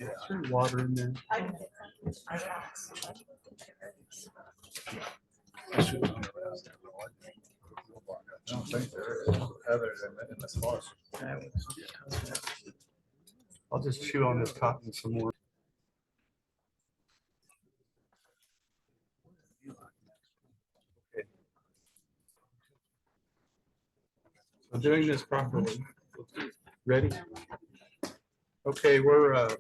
Is there water in there? I don't think there is other than in the sauce. I'll just chew on this cotton some more. I'm doing this properly. Ready? Okay, we're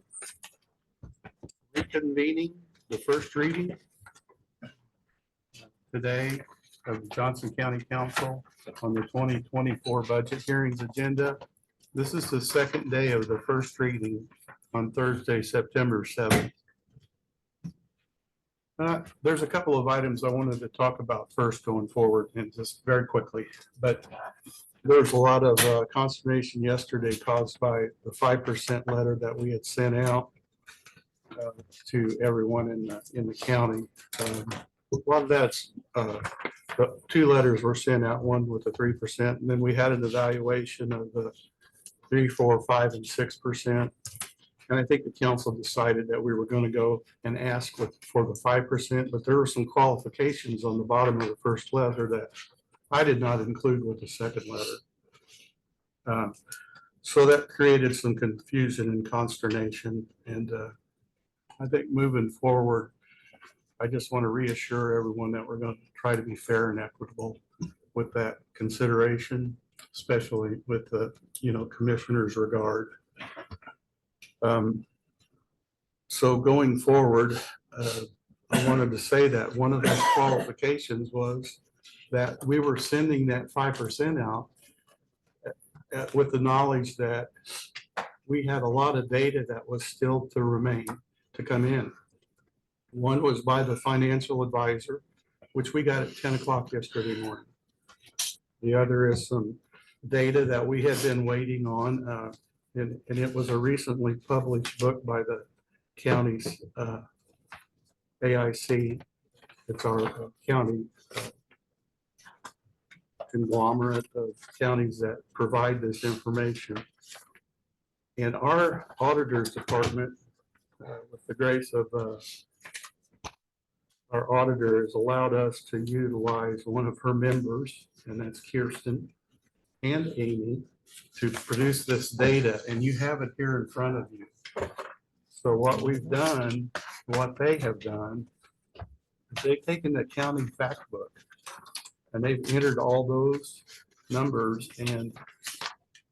reconvening the first reading today of the Johnson County Council on the 2024 budget hearings agenda. This is the second day of the first reading on Thursday, September 7th. There's a couple of items I wanted to talk about first going forward, and just very quickly, but there was a lot of consternation yesterday caused by the 5% letter that we had sent out to everyone in the county. A lot of that's the two letters were sent out, one with a 3%, and then we had an evaluation of the 3, 4, 5, and 6%. And I think the council decided that we were going to go and ask for the 5%, but there were some qualifications on the bottom of the first letter that I did not include with the second letter. So that created some confusion and consternation. And I think moving forward, I just want to reassure everyone that we're going to try to be fair and equitable with that consideration, especially with the, commissioner's regard. So going forward, I wanted to say that one of those qualifications was that we were sending that 5% out with the knowledge that we had a lot of data that was still to come in. One was by the financial advisor, which we got at 10 o'clock yesterday morning. The other is some data that we had been waiting on, and it was a recently published book by the county's AIC. It's our county conglomerate of counties that provide this information. And our auditor's department, with the grace of our auditor, has allowed us to utilize one of her members, and that's Kirsten and Amy, to produce this data, and you have it here in front of you. So what we've done, what they have done, is they've taken the county fact book and they've entered all those numbers, and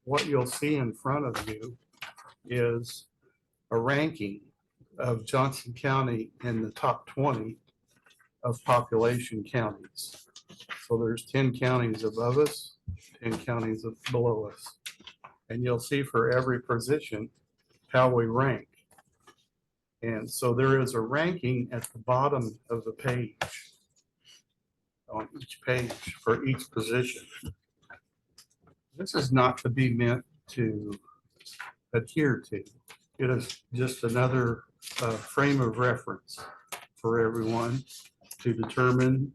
what you'll see in front of you is a ranking of Johnson County in the top 20 of population counties. So there's 10 counties above us, 10 counties below us. And you'll see for every position how we rank. And so there is a ranking at the bottom of the page, on each page for each position. This is not to be meant to adhere to. It is just another frame of reference for everyone to determine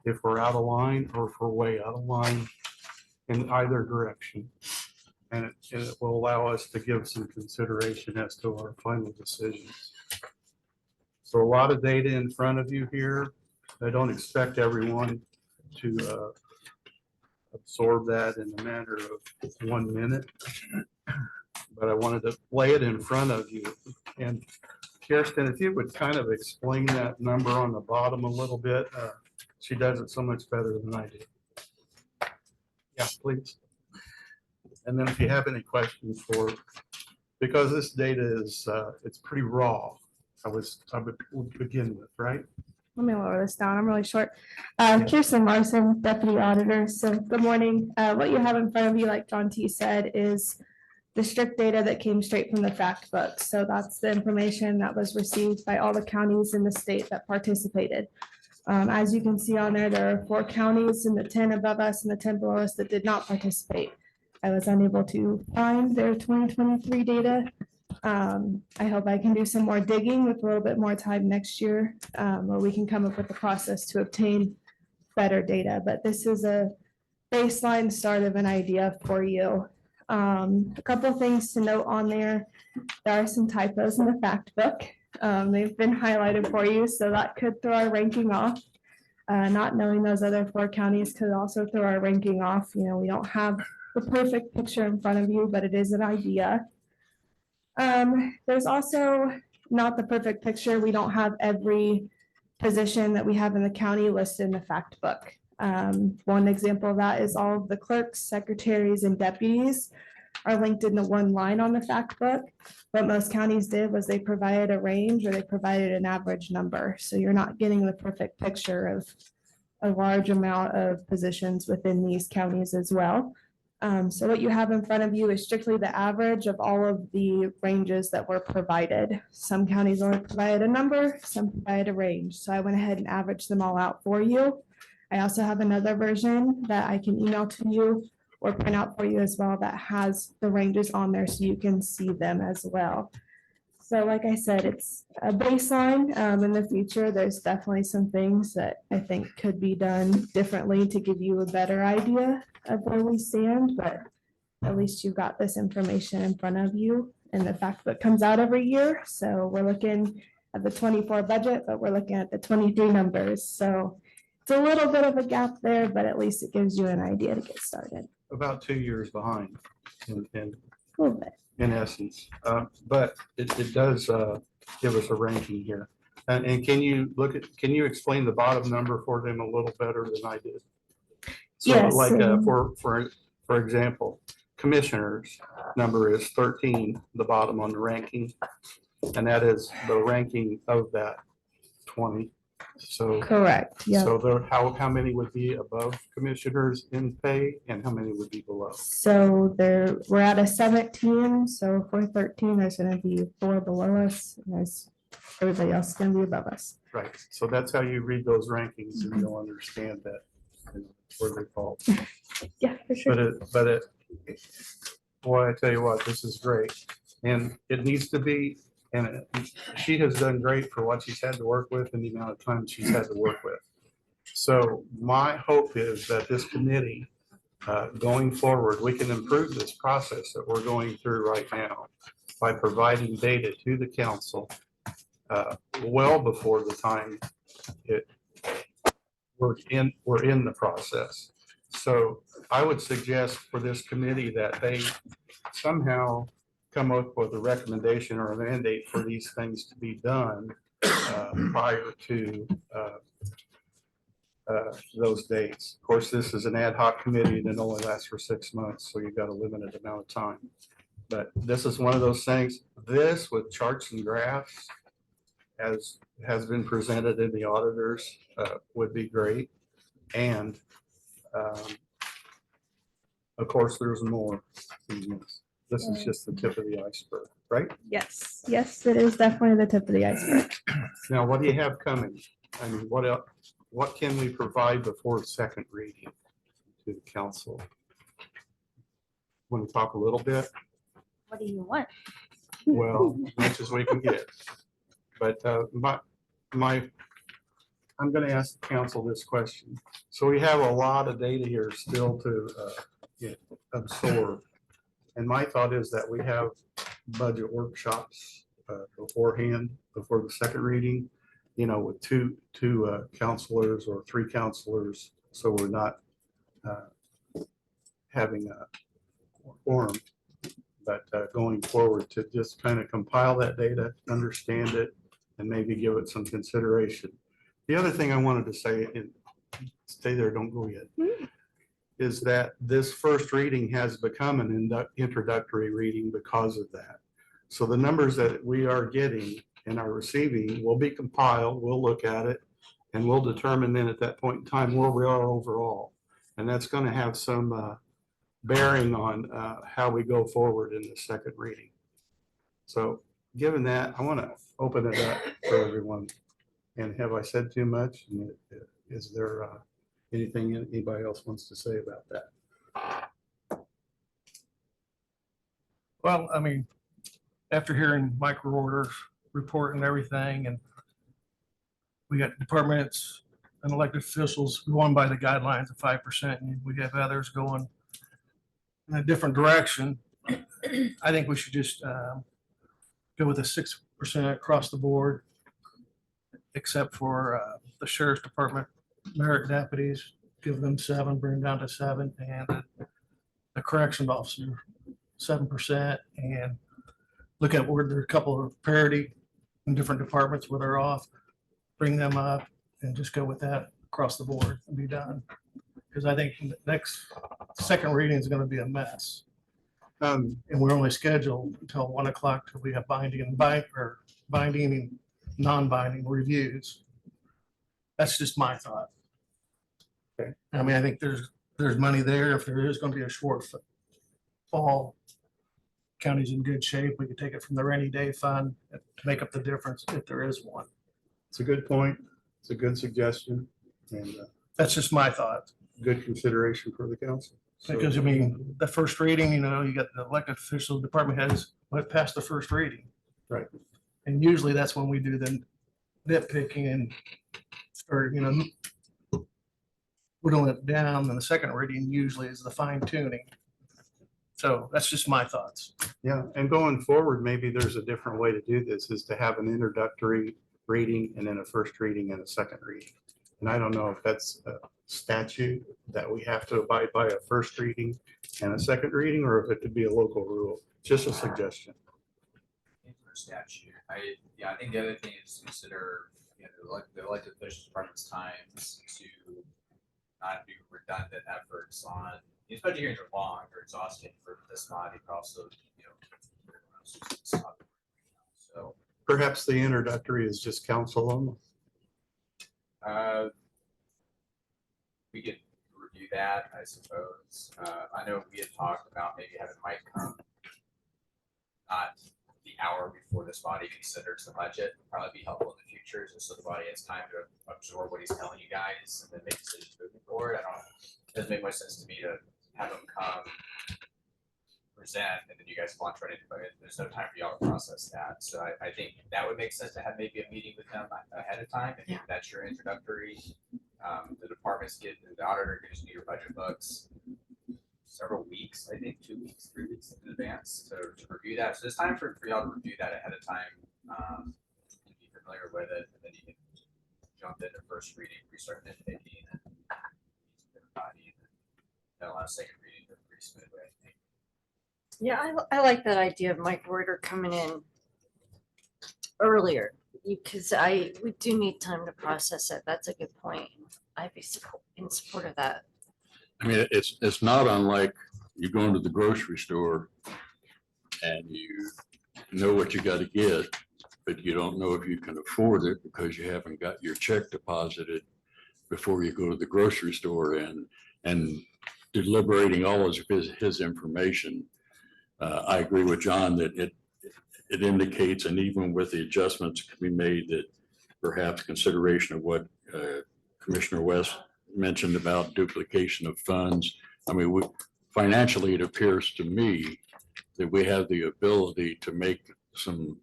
if we're out of line or if we're way out of line in either direction. And it will allow us to give some consideration as to our final decisions. So a lot of data in front of you here. I don't expect everyone to absorb that in a matter of 1 minute, but I wanted to lay it in front of you. And Kirsten, if you would kind of explain that number on the bottom a little bit, she does it so much better than I do. Yeah, please. And then if you have any questions because this data is, it's pretty raw. I would begin with, right? Let me lower this down. I'm really short. Kirsten Larson, Deputy Auditor. So good morning. What you have in front of you, like John T. said, is the strict data that came straight from the fact book. So that's the information that was received by all the counties in the state that participated. As you can see on there, there are 4 counties in the 10 above us and the 10 below us that did not participate. I was unable to find their 2023 data. I hope I can do some more digging with a little bit more time next year, where we can come up with a process to obtain better data. But this is a baseline start of an idea for you. A couple of things to note on there. There are some typos in the fact book. They've been highlighted for you, so that could throw our ranking off. Not knowing those other 4 counties could also throw our ranking off. You know, we don't have the perfect picture in front of you, but it is an idea. There's also not the perfect picture. We don't have every position that we have in the county listed in the fact book. One example of that is all of the clerks, secretaries, and deputies are linked into one line on the fact book. What most counties did was they provided a range or they provided an average number. So you're not getting the perfect picture of a large amount of positions within these counties as well. So what you have in front of you is strictly the average of all of the ranges that were provided. Some counties only provided a number, some provided a range. So I went ahead and averaged them all out for you. I also have another version that I can email to you or print out for you as well that has the ranges on there so you can see them as well. So like I said, it's a baseline. In the future, there's definitely some things that I think could be done differently to give you a better idea of where we stand, but at least you've got this information in front of you. And the fact that comes out every year. So we're looking at the 24 budget, but we're looking at the 23 numbers. So it's a little bit of a gap there, but at least it gives you an idea to get started. About 2 years behind in A little bit. in essence, but it does give us a ranking here. And can you explain the bottom number for them a little better than I did? So Yes, like and- for example, commissioners number is 13, the bottom on the ranking, and that is the ranking of that 20. So Correct, yeah. so there, how many would be above commissioners in pay and how many would be below? So we're at a 17, so for 13, there's gonna be 4 below us, and there's everybody else is gonna be above us. Right, so that's how you read those rankings and you'll understand that, you know, where they fall. Yeah, for sure. But it, boy, I tell you what, this is great. And it needs to be, and she has done great for what she's had to work with and the amount of time she's had to work with. So my hope is that this committee, going forward, we can improve this process that we're going through right now by providing data to the council well before the time we're in the process. So I would suggest for this committee that they somehow come up with a recommendation or a mandate for these things to be done prior to those dates. Of course, this is an ad hoc committee that only lasts for 6 months, so you've got a limited amount of time. But this is one of those things, this with charts and graphs, as has been presented in the auditors, would be great. And of course, there's more. This is just the tip of the iceberg, right? Yes, yes, it is definitely the tip of the iceberg. Now, what do you have coming? I mean, what else? What can we provide before second reading to the council? Want to talk a little bit? What do you want? Well, as much as we can get. But I'm going to ask the council this question. So we have a lot of data here still to absorb. And my thought is that we have budget workshops beforehand, before the second reading, you know, with two counselors or 3 counselors. So we're not having a forum, but going forward to just kind of compile that data, understand it, and maybe give it some consideration. The other thing I wanted to say, and stay there, don't go yet, is that this first reading has become an introductory reading because of that. So the numbers that we are getting and are receiving will be compiled, we'll look at it, and we'll determine then at that point in time where we are overall. And that's going to have some bearing on how we go forward in the second reading. So given that, I want to open it up for everyone. And have I said too much? And is there anything anybody else wants to say about that? Well, I mean, after hearing Mike Reorder's report and everything, and we got departments and elected officials going by the guidelines of 5%, and we have others going in a different direction, I think we should just go with a 6% across the board, except for the sheriff's department merit deputies, give them 7, bring them down to 7, and the correction officer 7%, and look at where there are a couple of parity in different departments where they're off, bring them up, and just go with that across the board and be done. Because I think the next second reading is going to be a mess. And we're only scheduled until 1 o'clock till we have binding and binding and non-binding reviews. That's just my thought. Okay. I mean, I think there's money there. If there is going to be a shortfall, county's in good shape. We could take it from the rainy day fund to make up the difference if there is one. It's a good point. It's a good suggestion and That's just my thought. good consideration for the council. So- Because I mean, the first reading, you know, you got the elected officials, department heads, went past the first reading. Right. And usually that's when we do the nitpicking and start, you know, whittling it down. And the second reading usually is the fine tuning. So that's just my thoughts. Yeah, and going forward, maybe there's a different way to do this, is to have an introductory reading and then a first reading and a second reading. And I don't know if that's a statute that we have to abide by a first reading and a second reading, or if it could be a local rule. Just a suggestion. For statute, I think the other thing is to consider, you know, the elected officials department's times to not do redundant efforts on, these budget hearings are long, they're exhausting for this body, but also, you know, so. Perhaps the introductory is just council only. We could review that, I suppose. I know we had talked about maybe having Mike come, not the hour before this body considers the budget, would probably be helpful in the future, just so the body has time to absorb what he's telling you guys and then make decisions moving forward. It doesn't make much sense to me to have him come present and then you guys launch right into it. There's no time for y'all to process that. So I think that would make sense to have maybe a meeting with him ahead of time. If that's your introductory. The departments get, the auditor gives you your budget books several weeks, I think 2 weeks, 3 weeks in advance to review that. So there's time for y'all to review that ahead of time, and be familiar with it, and then you can jump into first reading, restart nitpicking, and everybody, and then allow second reading to pretty smooth way, I think. Yeah, I like that idea of Mike Reuter coming in earlier, because we do need time to process it. That's a good point. I'd be in support of that. I mean, it's not unlike you go into the grocery store and you know what you got to get, but you don't know if you can afford it because you haven't got your check deposited before you go to the grocery store and deliberating all of his information. I agree with John that it indicates, and even with the adjustments can be made, that perhaps consideration of what Commissioner West mentioned about duplication of funds. I mean, financially, it appears to me that we have the ability to make some,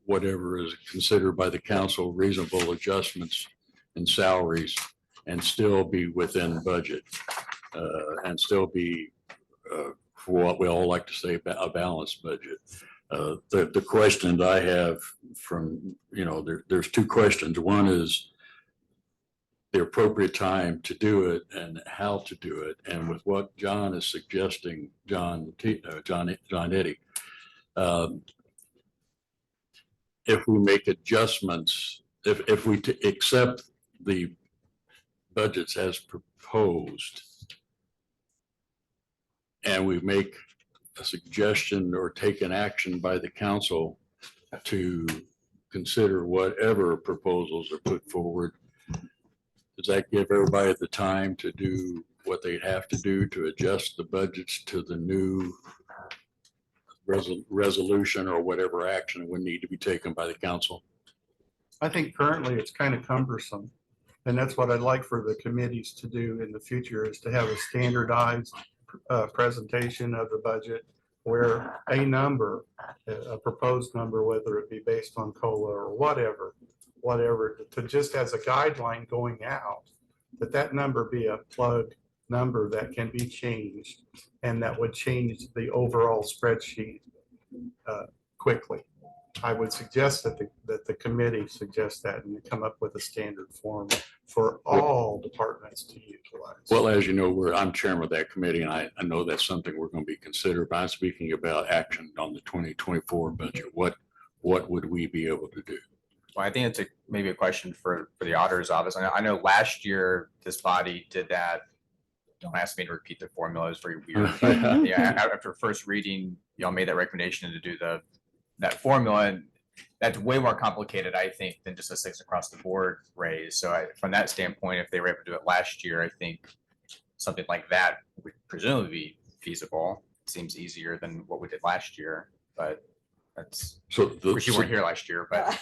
whatever is considered by the council, reasonable adjustments in salaries and still be within budget and still be, for what we all like to say, a balanced budget. The question that I have from, you know, there's two questions. One is the appropriate time to do it and how to do it. And with what John is suggesting, John Eddy, if we make adjustments, if we accept the budgets as proposed, and we make a suggestion or take an action by the council to consider whatever proposals are put forward, does that give everybody the time to do what they have to do to adjust the budgets to the new resolution or whatever action would need to be taken by the council? I think currently it's kind of cumbersome. And that's what I'd like for the committees to do in the future, is to have a standardized presentation of the budget where a number, a proposed number, whether it be based on COLA or whatever, to just as a guideline going out, that number be a plug number that can be changed and that would change the overall spreadsheet quickly. I would suggest that the committee suggest that and come up with a standard form for all departments to utilize. Well, as you know, I'm chairman of that committee, and I know that's something we're going to be considered, but I'm speaking about action on the 2024 budget. What would we be able to do? Well, I think it's maybe a question for the auditor's office. I know last year this body did that. Don't ask me to repeat the formula, it's very weird. But yeah, after first reading, y'all made that recommendation to do that formula, and that's way more complicated, I think, than just a 6 across the board raise. So from that standpoint, if they were able to do it last year, I think something like that would presumably be feasible. It seems easier than what we did last year, but that's, So of course you weren't here last year, but.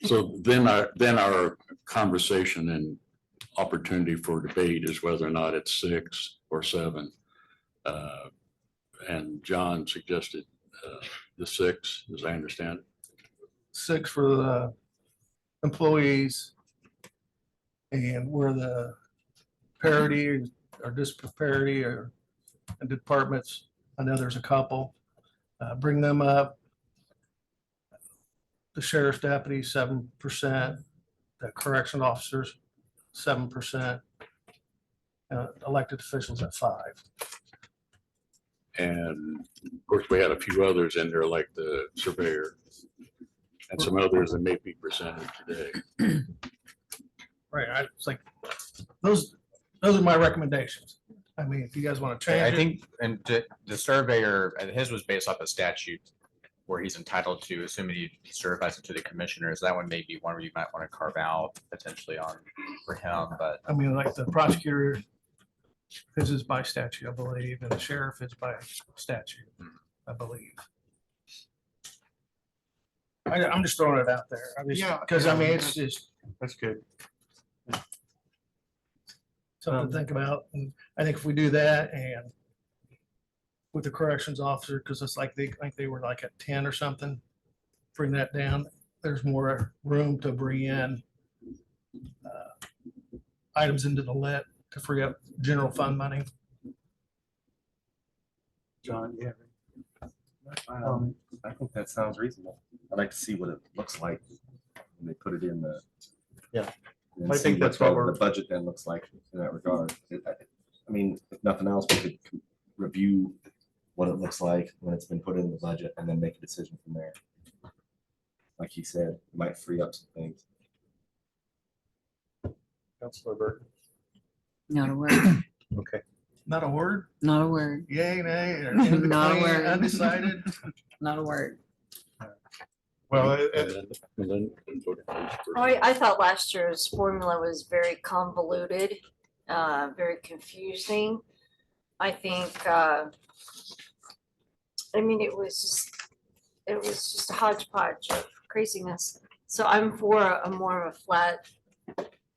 So then our conversation and opportunity for debate is whether or not it's 6 or 7. And John suggested the 6, as I understand it. 6 for the employees. And where the parity or disparity or departments, I know there's a couple, bring them up. The sheriff's deputy, 7%, the correction officers, 7%, elected officials at 5%. And of course, we had a few others in there, like the surveyor and some others that may be presented today. Right, it's like, those are my recommendations. I mean, if you guys want to change I it. think, and the surveyor, and his was based off a statute where he's entitled to, assuming he certifies it to the commissioners. That one may be one where you might want to carve out potentially on for him, but I mean, like the prosecutor, his is by statute, I believe, and the sheriff is by statute, I believe. I'm just throwing it out there. Yeah, Because I mean, it's just That's good. something to think about. And I think if we do that and with the corrections officer, because it's like they were like at 10 or something, bring that down. There's more room to bring in items into the lit to free up general fund money. John, yeah. I think that sounds reasonable. I'd like to see what it looks like when they put it in the. Yeah. and I see think that's what the we're- budget then looks like in that regard. I mean, if nothing else, we could review what it looks like when it's been put in the budget and then make a decision from there. Like he said, it might free up some things. Councilor Burton. Not a word, Okay. Not a word, not a word, yay, nay, or in Not a between, word. undecided. not a word. Well, And then I thought last year's formula was very convoluted, very confusing. I think, I mean, it was just a hodgepodge of craziness. So I'm for a more of a flat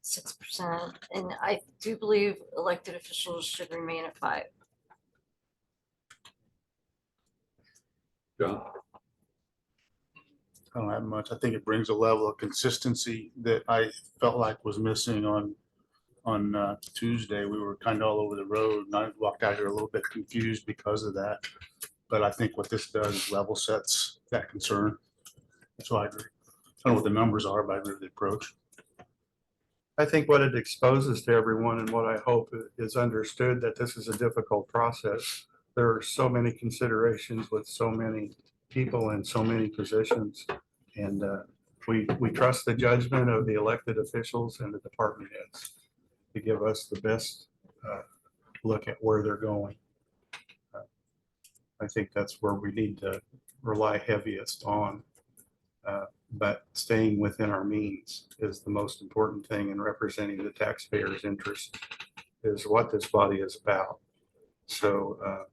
6%, and I do believe elected officials should remain at 5%. John? I don't have much. I think it brings a level of consistency that I felt like was missing on Tuesday. We were kind of all over the road and I walked out here a little bit confused because of that. But I think what this does is level sets that concern. So I agree. I don't know what the numbers are, but I agree with the approach. I think what it exposes to everyone and what I hope is understood that this is a difficult process. There are so many considerations with so many people in so many positions. And we trust the judgment of the elected officials and the department heads to give us the best look at where they're going. I think that's where we need to rely heaviest on. But staying within our means is the most important thing, and representing the taxpayers' interest is what this body is about. So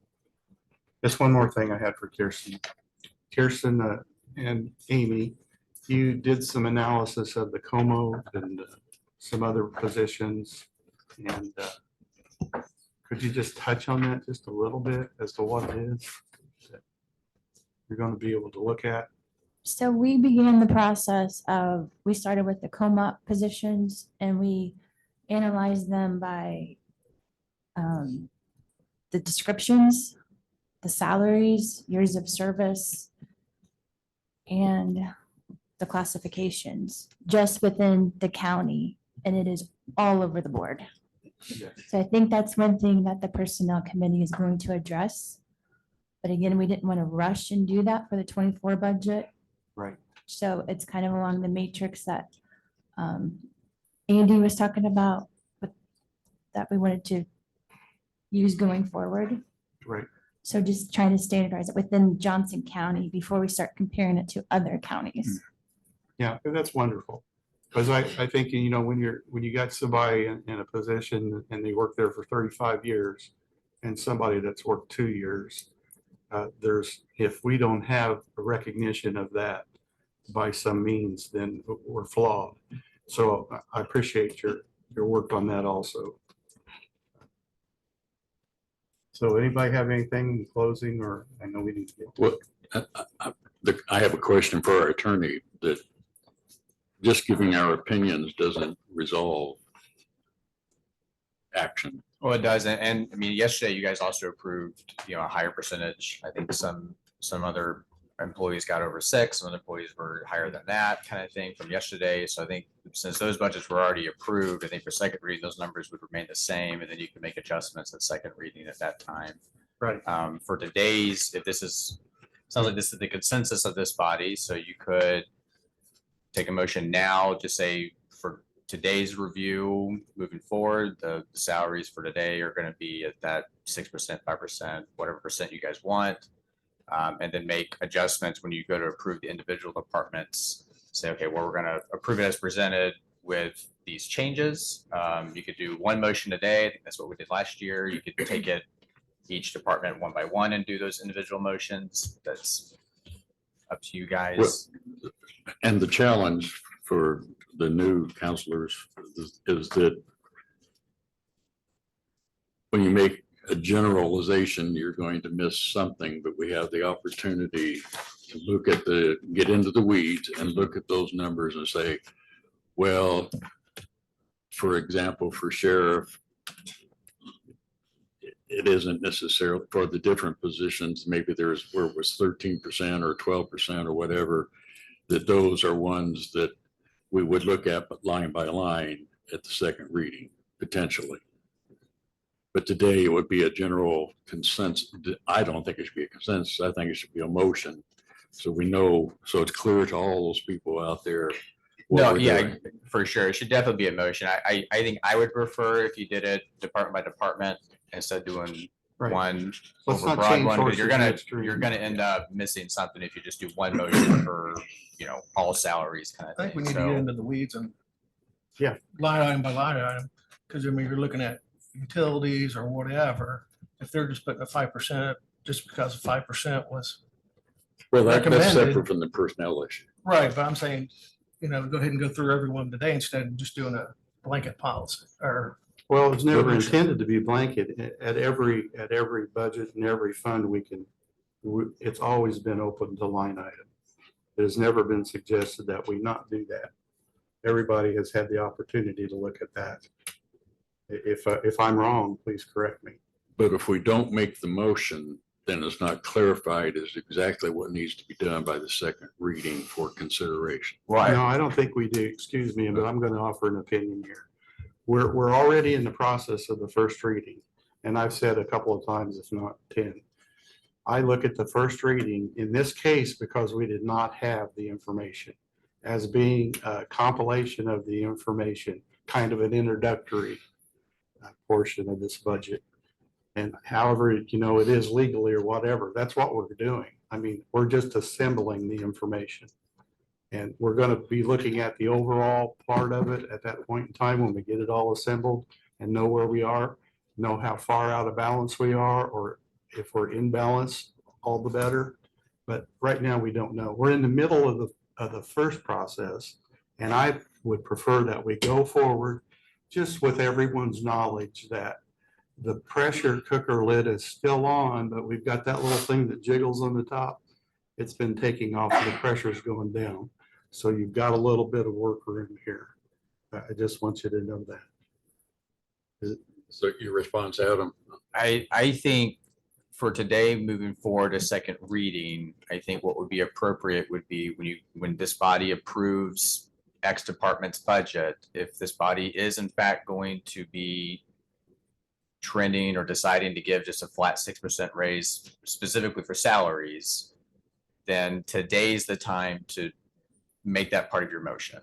just one more thing I had for Kirsten. Kirsten and Amy, you did some analysis of the COMO and some other positions. And could you just touch on that just a little bit as to what it is that you're going to be able to look at? So we began the process of, we started with the COMA positions and we analyzed them by the descriptions, the salaries, years of service, and the classifications just within the county, and it is all over the board. So I think that's one thing that the personnel committee is going to address. But again, we didn't want to rush and do that for the 24 budget. Right. So it's kind of along the matrix that Andy was talking about, but that we wanted to use going forward. Right. So just trying to standardize it within Johnson County before we start comparing it to other counties. Yeah, that's wonderful. Because I think, you know, when you got somebody in a position and they work there for 35 years and somebody that's worked 2 years, if we don't have a recognition of that by some means, then we're flawed. So I appreciate your work on that also. So anybody have anything in closing, or I know we need to get. Well, I have a question for our attorney, that just giving our opinions doesn't resolve action. Well, it does. And I mean, yesterday you guys also approved, you know, a higher percentage. I think some other employees got over 6, some other employees were higher than that kind of thing from yesterday. So I think since those budgets were already approved, I think for second reading, those numbers would remain the same. And then you can make adjustments at second reading at that time. Right. For today's, if this is, sounds like this is the consensus of this body. So you could take a motion now to say for today's review, moving forward, the salaries for today are going to be at that 6%, 5%, whatever percent you guys want. And then make adjustments when you go to approve the individual departments. Say, okay, well, we're going to approve it as presented with these changes. You could do one motion today. I think that's what we did last year. You could take it each department one by one and do those individual motions. That's up to you guys. And the challenge for the new counselors is that when you make a generalization, you're going to miss something, but we have the opportunity to get into the weeds and look at those numbers and say, well, for example, for sheriff, it isn't necessarily for the different positions. Maybe there's where it was 13% or 12% or whatever, that those are ones that we would look at line by line at the second reading, potentially. But today it would be a general consensus. I don't think it should be a consensus. I think it should be a motion. So we know, so it's clear to all those people out there. No, yeah, for sure. It should definitely be a motion. I think I would prefer if you did it department by department instead of doing Right. one Let's not overbroad change one, because you're horses gonna midstream. end up missing something if you just do one motion for, you know, all salaries kind of I think we thing. need to get So into the weeds and. Yeah. Line item by line item, because I mean, you're looking at utilities or whatever, if they're just putting a 5%, just because 5% was. Well, that's recommended. separate from the personnel issue. Right, but I'm saying, you know, go ahead and go through everyone today instead of just doing a blanket policy or. Well, it's never Resolution. intended to be blanket. At every budget and every fund it's always been open to line item. It has never been suggested that we not do that. Everybody has had the opportunity to look at that. If I'm wrong, please correct me. But if we don't make the motion, then it's not clarified as exactly what needs to be done by the second reading for consideration. right. No, I don't think we do. Excuse me, but I'm going to offer an opinion here. We're already in the process of the first reading, and I've said a couple of times, if not 10. I look at the first reading in this case because we did not have the information as being a compilation of the information, kind of an introductory portion of this budget. And however, you know, it is legally or whatever, that's what we're doing. I mean, we're just assembling the information. And we're going to be looking at the overall part of it at that point in time when we get it all assembled and know where we are, know how far out of balance we are, or if we're in balance, all the better. But right now we don't know. We're in the middle of the first process, and I would prefer that we go forward just with everyone's knowledge that the pressure cooker lid is still on, but we've got that little thing that jiggles on the top. It's been taking off and the pressure's going down. So you've got a little bit of work room here. I just want you to know that. So your response, Adam? I think for today, moving forward to second reading, I think what would be appropriate would be when this body approves X department's budget, if this body is in fact going to be trending or deciding to give just a flat 6% raise specifically for salaries, then today's the time to make that part of your motion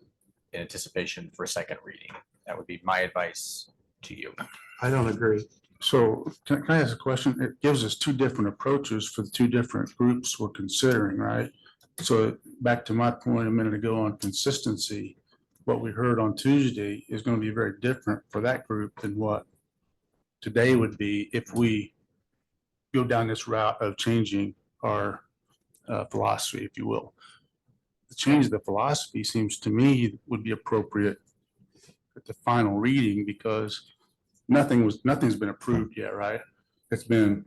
in anticipation for second reading. That would be my advice to you. I don't agree. So can I ask a question? It gives us two different approaches for the two different groups we're considering, right? So back to my point a minute ago on consistency, what we heard on Tuesday is going to be very different for that group than what today would be if we go down this route of changing our philosophy, if you will. The change of the philosophy seems to me would be appropriate at the final reading because nothing's been approved yet, right? It's been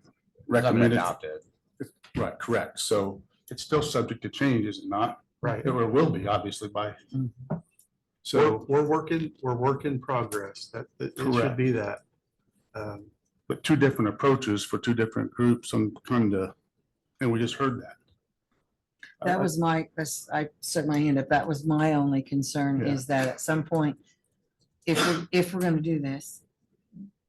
recommended. Adopted. Right, correct. So it's still subject to change, is it not? Right. Or will be, obviously, by. So So, we're work in progress. It should Correct. be that. but two different approaches for two different groups on kind of, and we just heard that. That was I stuck my hand up. That was my only concern Yeah. is that at some point, if we're gonna do this,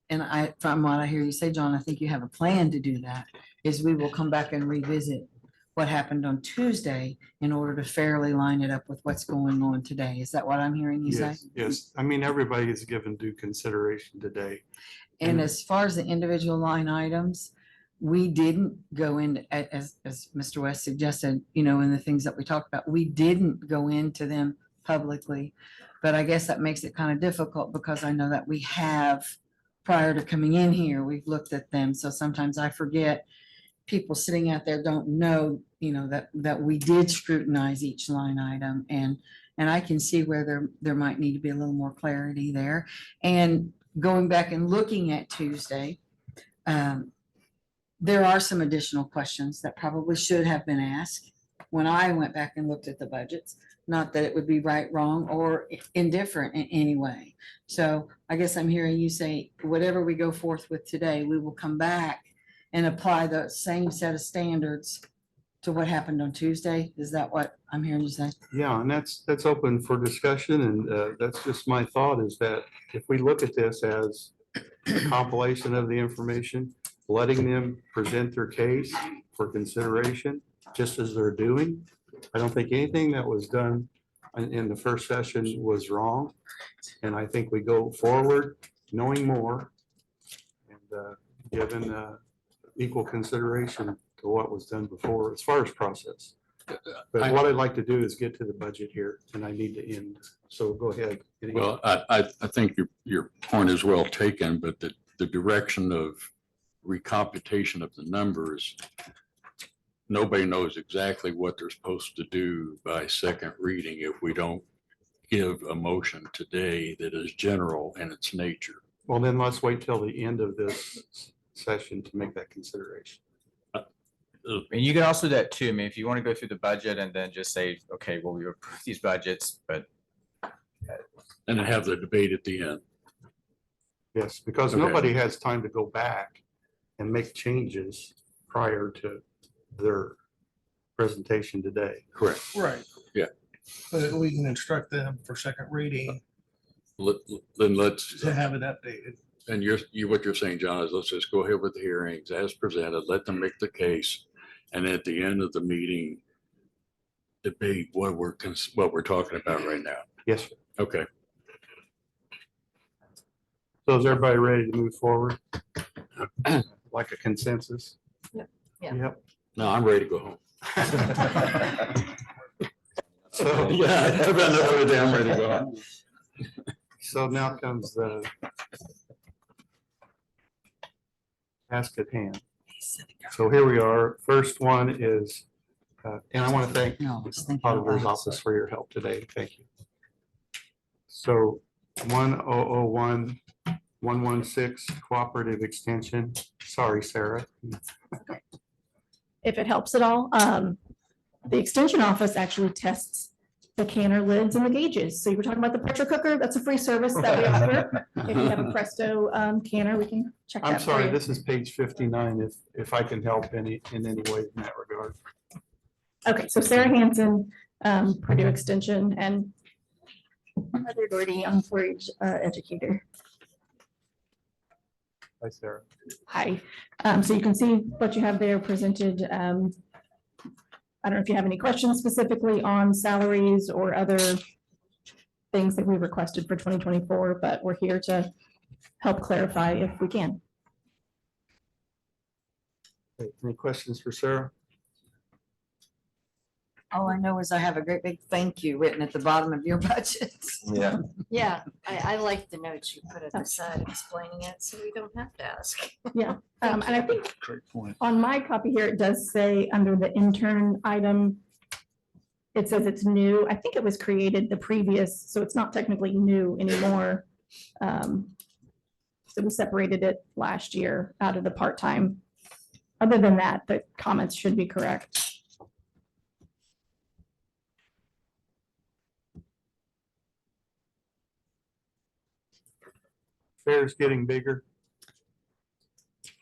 and from what I hear you say, John, I think you have a plan to do that, is we will come back and revisit what happened on Tuesday in order to fairly line it up with what's going on today. Is that what I'm hearing you say? Yes, yes. I mean, everybody is given due consideration today. And And- as far as the individual line items, we didn't go in, as Mr. West suggested, in the things that we talked about, we didn't go into them publicly. But I guess that makes it kind of difficult because I know that we have, prior to coming in here, we've looked at them. So sometimes I forget, people sitting out there don't know, that we did scrutinize each line item. And I can see where there might need to be a little more clarity there. And going back and looking at Tuesday, there are some additional questions that probably should have been asked when I went back and looked at the budgets. Not that it would be right, wrong, or indifferent in any way. So I guess I'm hearing you say, whatever we go forth with today, we will come back and apply the same set of standards to what happened on Tuesday. Is that what I'm hearing you say? Yeah, and that's open for discussion, and that's just my thought is that if we look at this as a compilation of the information, letting them present their case for consideration, just as they're doing, I don't think anything that was done in the first session was wrong. And I think we go forward knowing more and given equal consideration to what was done before as far as process. But what I'd like to do is get to the budget here, and I need to end. So go ahead. Well, I think your point is well taken, but the direction of recomputation of the numbers, nobody knows exactly what they're supposed to do by second reading if we don't give a motion today that is general in its nature. Well, then let's wait till the end of this session to make that consideration. And you can also do that too. I mean, if you want to go through the budget and then just say, okay, well, we approve these budgets, but And then have the debate at the end. Yes, because Okay. nobody has time to go back and make changes prior to their presentation today. Correct. Right. Yeah. But we can instruct them for second reading Then let's, to have it updated. and what you're saying, John, is let's just go ahead with the hearings as presented, let them make the case. And at the end of the meeting, debate what we're talking about right now. Yes, sir. Okay. So is everybody ready to move forward? Like a consensus? Yeah. Yep. No, I'm ready to go home. So, Yeah, I've been over there, I'm ready to go home. so now comes the task at hand. So here we are. First one is, and I want to thank No, I was thinking Auditor's about- Office for your help today. Thank you. So 1001116 Cooperative Extension. Sorry, Sarah. If it helps at all, the extension office actually tests the canner lids and the gauges. So you were talking about the pressure cooker, that's a free service that we offer. If you have a Presto canner, we can check I'm that for sorry, you. this is page 59, if I can help in any way in that regard. Okay, so Sarah Hanson, Purdue Extension, and Heather Doherty, Young 4-H educator. Hi, Sarah. Hi, so you can see what you have there presented. I don't know if you have any questions specifically on salaries or other things that we requested for 2024, but we're here to help clarify if we can. Okay, any questions for Sarah? All I know is I have a great big thank you written at the bottom of your budget. Yeah. Yeah, I like the notes you put at the side explaining it, so we don't have to ask. Yeah, and I think Great point. on my copy here, it does say under the intern item, it says it's new. I think it was created the previous, so it's not technically new anymore. So we separated it last year out of the part-time. Other than that, the comments should be correct. Fair's getting bigger.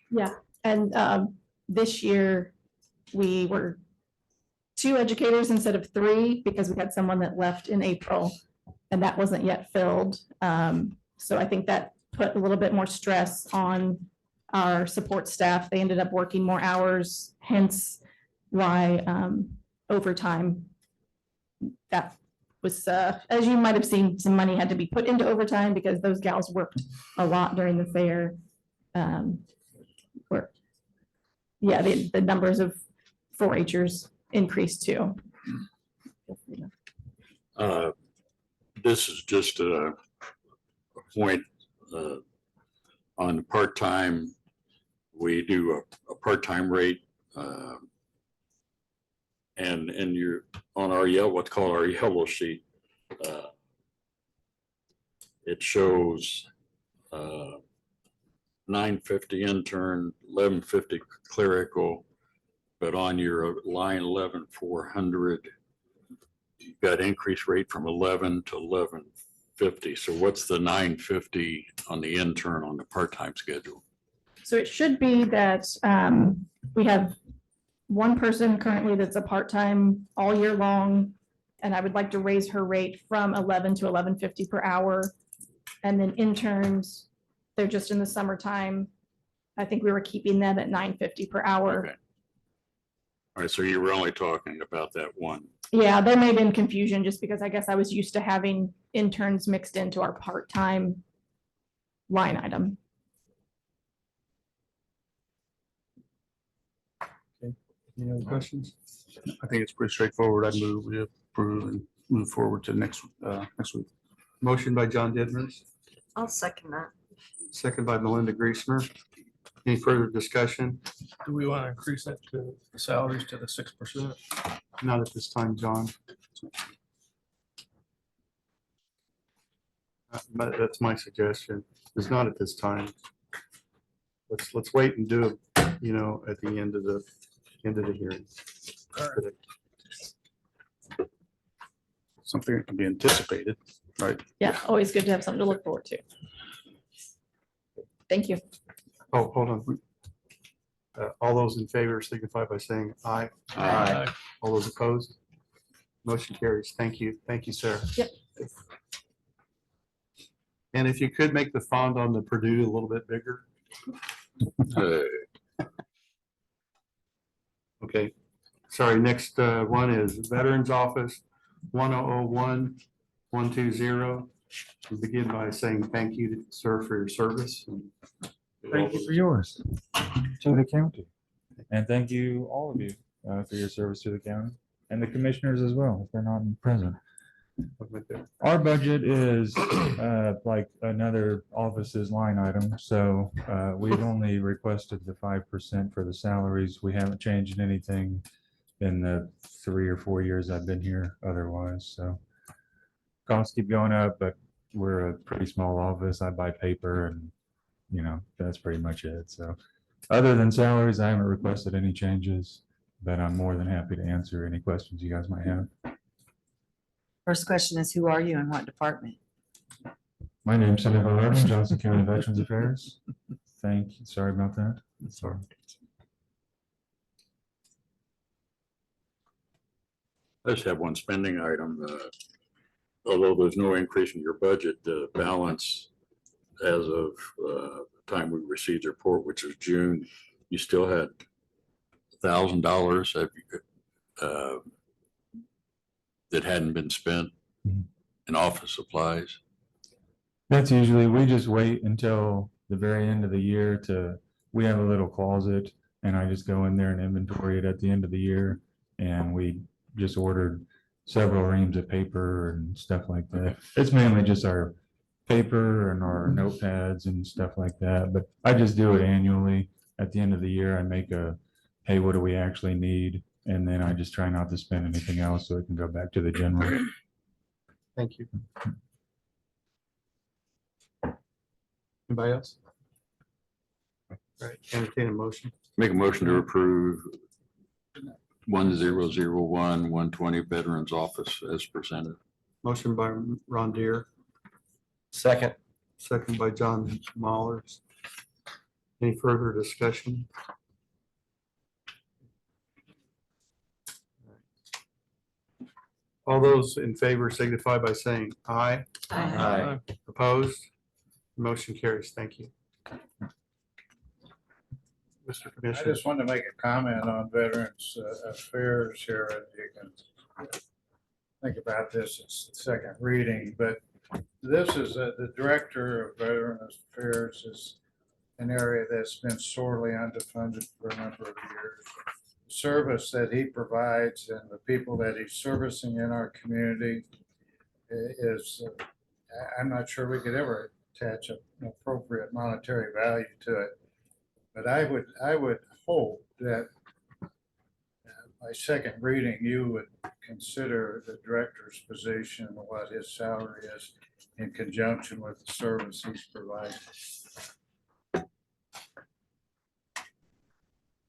Yeah, and this year, we were 2 educators instead of 3 because we had someone that left in April and that wasn't yet filled. So I think that put a little bit more stress on our support staff. They ended up working more hours, hence why overtime. That was, as you might have seen, some money had to be put into overtime because those gals worked a lot during the fair. Yeah, the numbers of 4-Hers increased too. This is just a point on the part-time. We do a part-time rate. And you're on our what's called our yellow sheet. It shows $950 intern, $1150 clerical, but on your line 11,400, you've got increase rate from 11 to 1150. So what's the 950 on the intern on the part-time schedule? So it should be that we have one person currently that's a part-time all year long, and I would like to raise her rate from 11 to 1150 per hour. And then interns, they're just in the summertime. I think we were keeping them at 950 per hour. Okay. All right, so you were only talking about that one. Yeah, there may have been confusion just because I guess I was used to having interns mixed into our part-time line item. Any other questions? I think it's pretty straightforward. I move, we approve and move forward to next week. Motion by John Dittmers, I'll second that. second by Melinda Griesmer. Any further discussion? Do we want to increase that to the salaries to the 6%? Not at this time, John. But that's my suggestion. It's not at this time. Let's wait and do it, at the end of the hearing. Something that can be anticipated, right? Yeah, always good to have something to look forward to. Thank you. Oh, hold on. All those in favor signify by saying aye. Aye. All those opposed? Motion carries. Thank you. Thank you, Sarah. Yep. And if you could make the font on the Purdue a little bit bigger. Okay. Sorry, next one is Veterans Office 1001120. We begin by saying thank you, sir, for your service. Thank you for yours to the county. And thank you, all of you, for your service to the county and the commissioners as well, if they're not present. Our budget is like another office's line item. So we've only requested the 5% for the salaries. We haven't changed anything in the 3 or 4 years I've been here otherwise. So costs keep going up, but we're a pretty small office. I buy paper and that's pretty much it. So other than salaries, I haven't requested any changes, but I'm more than happy to answer any questions you guys might have. First question is, who are you and what department? My name's Cindy Irvin, Johnson County Veterans Affairs. Thank you. Sorry about that. Sorry. I just have one spending item. Although there's no increase in your budget, the balance as of the time we received the report, which was June, you still had $1,000 that hadn't been spent in office supplies. That's usually, we just wait until the very end of the year we have a little closet and I just go in there and inventory it at the end of the year. And we just ordered several reams of paper and stuff like that. It's mainly just our paper and our notepads and stuff like that. But I just do it annually. At the end of the year, I make hey, what do we actually need? And then I just try not to spend anything else so it can go back to the general. Thank you. Anybody else? All right, entertain a motion. Make a motion to approve 1001-120 Veterans Office as presented. Motion by Ron Deere, Second. second by John Mollers. Any further discussion? All those in favor signify by saying aye. Aye. Opposed? Motion carries. Thank you. Mr. I Commissioner. just wanted to make a comment on Veterans Affairs here, and you can think about this, it's the second reading, but this is, the Director of Veterans Affairs is an area that's been sorely underfunded for a number of years. The service that he provides and the people that he's servicing in our community is, I'm not sure we could ever attach an appropriate monetary value to it. But I would hope that by second reading, you would consider the director's position and what his salary is in conjunction with the service he's providing.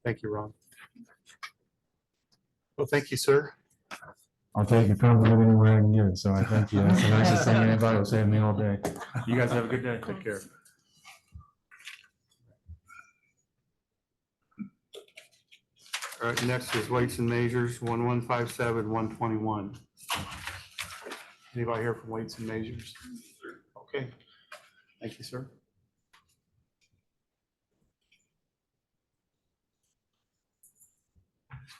Thank you, Ron. Well, thank you, sir. I'll take a compliment anywhere I can get it. So I thank you. That's the nicest thing anybody will say to me all day. You guys have a good day. Take care. All right, next is weights and measures, 1157, 121. Anybody here from weights and measures? Okay, thank you, sir.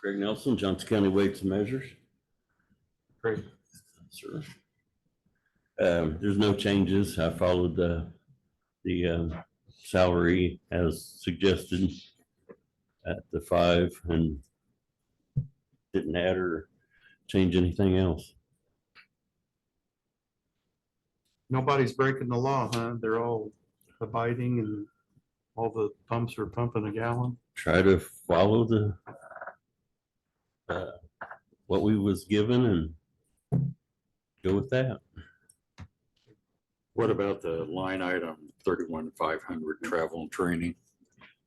Greg Nelson, Johnson County Weights and Measures. Great. Sir. There's no changes. I followed the salary as suggested at the 5 and didn't add or change anything else. Nobody's breaking the law, huh? They're all abiding and all the pumps are pumping a gallon. Try to follow the what we was given and go with that. What about the line item 31,500 travel and training?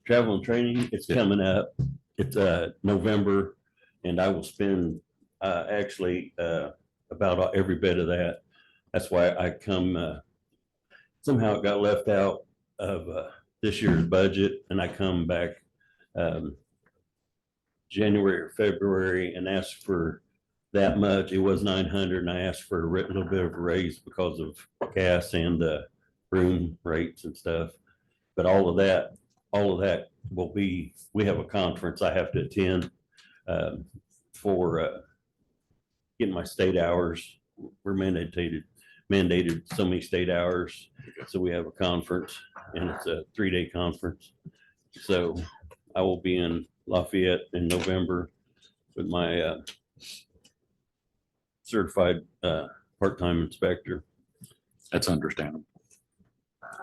Travel and training, it's coming up. It's November, and I will spend actually about every bit of that. That's why I come, somehow it got left out of this year's budget, and I come back January or February and asked for that much. It was 900, and I asked for a little bit of a raise because of gas and room rates and stuff. But all of that will be, we have a conference I have to attend for getting my state hours. We're mandated so many state hours. So we have a conference, and it's a 3-day conference. So I will be in Lafayette in November with my certified part-time inspector. That's understandable.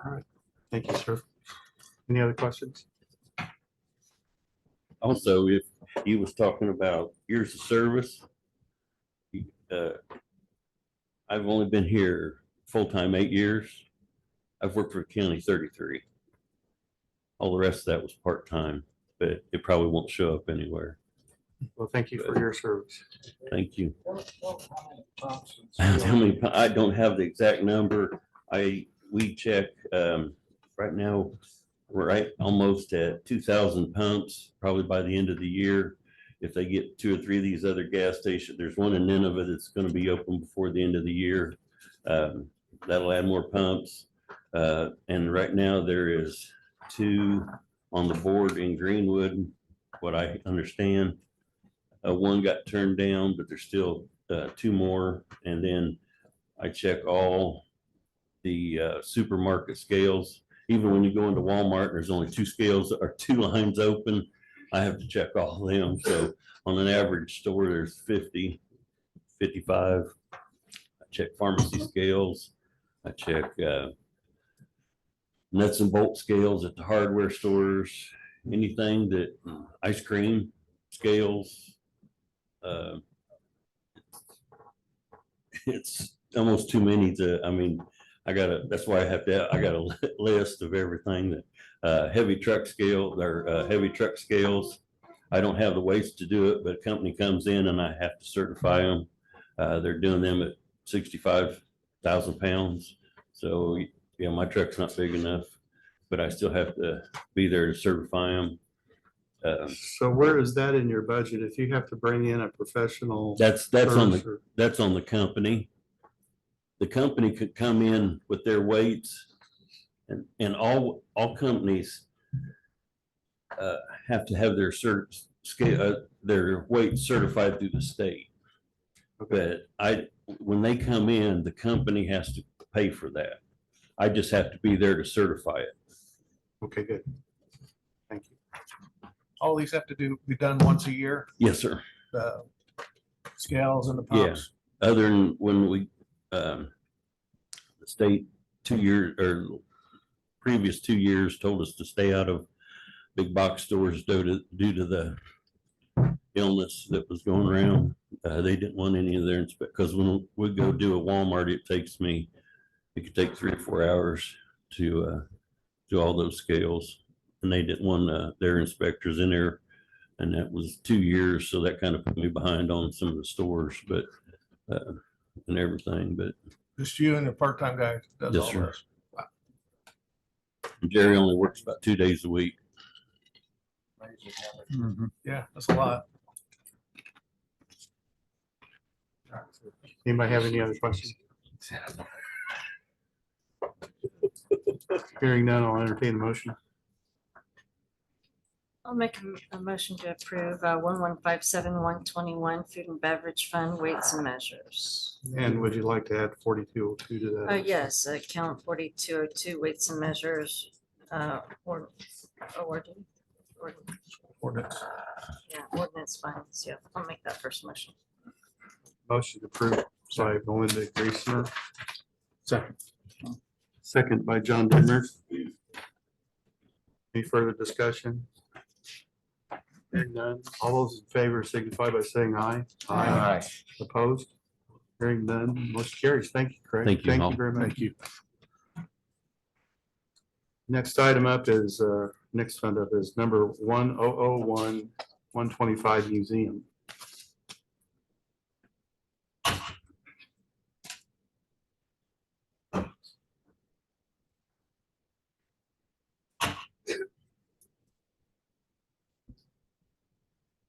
All right, thank you, sir. Any other questions? Also, if he was talking about years of service, I've only been here full-time 8 years. I've worked for the county 33. All the rest of that was part-time, but it probably won't show up anywhere. Well, thank you for your service. Thank you. How many pumps and I don't have the exact number. We check, right now, we're right almost at 2,000 pumps, probably by the end of the year. If they get 2 or 3 of these other gas stations, there's one in Nineveh that's gonna be open before the end of the year. That'll add more pumps. And right now there is 2 on the board in Greenwood, what I understand. One got turned down, but there's still 2 more. And then I check all the supermarket scales. Even when you go into Walmart, there's only 2 scales or 2 lines open. I have to check all of them. So on an average store, there's 50, 55. I check pharmacy scales. I check nuts and bolt scales at the hardware stores, anything that ice cream scales. It's almost too many to, I mean, that's why I got a list of everything that heavy truck scale, or heavy truck scales. I don't have the weights to do it, but a company comes in and I have to certify them. They're doing them at 65,000 pounds. So, yeah, my truck's not big enough, but I still have to be there to certify them. So where is that in your budget? If you have to bring in a professional? That's on service the, or- that's on the company. The company could come in with their weights, and all companies have to have their their weight certified through the state. But when they come in, the company has to pay for that. I just have to be there to certify it. Okay, good. Thank you. All these have to be done once a year, Yes, sir. the scales and the Yeah. pumps. Other than when the state 2 years or previous 2 years told us to stay out of big box stores due to the illness that was going around. They didn't want any of their because when we go do a Walmart, it could take 3 or 4 hours to do all those scales. And they didn't want their inspectors in there. And that was 2 years. So that kind of put me behind on some of the stores, but and everything. But Just you and the part-time guy does Yes, all sir. this. Jerry only works about 2 days a week. Yeah, that's a lot. Anybody have any other questions? Hearing none, I'll entertain the motion. I'll make a motion to approve 1157121 Food and Beverage Fund Weights and Measures. And would you like to add 4202 to that? Yes, account 4202 Weights and Measures. Ordinance. Yeah, ordinance funds. Yeah, I'll make that first motion. Motion approved by Belinda Griesmer. Second. Second by John Dimmers. Any further discussion? Hearing none. All those in favor signify by saying aye. Aye. Opposed? Hearing none. Motion carries. Thank you, Craig. Thank you, Thank Hal. you very much. Thank you. Next item up is, next fund up is number 1001125 Museum.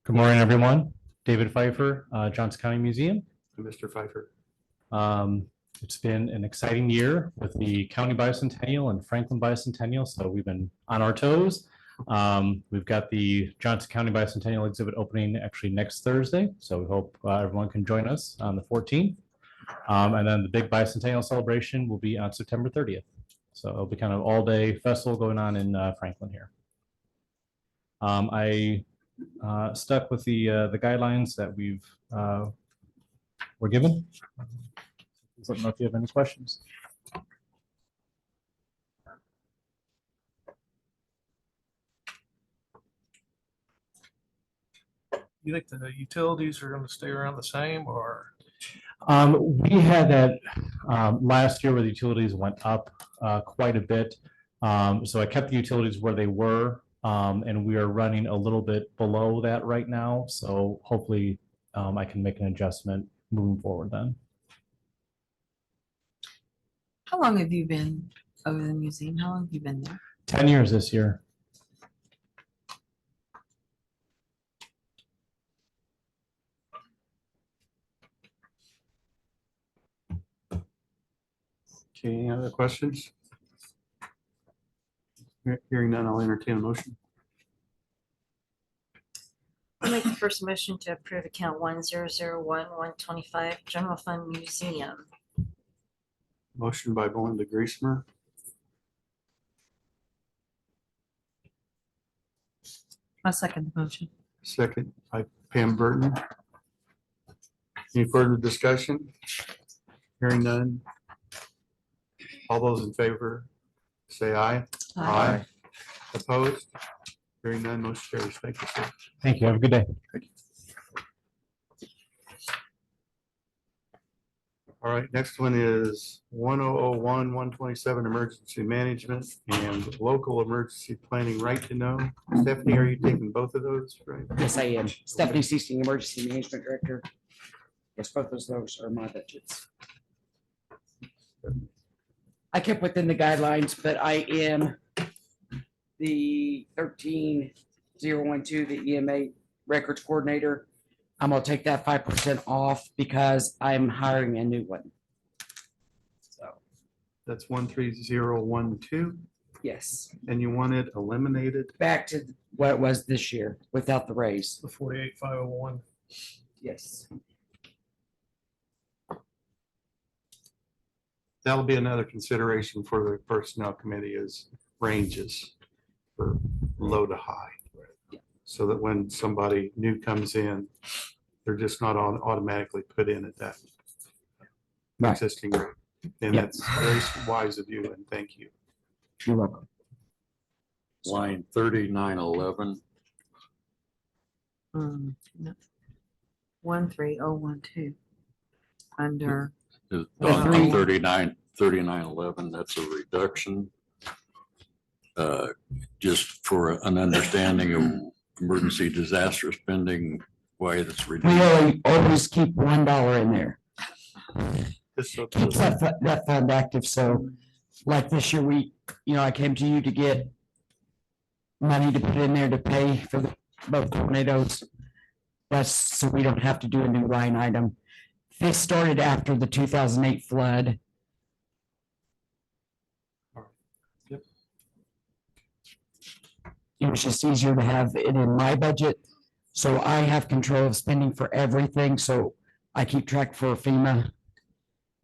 Good morning, everyone. David Pfeiffer, Johnson County Museum. Mr. Pfeiffer. It's been an exciting year with the County Bicentennial and Franklin Bicentennial, so we've been on our toes. We've got the Johnson County Bicentennial exhibit opening actually next Thursday, so we hope everyone can join us on the 14th. And then the big Bicentennial celebration will be on September 30th. So it'll be kind of all-day festival going on in Franklin here. I stuck with the guidelines that were given. Let me know if you have any questions. You think the utilities are going to stay around the same or? We had that last year where the utilities went up quite a bit. So I kept the utilities where they were. And we are running a little bit below that right now. So hopefully I can make an adjustment moving forward then. How long have you been over the museum? How long have you been there? 10 years this year. Okay, any other questions? Hearing none, I'll entertain a motion. I'll make the first motion to approve account 1001125 general fund museum. Motion by Belinda Griesmer, I'll second the motion. second by Pam Burton. Any further discussion? Hearing none. All those in favor, say aye. Aye. Opposed? Hearing none, motion carries. Thank you, sir. Thank you. Have a good day. All right, next one is 1001127 emergency management and local emergency planning right to know. Stephanie, are you taking both of those, right? Yes, I am. Stephanie Seasting, Emergency Management Director. Yes, both of those are my budgets. I kept within the guidelines, but I am the 13012, the EMA Records Coordinator. I'm gonna take that 5% off because I'm hiring a new one. So, That's 13012, yes, and you want it eliminated? back to what it was this year without the raise. The 48501. Yes. That'll be another consideration for the personnel committee is ranges for low to high. So that when somebody new comes in, they're just not automatically put in at that Right. existing rate. And Yeah. that's very wise of you, and thank you. You're welcome. Line 3911, 13012. Under, is The on three- 3911, that's a reduction. Just for an understanding of emergency disaster spending, why that's We reduced. always keep $1 in there. Just so- Keeps that fund active, so like this year, I came to you to get money to put in there to pay for both tornadoes. That's so we don't have to do a new line item. This started after the 2008 flood. Yep. It was just easier to have it in my budget, so I have control of spending for everything, so I keep track for FEMA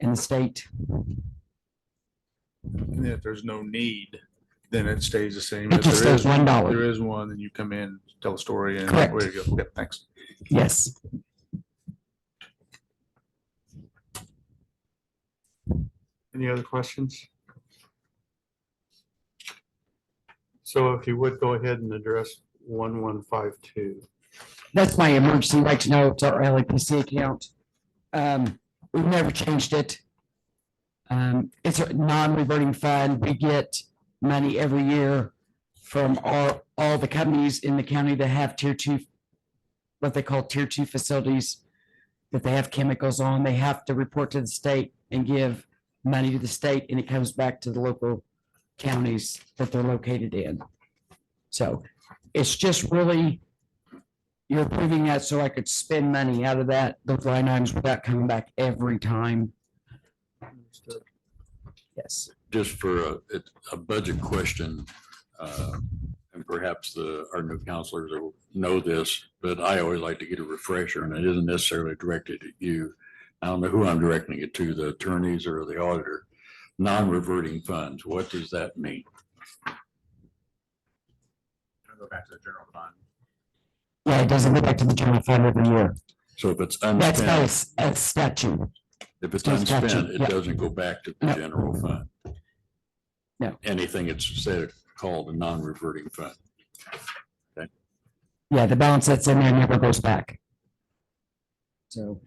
and the state. And if there's no need, then it stays the same. It If just there stays is $1. There is one, then you come in, tell a story and Correct. way to go. Yep, thanks. Yes. Any other questions? So if you would go ahead and address 1152. That's my emergency right to know. It's our LAPC account. We've never changed it. It's a non-reverting fund. We get money every year from all the companies in the county that have tier 2, what they call tier 2 facilities, that they have chemicals on. They have to report to the state and give money to the state, and it comes back to the local counties that they're located in. So it's just really, you're approving that so I could spend money out of those line items without coming back every time. Yes. Just for a budget question, and perhaps our new counselors will know this, but I always like to get a refresher, and it isn't necessarily directed at you. I don't know who I'm directing it to, the attorneys or the auditor. Non-reverting funds, what does that mean? I'll go back to the general fund. Yeah, it doesn't go back to the general fund every year. So if it's That's by unspent, a statute. if it's Just statute, unspent, it yeah. doesn't go back to the No. general fund. No. Anything it's said called a non-reverting fund. Yeah, the balance that's in there never goes back. So,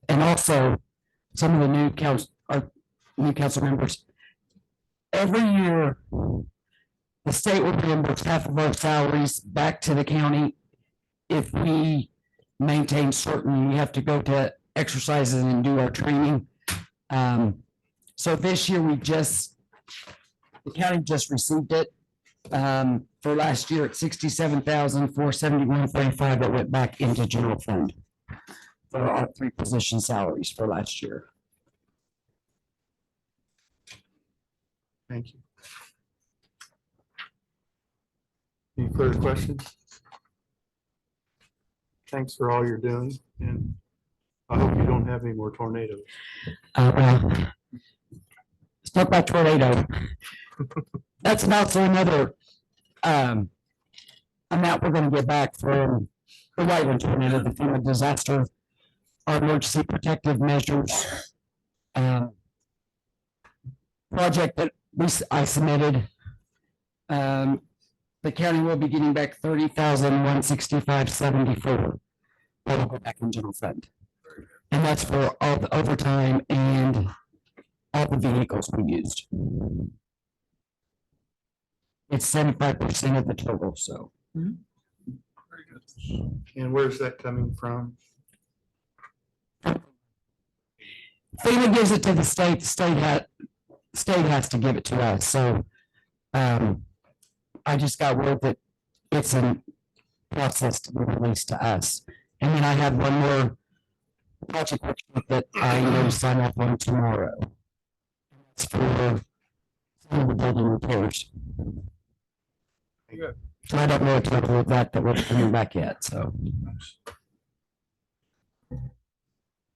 and also, some of the new council members, every year, the state will reimburse half of our salaries back to the county if we maintain certain, we have to go to exercises and do our training. So this year the county just received it. For last year at 67,471.35 that went back into general fund for our 3 position salaries for last year. Thank you. Any further questions? Thanks for all you're doing, and I hope you don't have any more tornadoes. Well, it's not by tornado. That's also another amount we're gonna get back from the Whiteland tornado, the FEMA disaster, our emergency protective measures project that I submitted. The county will be getting back 30,165.74. That'll go back in general fund. And that's for all the overtime and all the vehicles we used. It's 75% of the total, so. And where's that coming from? FEMA gives it to the state, the state has to give it to us, so. I just got word that it's in process to be released to us. And then I have one more project that I need to sign up on tomorrow. It's for some of the building repairs. So I don't know what to do with that we're coming back yet, so.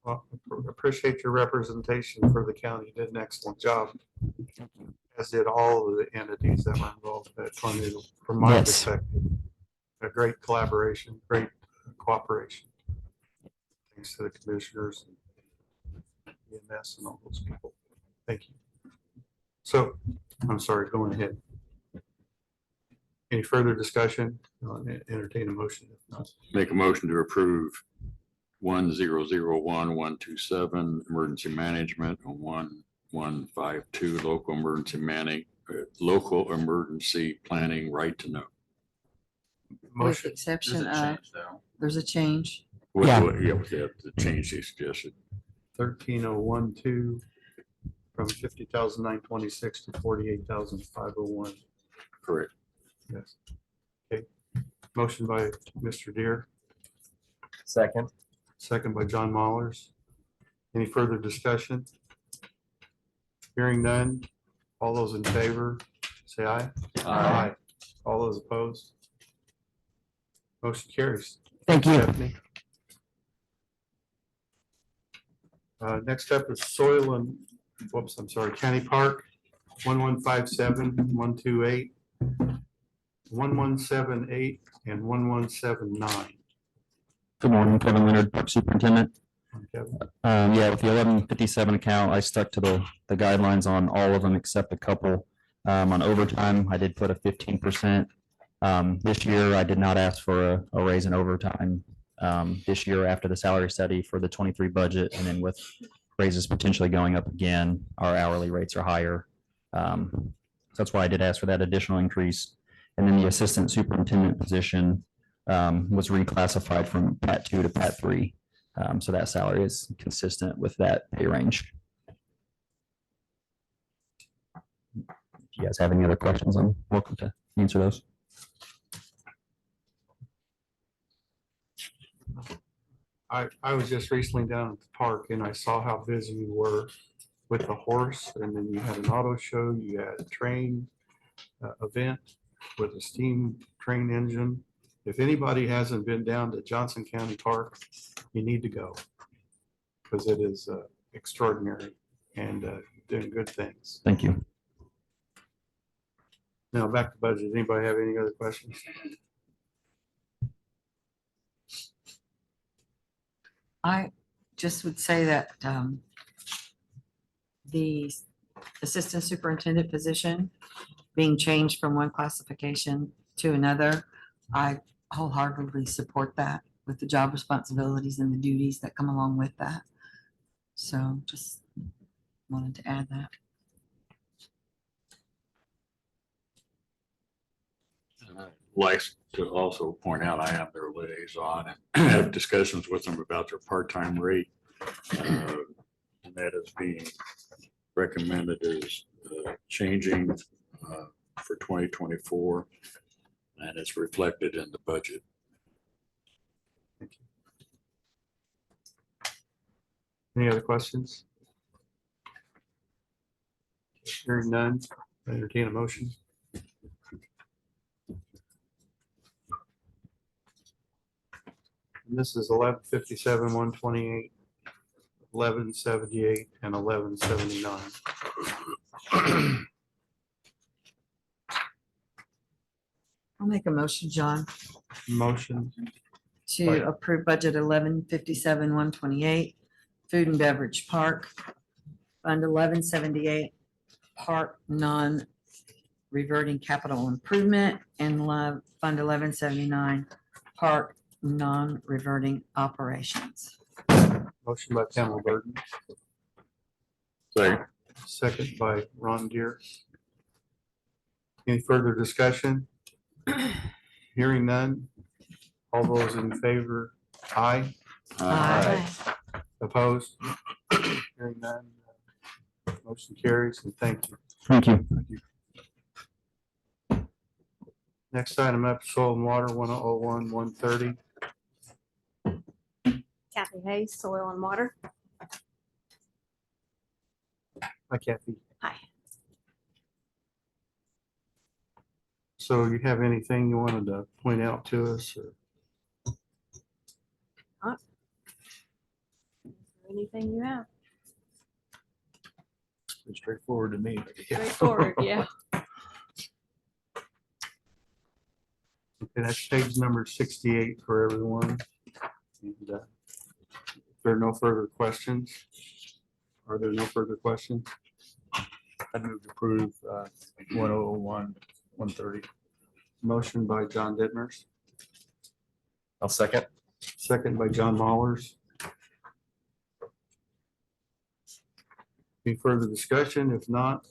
Well, appreciate your representation for the county. You did an excellent job. As did all of the entities that were involved in that tornado, from my Yes. perspective. A great collaboration, great cooperation. Thanks to the commissioners and EMS and all those people. Thank you. So, I'm sorry, going ahead. Any further discussion? I'll entertain a motion. If not, Make a motion to approve 1001127 emergency management and 1152 local emergency planning right to know. With motion. There's exception a of, change though. there's a change. Yeah. With the change they suggested. 13012 from 50,926 to 48,501. Correct. Yes. Okay. Motion by Mr. Deere, Second. second by John Mollers. Any further discussion? Hearing none. All those in favor, say aye. Aye. All those opposed? Motion carries. Thank you. Stephanie. Next up is soil and, whoops, I'm sorry, County Park, 1157, 128, 1178, and 1179. Good morning, Kevin Leonard, Park Superintendent. Kevin. Yeah, with the 1157 account, I stuck to the guidelines on all of them except a couple. On overtime, I did put a 15%. This year, I did not ask for a raise in overtime. This year, after the salary study for the 23 budget, and then with raises potentially going up again, our hourly rates are higher. So that's why I did ask for that additional increase. And then the assistant superintendent position was reclassified from Pat 2 to Pat 3. So that salary is consistent with that pay range. If you guys have any other questions, I'm welcome to answer those. I was just recently down at the park and I saw how busy you were with the horse, and then you had an auto show, you had a train event with a steam train engine. If anybody hasn't been down to Johnson County Park, you need to go, because it is extraordinary and doing good things. Thank you. Now back to budget. Anybody have any other questions? I just would say that the assistant superintendent position being changed from one classification to another, I wholeheartedly support that with the job responsibilities and the duties that come along with that. So just wanted to add that. Like to also point out, I am their liaison and have discussions with them about their part-time rate. And that is being recommended as changing for 2024. And it's reflected in the budget. Any other questions? Hearing none, I entertain a motion. And this is 1157, 128, 1178, and 1179. I'll make a motion, John, Motion, to approve budget 1157, 128, food and beverage park, fund 1178, park non-reverting capital improvement, and fund 1179, park non-reverting operations. motion by Pamela Burton. Second. Second by Ron Deere. Any further discussion? Hearing none. All those in favor, aye. Aye. Opposed? Hearing none. Motion carries, and thank you. Thank you. Next item up, soil and water, 101, 130. Kathy Hayes, Soil and Water. Hi, Kathy. Hi. So you have anything you wanted to point out to us? Or Anything you have? Pretty straightforward to me. Straightforward, yeah. Okay, that's page number 68 for everyone. And, if there are no further questions, are there no further questions? I'd move to approve 1001, 130. Motion by John Dittmers, I'll second. second by John Mollers. Any further discussion? If not,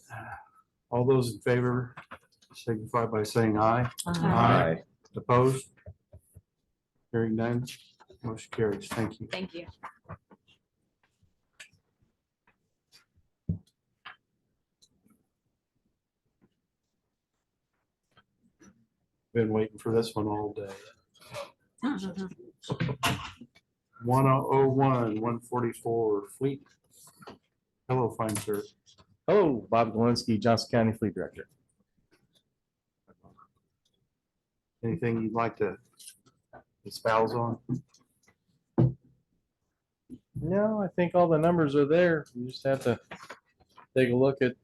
all those in favor signify by saying aye. Aye. Opposed? Hearing none, motion carries. Thank you. Thank you. Been waiting for this one all day. 1001, 144 Fleet. Hello, fine sir. Hello, Bob Galinsky, Johnson County Fleet Director. Anything you'd like to espouse on? No, I think all the numbers are there. You just have to take a look at,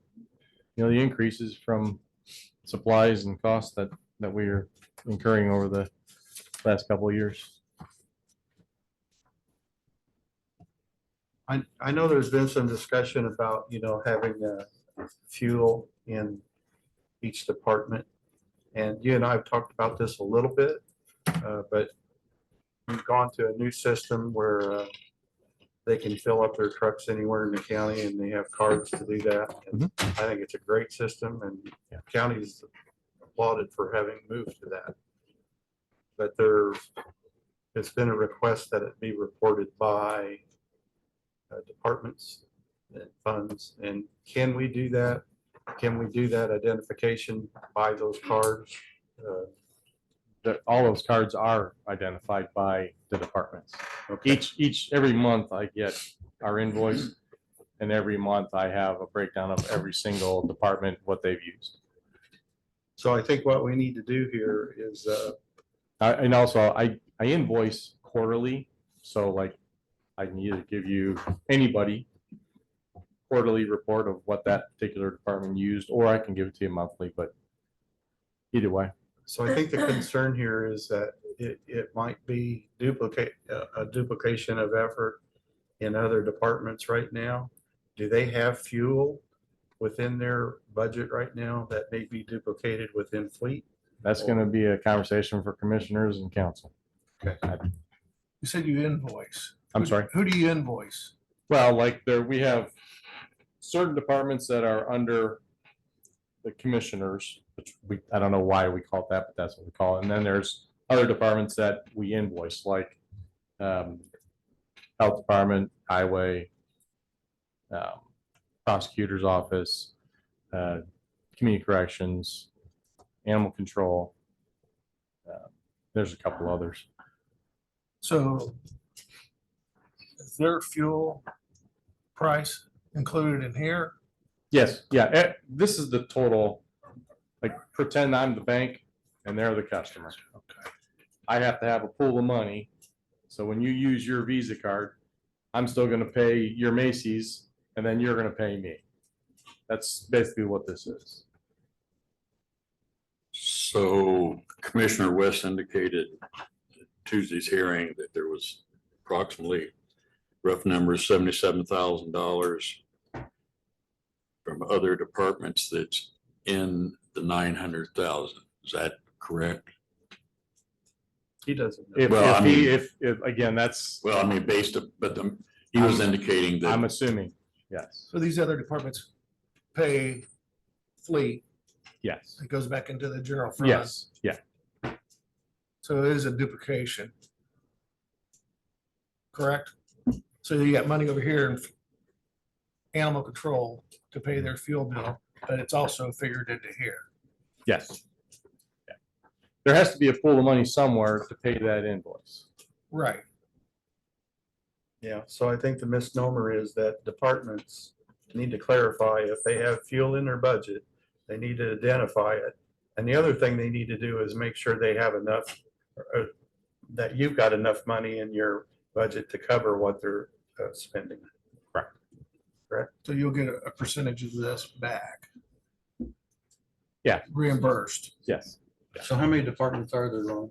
the increases from supplies and costs that we are incurring over the last couple of years. I know there's been some discussion about, having fuel in each department. And you and I have talked about this a little bit, but we've gone to a new system where they can fill up their trucks anywhere in the county and they have cards to do that. And I think it's a great system and counties applauded for having moved to that. But it's been a request that it be reported by departments and funds. And can we do that? Can we do that identification by those cards? All those cards are identified by the departments. Okay. Every month I get our invoice, and every month I have a breakdown of every single department, what they've used. So I think what we need to do here is, And also I invoice quarterly, so like I can either give you anybody quarterly report of what that particular department used, or I can give it to you monthly, but either way. so I think the concern here is that it might be a duplication of effort in other departments right now. Do they have fuel within their budget right now that may be duplicated within fleet? That's going to be a conversation for commissioners and council. Okay. You said you invoice. I'm sorry. Who do you invoice? Well, like we have certain departments that are under the commissioners, which I don't know why we call it that, but that's what we call it. And then there's other departments that we invoice, like health department, highway, prosecutor's office, community corrections, animal control. There's a couple others. So is their fuel price included in here? Yes, yeah, this is the total, like pretend I'm the bank and they're the customer. Okay. I have to have a pool of money. So when you use your Visa card, I'm still gonna pay your Macy's and then you're gonna pay me. That's basically what this is. So Commissioner West indicated at Tuesday's hearing that there was approximately rough numbers, $77,000 from other departments that's in the 900,000. Is that correct? He doesn't. know. If, Well, I mean- if again, that's, Well, I mean, he was indicating I'm that, assuming, yes, So these other departments pay fleet, yes, it goes back into the general fund. yes, yeah. So it is a duplication. Correct? So you got money over here in animal control to pay their fuel bill, but it's also figured into here. Yes. Yeah. There has to be a pool of money somewhere to pay that invoice. Right. Yeah, so I think the misnomer is that departments need to clarify if they have fuel in their budget, they need to identify it. And the other thing they need to do is make sure they have enough, that you've got enough money in your budget to cover what they're spending. Correct. So you'll get a percentage of this back. Yeah. Reimbursed. Yes. So how many departments are there, Ron,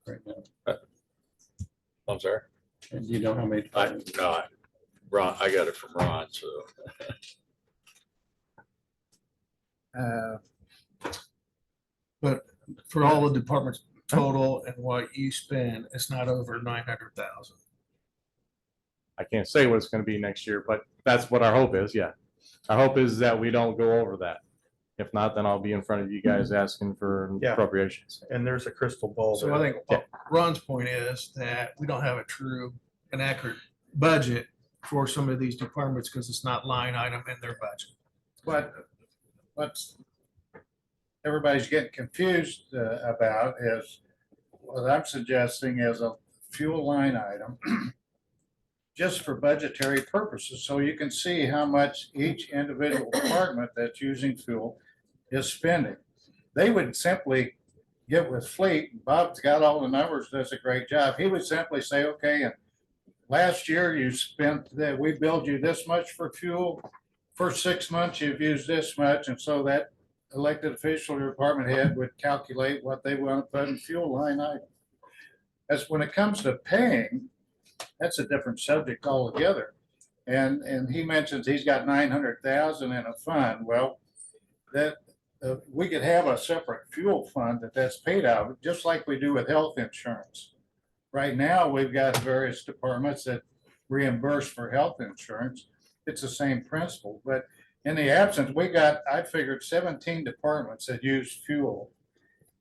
right now? I'm sorry. And you know how many? Ron, I got it from Ron, so. But for all the departments total and what you spend, it's not over 900,000. I can't say what it's gonna be next year, but that's what our hope is, yeah. Our hope is that we don't go over that. If not, then I'll be in front of you guys asking for Yeah. appropriations. And there's a crystal ball. So I there. think Ron's point is that we don't have a true and accurate budget for some of these departments because it's not line item in their budget. What's everybody's getting confused about is what I'm suggesting is a fuel line item just for budgetary purposes, so you can see how much each individual department that's using fuel is spending. They would simply get with fleet. Bob's got all the numbers, does a great job. He would simply say, okay, and last year you spent that, we billed you this much for fuel. For 6 months, you've used this much. And so that elected official or department head would calculate what they want to put in fuel line item. As when it comes to paying, that's a different subject altogether. And he mentions he's got 900,000 in a fund. Well, that we could have a separate fuel fund that's paid out, just like we do with health insurance. Right now, we've got various departments that reimburse for health insurance. It's the same principle, but in the absence, I figured 17 departments that use fuel.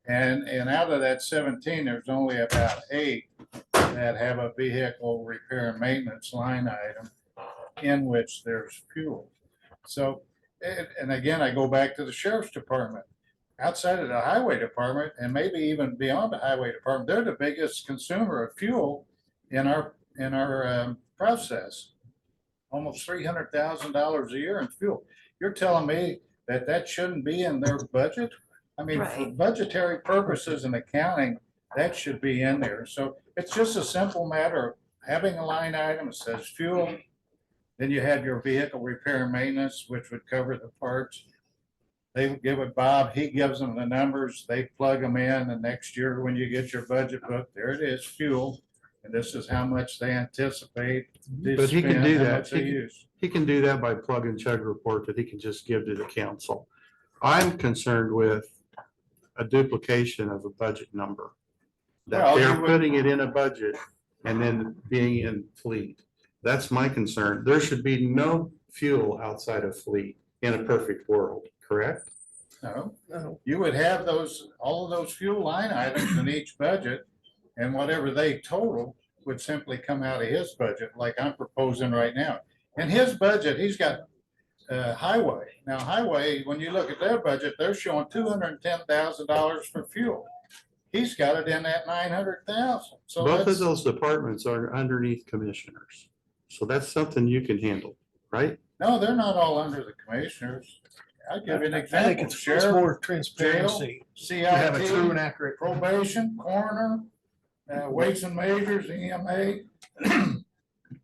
And out of that 17, there's only about 8 that have a vehicle repair and maintenance line item in which there's fuel. So, and again, I go back to the sheriff's department. Outside of the highway department, and maybe even beyond the highway department, they're the biggest consumer of fuel in our process. Almost $300,000 a year in fuel. You're telling me that shouldn't be in their budget? I mean, for Right. budgetary purposes and accounting, that should be in there. So it's just a simple matter of having a line item that says fuel. Then you have your vehicle repair and maintenance, which would cover the parts. They would give it Bob, he gives them the numbers, they plug them in, and next year when you get your budget book, there it is, fuel. And this is how much they anticipate to But he can spend, do how that. much they use. He can do that by plug and chug report that he can just give to the council. I'm concerned with a duplication of a budget number. That Well, they're you would- putting it in a budget and then being in fleet. That's my concern. There should be no fuel outside of fleet in a perfect world, correct? No, you would have those, all of those fuel line items in each budget, and whatever they total would simply come out of his budget, like I'm proposing right now. In his budget, he's got highway. Now, highway, when you look at their budget, they're showing $210,000 for fuel. He's got it in at 900,000. So Both of that's, those departments are underneath commissioners. So that's something you can handle, right? no, they're not all under the commissioners. I'll give you an I think example. it's Sheriff, more transparency. CIT, To have a true and accurate. probation, coroner, weights and measures, EMA,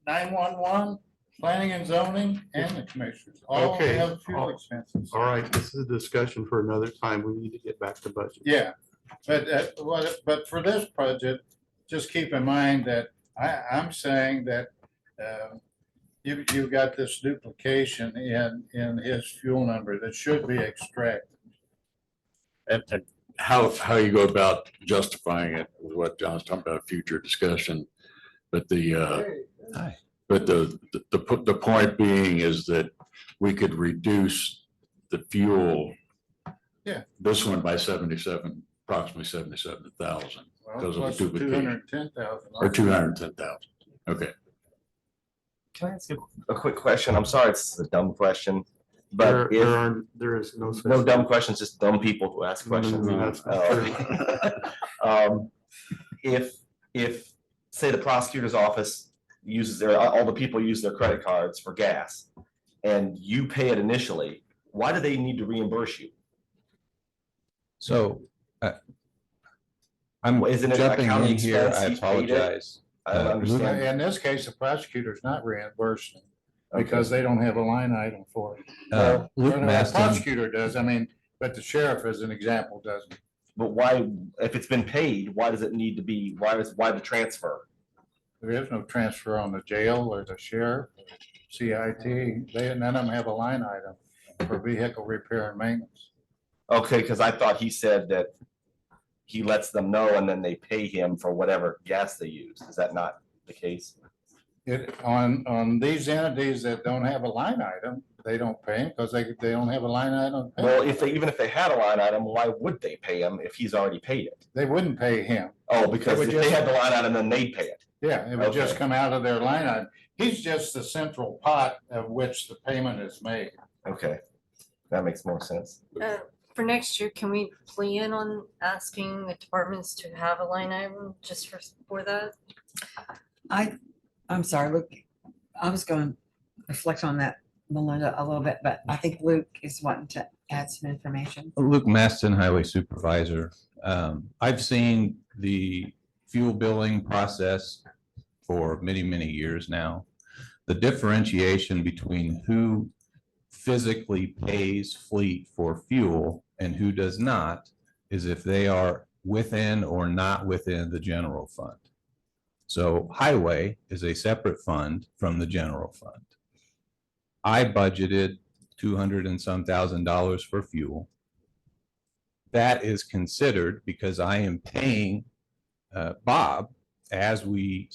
911, planning and zoning, and the commissioners. All Okay. have fuel expenses. All right, this is a discussion for another time. We need to get back to budget. Yeah, but for this budget, just keep in mind that I'm saying that you've got this duplication in his fuel number that should be extracted. And how you go about justifying it, is what John's talking about, future discussion. But the point being is that we could reduce the fuel. Yeah. This one by approximately 77,000 because of the duplication. 210,000. Or 210,000. Okay. Can I ask a quick question? I'm sorry, it's a dumb question, but There is no. such no thing. dumb questions, just dumb people who ask questions. No, that's not If, say, the prosecutor's office uses all the people use their credit cards for gas, and you pay it initially, why do they need to reimburse you? So I'm Isn't it a jumping county in here. expense? I He paid it? apologize. I don't understand. In this case, the prosecutor's not reimbursing because they don't have a line item for it. Luke Or the Maston, prosecutor does, I mean, but the sheriff, as an example, doesn't. But why, if it's been paid, why does it need to be, why the transfer? There is no transfer on the jail or the sheriff, CIT. None of them have a line item for vehicle repair and maintenance. Okay, because I thought he said that he lets them know and then they pay him for whatever gas they use. Is that not the case? On these entities that don't have a line item, they don't pay him because they don't have a line item. to pay. Well, even if they had a line item, why would they pay him if he's already paid it? They wouldn't pay him. Oh, because would if they just- had the line item, then they'd pay it. Yeah, it would just Okay. come out of their line item. He's just the central pot of which the payment is made. Okay, that makes more sense. For next year, can we plan on asking the departments to have a line item just for that? I'm sorry, Luke, I was going to reflect on that, Melinda, a little bit, but I think Luke is wanting to add some information. Luke Maston, Highway Supervisor. I've seen the fuel billing process for many, many years now. The differentiation between who physically pays fleet for fuel and who does not is if they are within or not within the general fund. So highway is a separate fund from the general fund. I budgeted 200 and some $1,000 for fuel. That is considered because I am paying Bob as we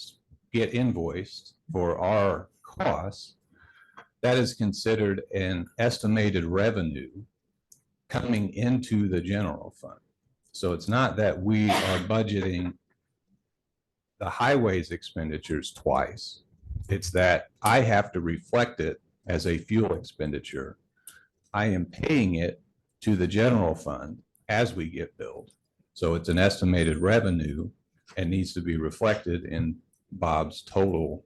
get invoiced for our costs. That is considered an estimated revenue coming into the general fund. So it's not that we are budgeting the highways expenditures twice. It's that I have to reflect it as a fuel expenditure. I am paying it to the general fund as we get billed. So it's an estimated revenue and needs to be reflected in Bob's total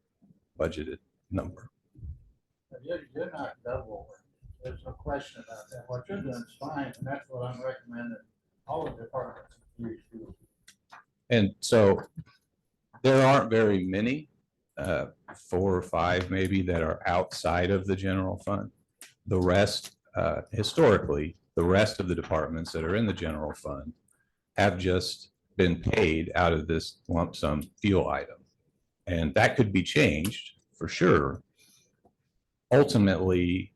budgeted number. You're not double. There's no question about that. What you're doing is fine, and that's what I'm recommending all the departments use. And so there aren't very many, 4 or 5 maybe, that are outside of the general fund. The rest, historically, the rest of the departments that are in the general fund have just been paid out of this lump sum fuel item. And that could be changed for sure. Ultimately,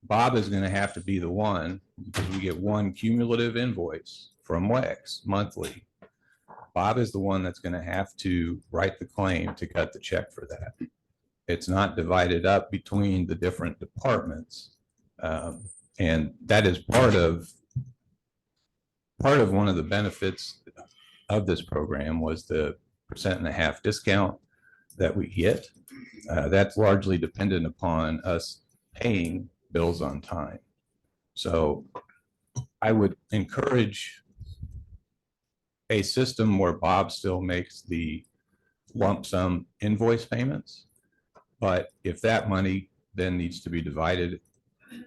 Bob is going to have to be the one, because we get one cumulative invoice from WEX monthly. Bob is the one that's going to have to write the claim to cut the check for that. It's not divided up between the different departments. And that is part of one of the benefits of this program was the 1.5% discount that we get. That's largely dependent upon us paying bills on time. So I would encourage a system where Bob still makes the lump sum invoice payments. But if that money then needs to be divided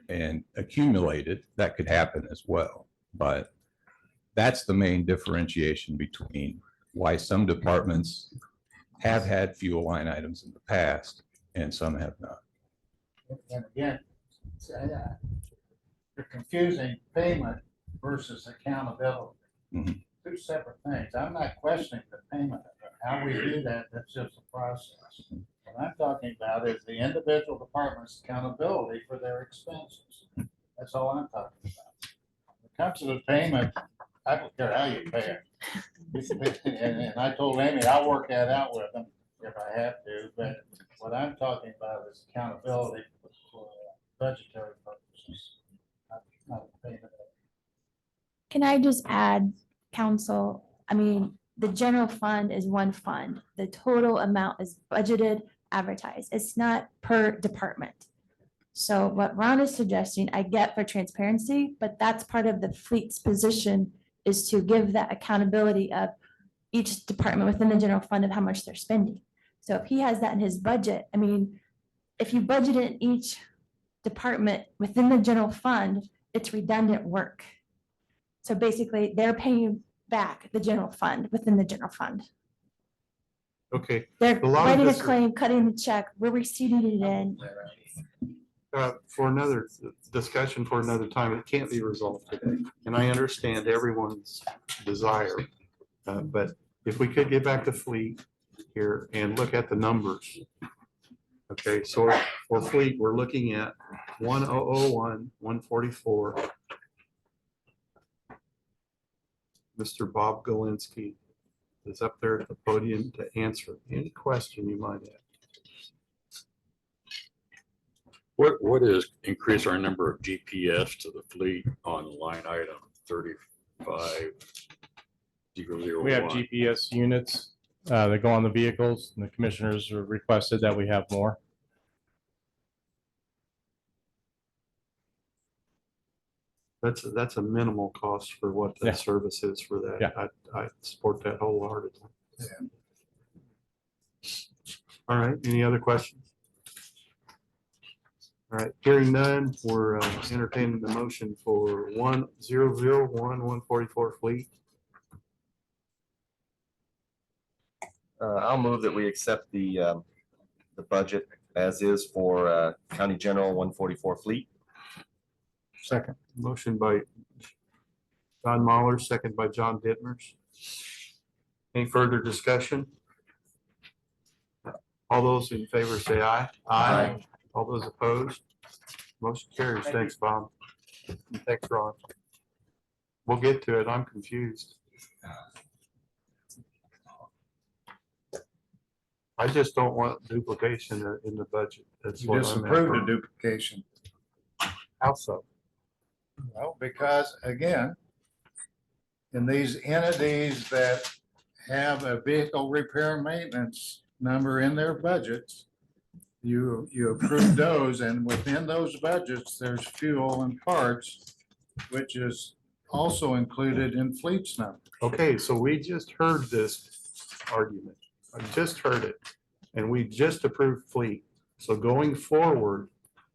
and accumulated, that could happen as well. But that's the main differentiation between why some departments have had fuel line items in the past and some have not. And again, you're confusing payment versus accountability. Mhm. Two separate things. I'm not questioning the payment. How we do that, that's just a process. What I'm talking about is the individual department's accountability for their expenses. That's all I'm talking about. When it comes to the payment, I don't care how you pay it. And I told Amy, I'll work that out with them if I have to, but what I'm talking about is accountability for budgetary purposes, not payment. Can I just add, council, I mean, the general fund is one fund. The total amount is budgeted, advertised. It's not per department. So what Ron is suggesting, I get for transparency, but that's part of the fleet's position is to give that accountability of each department within the general fund of how much they're spending. So if he has that in his budget, I mean, if you budget it in each department within the general fund, it's redundant work. So basically, they're paying back the general fund within the general fund. Okay. They're A lot of writing a this- claim, cutting the check, we're receiving it in. For another discussion for another time, it can't be resolved today. And I understand everyone's desire. But if we could get back to fleet here and look at the numbers. Okay, so for fleet, we're looking at 1001, 144. Mr. Bob Galinsky is up there at the podium to answer any question you might have. What is increase our number of GPS to the fleet on line item 35,001? We have GPS units that go on the vehicles, and the commissioners requested that we have more. That's a minimal cost for what the Yeah. service is for that. Yeah. I support that wholeheartedly. All right, any other questions? All right, hearing none, we're entertaining the motion for 1001-144 fleet. I'll move that we accept the budget as is for County General 144 fleet. Second. Motion by John Mahler, second by John Dittmers. Any further discussion? All those in favor say aye. Aye. All those opposed? Motion carries. Thanks, Bob. And thanks, Ron. We'll get to it. I'm confused. I just don't want duplication in the budget. That's You what just I'm approved the after. duplication. How so? Well, because again, in these entities that have a vehicle repair and maintenance number in their budgets, you approve those, and within those budgets, there's fuel and parts, which is also included in fleet's number. Okay, so we just heard this argument. I just heard it. And we just approved fleet. So going forward,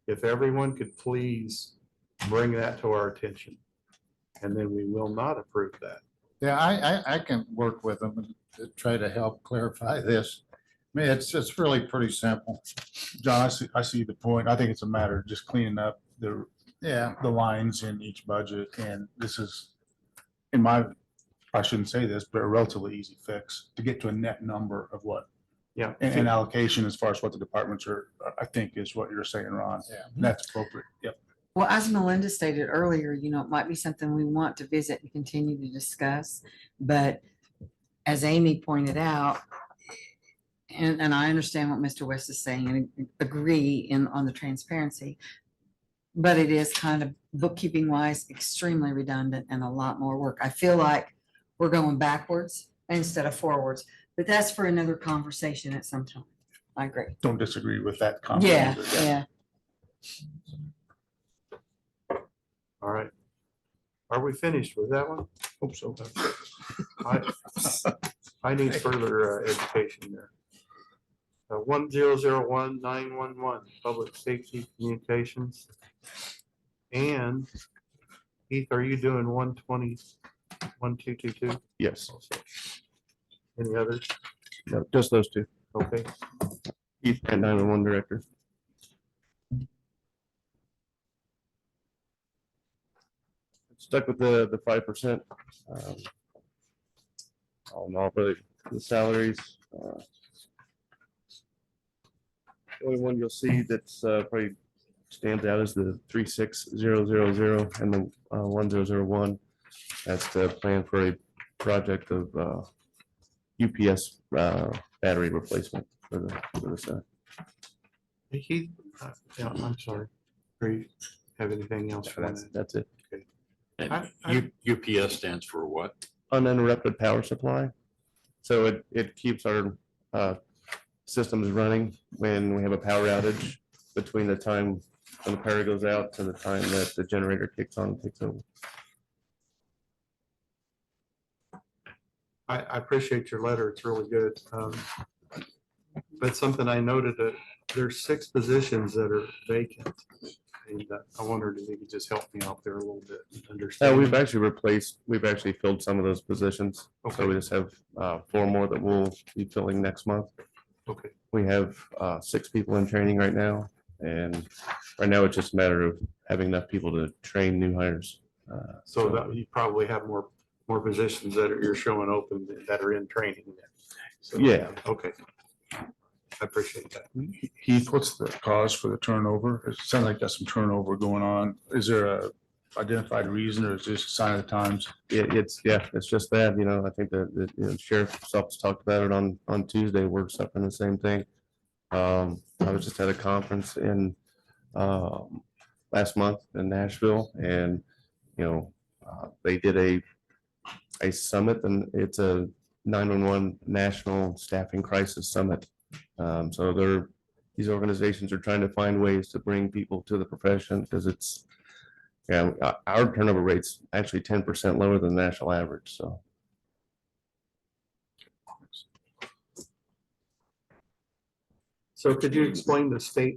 if everyone could please bring that to our attention. And then we will not approve that. Yeah, I can work with them to try to help clarify this. I mean, it's really pretty simple. John, I see the point. I think it's a matter of just cleaning up the lines in each budget. And this is, I shouldn't say this, but a relatively easy fix to get to a net number of what. Yeah. And allocation as far as what the departments are, I think is what you're saying, Ron. Yeah. That's appropriate. Yep. Well, as Melinda stated earlier, you know, it might be something we want to visit and continue to discuss. But as Amy pointed out, and I understand what Mr. West is saying and agree on the transparency. but it is kind of bookkeeping wise, extremely redundant and a lot more work. I feel like we're going backwards instead of forwards, but that's for another conversation at some time. I agree. Don't disagree with that comment. Yeah, either. yeah. All right. Are we finished with that one? Hope so. I need further education there. 1001-911, Public Safety Communications. And Heath, are you doing 120-1222? Yes. Any others? No, just those two. Okay. Heath, 911 director. Stuck with the 5%. All in all, really, the salaries. The only one you'll see that's probably stands out is the 36000 and the 1001. That's the plan for a project of UPS battery replacement for the center. Hey, Heath, yeah, I'm sorry. Do you have anything else for that? That's it. Okay. And UPS stands for what? Uninterrupted power supply. So it keeps our systems running when we have a power outage between the time when the power goes out to the time that the generator kicks on and takes over. I appreciate your letter. It's really good. But something I noted that there's 6 positions that are vacant. And I wondered if you could just help me out there a little bit. Understand. We've actually filled some of those positions. So we just have 4 more that we'll be filling next month. Okay. We have 6 people in training right now. And right now it's just a matter of having enough people to train new hires. So that you probably have more positions that you're showing open that are in training. So, Yeah. Okay. I appreciate that. Heath, what's the cause for the turnover? It sounds like there's some turnover going on. Is there a identified reason or is this a sign of the times? It's just that, I think that the sheriff's office talked about it on Tuesday. We're suffering the same thing. I was just at a conference in last month in Nashville and, they did a summit and it's a 911 National Staffing Crisis Summit. So these organizations are trying to find ways to bring people to the profession because our turnover rate's actually 10% lower than the national average. So could you explain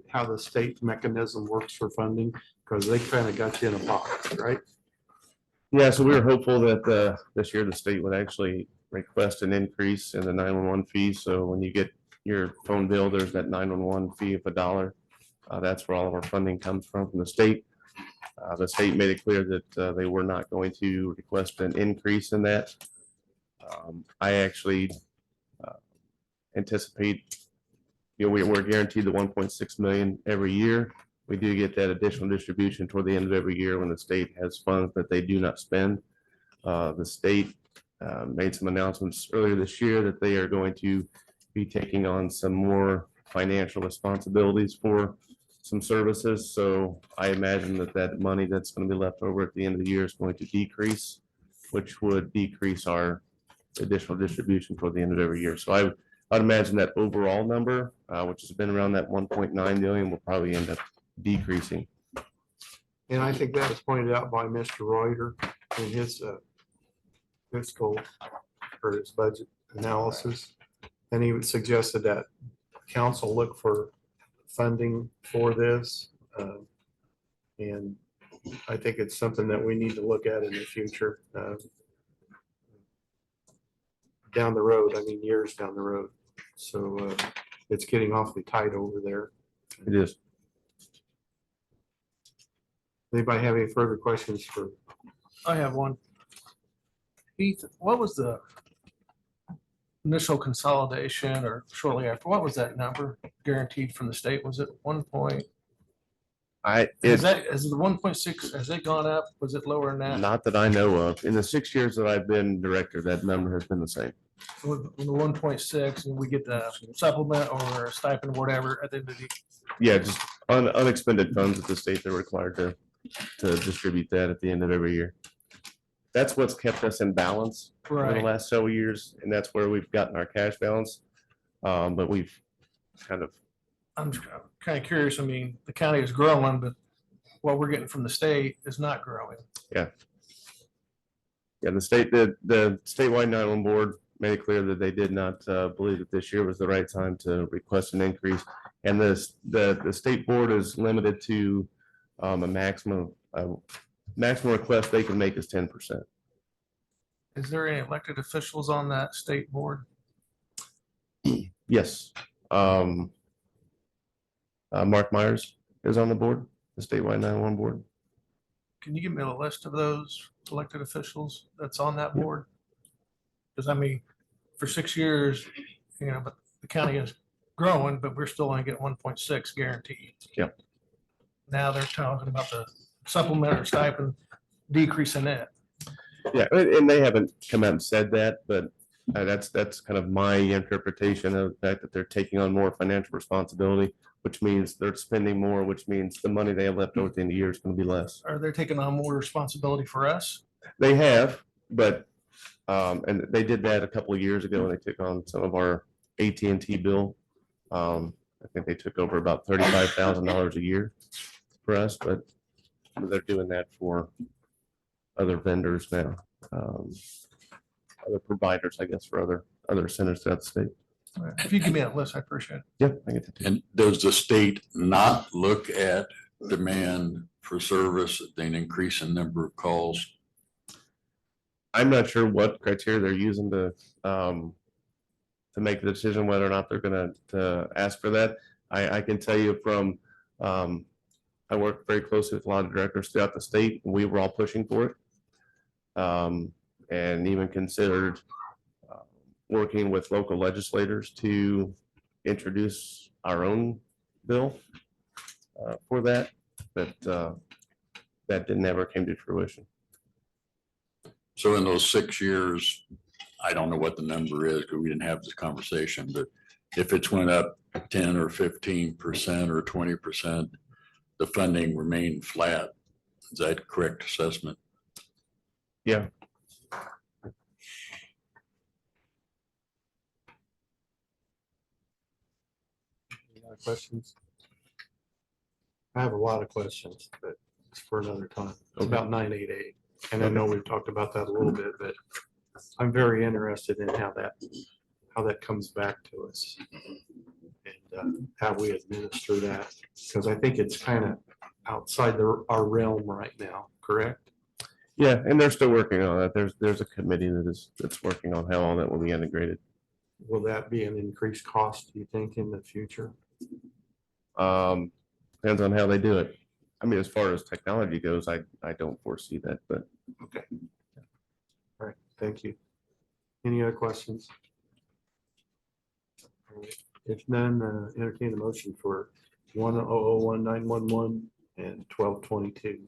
how the state mechanism works for funding? Because they kind of got you in a box, right? Yeah, so we were hopeful that this year the state would actually request an increase in the 911 fee. So when you get your phone bill, there's that 911 fee of $1. That's where all of our funding comes from the state. The state made it clear that they were not going to request an increase in that. I actually anticipate, we're guaranteed the 1.6 million every year. We do get that additional distribution toward the end of every year when the state has funds that they do not spend. The state made some announcements earlier this year that they are going to be taking on some more financial responsibilities for some services. So I imagine that money that's going to be left over at the end of the year is going to decrease, which would decrease our additional distribution toward the end of every year. So I'd imagine that overall number, which has been around that 1.9 million, will probably end up decreasing. And I think that was pointed out by Mr. Reuter in his fiscal or his budget analysis. And he would suggested that council look for funding for this. And I think it's something that we need to look at in the future. Down the road, years down the road. So it's getting awfully tight over there. It is. Anybody have any further questions for? I have one. Heath, what was the initial consolidation or shortly after? What was that number guaranteed from the state? Was it 1 point? Is the 1.6, has it gone up? Was it lower than that? Not that I know of. In the 6 years that I've been director, that number has been the same. With the 1.6 and we get the supplement or stipend, whatever, at the end of the. Yeah, just unexpended funds at the state, they're required to distribute that at the end of every year. That's what's kept us in balance for the Right. last several years, and that's where we've gotten our cash balance. But we've kind of, I'm kind of curious. I mean, the county is growing, but what we're getting from the state is not growing. yeah, the statewide 911 board made it clear that they did not believe that this year was the right time to request an increase. And the state board is limited to a maximum request they can make is 10%. Is there any elected officials on that state board? Yes. Mark Myers is on the board, the statewide 911 board. Can you give me a list of those elected officials that's on that board? Because I mean, for 6 years, but the county is growing, but we're still only getting 1.6 guaranteed. Yeah. Now they're talking about the supplementary stipend decreasing it. Yeah, and they haven't come out and said that, but that's kind of my interpretation of the fact that they're taking on more financial responsibility, which means they're spending more, which means the money they have left over at the end of the year is going to be less. Are they taking on more responsibility for us? They have, but and they did that a couple of years ago when they took on some of our AT&T bill. I think they took over about $35,000 a year for us, but they're doing that for other vendors now, other providers, I guess, for other centers throughout the state. If you give me that list, I appreciate it. Yeah, I get that. And does the state not look at demand for service, then increase in number of calls? I'm not sure what criteria they're using to make the decision whether or not they're going to ask for that. I can tell you from I work very closely with a lot of directors throughout the state, and we were all pushing for it, and even considered working with local legislators to introduce our own bill for that, but that never came to fruition. So in those 6 years, I don't know what the number is because we didn't have this conversation, but if it's went up 10 or 15% or 20%, the funding remained flat. Is that a correct assessment? Yeah. Any other questions? I have a lot of questions, but it's for another time. It's about 988. And I know we've talked about that a little bit, but I'm very interested in how that comes back to us and how we administer that, because I think it's kind of outside our realm right now, correct? Yeah, and they're still working on that. There's a committee that's working on how all that will be integrated. Will that be an increased cost, do you think, in the future? Depends on how they do it. I mean, as far as technology goes, I don't foresee that, but. Okay. All right, thank you. Any other questions? All right, if none, entertain a motion for 1001911 and 1222.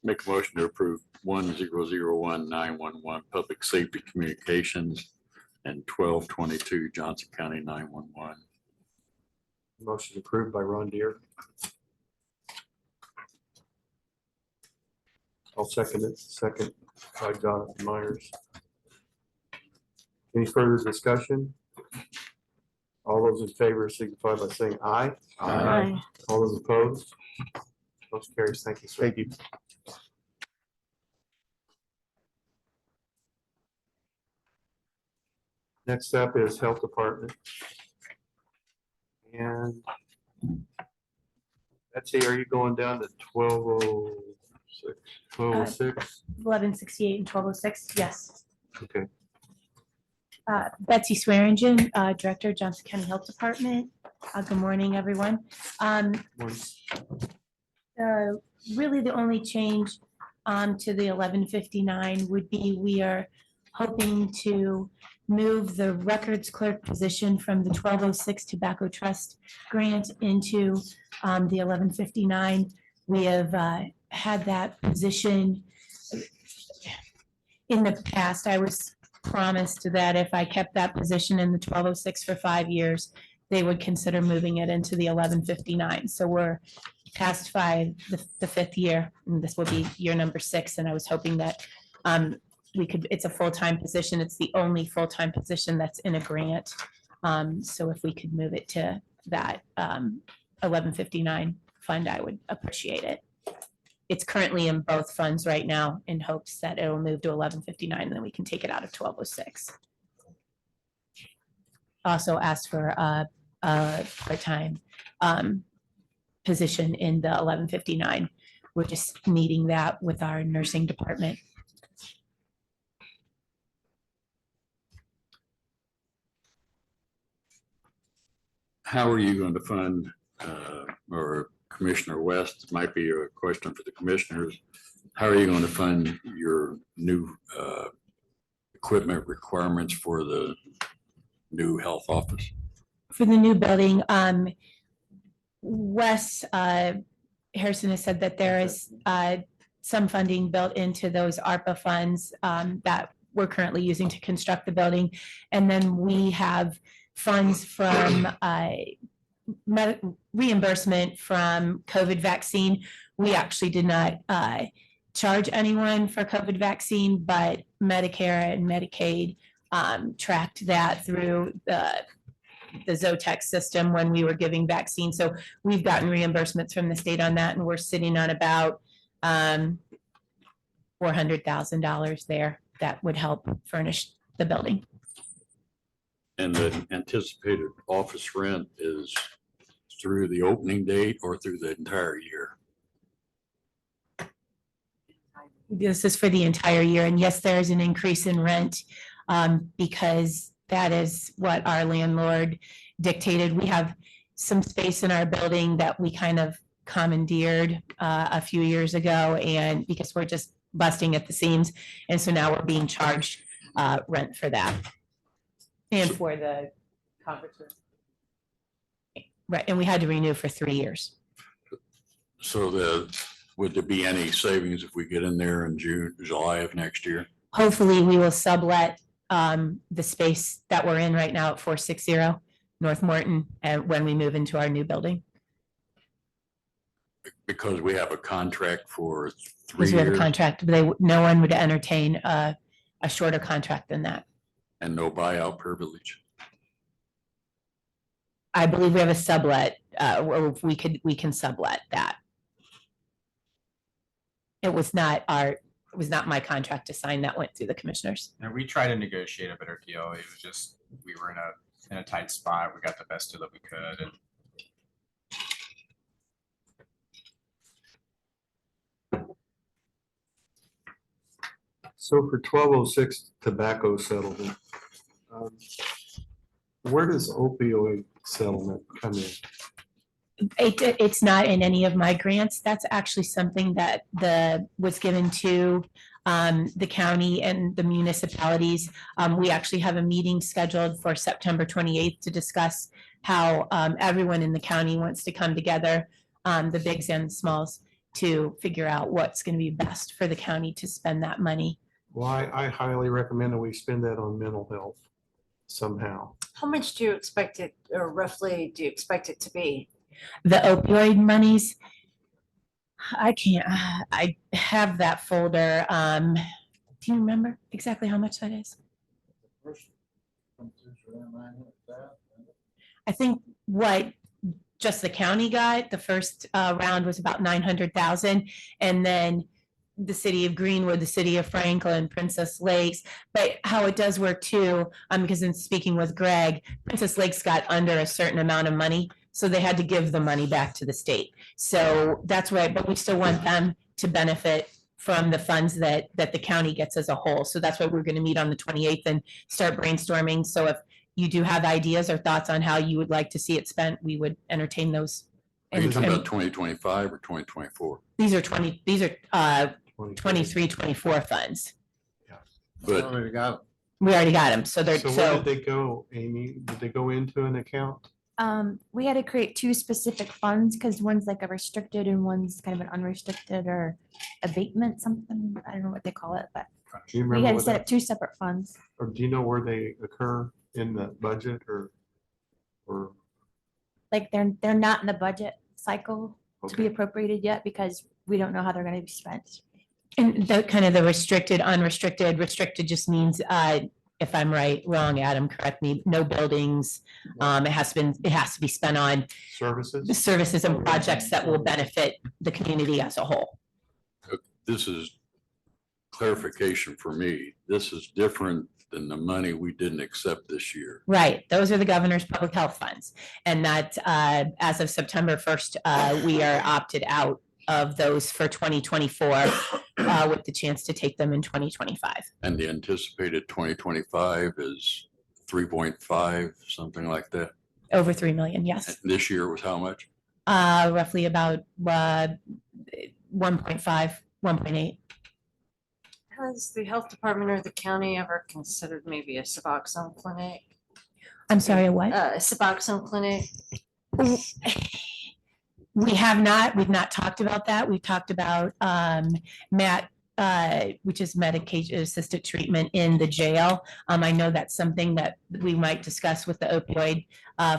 Make a motion to approve 1001911 Public Safety Communications and 1222 Johnson County 911. Motion approved by Ron Deere. I'll second it. Second by Jonathan Myers. Any further discussion? All those in favor signify by saying aye. Aye. All those opposed? Motion carries. Thank you, sir. Thank you. Next up is Health Department. And Betsy, are you going down to 1206? 1206? 1168 and 1206, yes. Okay. Betsy Swearingen, Director, Johnson County Health Department. Good morning, everyone. Really, the only change to the 1159 would be we are hoping to move the records clerk position from the 1206 Tobacco Trust grant into the 1159. We have had that position in the past. I was promised that if I kept that position in the 1206 for 5 years, they would consider moving it into the 1159. So we're past the fifth year, and this will be year number 6. And I was hoping that we could, it's a full-time position. It's the only full-time position that's in a grant. So if we could move it to that 1159 fund, I would appreciate it. It's currently in both funds right now in hopes that it'll move to 1159 and then we can take it out of 1206. Also asked for a part-time position in the 1159. We're just needing that with our nursing department. How are you going to fund, or Commissioner West, it might be a question for the commissioners. How are you going to fund your new equipment requirements for the new health office? For the new building, Wes Harrison has said that there is some funding built into those ARPA funds that we're currently using to construct the building. And then we have funds from reimbursement from COVID vaccine. We actually did not charge anyone for COVID vaccine, but Medicare and Medicaid tracked that through the Zotex system when we were giving vaccine. So we've gotten reimbursements from the state on that, and we're sitting on about $400,000 there that would help furnish the building. And the anticipated office rent is through the opening date or through the entire year? This is for the entire year. And yes, there is an increase in rent because that is what our landlord dictated. We have some space in our building that we kind of commandeered a few years ago, and because we're just busting at the seams. And so now we're being charged rent for that. And for the conference room. Right, and we had to renew for 3 years. So would there be any savings if we get in there in June, July of next year? Hopefully, we will sublet the space that we're in right now at 460 North Morton and when we move into our new building. Because we have a contract for 3 Because we have a years contract, but no one would entertain a shorter contract than that. and no buyout privilege. I believe we have a sublet, or we can sublet that. It was not my contract to sign. That went through the commissioners. And we tried to negotiate a better deal. It was just, we were in a tight spot. We got the best deal that we could, and So for 1206 tobacco settlement, where does opioid settlement come in? It's not in any of my grants. That's actually something that was given to the county and the municipalities. We actually have a meeting scheduled for September 28th to discuss how everyone in the county wants to come together, the bigs and the smalls, to figure out what's going to be best for the county to spend that money. Well, I highly recommend that we spend that on mental health somehow. How much do you expect it, or roughly do you expect it to be? The opioid monies, I have that folder. Do you remember exactly how much that is? I think what just the county got, the first round was about 900,000, and then the city of Greenwood, the city of Franklin, Princess Lakes. But how it does work too, because in speaking with Greg, Princess Lakes got under a certain amount of money, so they had to give the money back to the state. So that's right, but we still want them to benefit from the funds that the county gets as a whole. So that's why we're going to meet on the 28th and start brainstorming. So if you do have ideas or thoughts on how you would like to see it spent, we would entertain those. Are you talking And about 2025 or 2024? these are 23, 24 funds. But We already got them. So they're, So where did they go, Amy? Did they go into an account? We had to create 2 specific funds because one's like a restricted and one's kind of an unrestricted or abatement, something. I don't know what they call it, but Do you we remember had to what set that- up 2 separate funds. Or do you know where they occur in the budget or? like they're not in the budget cycle to be appropriated yet because we don't know how they're gonna be spent. And the kind of the restricted, unrestricted, restricted just means, if I'm right, wrong, Adam, correct me, no buildings. It has to be spent on Services? services and projects that will benefit the community as a whole. This is clarification for me. This is different than the money we didn't accept this year. Right, those are the governor's public health funds. And that, as of September 1st, we are opted out of those for 2024 with the chance to take them in 2025. And the anticipated 2025 is 3.5, something like that. Over 3 million, yes. This year was how much? Roughly about 1.5, 1.8. Has the health department or the county ever considered maybe a Suboxone clinic? I'm sorry, what? A Suboxone clinic? We have not, we've not talked about that. We've talked about MAT, which is medication assisted treatment in the jail. I know that's something that we might discuss with the opioid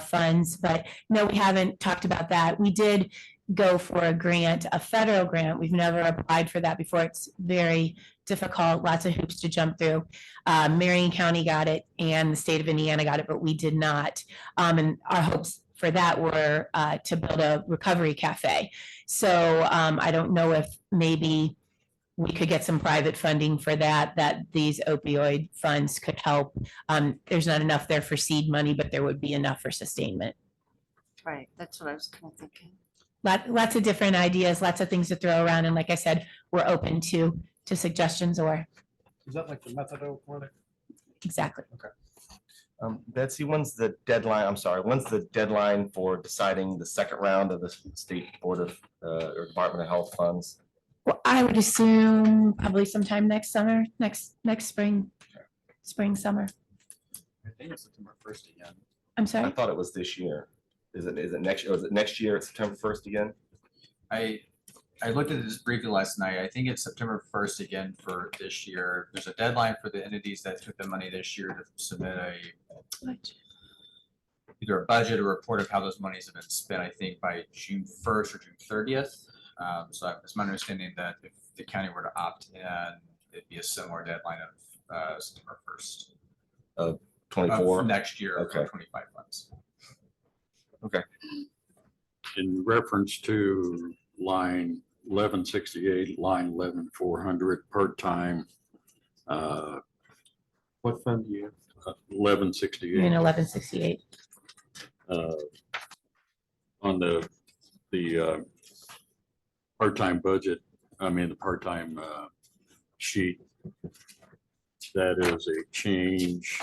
funds, but no, we haven't talked about that. We did go for a grant, a federal grant. We've never applied for that before. It's very difficult, lots of hoops to jump through. Marion County got it and the state of Indiana got it, but we did not. And our hopes for that were to build a recovery cafe. So I don't know if maybe we could get some private funding for that, that these opioid funds could help. There's not enough there for seed money, but there would be enough for sustainment. Right, that's what I was kind of thinking. Lots of different ideas, lots of things to throw around. And like I said, we're open to suggestions or. Is that like the methadone clinic? Exactly. Okay. Betsy, when's the deadline? I'm sorry, when's the deadline for deciding the second round of the State Board of or Department of Health funds? Well, I would assume probably sometime next summer, next spring, summer. I think it's September 1st again. I'm I sorry. thought it was this year. Is it next, or is it next year, it's September 1st again? I looked at it just briefly last night. I think it's September 1st again for this year. There's a deadline for the entities that took the money this year to submit either a budget or report of how those monies have been spent, I think by June 1st or June 30th. So it's my understanding that if the county were to opt in, it'd be a similar deadline of September 1st. Of 24? Of next year, Okay. for 25 funds. Okay. In reference to line 1168, line 11400, part-time. What fund do you have? 1168. You mean 1168. On the part-time budget, I mean, the part-time sheet, that is a change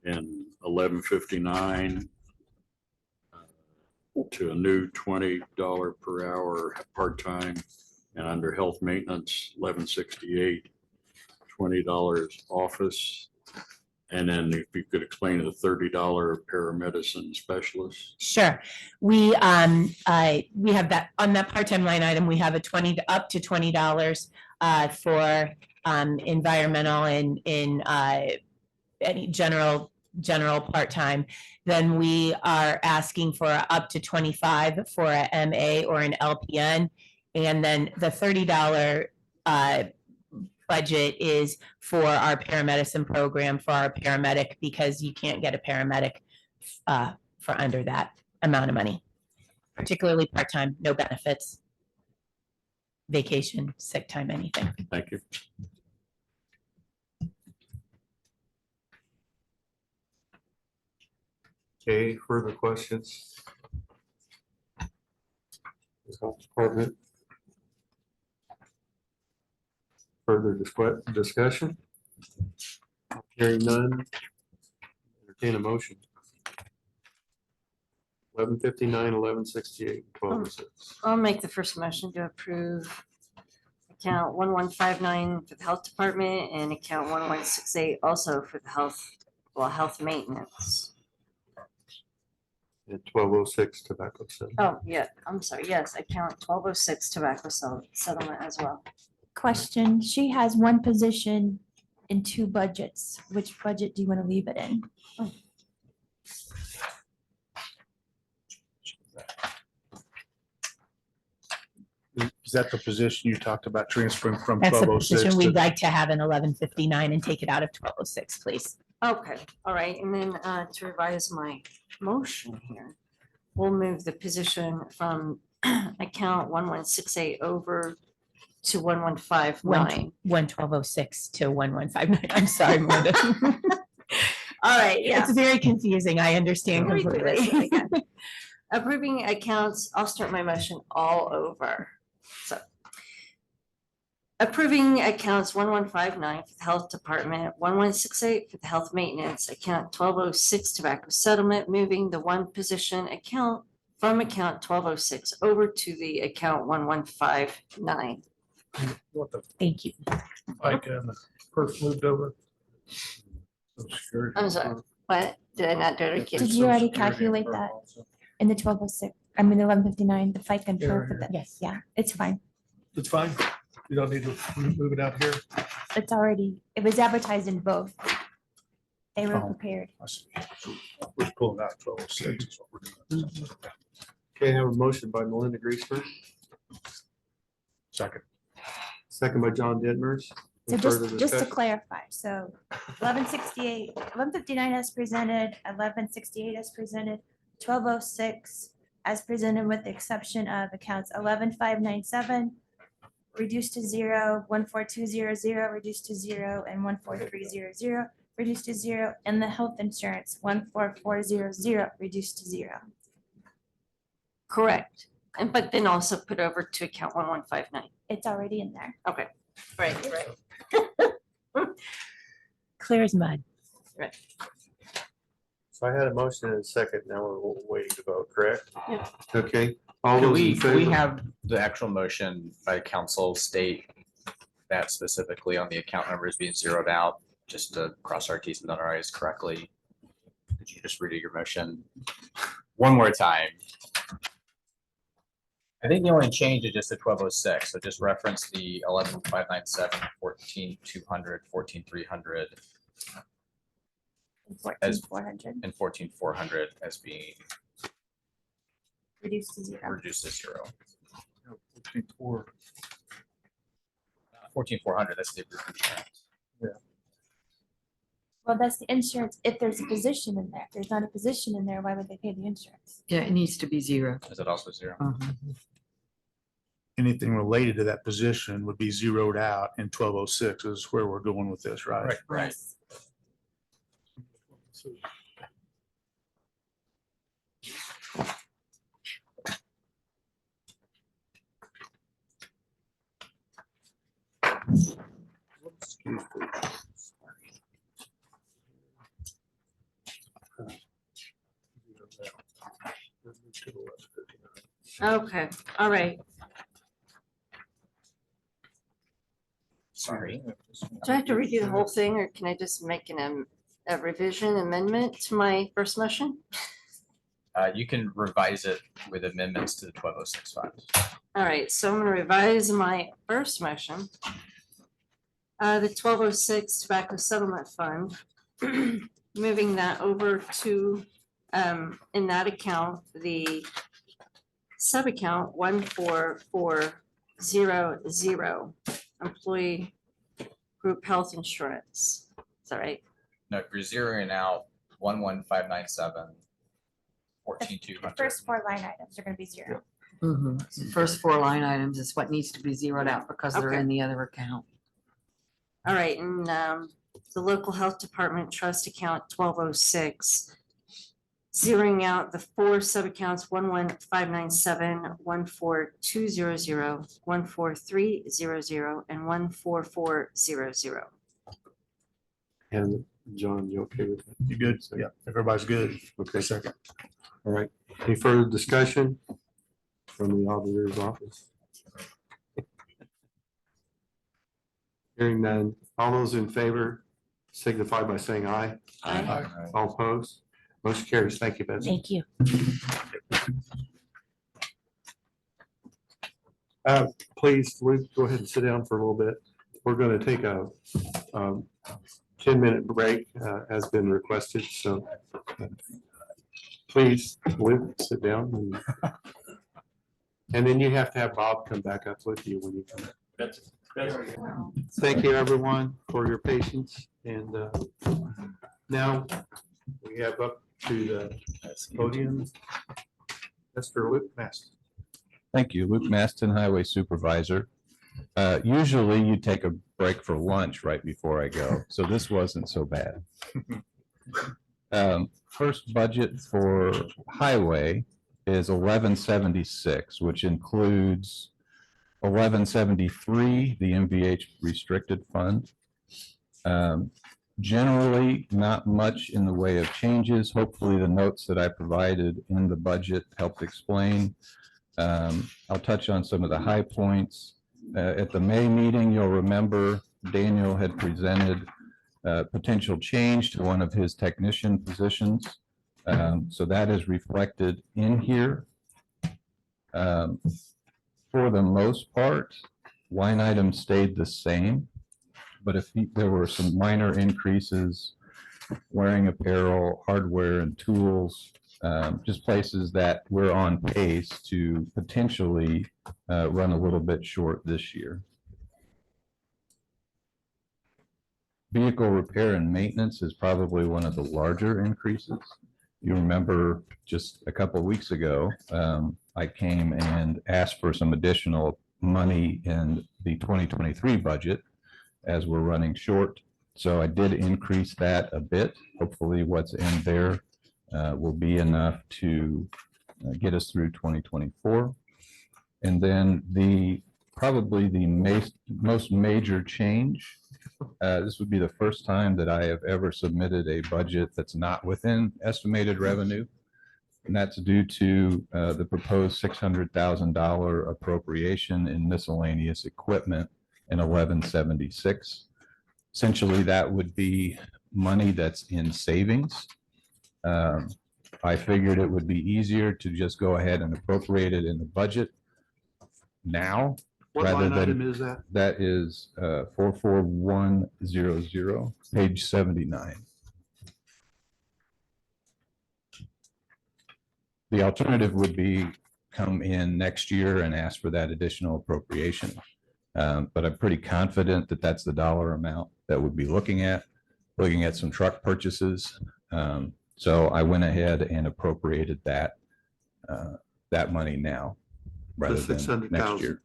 in 1159 to a new $20 per hour part-time, and under health maintenance, 1168, $20 office. And then if you could explain the $30 paramedicine specialist. Sure. We have that on that part-time line item, we have a up to $20 for environmental and in any general part-time. Then we are asking for up to 25 for a MA or an LPN. And then the $30 budget is for our paramedicine program for our paramedic, because you can't get a paramedic for under that amount of money, particularly part-time, no benefits, vacation, sick time, anything. Thank you. Okay, further questions? Health Department. Further discussion? Hearing none. Entertain a motion. 1159, 1168, 1206. I'll make the first motion to approve account 1159 for the health department and account 1168 also for the health maintenance. And 1206 tobacco settlement. Oh, yeah, I'm sorry. Yes, account 1206 tobacco settlement as well. Question, she has one position in two budgets. Which budget do you want to leave it in? Is that the position you talked about transferring from That's the 1206? position we'd like to have in 1159 and take it out of 1206, please. Okay, all right, and then to revise my motion here, we'll move the position from account 1168 over to 1159. 1206 to 1159. I'm sorry, Melinda. All right, yeah. It's very confusing. I understand Let me do this completely. again. Approving accounts, I'll start my motion all over. So approving accounts 1159 for the health department, 1168 for the health maintenance, account 1206 tobacco settlement, moving the one position account from account 1206 over to the account 1159. Thank you. Like, first moved over. I'm sorry, what? Did I not do it again? Did you already calculate that in the 1206? I mean, 1159, the FICA and Yeah, FERC right with here. the, yes, yeah, it's fine. It's fine. You don't need to move it out here. It's already, it was advertised in both. They were Oh. prepared. We're pulling out 1206 is what we're doing. Okay, I have a motion by Melinda Griesmer, Second. second by John Dittmers. So Any further just to discussion? clarify, so 1168, 1159 as presented, 1168 as presented, 1206 as presented with the exception of accounts 11597 reduced to 0, 14200 reduced to 0, and 14300 reduced to 0, and the health insurance 14400 reduced to 0. Correct. And but then also put over to account 1159. It's already in there. Okay, right, right. Clear as mud. Right. So I had a motion and a second. Now we're waiting to vote, correct? Yeah. Okay, all Can those in we, can we favor? have the actual motion by council state that specifically on the account numbers being zeroed out, just to cross our T's and dot our I's correctly? Could you just redo your motion one more time? I think the only change is just the 1206, so just reference the 11597, 14200, 14300, And As- 14400 and 14400 as being reduced to 0. reduced to 0. 14,400. 14400, that's the approved insurance. Well, that's the insurance if there's a position in there. If there's not a position in there, why would they pay the insurance? Yeah, it needs to be 0. Is it also 0? Anything related to that position would be zeroed out in 1206 is where we're going with this, right? Right. Okay, all right. Sorry. Do I have to redo the whole thing or can I just make a revision amendment to my first motion? You can revise it with amendments to the 1206 funds. All right, so I'm gonna revise my first motion. The 1206 tobacco settlement fund, moving that over to, in that account, the sub-account 14400, employee group health insurance. Is that right? No, you're zeroing out 11597, The 14200. first 4 line items are going to be 0. The first 4 line items is what needs to be zeroed out because they're Okay. in the other account. All right, and the local health department trust account 1206, zeroing out the 4 sub-accounts 11597, 14200, 14300, and 14400. And John, you okay with that? You good? Yeah, everybody's good. Okay, Second. all right. Any further discussion from the auditor's office? Hearing none. All those in favor signify by saying aye. Aye. All opposed? Motion carries. Thank you, Betsy. Thank you. Please, Luke, go ahead and sit down for a little bit. We're going to take a 10-minute break has been requested, so please, Luke, sit down. And then you have to have Bob come back up with you when you come. Thank you, everyone, for your patience. And now we have up to the podium, Mr. Luke Maston. Thank you. Luke Maston, Highway Supervisor. Usually you take a break for lunch right before I go, so this wasn't so bad. First budget for highway is 1176, which includes 1173, the MVH restricted fund. Generally, not much in the way of changes. Hopefully the notes that I provided in the budget helped explain. I'll touch on some of the high points. At the May meeting, you'll remember Daniel had presented potential change to one of his technician positions. So that is reflected in here. For the most part, line items stayed the same, but if there were some minor increases, wearing apparel, hardware and tools, just places that we're on pace to potentially run a little bit short this year. Vehicle repair and maintenance is probably one of the larger increases. You remember just a couple of weeks ago, I came and asked for some additional money in the 2023 budget as we're running short. So I did increase that a bit. Hopefully what's in there will be enough to get us through 2024. And then probably the most major change, this would be the first time that I have ever submitted a budget that's not within estimated revenue. And that's due to the proposed $600,000 appropriation in miscellaneous equipment in 1176. Essentially, that would be money that's in savings. I figured it would be easier to just go ahead and appropriate it in the budget now. What rather line than item is that? That is 44100, page 79. The alternative would be come in next year and ask for that additional appropriation. But I'm pretty confident that that's the dollar amount that we'd be looking at some truck purchases. So I went ahead and appropriated that money now rather than next year.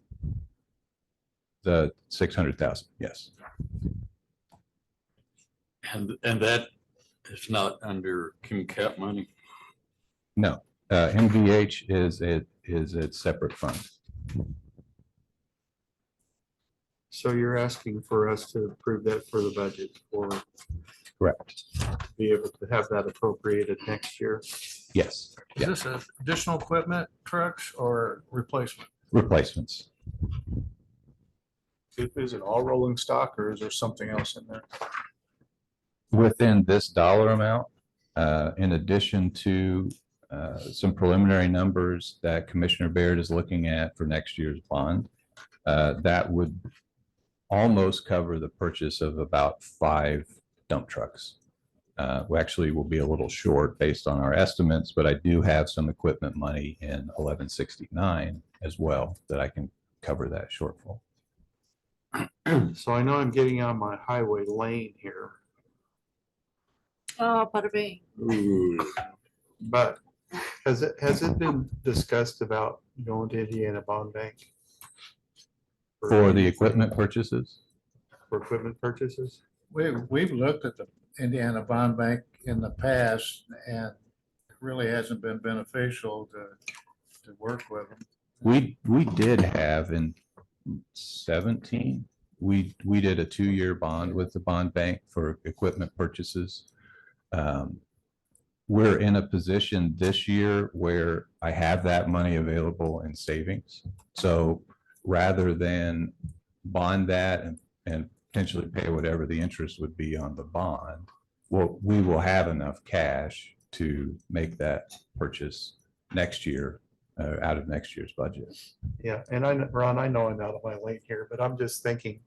The 600,000, yes. And that is not under Kim Cap money? No, MVH is its separate fund. So you're asking for us to approve that for the budget or Correct. be able to have that appropriated next year? Yes. Is this additional equipment, trucks, or replacement? Replacements. Is it all rolling stock or is there something else in there? Within this dollar amount, in addition to some preliminary numbers that Commissioner Baird is looking at for next year's bond, that would almost cover the purchase of about 5 dump trucks. We actually will be a little short based on our estimates, but I do have some equipment money in 1169 as well that I can cover that shortfall. So I know I'm getting on my highway lane here, Oh, bada bing. but has it been discussed about going to Indiana Bond Bank? For the equipment purchases? For equipment purchases? We've looked at the Indiana Bond Bank in the past and it really hasn't been beneficial to work with them. We did have in 17, we did a 2-year bond with the bond bank for equipment purchases. We're in a position this year where I have that money available in savings. So rather than bond that and potentially pay whatever the interest would be on the bond, well, we will have enough cash to make that purchase next year out of next year's budget. Yeah, and Ron, I know I'm out of my lane here, but I'm just thinking,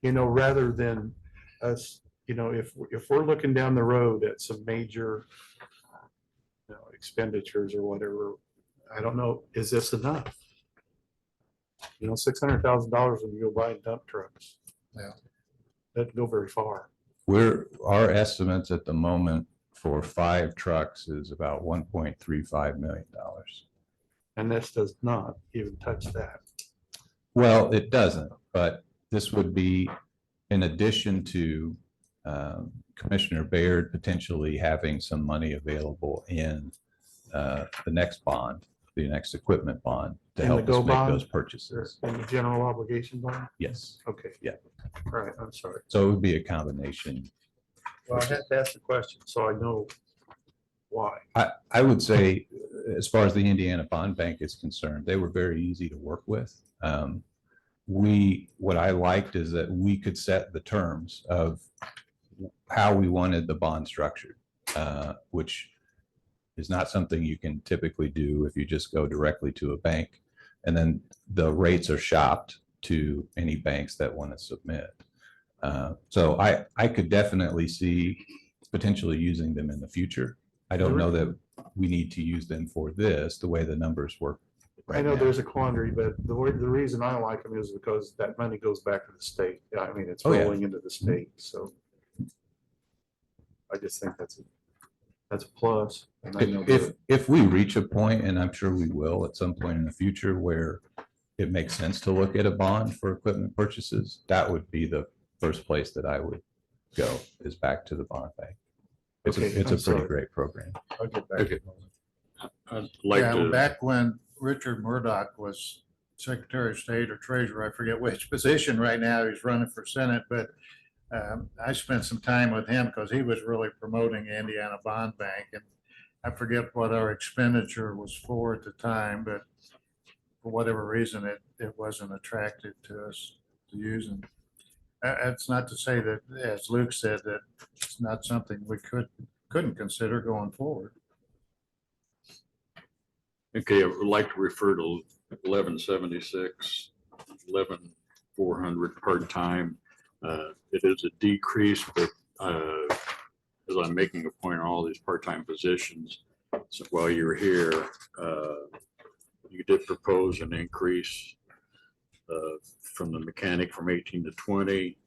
rather than us, if we're looking down the road at some major expenditures or whatever, I don't know, is this enough? You know, $600,000 when you go buy dump trucks. Yeah. Doesn't go very far. Our estimates at the moment for 5 trucks is about $1.35 million. And this does not even touch that. Well, it doesn't, but this would be in addition to Commissioner Baird potentially having some money available in the next bond, the next equipment bond to In the help GO us make bond? those purchases. In the general obligation bond? Yes. Okay. Yeah. All right, I'm sorry. So it would be a combination. Well, I had to ask the question, so I know why. I would say, as far as the Indiana Bond Bank is concerned, they were very easy to work with. What I liked is that we could set the terms of how we wanted the bond structured, which is not something you can typically do if you just go directly to a bank. And then the rates are shopped to any banks that want to submit. So I could definitely see potentially using them in the future. I don't know that we need to use them for this, the way the numbers work. I know there's a quandary, but the reason I like them is because that money goes back to the state. Yeah, I mean, it's Oh, yeah. rolling into the state, so. I just think that's a plus. And I know If we reach a point, and I'm sure we will at some point in the future, where it makes sense to look at a bond for equipment purchases, that would be the first place that I would go, is back to the bond bank. It's Okay, a I'm pretty sorry. great program. I'll get back. Okay. I'd like Yeah, to, back when Richard Murdoch was Secretary of State or Treasurer, I forget which position right now, he's running for Senate, but I spent some time with him because he was really promoting Indiana Bond Bank, and I forget what our expenditure was for at the time, but for whatever reason, it wasn't attractive to us to use them. That's not to say that, as Luke said, that it's not something we couldn't consider going forward. okay, I would like to refer to 1176, 11,400 part-time. It is a decrease, but as I'm making a point on all these part-time positions, so while you're here, you did propose an increase from the mechanic from 18 to 20.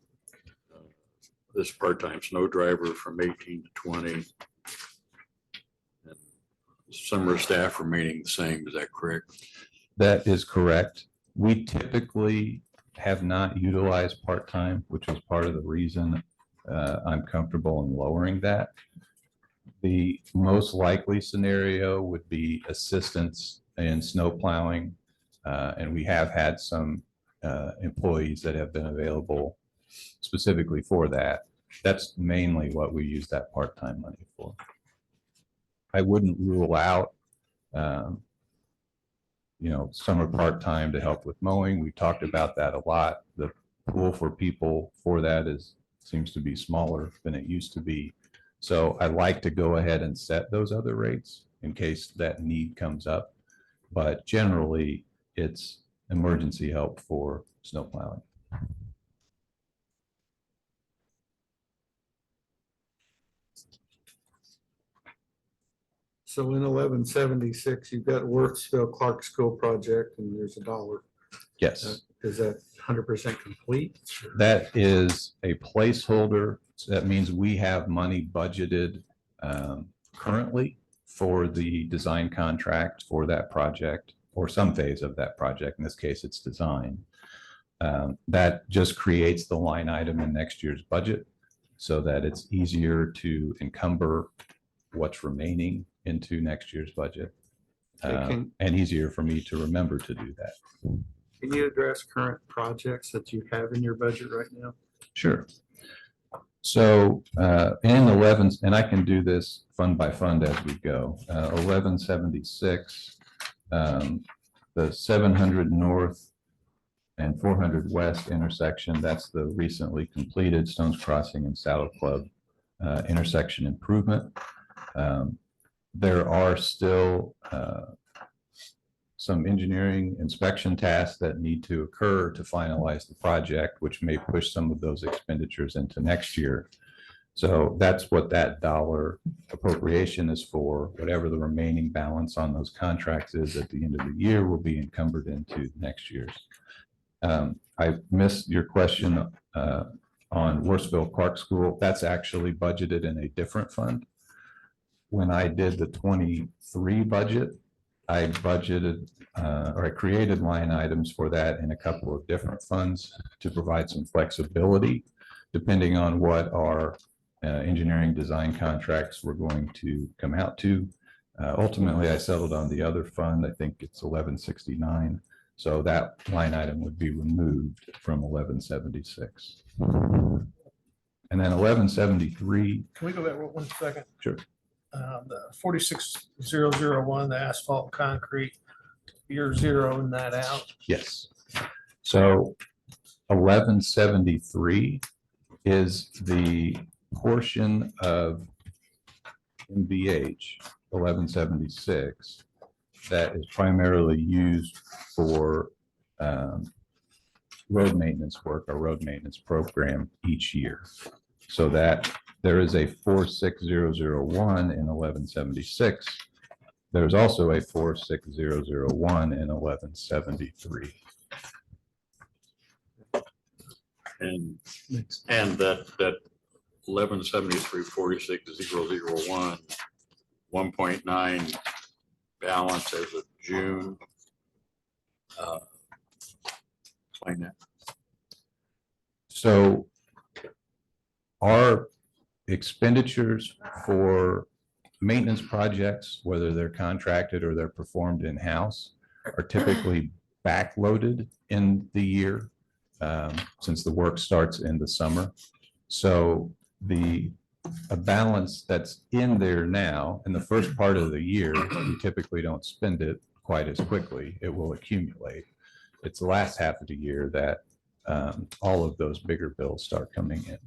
This part-time snow driver from 18 to 20. And summer staff remaining the same, is that correct? That is correct. We typically have not utilized part-time, which was part of the reason I'm comfortable in lowering that. The most likely scenario would be assistance in snow plowing. And we have had some employees that have been available specifically for that. That's mainly what we use that part-time money for. I wouldn't rule out summer part-time to help with mowing. We talked about that a lot. The pool for people for that seems to be smaller than it used to be. So I like to go ahead and set those other rates in case that need comes up. But generally, it's emergency help for snow plowing. So in 1176, you've got Worthsville Clark School project and there's $1. Yes. Is that 100% complete? That is a placeholder. So that means we have money budgeted currently for the design contract for that project, or some phase of that project. In this case, it's design. That just creates the line item in next year's budget so that it's easier to encumber what's remaining into next year's budget, and easier for me to remember to do that. Can you address current projects that you have in your budget right now? Sure. So in 11, and I can do this fund by fund as we go. 1176, the 700 North and 400 West intersection, that's the recently completed Stones Crossing and Saddle Club intersection improvement. There are still some engineering inspection tasks that need to occur to finalize the project, which may push some of those expenditures into next year. So that's what that dollar appropriation is for. Whatever the remaining balance on those contracts is at the end of the year will be encumbered into next year's. I missed your question on Worsville Clark School. That's actually budgeted in a different fund. When I did the 23 budget, I budgeted or I created line items for that in a couple of different funds to provide some flexibility depending on what our engineering design contracts were going to come out to. Ultimately, I settled on the other fund. I think it's 1169. So that line item would be removed from 1176. And then 1173. Can we go back 1 second? Sure. The 46001, the asphalt concrete, you're zeroing that out. Yes. So 1173 is the portion of MVH 1176 that is primarily used for road maintenance work or road maintenance program each year. So that there is a 46001 in 1176. There's also a 46001 in 1173. And that 1173 46001 1.9 balance as of June. Explain that. So our expenditures for maintenance projects, whether they're contracted or they're performed in-house, are typically backloaded in the year since the work starts in the summer. So a balance that's in there now in the first part of the year, we typically don't spend it quite as quickly. It will accumulate. It's the last half of the year that all of those bigger bills start coming in.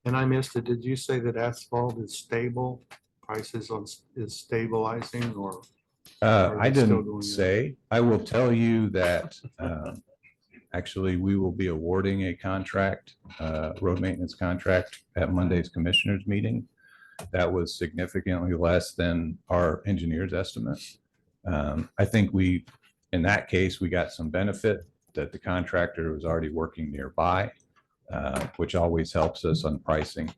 And I missed it. Did you say that asphalt is stable? Prices is stabilizing or? I didn't say. I will tell you that actually we will be awarding a contract, road maintenance contract at Monday's commissioners meeting. That was significantly less than our engineer's estimate. I think in that case, we got some benefit that the contractor was already working nearby, which always helps us on pricing.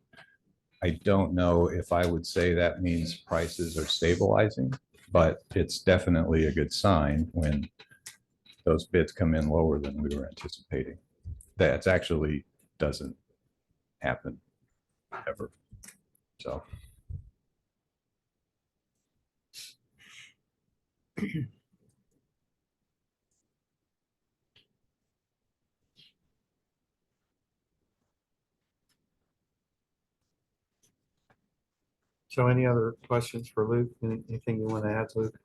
I don't know if I would say that means prices are stabilizing, but it's definitely a good sign when those bids come in lower than we were anticipating. That actually doesn't happen ever. So. So any other questions for Luke? Anything you want to add, Luke?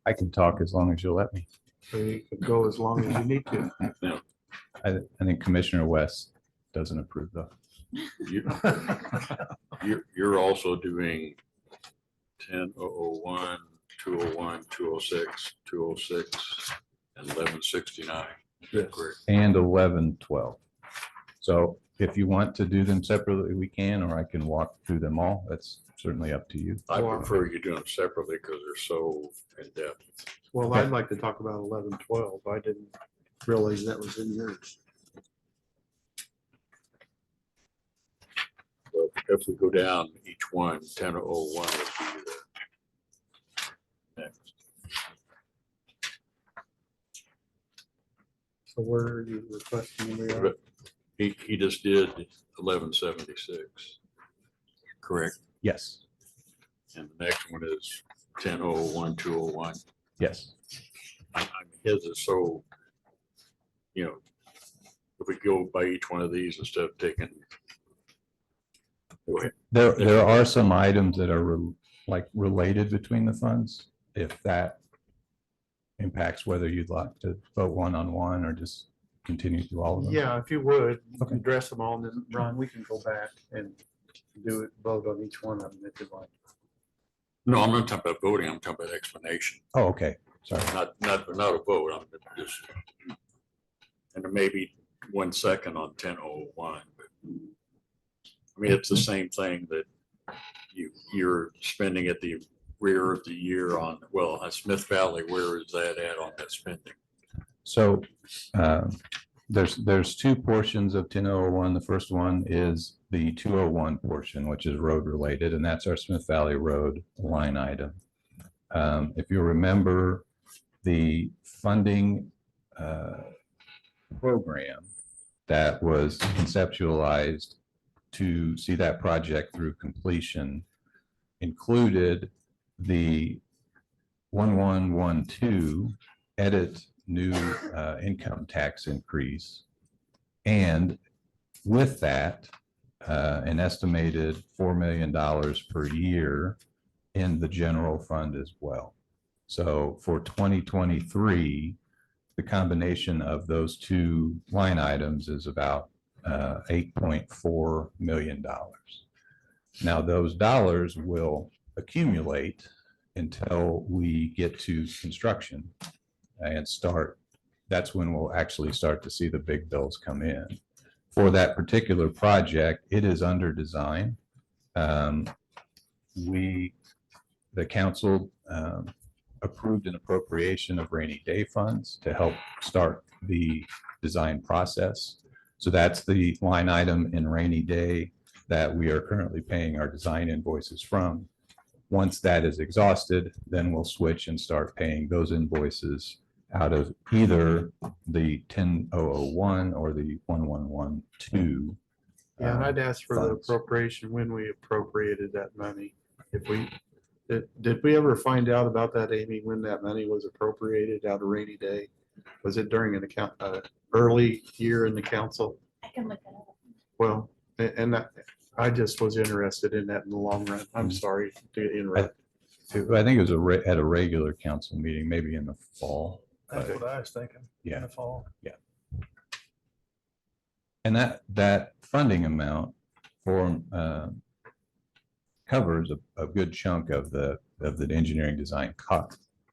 I can talk as long as you'll let me. So you could go as long as you need to. Yeah. I think Commissioner West doesn't approve though. You're also doing 10001, 201, 206, 206, and 1169. Yes. Correct. And 1112. So if you want to do them separately, we can, or I can walk through them all. That's certainly up to you. I prefer you do them separately because they're so in depth. Well, Okay. I'd like to talk about 1112. I didn't realize that was in yours. So if we go down each one, 1001 would be the next. So where are you requesting we are? He just did 1176. Correct. Yes. And the next one is 1001, 201. Yes. I mean, his is so, if we go by each one of these instead of taking. Go ahead. There are some items that are related between the funds. If that impacts whether you'd like to vote one-on-one or just continue through all of them. Yeah, if you would, Okay. address them all, and then Ron, we can go back and do it, vote on each one of them if you like. No, I'm not talking about voting. I'm talking about explanation. Oh, okay. Sorry. Not a vote. I'm just And there may be 1 second on 1001. I mean, it's the same thing that you're spending at the rear of the year on, well, at Smith Valley, where is that at on that spending? So there's two portions of 1001. The first one is the 201 portion, which is road related, and that's our Smith Valley Road line item. If you remember, the funding program that was conceptualized to see that project through completion included the 1112 edit new income tax increase. And with that, an estimated $4 million per year in the general fund as well. So for 2023, the combination of those two line items is about $8.4 million. Now, those dollars will accumulate until we get to construction and start. That's when we'll actually start to see the big bills come in. For that particular project, it is under design. The council approved an appropriation of rainy day funds to help start the design process. So that's the line item in rainy day that we are currently paying our design invoices from. Once that is exhausted, then we'll switch and start paying those invoices out of either the 10001 or the 1112. Yeah, and I'd ask for the funds. appropriation when we appropriated that money. If we, did we ever find out about that, Amy, when that money was appropriated out of rainy day? Was it during an account, early year in the council? I can look it up. Well, and that, I just was interested in that in the long run. I'm sorry to interrupt. I think it was at a regular council meeting, maybe in the fall. That's what I was thinking. Yeah. In the fall. Yeah. And that funding amount for covers a good chunk of the engineering design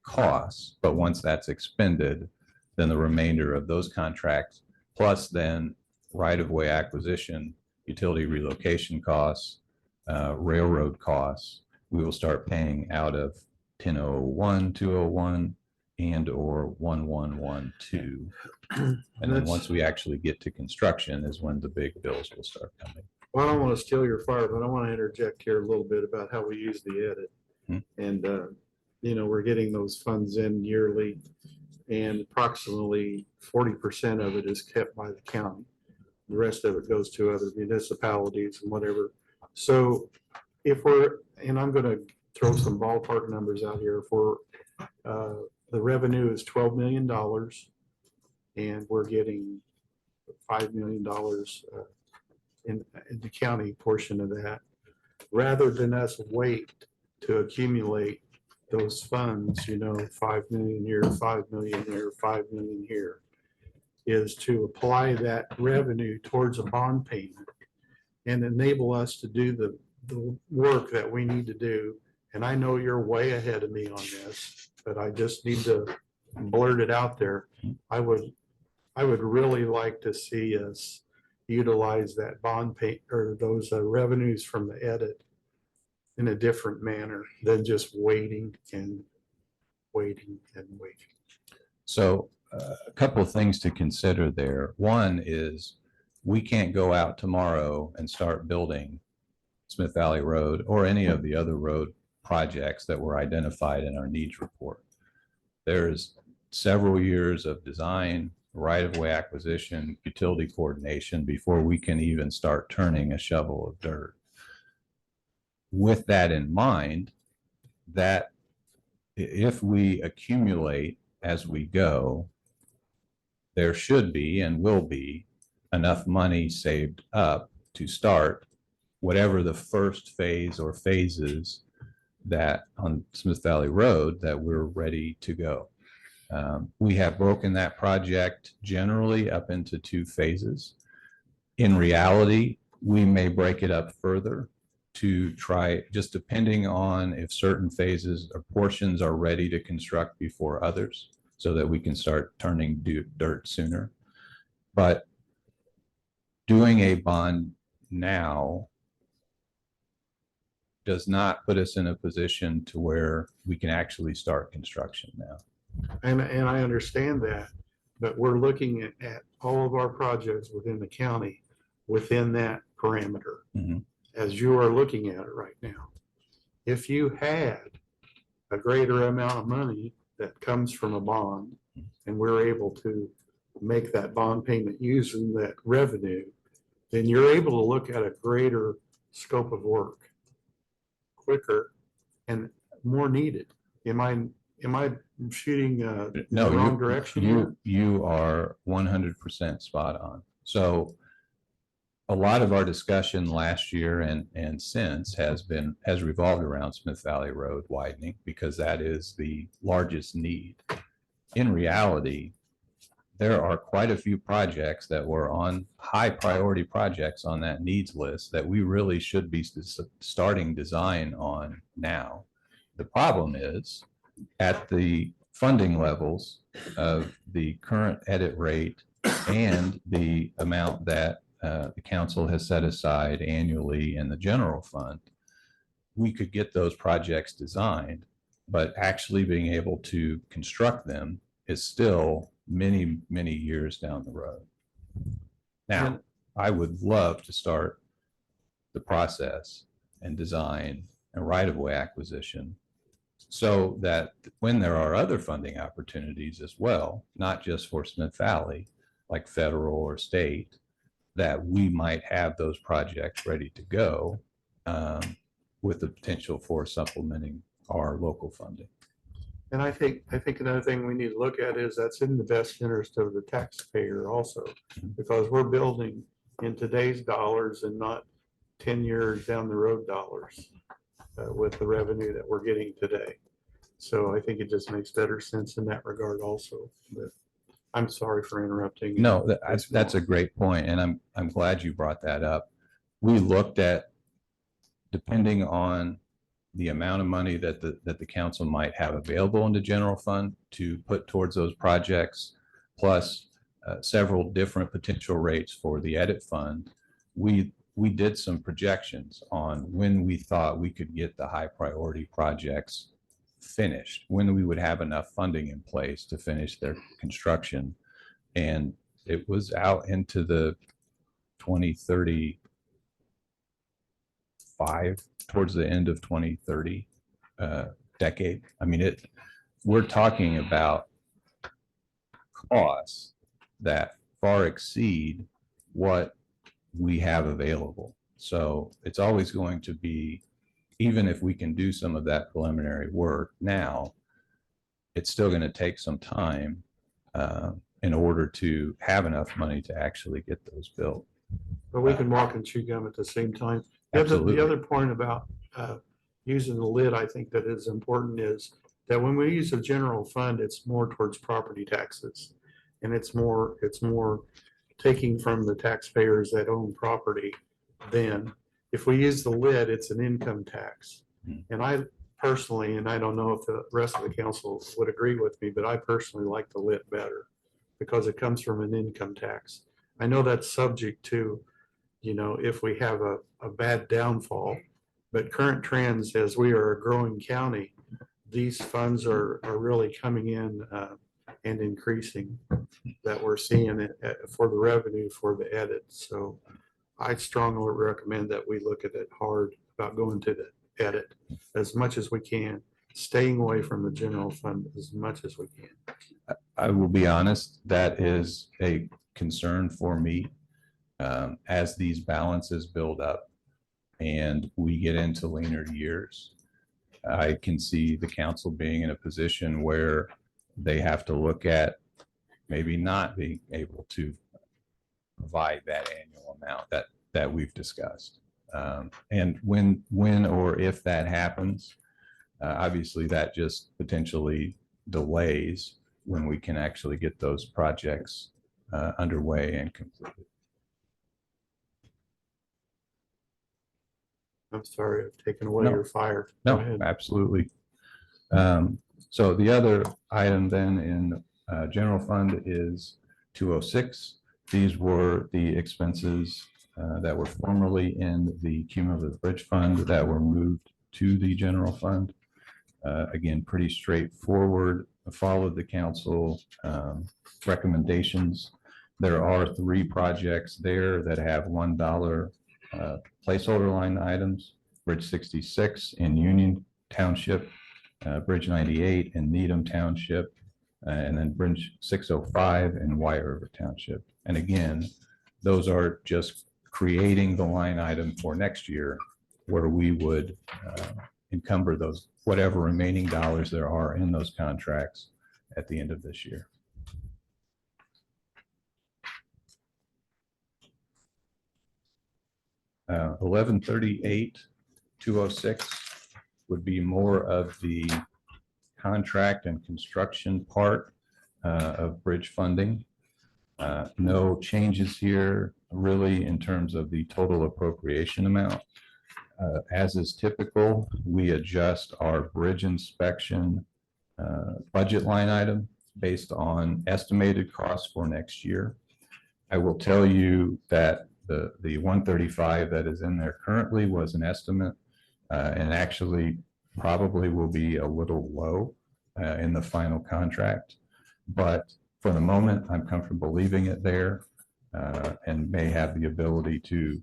costs, but once that's expended, then the remainder of those contracts, plus then right-of-way acquisition, utility relocation costs, railroad costs, we will start paying out of 1001, 201, and or 1112. And then once we actually get to construction is when the big bills will start coming. Well, I don't want to steal your fire, but I want to interject here a little bit about how we use the edit. And, you know, we're getting those funds in yearly, and approximately 40% of it is kept by the county. The rest of it goes to other municipalities and whatever. So if we're, and I'm going to throw some ballpark numbers out here, for the revenue is $12 million and we're getting $5 million in the county portion of that, rather than us wait to accumulate those funds, you know, 5 million here, 5 million there, 5 million here, is to apply that revenue towards a bond payment and enable us to do the work that we need to do. And I know you're way ahead of me on this, but I just need to blurt it out there. I would really like to see us utilize that bond pay or those revenues from the edit in a different manner than just waiting and waiting and waiting. So a couple of things to consider there. One is we can't go out tomorrow and start building Smith Valley Road or any of the other road projects that were identified in our needs report. There's several years of design, right-of-way acquisition, utility coordination before we can even start turning a shovel of dirt. With that in mind, that if we accumulate as we go, there should be and will be enough money saved up to start whatever the first phase or phases that on Smith Valley Road that we're ready to go. We have broken that project generally up into 2 phases. In reality, we may break it up further to try, just depending on if certain phases or portions are ready to construct before others, so that we can start turning dirt sooner. But doing a bond now does not put us in a position to where we can actually start construction now. And I understand that, but we're looking at all of our projects within the county, within that parameter, as you are looking at it right now. If you had a greater amount of money that comes from a bond, and we're able to make that bond payment using that revenue, then you're able to look at a greater scope of work quicker and more needed. Am I shooting in No, the wrong direction here? you are 100% spot on. So a lot of our discussion last year and since has revolved around Smith Valley Road widening, because that is the largest need. In reality, there are quite a few projects that were on high priority projects on that needs list that we really should be starting design on now. The problem is, at the funding levels of the current edit rate and the amount that the council has set aside annually in the general fund, we could get those projects designed, but actually being able to construct them is still many, many years down the road. Now, I would love to start the process and design and right-of-way acquisition so that when there are other funding opportunities as well, not just for Smith Valley, like federal or state, that we might have those projects ready to go with the potential for supplementing our local funding. And I think another thing we need to look at is that's in the best interest of the taxpayer also, because we're building in today's dollars and not 10 years down the road dollars with the revenue that we're getting today. So I think it just makes better sense in that regard also. But I'm sorry for interrupting. No, that's a great point, and I'm glad you brought that up. We looked at, depending on the amount of money that the council might have available in the general fund to put towards those projects, plus several different potential rates for the edit fund. We did some projections on when we thought we could get the high priority projects finished, when we would have enough funding in place to finish their construction. And it was out into the 2035, towards the end of 2030 decade. I mean, we're talking about costs that far exceed what we have available. So it's always going to be, even if we can do some of that preliminary work now, it's still going to take some time in order to have enough money to actually get those built. But we can walk and chew gum at the same time. Absolutely. The other point about using the lid, I think that is important, is that when we use a general fund, it's more towards property taxes. And it's more taking from the taxpayers that own property than if we use the lid, it's an income tax. And I personally, and I don't know if the rest of the council would agree with me, but I personally like the lid better because it comes from an income tax. I know that's subject to, if we have a bad downfall, but current trends, as we are a growing county, these funds are really coming in and increasing, that we're seeing it for the revenue for the edit. So I strongly recommend that we look at it hard about going to the edit as much as we can, staying away from the general fund as much as we can. I will be honest, that is a concern for me as these balances build up and we get into leaner years. I can see the council being in a position where they have to look at maybe not being able to provide that annual amount that we've discussed. And when or if that happens, obviously that just potentially delays when we can actually get those projects underway and completed. I'm sorry, I've taken away your fire. Go No, ahead. absolutely. So the other item then in general fund is 206. These were the expenses that were formerly in the cumulative bridge fund that were moved to the general fund. Again, pretty straightforward, followed the council recommendations. There are 3 projects there that have $1 placeholder line items. Bridge 66 in Union Township, Bridge 98 in Needham Township, and then Bridge 605 in White River Township. And again, those are just creating the line item for next year where we would encumber those, whatever remaining dollars there are in those contracts at the end of this year. Uh, 1138-206 would be more of the contract and construction part of bridge funding. No changes here really in terms of the total appropriation amount. As is typical, we adjust our bridge inspection budget line item based on estimated costs for next year. I will tell you that the 135 that is in there currently was an estimate and actually probably will be a little low in the final contract. But for the moment, I'm comfortable leaving it there and may have the ability to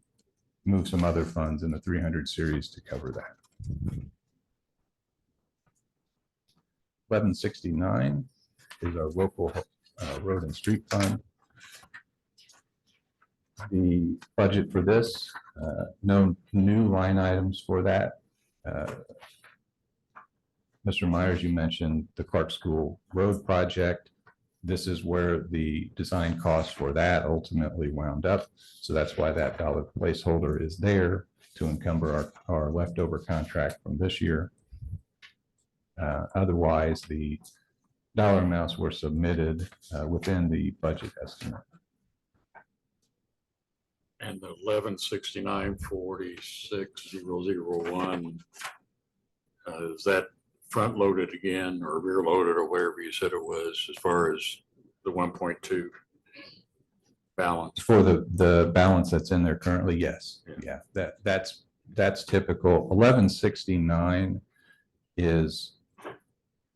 move some other funds in the 300 series to cover that. 1169 is our local road and street fund. The budget for this, no new line items for that. Mr. Myers, you mentioned the Clark School Road project. This is where the design costs for that ultimately wound up. So that's why that dollar placeholder is there to encumber our leftover contract from this year. Otherwise, the dollar amounts were submitted within the budget estimate. And the 1169-46-001, is that front loaded again or rear loaded or wherever you said it was as far as the 1.2 balance? For the balance that's in there currently, yes. Yeah, that's typical. 1169 is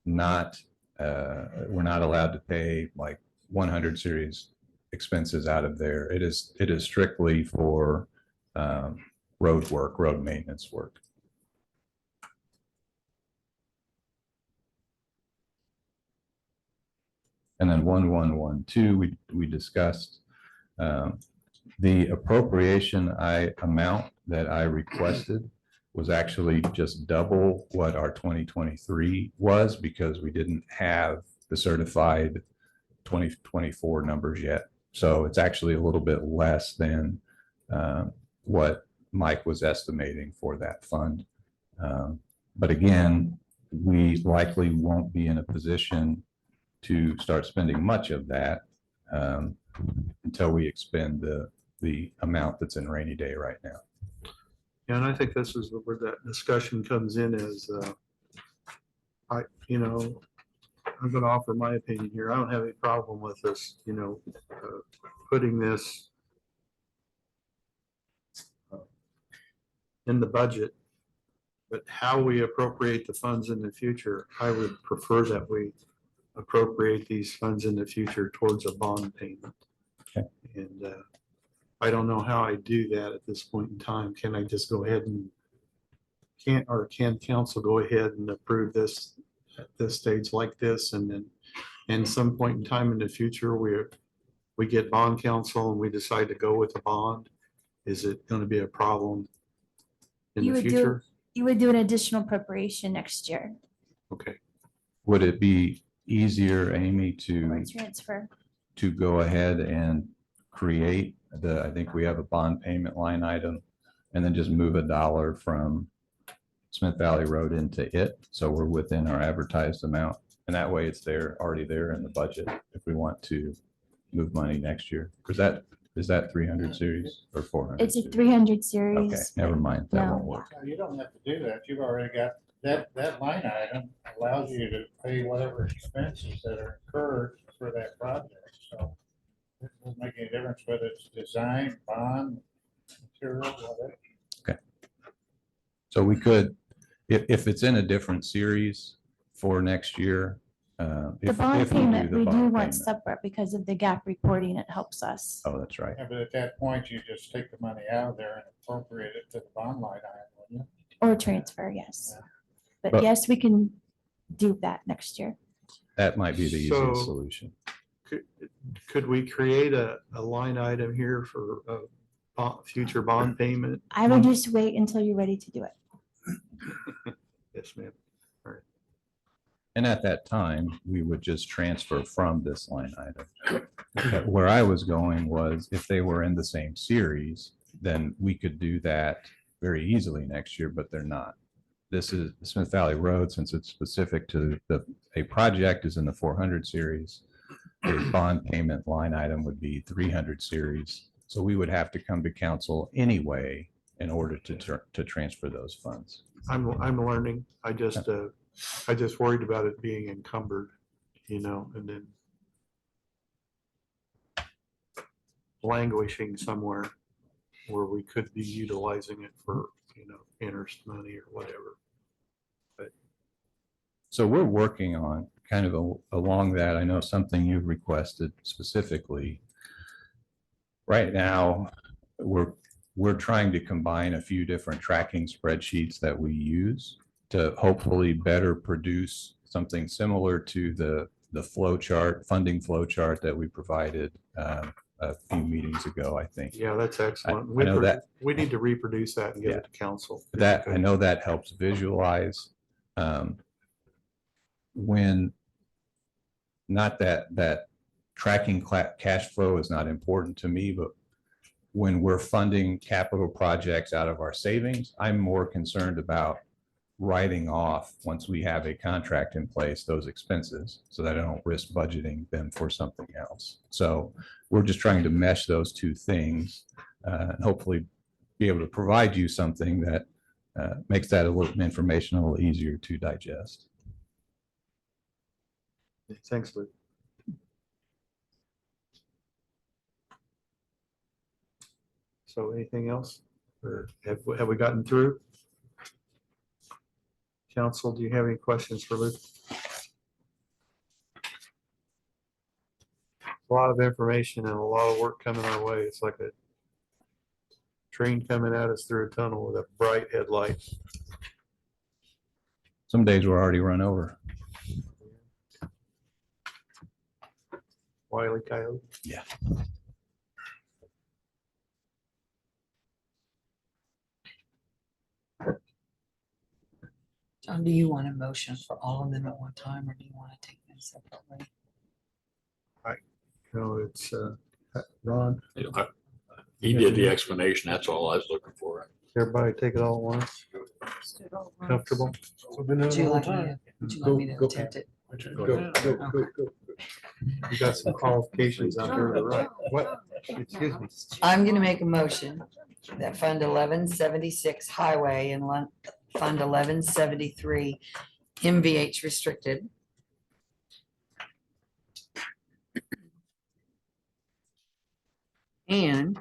not, we're not allowed to pay like 100 series expenses out of there. It is strictly for road work, road maintenance work. And then 1112, we discussed the appropriation amount that I requested was actually just double what our 2023 was because we didn't have the certified 2024 numbers yet. So it's actually a little bit less than what Mike was estimating for that fund. But again, we likely won't be in a position to start spending much of that until we expend the amount that's in rainy day right now. Yeah, and I think this is where that discussion comes in is, I'm going to offer my opinion here. I don't have any problem with this, putting this in the budget, but how we appropriate the funds in the future, I would prefer that we appropriate these funds in the future towards a bond payment. Okay. And I don't know how I do that at this point in time. Can I just go ahead and can council go ahead and approve this at this stage like this, and then in some point in time in the future we get bond counsel and we decide to go with a bond? Is it going to be a problem in the future? You would do an additional appropriation next year. Okay. Would it be easier, Amy, Transfer. to go ahead and create I think we have a bond payment line item and then just move $1 from Smith Valley Road into it. So we're within our advertised amount. And that way it's already there in the budget if we want to move money next year. Is that 300 series or 400? It's a 300 series. Okay, never mind. That No. won't work. No, you don't have to do that. You've already got, that line item allows you to pay whatever expenses that are incurred for that project. So It doesn't make any difference whether it's design, bond, material, whatever. So we could, if it's in a different series for next year. The if bond we do payment, the we do bond want payment. separate because of the gap reporting, it helps us. Oh, that's right. Yeah, but at that point, you just take the money out of there and appropriate it to the bond line item, wouldn't Or transfer, yes. But But- yes, we can do that next year. That might be the So- easiest solution. Could we create a line item here for future bond payment? I would just wait until you're ready to do it. Yes, ma'am. And at that time, we would just transfer from this line item. But where I was going was if they were in the same series, then we could do that very easily next year, but they're not. This is Smith Valley Road, since it's specific to a project is in the 400 series. A bond payment line item would be 300 series. So we would have to come to council anyway in order to transfer those funds. I'm learning. I just worried about it being encumbered, and then languishing somewhere where we could be utilizing it for, interest money or whatever. So we're working on kind of along that. I know something you've requested specifically. Right now, we're trying to combine a few different tracking spreadsheets that we use to hopefully better produce something similar to the flow chart, funding flow chart that we provided a few meetings ago, I think. Yeah, that's excellent. I know that. We need to reproduce that and get Yeah. it to council. That, I know that helps visualize. When, not that tracking cash flow is not important to me, but when we're funding capital projects out of our savings, I'm more concerned about writing off, once we have a contract in place, those expenses, so that I don't risk budgeting them for something else. So we're just trying to mesh those two things, and hopefully be able to provide you something that makes that information a little easier to digest. Thanks, Luke. So anything else? Or have we gotten through? Council, do you have any questions for Luke? A lot of information and a lot of work coming our way. It's like a train coming at us through a tunnel with a bright headlight. Some days we're already run over. Wile E. Coyote. Yeah. John, do you want a motion for all of them at one time, or do you want to take them separately? No, it's Ron. He did the explanation. That's all I was looking for. Everybody take it all at once. Comfortable? Would you like me to attempt it? You got some qualifications out there to write. What? Excuse me. I'm gonna make a motion that Fund 1176 Highway and Fund 1173 MVH restricted and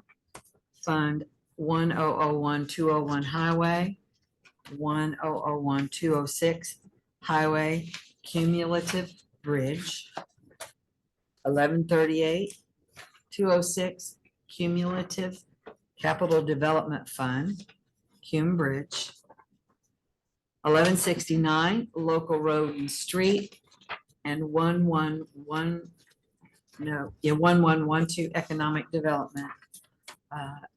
Fund 1001-201 Highway, 1001-206 Highway Cumulative Bridge, 1138-206 Cumulative Capital Development Fund, Cum Bridge, 1169 Local Road and Street, and 1112 Economic Development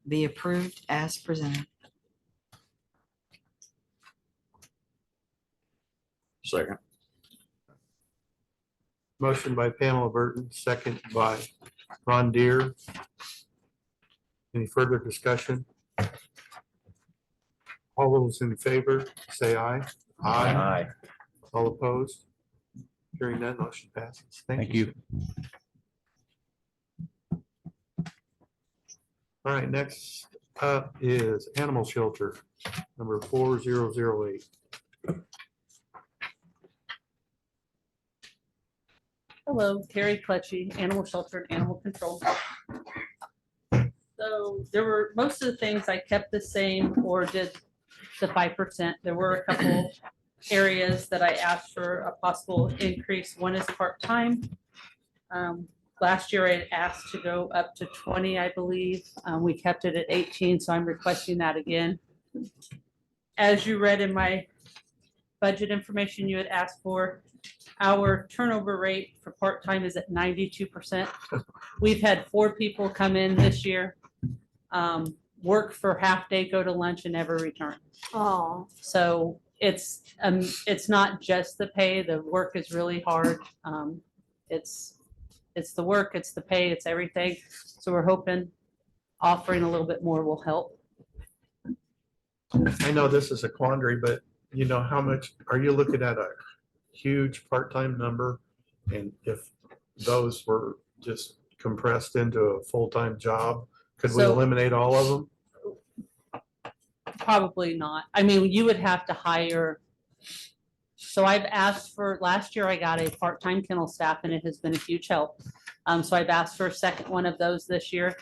be approved as presented. Second. Motion by Pamela Burton, second by Ron Deere. Any further discussion? All those in favor, say aye. Aye. All opposed? Hearing none, motion passes. Thank you. All right, next up is Animal Shelter, number 4008. Hello, Terry Clutchy, Animal Shelter and Animal Control. So there were, most of the things I kept the same or did the 5%. There were a couple areas that I asked for a possible increase. One is part-time. Last year I asked to go up to 20, I believe. We kept it at 18, so I'm requesting that again. As you read in my budget information you had asked for, our turnover rate for part-time is at 92%. We've had 4 people come in this year, work for half day, go to lunch and never return. Oh, So it's not just the pay, the work is really hard. It's the work, it's the pay, it's everything. So we're hoping offering a little bit more will help. I know this is a quandary, but you know, how much, are you looking at a huge part-time number? And if those were just compressed into a full-time job, could we So- eliminate all of them? Probably not. I mean, you would have to hire. So I've asked for, last year I got a part-time kennel staff and it has been a huge help. So I've asked for a second one of those this year.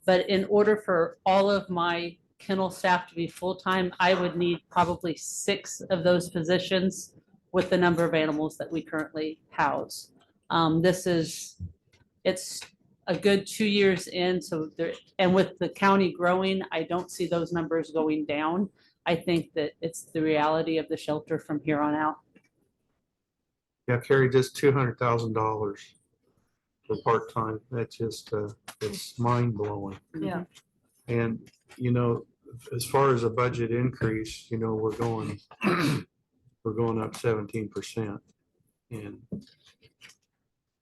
But in order for all of my kennel staff to be full-time, I would need probably 6 of those positions with the number of animals that we currently house. It's a good 2 years in, so there, and with the county growing, I don't see those numbers going down. I think that it's the reality of the shelter from here on out. Yeah, Carrie, just $200,000 for part-time. That's just, it's mind-blowing. yeah. And, you know, as far as a budget increase, you know, we're going up 17%. And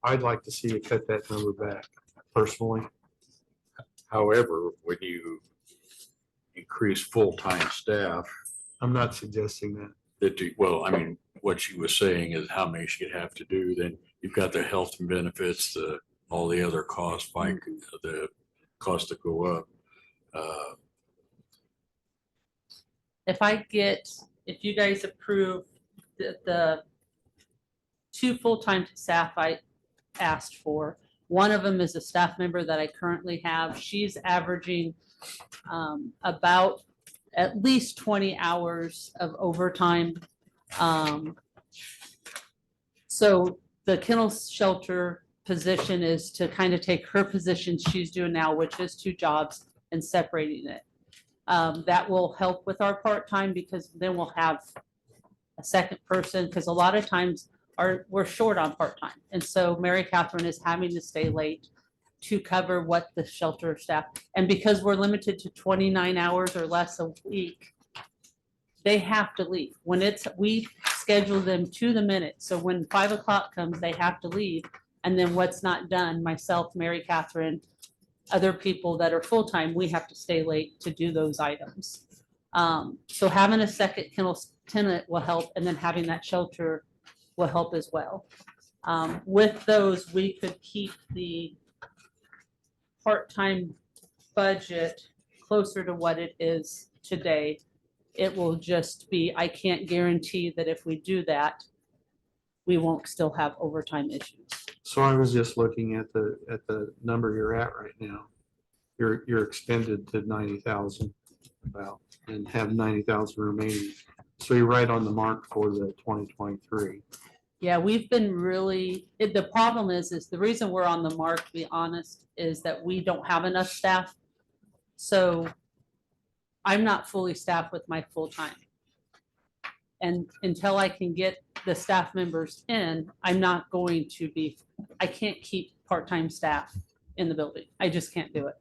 I'd like to see you cut that number back personally. However, when you increase full-time staff, I'm not suggesting that. well, I mean, what she was saying is how many she'd have to do, then you've got the health and benefits, all the other costs, like the cost to go up. If you guys approve the 2 full-time staff I asked for, one of them is a staff member that I currently have. She's averaging about at least 20 hours of overtime. So the kennel shelter position is to kind of take her position she's doing now, which is 2 jobs, and separating it. That will help with our part-time because then we'll have a second person, because a lot of times we're short on part-time. And so Mary Catherine is having to stay late to cover what the shelter staff, and because we're limited to 29 hours or less a week, they have to leave. We schedule them to the minute. So when 5 o'clock comes, they have to leave. And then what's not done, myself, Mary Catherine, other people that are full-time, we have to stay late to do those items. So having a second kennel tenant will help, and then having that shelter will help as well. With those, we could keep the part-time budget closer to what it is today. It will just be, I can't guarantee that if we do that, we won't still have overtime issues. So I was just looking at the number you're at right now. You're extended to 90,000 about, and have 90,000 remaining. So you're right on the mark for the 2023. Yeah, we've been really, the problem is the reason we're on the mark, to be honest, is that we don't have enough staff. So I'm not fully staffed with my full-time. And until I can get the staff members in, I'm not going to be, I can't keep part-time staff in the building. I just can't do it.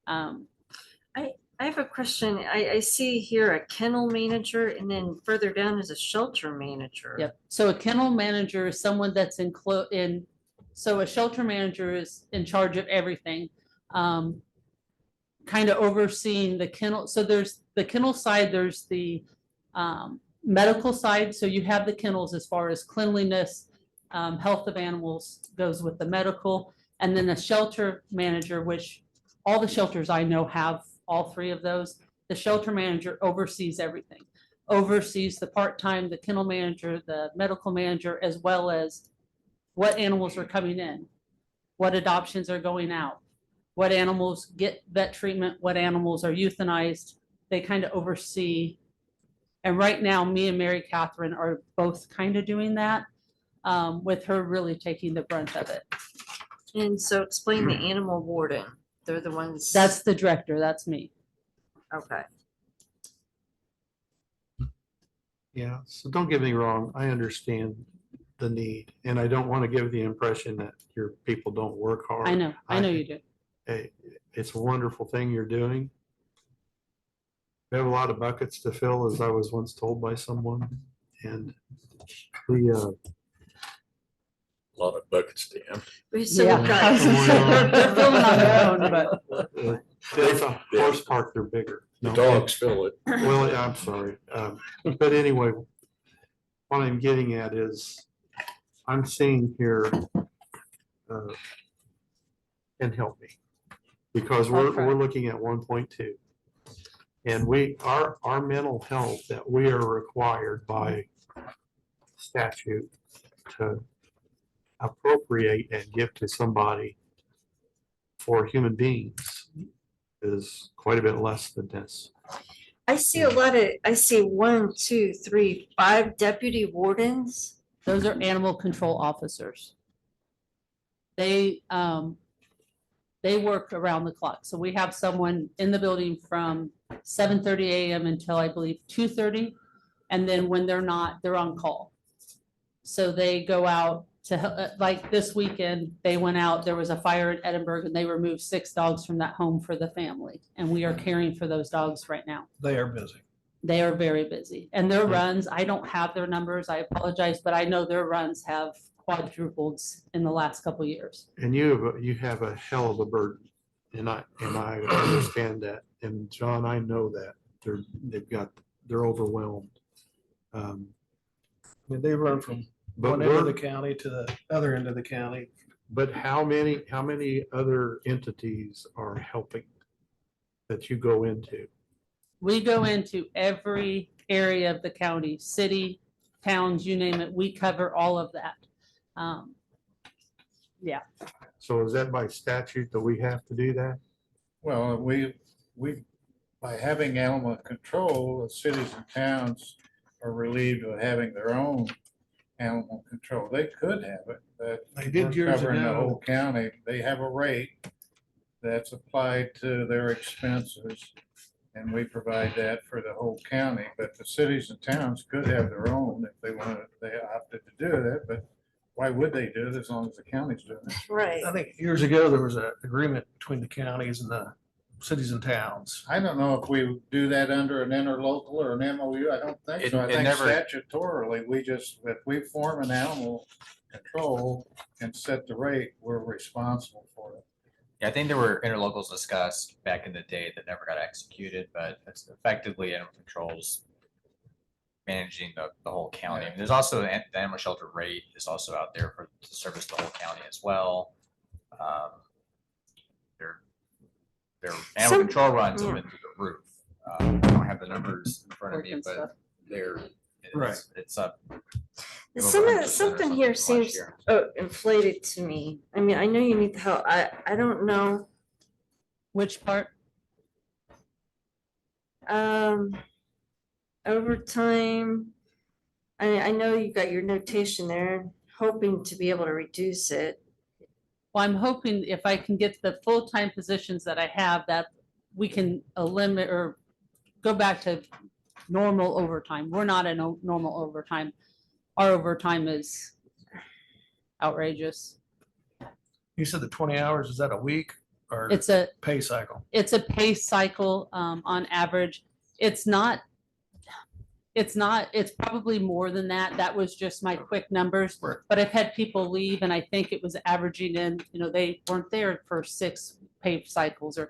I have a question. I see here a kennel manager, and then further down is a shelter manager. Yep. So a kennel manager is someone that's so a shelter manager is in charge of everything. Kind of overseeing the kennel. So there's the kennel side, there's the medical side. So you have the kennels as far as cleanliness, health of animals goes with the medical, and then a shelter manager, which all the shelters I know have all 3 of those. The shelter manager oversees everything, oversees the part-time, the kennel manager, the medical manager, as well as what animals are coming in, what adoptions are going out, what animals get vet treatment, what animals are euthanized. They kind of oversee. And right now, me and Mary Catherine are both kind of doing that, with her really taking the brunt of it. And so explain the animal warden. They're the ones. That's the director, that's me. Okay. Yeah, so don't get me wrong, I understand the need, and I don't want to give the impression that your people don't work hard. I know you do. Hey, it's a wonderful thing you're doing. We have a lot of buckets to fill, as I was once told by someone, and the, A lot of buckets to empty. So we've got- They're filling on their own, but there's a horse park, they're bigger. The No. dogs fill it. Well, yeah, I'm sorry. But anyway, what I'm getting at is, I'm seeing here, and help me, because we're looking at 1.2. And our mental health that we are required by statute to appropriate and give to somebody for human beings is quite a bit less than this. I see I see 1, 2, 3, 5 deputy wardens. those are animal control officers. They work around the clock. So we have someone in the building from 7:30 a.m. until I believe 2:30. And then when they're not, they're on call. So they go out to, like this weekend, they went out, there was a fire in Edinburgh and they removed 6 dogs from that home for the family. And we are caring for those dogs right now. They are busy. They are very busy. And their runs, I don't have their numbers, I apologize, but I know their runs have quadrupled in the last couple of years. And you have a hell of a burden, and I understand that. And John, I know that they're overwhelmed. I mean, they run from But one end of the we're- county to the other end of the county. But how many other entities are helping that you go into? We go into every area of the county, city, towns, you name it, we cover all of that. Yeah, So is that by statute that we have to do that? Well, we, by having animal control, the cities and towns are relieved of having their own animal control. They could have it, but They did we're years covering the ago. whole county. They have a rate that's applied to their expenses. And we provide that for the whole county, but the cities and towns could have their own if they wanted, they opted to do that, but why would they do it as long as the county's doing it? Right. I think years ago, there was an agreement between the counties and the cities and towns. I don't know if we do that under an interlocal or an MOU. I don't think so. I It think never- statutorily, if we form an animal control and set the rate, we're responsible for it. Yeah, I think there were interlocals discussed back in the day that never got executed, but it's effectively animal controls managing the whole county. I mean, there's also the animal shelter rate is also out there to service the whole county as well. Their animal control runs have been through the roof. I don't have the numbers in front of me, but it's up. Something here seems inflated to me. I mean, I know you need the help. I don't know. Which part? Overtime. I know you got your notation there, hoping to be able to reduce it. Well, I'm hoping if I can get the full-time positions that I have, that we can eliminate or go back to normal overtime. We're not in normal overtime. Our overtime is outrageous. You said the 20 hours, is that a week or It's a pay cycle? It's a pay cycle on average. It's probably more than that. That was just my quick numbers. But I've had people leave and I think it was averaging in, they weren't there for 6 pay cycles or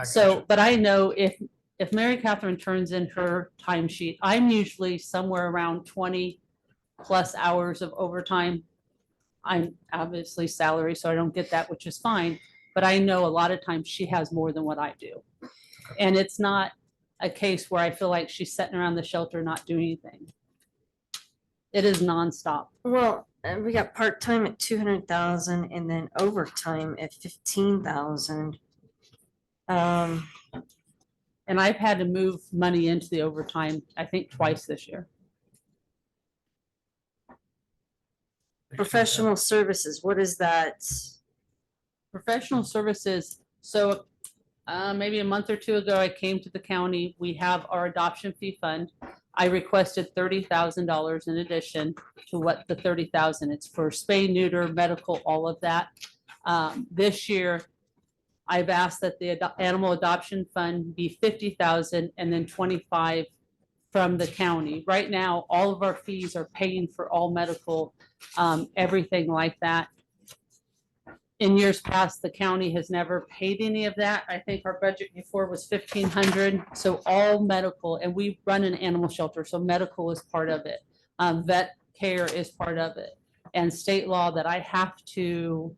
so. But I know if Mary Catherine turns in her timesheet, I'm usually somewhere around 20 plus hours of overtime. I'm obviously salary, so I don't get that, which is fine. But I know a lot of times she has more than what I do. And it's not a case where I feel like she's sitting around the shelter not doing anything. It is nonstop. Well, we got part-time at 200,000 and then overtime at 15,000. And I've had to move money into the overtime, I think twice this year. Professional services, what is that? Professional services, so maybe a month or two ago, I came to the county. We have our adoption fee fund. I requested $30,000 in addition to what the 30,000, it's for spay, neuter, medical, all of that. This year, I've asked that the animal adoption fund be 50,000 and then 25 from the county. Right now, all of our fees are paying for all medical, everything like that. In years past, the county has never paid any of that. I think our budget before was 1,500. So all medical, and we run an animal shelter, so medical is part of it. Vet care is part of it. And state law that I have to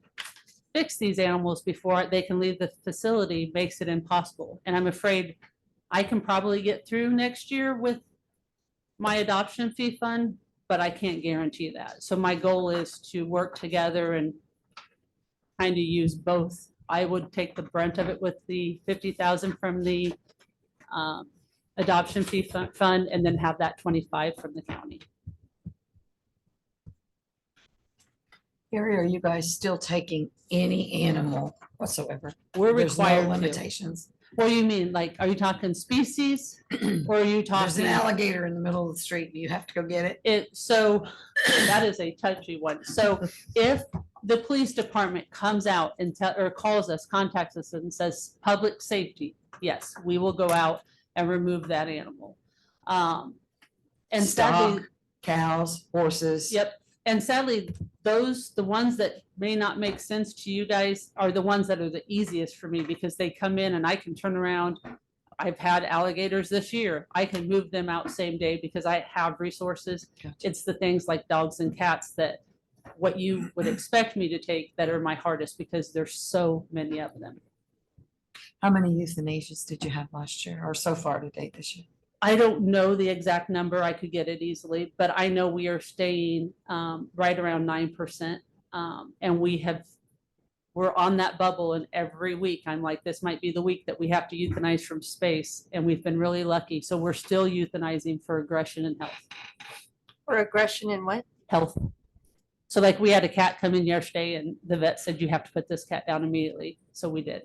fix these animals before they can leave the facility makes it impossible. And I'm afraid I can probably get through next year with my adoption fee fund, but I can't guarantee that. So my goal is to work together and kind of use both. I would take the brunt of it with the 50,000 from the adoption fee fund and then have that 25 from the county. Gary, are you guys still taking any animal whatsoever? We're There's no required to. limitations. What do you mean? Like, are you talking species or are you talking? There's an alligator in the middle of the street. You have to go get it. So that is a touchy one. So if the police department comes out and or calls us, contacts us and says public safety, yes, we will go out and remove that animal. And sadly, Stock, cows, horses. yep. And sadly, the ones that may not make sense to you guys are the ones that are the easiest for me because they come in and I can turn around. I've had alligators this year. I can move them out same day because I have resources. Gotcha. It's the things like dogs and cats that what you would expect me to take that are my hardest because there's so many of them. How many euthanasias did you have last year or so far to date this year? I don't know the exact number. I could get it easily, but I know we are staying right around 9%. And we're on that bubble, and every week I'm like, this might be the week that we have to euthanize from space. And we've been really lucky. So we're still euthanizing for aggression and health. For aggression and what? Health. So like we had a cat come in yesterday and the vet said, you have to put this cat down immediately. So we did.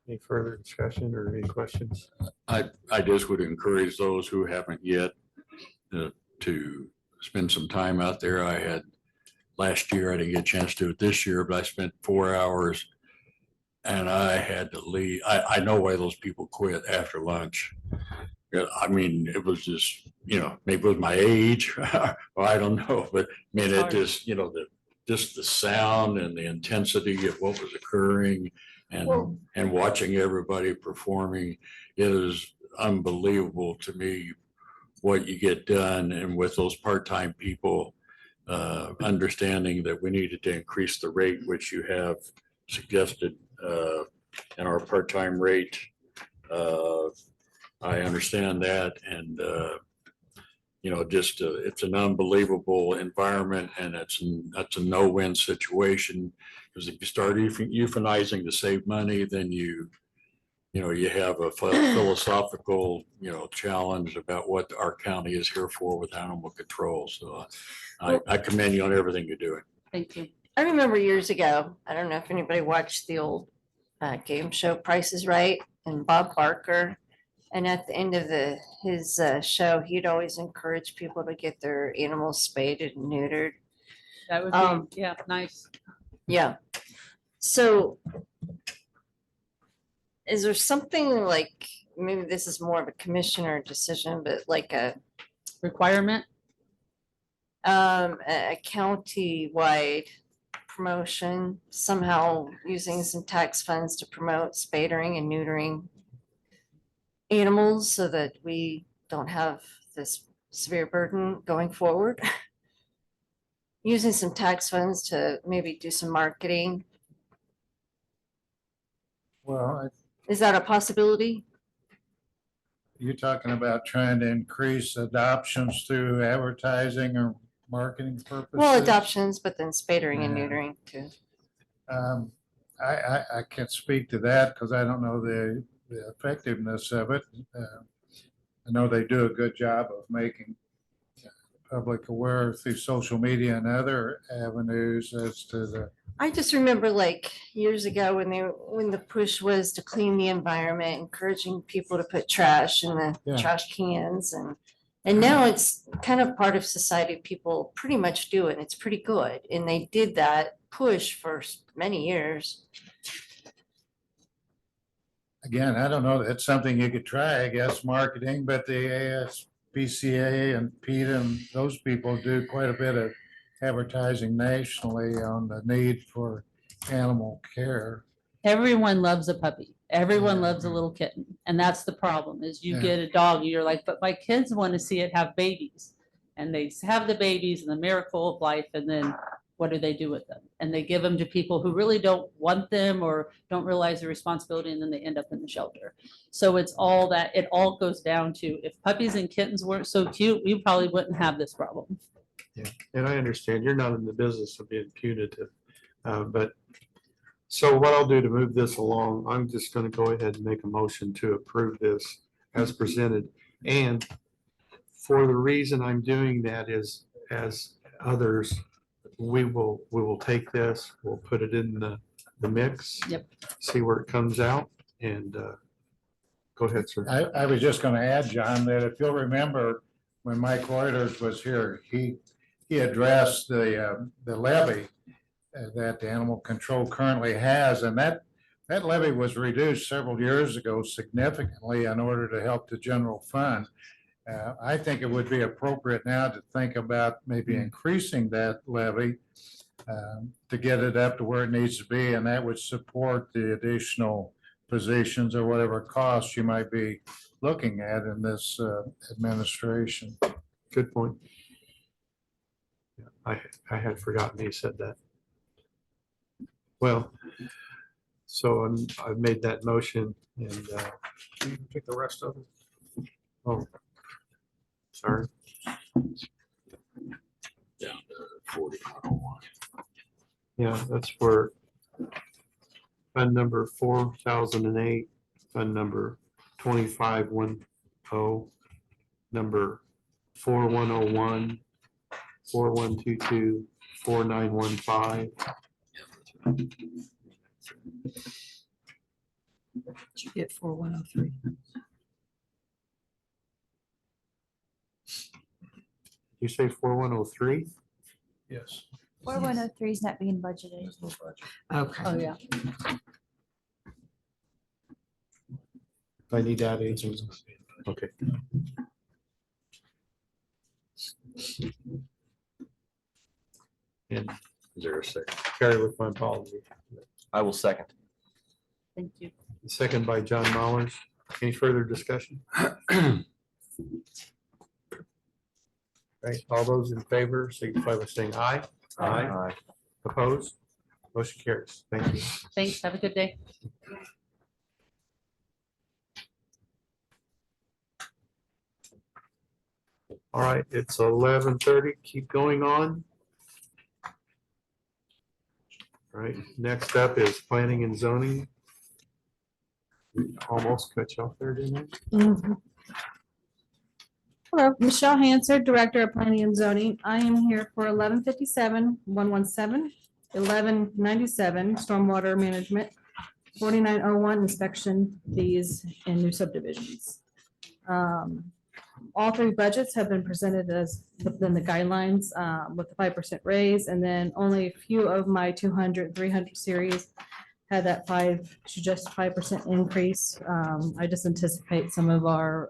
Any further discussion or any questions? I just would encourage those who haven't yet to spend some time out there. I had last year, I didn't get a chance to do it this year, but I spent 4 hours and I had to leave. I know why those people quit after lunch. I mean, it was just, maybe it was my age, or I don't know, but I mean, it just, just the sound and the intensity of what was occurring and watching everybody performing, it is unbelievable to me what you get done. And with those part-time people, understanding that we needed to increase the rate, which you have suggested in our part-time rate. I understand that. And, it's an unbelievable environment and that's a no-win situation. Because if you start euthanizing to save money, then you have a philosophical, challenge about what our county is here for with animal control. So I commend you on everything you're doing. Thank you. I remember years ago, I don't know if anybody watched the old game show Price is Right, and Bob Barker. And at the end of his show, he'd always encourage people to get their animals spaded and neutered. That would be, nice. Yeah. So is there something like, maybe this is more of a commissioner decision, but like a requirement? A county-wide promotion, somehow using some tax funds to promote spadering and neutering animals so that we don't have this severe burden going forward. Using some tax funds to maybe do some marketing. Well, Is that a possibility? you're talking about trying to increase adoptions through advertising or marketing purposes? Well, adoptions, but then spadering and Yeah. neutering too. I can't speak to that because I don't know the effectiveness of it. I know they do a good job of making public aware through social media and other avenues as to the, I just remember like years ago when the push was to clean the environment, encouraging people to put trash in the Yeah. trash cans and now it's kind of part of society. People pretty much do it. And it's pretty good. And they did that push for many years. again, I don't know, that's something you could try, I guess, marketing, but the ASPCA and PETA and those people do quite a bit of advertising nationally on the need for animal care. Everyone loves a puppy. Everyone loves a little kitten. And that's the problem is you Yeah. get a dog, and you're like, but my kids want to see it have babies. And they have the babies and the miracle of life. And then what do they do with them? And they give them to people who really don't want them or don't realize the responsibility. And then they end up in the shelter. So it's all that, it all goes down to if puppies and kittens weren't so cute, we probably wouldn't have this problem. Yeah, and I understand you're not in the business of being punitive, but so what I'll do to move this along, I'm just gonna go ahead and make a motion to approve this as presented. And for the reason I'm doing that is, as others, we will take this, we'll put it in the mix. Yep. See where it comes out and go ahead, sir. I was just gonna add, John, that if you'll remember, when Mike Reuters was here, he addressed the levy that the animal control currently has, and that levy was reduced several years ago significantly in order to help the general fund. I think it would be appropriate now to think about maybe increasing that levy to get it up to where it needs to be, and that would support the additional positions or whatever costs you might be looking at in this administration. Good point. Yeah, I had forgotten he said that. Well, so I've made that motion and You can take the rest of it. oh, sorry. Down to 4101. Yeah, that's for fund number 4008, fund number 2510, number 4101, 4122, 4915. Did you get 4103? You say 4103? Yes. 4103 is not being budgeted. Okay. Oh, yeah. I need that answer. Okay. And is there a second? Carry with my apology. I will second. Thank you. Second by John Mollers. Any further discussion? Right, all those in favor, signify by saying aye. Aye. Opposed? Motion carries. Thank you. Thanks. Have a good day. All right, it's 11:30. Keep going on. All right, next up is planning and zoning. Almost cut you off there, didn't I? Hello, Michelle Hanser, Director of Planning and Zoning. I am here for 1157, 117, 1197, Stormwater Management, 4901, Inspection Fees and New Subdivisions. All three budgets have been presented as within the guidelines with the 5% raise, and then only a few of my 200, 300 series had that just 5% increase. I just anticipate some of our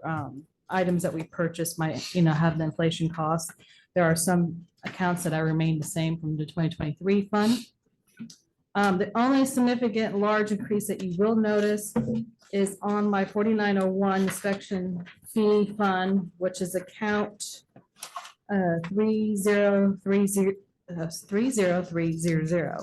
items that we purchased might, have the inflation costs. There are some accounts that I remain the same from the 2023 fund. The only significant large increase that you will notice is on my 4901 inspection fee fund, which is account 30300.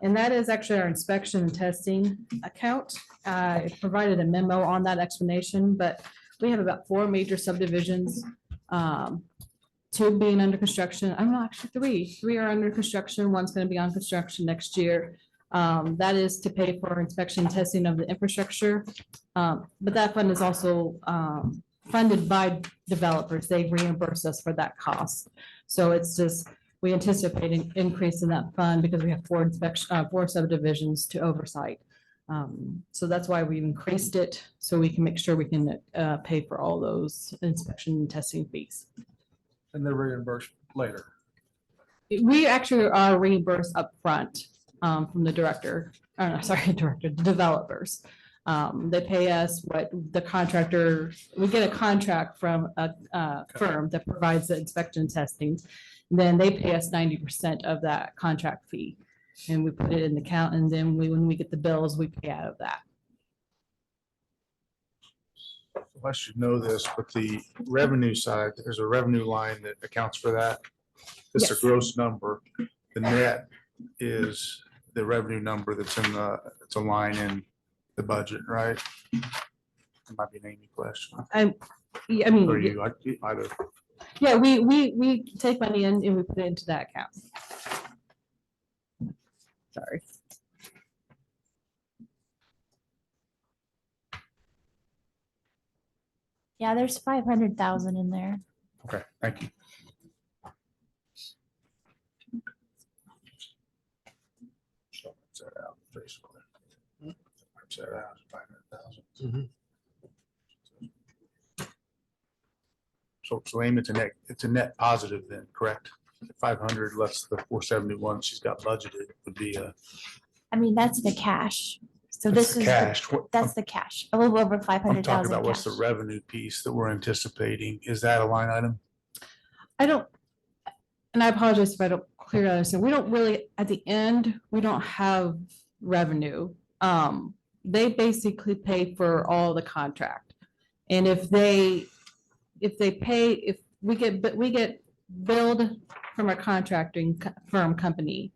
And that is actually our inspection and testing account. I provided a memo on that explanation, but we have about 4 major subdivisions, 2 being under construction. I'm not actually 3. 3 are under construction. One's going to be on construction next year. That is to pay for inspection and testing of the infrastructure. But that fund is also funded by developers. They reimburse us for that cost. So it's just, we anticipate an increase in that fund because we have 4 subdivisions to oversight. So that's why we increased it, so we can make sure we can pay for all those inspection and testing fees. And they're reimbursed later. We actually are reimbursed upfront from the the developers. They pay us what the contractor, we get a contract from a firm that provides the inspection and testing. Then they pay us 90% of that contract fee. And we put it in the account, and then when we get the bills, we pay out of that. I should know this, but the revenue side, there's a revenue line that accounts for that. It's a Yes. gross number. The net is the revenue number that's in it's a line in the budget, right? It might be an Amy question. I mean, Or you, either. yeah, we take money in and we put it into that account. Sorry. Yeah, there's 500,000 in there. Okay, thank you. So it's that out, basically. It's that out, 500,000. So Amy, it's a net positive then, correct? 500 less the 471 she's got budgeted would be a. I mean, that's the cash. So That's this the is, cash. that's the cash, a little over I'm talking 500,000 about what's cash. the revenue piece that we're anticipating. Is that a line item? I don't, and I apologize if I don't clearly understand. We don't really, at the end, we don't have revenue. They basically pay for all the contract. And if we get billed from a contracting firm company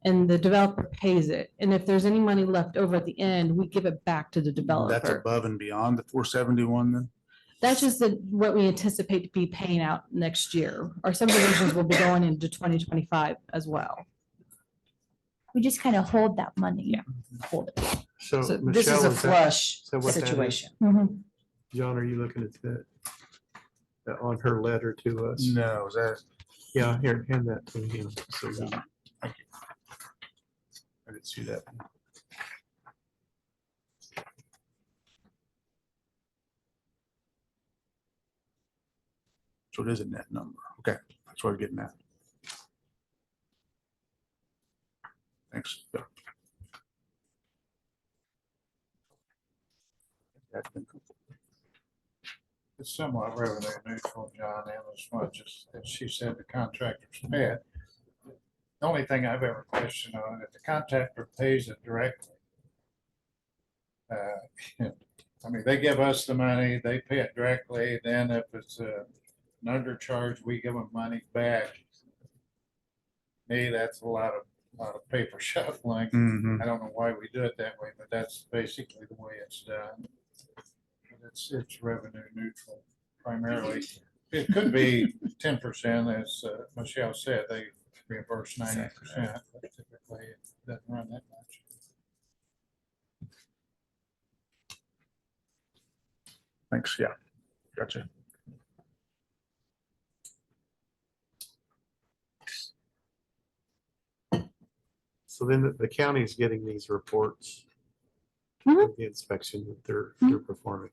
and the developer pays it. And if there's any money left over at the end, we give it back to the That's developer. above and beyond the 471 then? That's just what we anticipate to be paying out next year. Our subdivisions will be going into 2025 as well. We just kind of hold that money. Yeah. Hold it. So So this is Michelle, a that- flush so what that is? situation. Mhm. John, are you looking at that? On her letter to us? No, is that? Yeah, here, hand that to him. So he- I didn't see that. So it is a net number. Okay, that's what I'm getting at. Thanks. Yeah. That's been cool. It's somewhat revenue neutral, John, and as much as she said, the contractors pay it. The only thing I've ever questioned on, if the contractor pays it directly. I mean, they give us the money, they pay it directly, then if it's an undercharge, we give them money back. Me, that's a lot of paper shuffling. Mhm. I don't know why we do it that way, but that's basically the way it's done. But it's revenue neutral primarily. It could be 10%, as Michelle said, they reimburse 90%, but typically it doesn't run that much. Thanks, yeah, gotcha. So then the county is getting these reports Mhm. of the inspection that they're performing.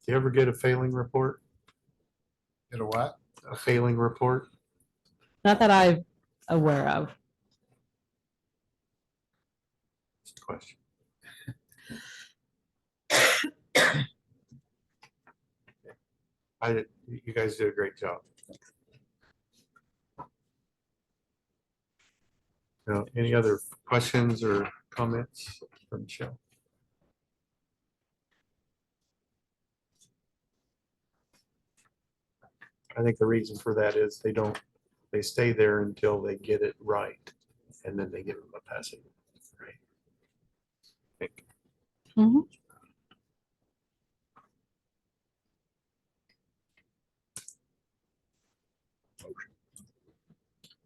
Do you ever get a failing report? Get a what? A failing report? Not that I'm aware of. Just a question. You guys did a great job. Now, any other questions or comments from Michelle? I think the reason for that is they stay there until they get it right, and then they give them a passing. Right. I think. Mhm.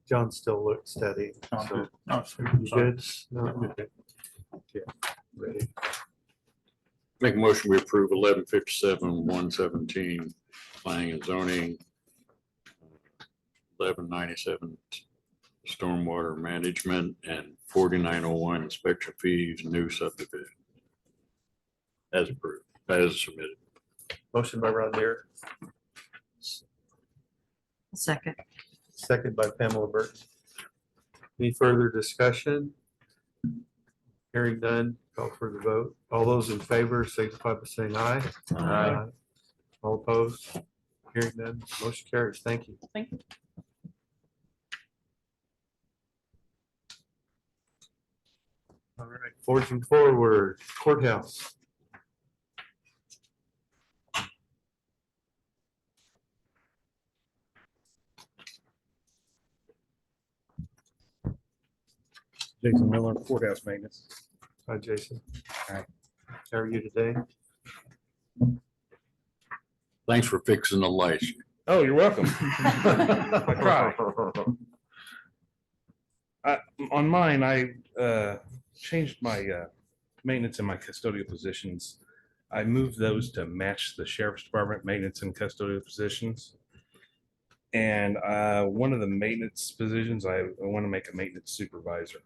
John still looks steady. No, I'm so- good. No, I'm You sorry. good? No, okay. Yeah, ready. Make a motion, we approve 1157, 117, planning and zoning. 1197, stormwater management, and 4901, inspection fees, new subdivision. As approved, as submitted. Motion by Rondere, Second. second by Pamela Burton. Any further discussion? Hearing none, call for the vote. All those in favor signify by saying aye. Aye. All opposed? Hearing none, motion carries. Thank you. Thank you. All right, forging forward, courthouse. Jason Miller, courthouse maintenance. Hi, Jason. Hi. How are you today? Thanks for fixing the lights. Oh, you're welcome. I try. On mine, I changed my maintenance and my custodial positions. I moved those to match the sheriff's department maintenance and custodial positions. And one of the maintenance positions, I want to make a maintenance supervisor.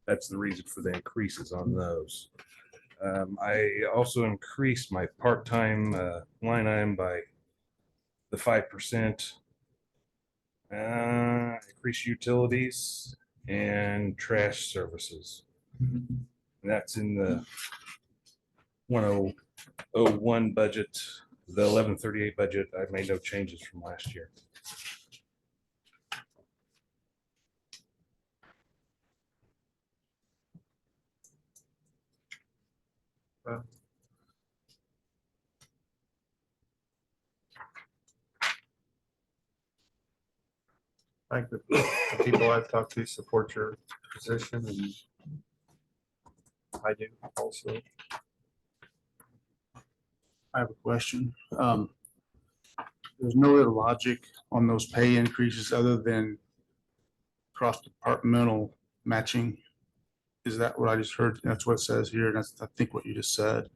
That's the reason for the increases on those. I also increased my part-time line item by the 5%. Increase utilities and trash services. And that's in the 1001 budget, the 1138 budget. I've made no changes from last year. I think the people I've talked to support your position, and I do also. I have a question. There's no other logic on those pay increases other than cross-departmental matching. Is that what I just heard? That's what it says here. And that's, I think, what you just said.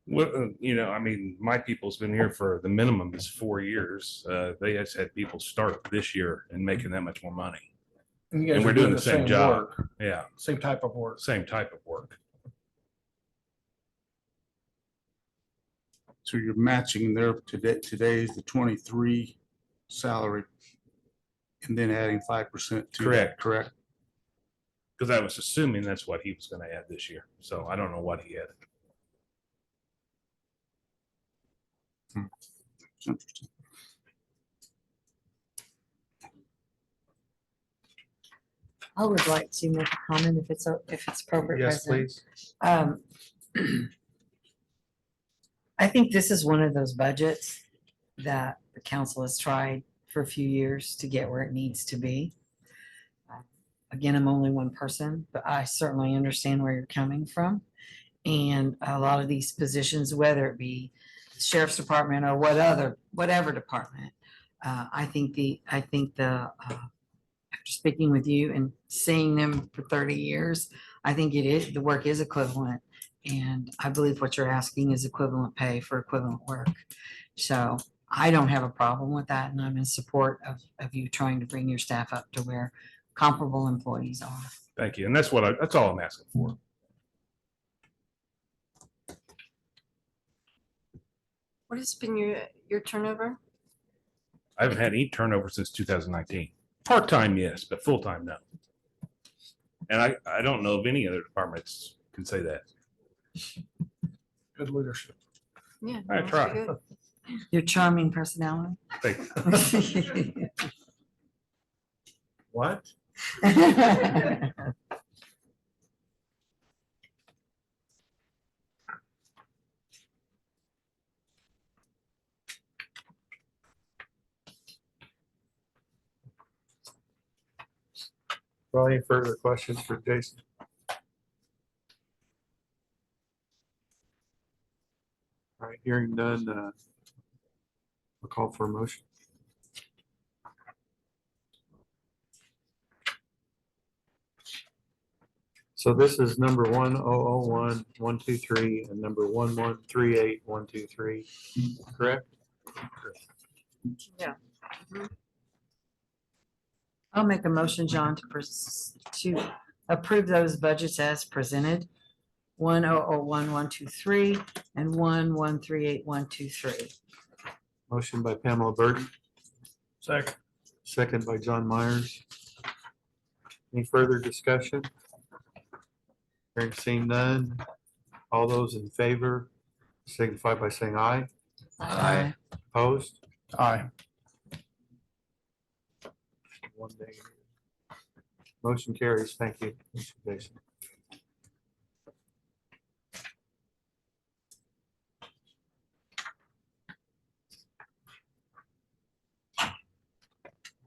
Well, I mean, my people's been here for the minimum is 4 years. They just had people start this year and making that much more money. And you guys And are we're doing the same job. work, Yeah, Same type of work. same type of work. So you're matching their today's the 23 salary and then adding 5% to that, Correct. correct? Because I was assuming that's what he was going to add this year. So I don't know what he added. Interesting. I would like to make a comment if it's appropriate. Yes, President. please. I think this is one of those budgets that the council has tried for a few years to get where it needs to be. Again, I'm only one person, but I certainly understand where you're coming from. And a lot of these positions, whether it be sheriff's department or whatever department, I think after speaking with you and seeing them for 30 years, I think the work is equivalent. And I believe what you're asking is equivalent pay for equivalent work. So I don't have a problem with that. And I'm in support of you trying to bring your staff up to where comparable employees are. Thank you. And that's all I'm asking for. What has been your turnover? I haven't had any turnover since 2019. Part-time, yes, but full-time, no. And I don't know of any other departments can say that. Good leadership. Yeah. I that's try. good. Your charming personality. Thank you. What? Well, any further questions for Jason? All right, hearing none, I'll call for a motion. So this is number 1001123 and number 1138123, correct? Yeah. I'll make a motion, John, to approve those budgets as presented. 1001123 and 1138123. Motion by Pamela Burton, Second. second by John Myers. Any further discussion? Hearing seen none. All those in favor signify by saying aye. Aye. Opposed? Aye. One negative. Motion carries. Thank you, Mr. Jason.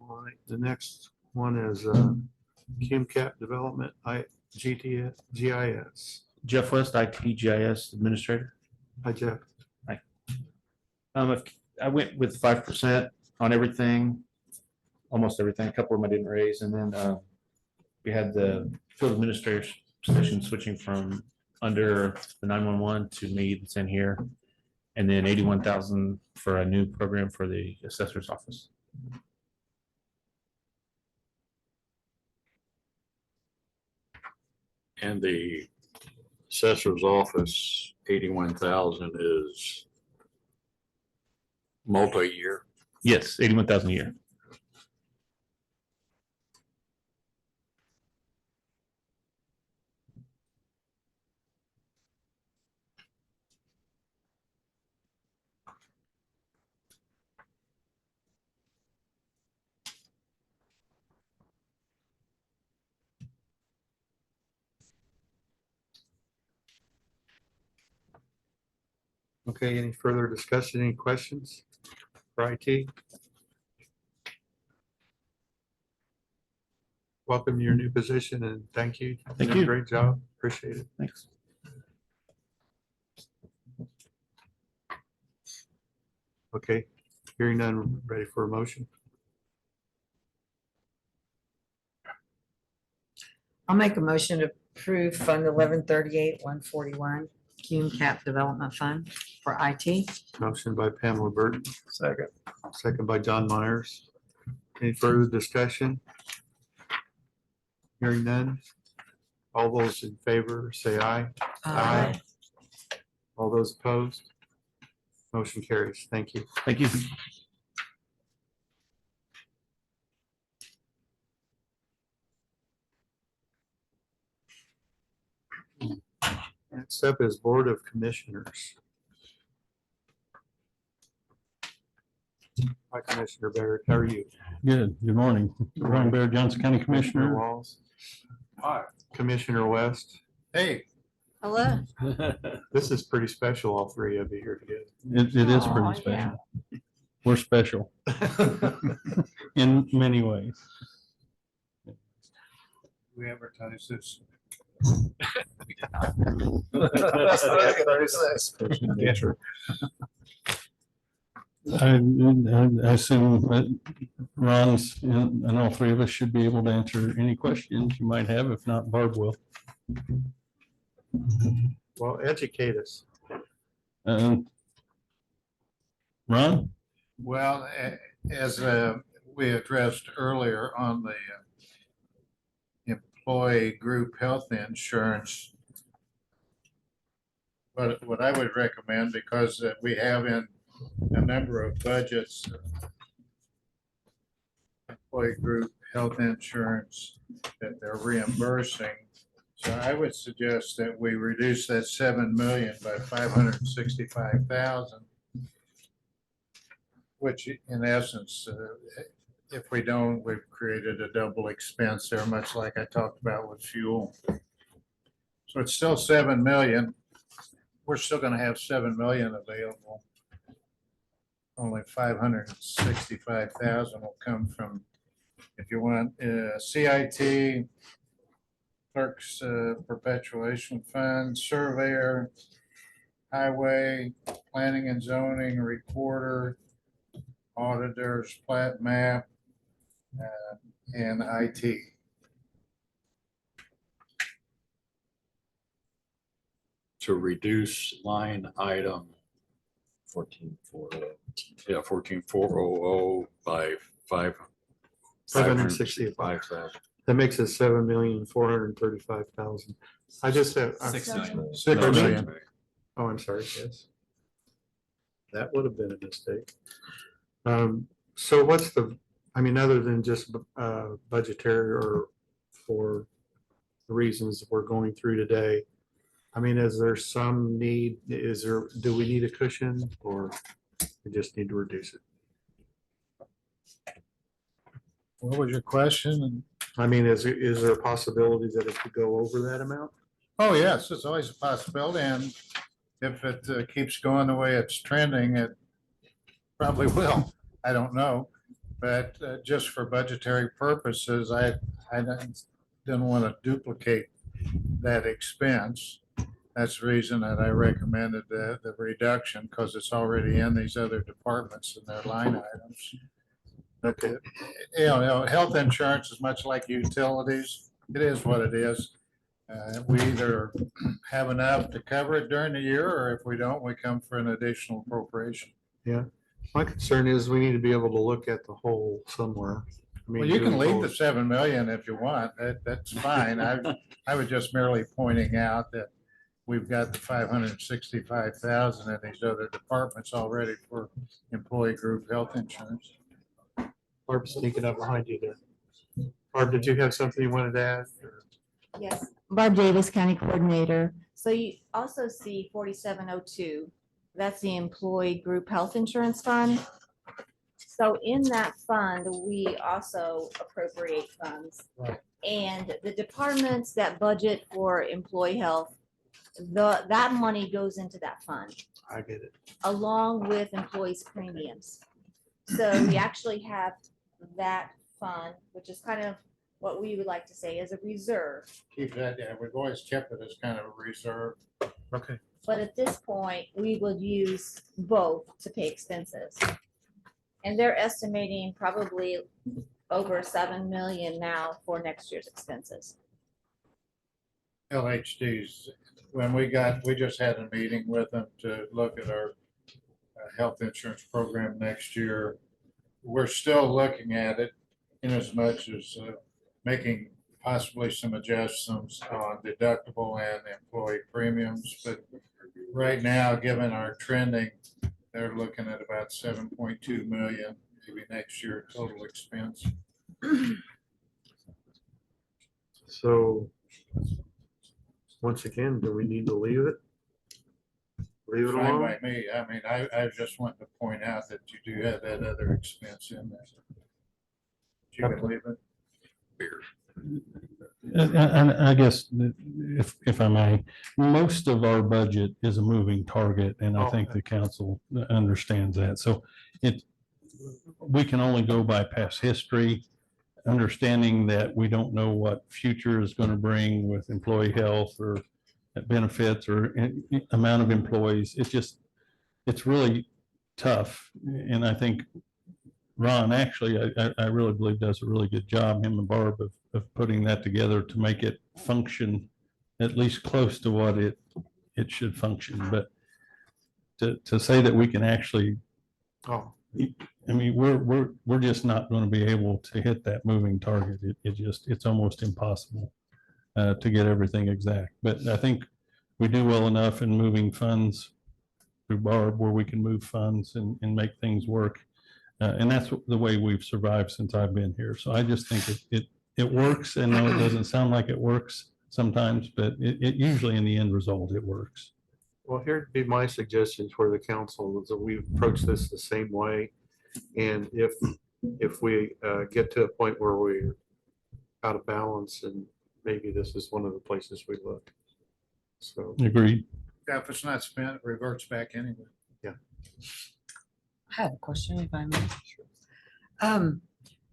All right, the next one is CUMCAP Development, GIS. Jeff West, ITGIS Administrator. Hi, Jeff. Hi. If I went with 5% on everything, almost everything. A couple of them I didn't raise, and then we had the field administrator position switching from under the 911 to me that's in here, and then 81,000 for a new program for the assessor's office. And the assessor's office, 81,000 is multi-year. Yes, 81,000 a year. Okay, any further discussion, any questions for IT? Welcome to your new position and thank you. Thank did a you. Great job. Appreciate it. Thanks. Okay, hearing none, ready for a motion? I'll make a motion to approve Fund 1138-141 CUMCAP Development Fund for IT. Motion by Pamela Burton, Second. second by John Myers. Any further discussion? Hearing none. All those in favor, say aye. Aye. All those opposed? Motion carries. Thank you. Thank you. Next up is Board of Commissioners. Hi, Commissioner Barrett. How are you? Good morning. Brian Baird, Johnson County Commissioner. Walls. Hi. Commissioner West. Hey. Hello. This is pretty special, all three of you here together. It is Aw, pretty yeah. special. We're special in many ways. We advertise this. I assume that Ron's and all three of us should be able to answer any questions you might have. If not, Barb will. Well, educate us. Ron? Well, as we addressed earlier on the employee group health insurance, what I would recommend, because we have in a number of budgets, employee group health insurance that they're reimbursing. So I would suggest that we reduce that 7 million by 565,000. Which in essence, if we don't, we've created a double expense there, much like I talked about with fuel. So it's still 7 million. We're still gonna have 7 million available. Only 565,000 will come from, if you want, CIT, clerks perpetuation fund, surveyor, highway, planning and zoning, recorder, auditors, plat map, and IT. to reduce line item 14,400. yeah, 14,400 by 565. That makes it 7,435,000. I just have. 6 million. 6 Pardon me? million. Oh, I'm sorry, yes. That would have been a mistake. So what's the, I mean, other than just budgetary or for the reasons we're going through today, I mean, is there some need, do we need a cushion or we just need to reduce it? What was your question? I mean, is there a possibility that it could go over that amount? Oh, yes, it's always a possibility, and if it keeps going the way it's trending, it probably will. I don't know, but just for budgetary purposes, I didn't want to duplicate that expense. That's the reason that I recommended the reduction, because it's already in these other departments and their line items. But, you know, health insurance is much like utilities. It is what it is. We either have enough to cover it during the year, or if we don't, we come for an additional appropriation. Yeah, my concern is we need to be able to look at the whole somewhere. I mean, Well, you can doing leave both. the 7 million if you want. That's fine. I was just merely pointing out that we've got the 565,000 in these other departments already for employee group health insurance. Barb's sneaking up behind you there. Barb, did you have something you wanted to add? Yes, Barb Davis, County Coordinator. So you also see 4702, that's the Employee Group Health Insurance Fund. So in that fund, we also appropriate funds. Right. And the departments that budget for employee health, that money goes into that fund I get it. along with employees' premiums. So we actually have that fund, which is kind of what we would like to say is a reserve. Keep that, yeah, we've always kept it as kind of a reserve. Okay. But at this point, we would use both to pay expenses. And they're estimating probably over 7 million now for next year's expenses. LHDs, when we just had a meeting with them to look at our health insurance program next year. We're still looking at it in as much as making possibly some adjustments on deductible and employee premiums. But right now, given our trending, they're looking at about 7.2 million, maybe next year total expense. So once again, do we need to leave it? Leave it Fine alone? by me. I mean, I just want to point out that you do have that other expense in there. You can leave it. And I guess if I may, most of our budget is a moving target, and I think the council understands that. So we can only go by past history, understanding that we don't know what future is going to bring with employee health or benefits or amount of employees. It's really tough. And I think Ron, actually, I really believe does a really good job, him and Barb, of putting that together to make it function at least close to what it should function. But to say that we can actually, I mean, we're just not going to be able to hit that moving target. It's almost impossible to get everything exact. But I think we do well enough in moving funds through Barb where we can move funds and make things work. And that's the way we've survived since I've been here. So I just think it works. And no, it doesn't sound like it works sometimes, but it usually in the end result, it works. Well, here'd be my suggestions for the council is that we approach this the same way. And if we get to a point where we're out of balance, and maybe this is one of the places we look. So agreed. Yeah, if it's not spent, it reverts back anyway. Yeah. I have a question if I may.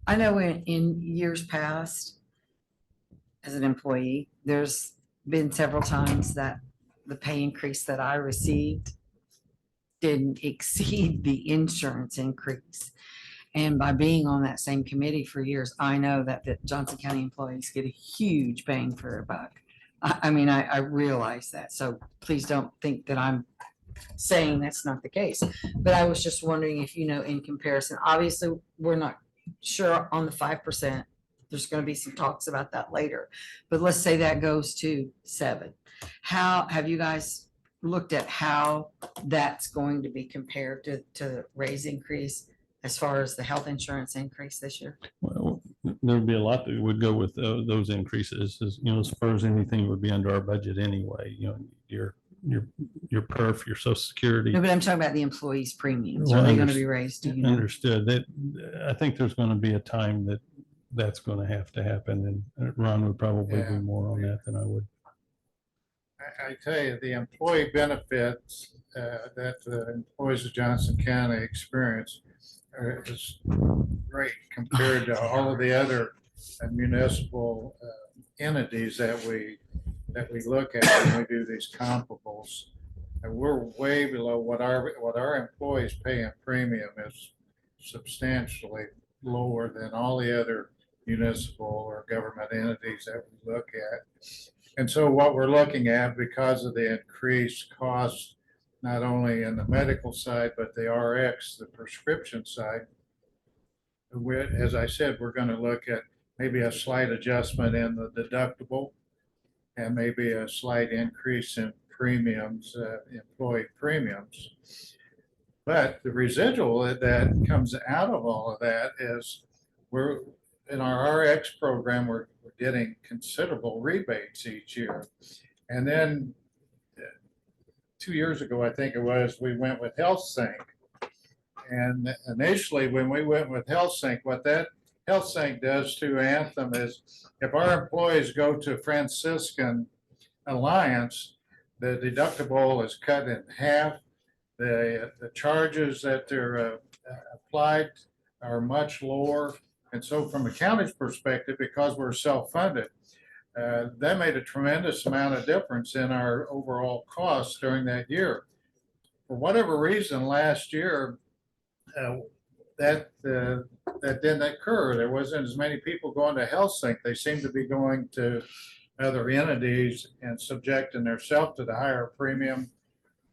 I know in years past, as an employee, there's been several times that the pay increase that I received didn't exceed the insurance increase. And by being on that same committee for years, I know that the Johnson County employees get a huge bang for a buck. I mean, I realize that, so please don't think that I'm saying that's not the case. But I was just wondering if, in comparison, obviously, we're not sure on the 5%. There's gonna be some talks about that later, but let's say that goes to 7. How, have you guys looked at how that's going to be compared to raise increase as far as the health insurance increase this year? Well, there'd be a lot that would go with those increases, as far as anything would be under our budget anyway, your perf, your social security. No, but I'm talking about the employees' premiums. Well, Are they gonna be raised? Do you know? Understood. That, I think there's gonna be a time that's gonna have to happen, and Ron would probably be more on that than I would. I tell you, the employee benefits that the employees of Johnson County experience is great compared to all of the other municipal entities that we look at when we do these comparables. And we're way below what our employees pay in premium is substantially lower than all the other municipal or government entities that we look at. And so what we're looking at, because of the increased costs, not only in the medical side, but the RX, the prescription side, as I said, we're going to look at maybe a slight adjustment in the deductible and maybe a slight increase in premiums, employee premiums. But the residual that comes out of all of that is we're in our RX program, we're getting considerable rebates each year. And then 2 years ago, I think it was, we went with HealthSync. And initially, when we went with HealthSync, what that HealthSync does to Anthem is if our employees go to Franciscan Alliance, the deductible is cut in half. The charges that they're applied are much lower. And so from the county's perspective, because we're self-funded, that made a tremendous amount of difference in our overall costs during that year. For whatever reason, last year, that didn't occur. There wasn't as many people going to HealthSync. They seemed to be going to other entities and subjecting themselves to the higher premium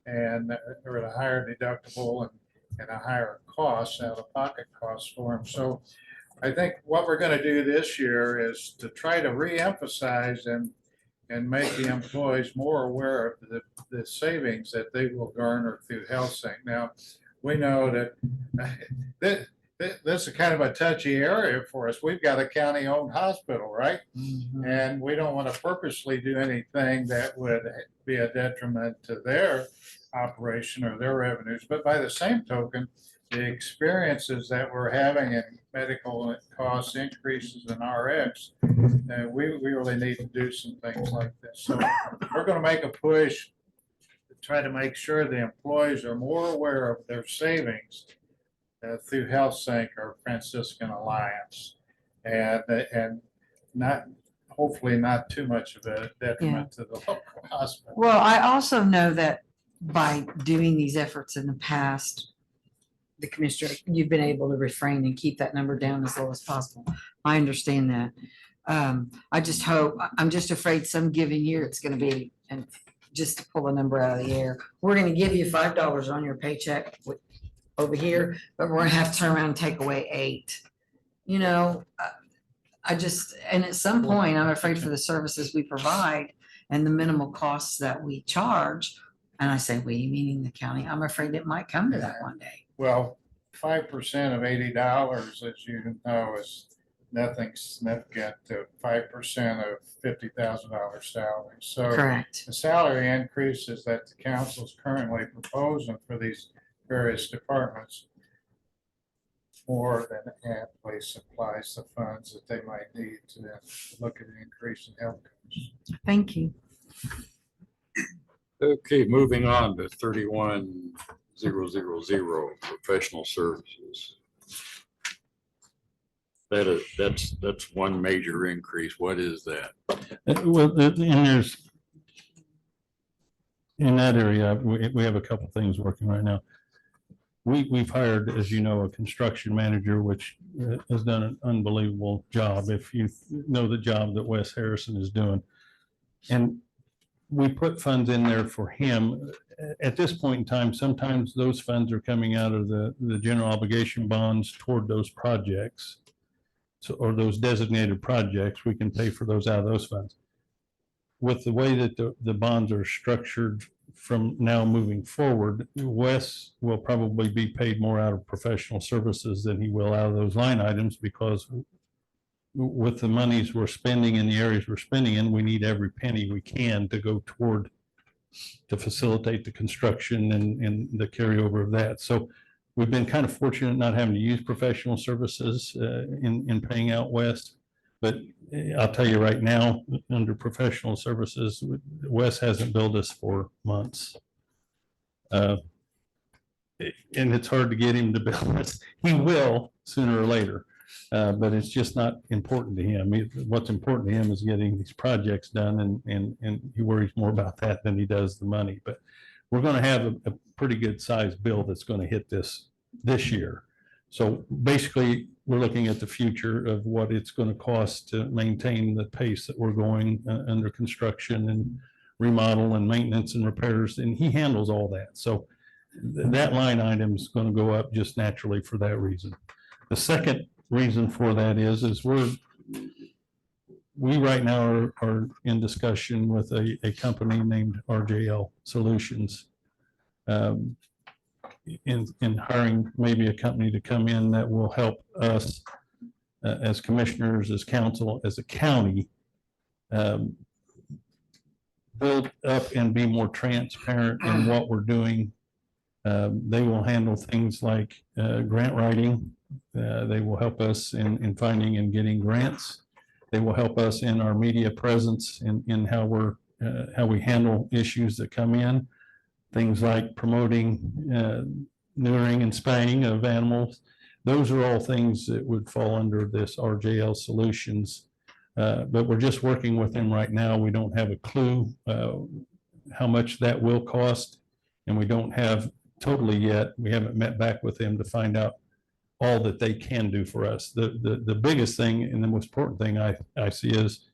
and or the higher deductible and a higher cost, out-of-pocket cost for them. So I think what we're going to do this year is to try to reemphasize and make the employees more aware of the savings that they will garner through HealthSync. Now, we know that this is kind of a touchy area for us. We've got a county-owned hospital, right? Mm-hmm. And we don't want to purposely do anything that would be a detriment to their operation or their revenues. But by the same token, the experiences that we're having in medical cost increases in RX, we really need to do some things like this. So we're going to make a push to try to make sure the employees are more aware of their savings through HealthSync or Franciscan Alliance, and not, hopefully not too much of a detriment to the local hospital. Well, I also know that by doing these efforts in the past, the commissioner, you've been able to refrain and keep that number down as low as possible. I understand that. I just hope, I'm just afraid some given year it's going to be, and just to pull a number out of the air, we're going to give you $5 on your paycheck over here, but we're going to have to turn around and take away $8. I just, and at some point, I'm afraid for the services we provide and the minimal costs that we charge. And I say, we, meaning the county, I'm afraid it might come to that one day. Well, 5% of $80, as you know, is nothing significant to 5% of $50,000 salary. So Correct. The salary increases that the council is currently proposing for these various departments more than amply supplies the funds that they might need to look at the increase in health costs. Thank you. Okay, moving on to 31000, professional services. That's one major increase. What is that? Well, and there's, in that area, we have a couple things working right now. We've hired, as you know, a construction manager, which has done an unbelievable job. If you know the job that Wes Harrison is doing, And we put funds in there for him. At this point in time, sometimes those funds are coming out of the general obligation bonds toward those projects. So, or those designated projects, we can pay for those out of those funds. With the way that the bonds are structured from now moving forward, Wes will probably be paid more out of professional services than he will out of those line items, because with the monies we're spending in the areas we're spending in, we need every penny we can to go toward to facilitate the construction and the carryover of that. So we've been kind of fortunate not having to use professional services in paying out Wes. But I'll tell you right now, under professional services, Wes hasn't billed us for months. And it's hard to get him to bill us. He will sooner or later, but it's just not important to him. What's important to him is getting these projects done, and he worries more about that than he does the money. But we're going to have a pretty good sized bill that's going to hit this year. So basically, we're looking at the future of what it's going to cost to maintain the pace that we're going under construction and remodel and maintenance and repairs, and he handles all that. So that line item is going to go up just naturally for that reason. The second reason for that is we right now are in discussion with a company named RJL Solutions. In hiring maybe a company to come in that will help us as commissioners, as council, as a county, build up and be more transparent in what we're doing. They will handle things like grant writing. They will help us in finding and getting grants. They will help us in our media presence in how we handle issues that come in. Things like promoting neutering and spaying of animals. Those are all things that would fall under this RJL Solutions. But we're just working with them right now. We don't have a clue how much that will cost, and we don't have totally yet. We haven't met back with them to find out all that they can do for us. The biggest thing and the most important thing I see is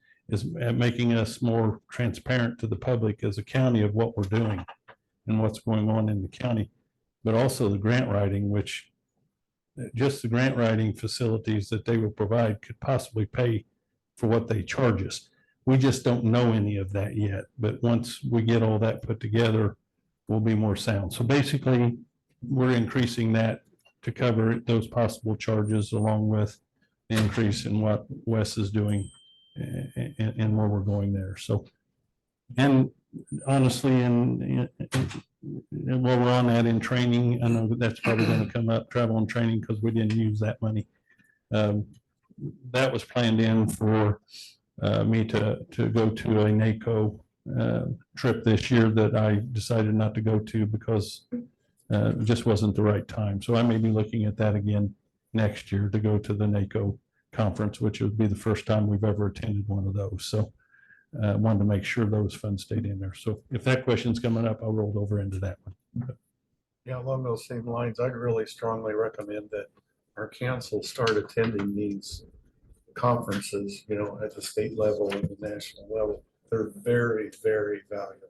making us more transparent to the public as a county of what we're doing and what's going on in the county, but also the grant writing, which just the grant writing facilities that they will provide could possibly pay for what they charge us. We just don't know any of that yet, but once we get all that put together, we'll be more sound. So basically, we're increasing that to cover those possible charges, along with the increase in what Wes is doing and where we're going there. So, and honestly, and while we're on that, in training, I know that's probably going to come up, travel and training, because we didn't use that money. That was planned in for me to go to a NACO trip this year that I decided not to go to because it just wasn't the right time. So I may be looking at that again next year to go to the NACO conference, which would be the first time we've ever attended one of those. So wanted to make sure those funds stayed in there. So if that question's coming up, I'll roll over into that one. Yeah, along those same lines, I'd really strongly recommend that our council start attending these conferences, you know, at the state level and the national level. They're very, very valuable.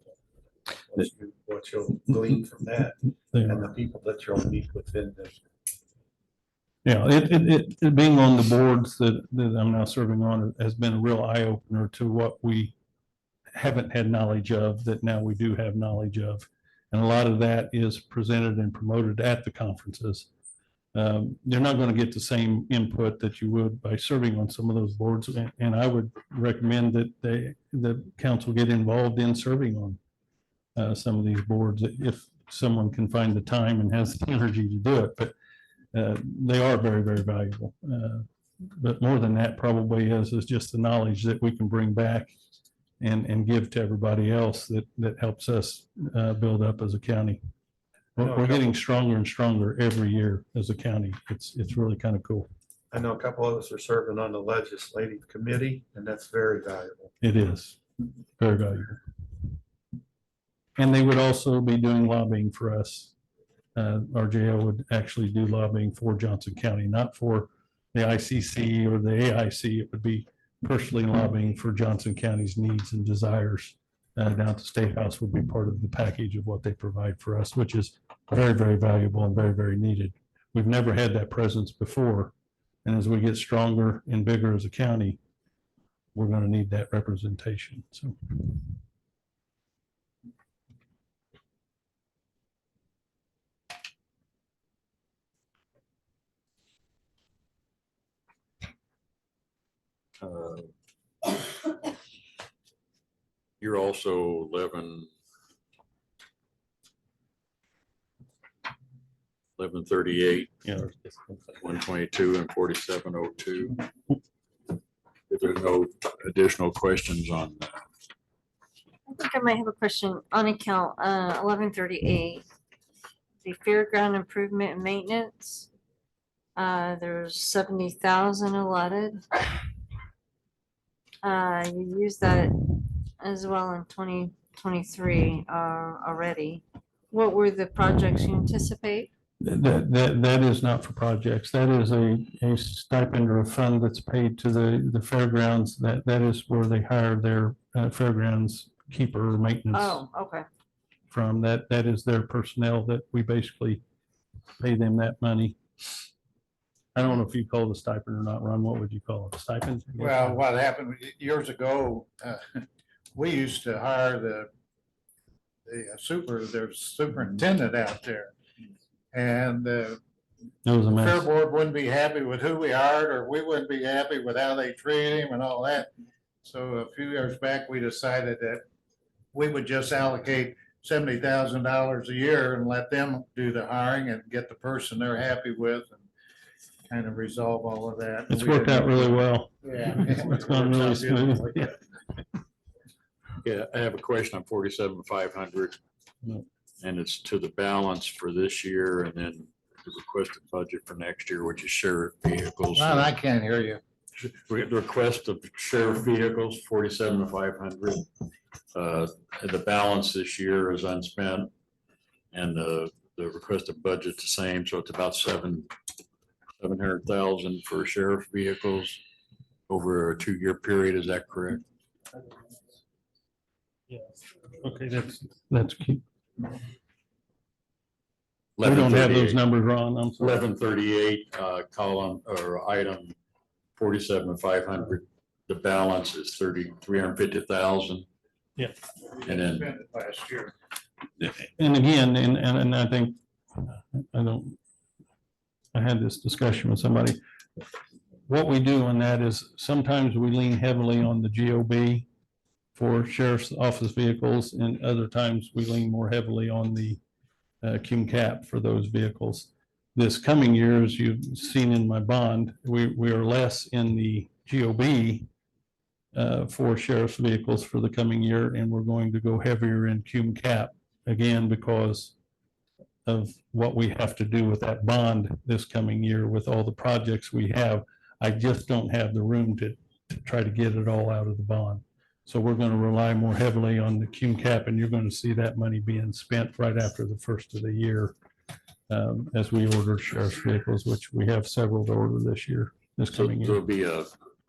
What you'll glean from that and the people that you'll meet within them. Yeah, it being on the boards that I'm now serving on has been a real eye opener to what we haven't had knowledge of that now we do have knowledge of. And a lot of that is presented and promoted at the conferences. You're not going to get the same input that you would by serving on some of those boards. And I would recommend that the council get involved in serving on some of these boards if someone can find the time and has the energy to do it. But they are very, very valuable. But more than that probably is just the knowledge that we can bring back and give to everybody else that helps us build up as a county. We're getting stronger and stronger every year as a county. It's really kind of cool. I know a couple of us are serving on the legislative committee, and that's very valuable. It is very valuable. And they would also be doing lobbying for us. RJL would actually do lobbying for Johnson County, not for the ICC or the AIC. It would be personally lobbying for Johnson County's needs and desires down at the State House would be part of the package of what they provide for us, which is very, very valuable and very, very needed. We've never had that presence before. And as we get stronger and bigger as a county, we're going to need that representation. So. You're also 1138, Yeah. 122 and 4702. If there's no additional questions on that. I think I might have a question on account 1138, the fairground improvement and maintenance. There's 70,000 allotted. You used that as well in 2023 already. What were the projects you anticipate? That is not for projects. That is a stipend or a fund that's paid to the fairgrounds. That is where they hire their fairgrounds keeper or maintenance Oh, okay. from. That is their personnel that we basically pay them that money. I don't know if you call it a stipend or not, Ron. What would you call it? A stipend? Well, what happened years ago, we used to hire the superintendent out there. And the That was a mess. fair board wouldn't be happy with who we hired, or we wouldn't be happy with how they treat him and all that. So a few years back, we decided that we would just allocate $70,000 a year and let them do the hiring and get the person they're happy with and kind of resolve all of that. It's worked out really well. Yeah. It's gone really smooth. Yeah, I have a question on 47,500. No. And it's to the balance for this year and then the requested budget for next year, which is sheriff vehicles. Ron, I can't hear you. The request of sheriff vehicles, 47,500. The balance this year is unspent and the requested budget's the same, so it's about 700,000 for sheriff vehicles over a 2-year period. Is that correct? Okay, that's key. We don't have those numbers, Ron. I'm sorry. 1138, column or item 47,500. The balance is 350,000. Yeah. And then Spent it last year. And again, and I think, I had this discussion with somebody. What we do in that is sometimes we lean heavily on the GOB for sheriff's office vehicles, and other times we lean more heavily on the cum cap for those vehicles. This coming year, as you've seen in my bond, we are less in the GOB for sheriff's vehicles for the coming year, and we're going to go heavier in cum cap again because of what we have to do with that bond this coming year with all the projects we have. I just don't have the room to try to get it all out of the bond. So we're going to rely more heavily on the cum cap, and you're going to see that money being spent right after the first of the year as we order sheriff's vehicles, which we have several to order this year, this coming year. there'll be a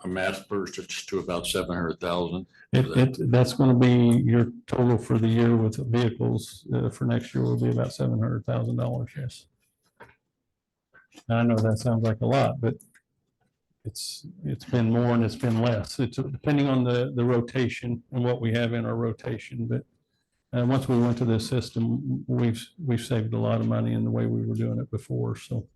mass purchase to about 700,000. That's going to be your total for the year with vehicles for next year will be about $700,000. Yes. I know that sounds like a lot, but it's been more and it's been less. It's depending on the rotation and what we have in our rotation. But once we went to this system, we've saved a lot of money in the way we were doing it before. So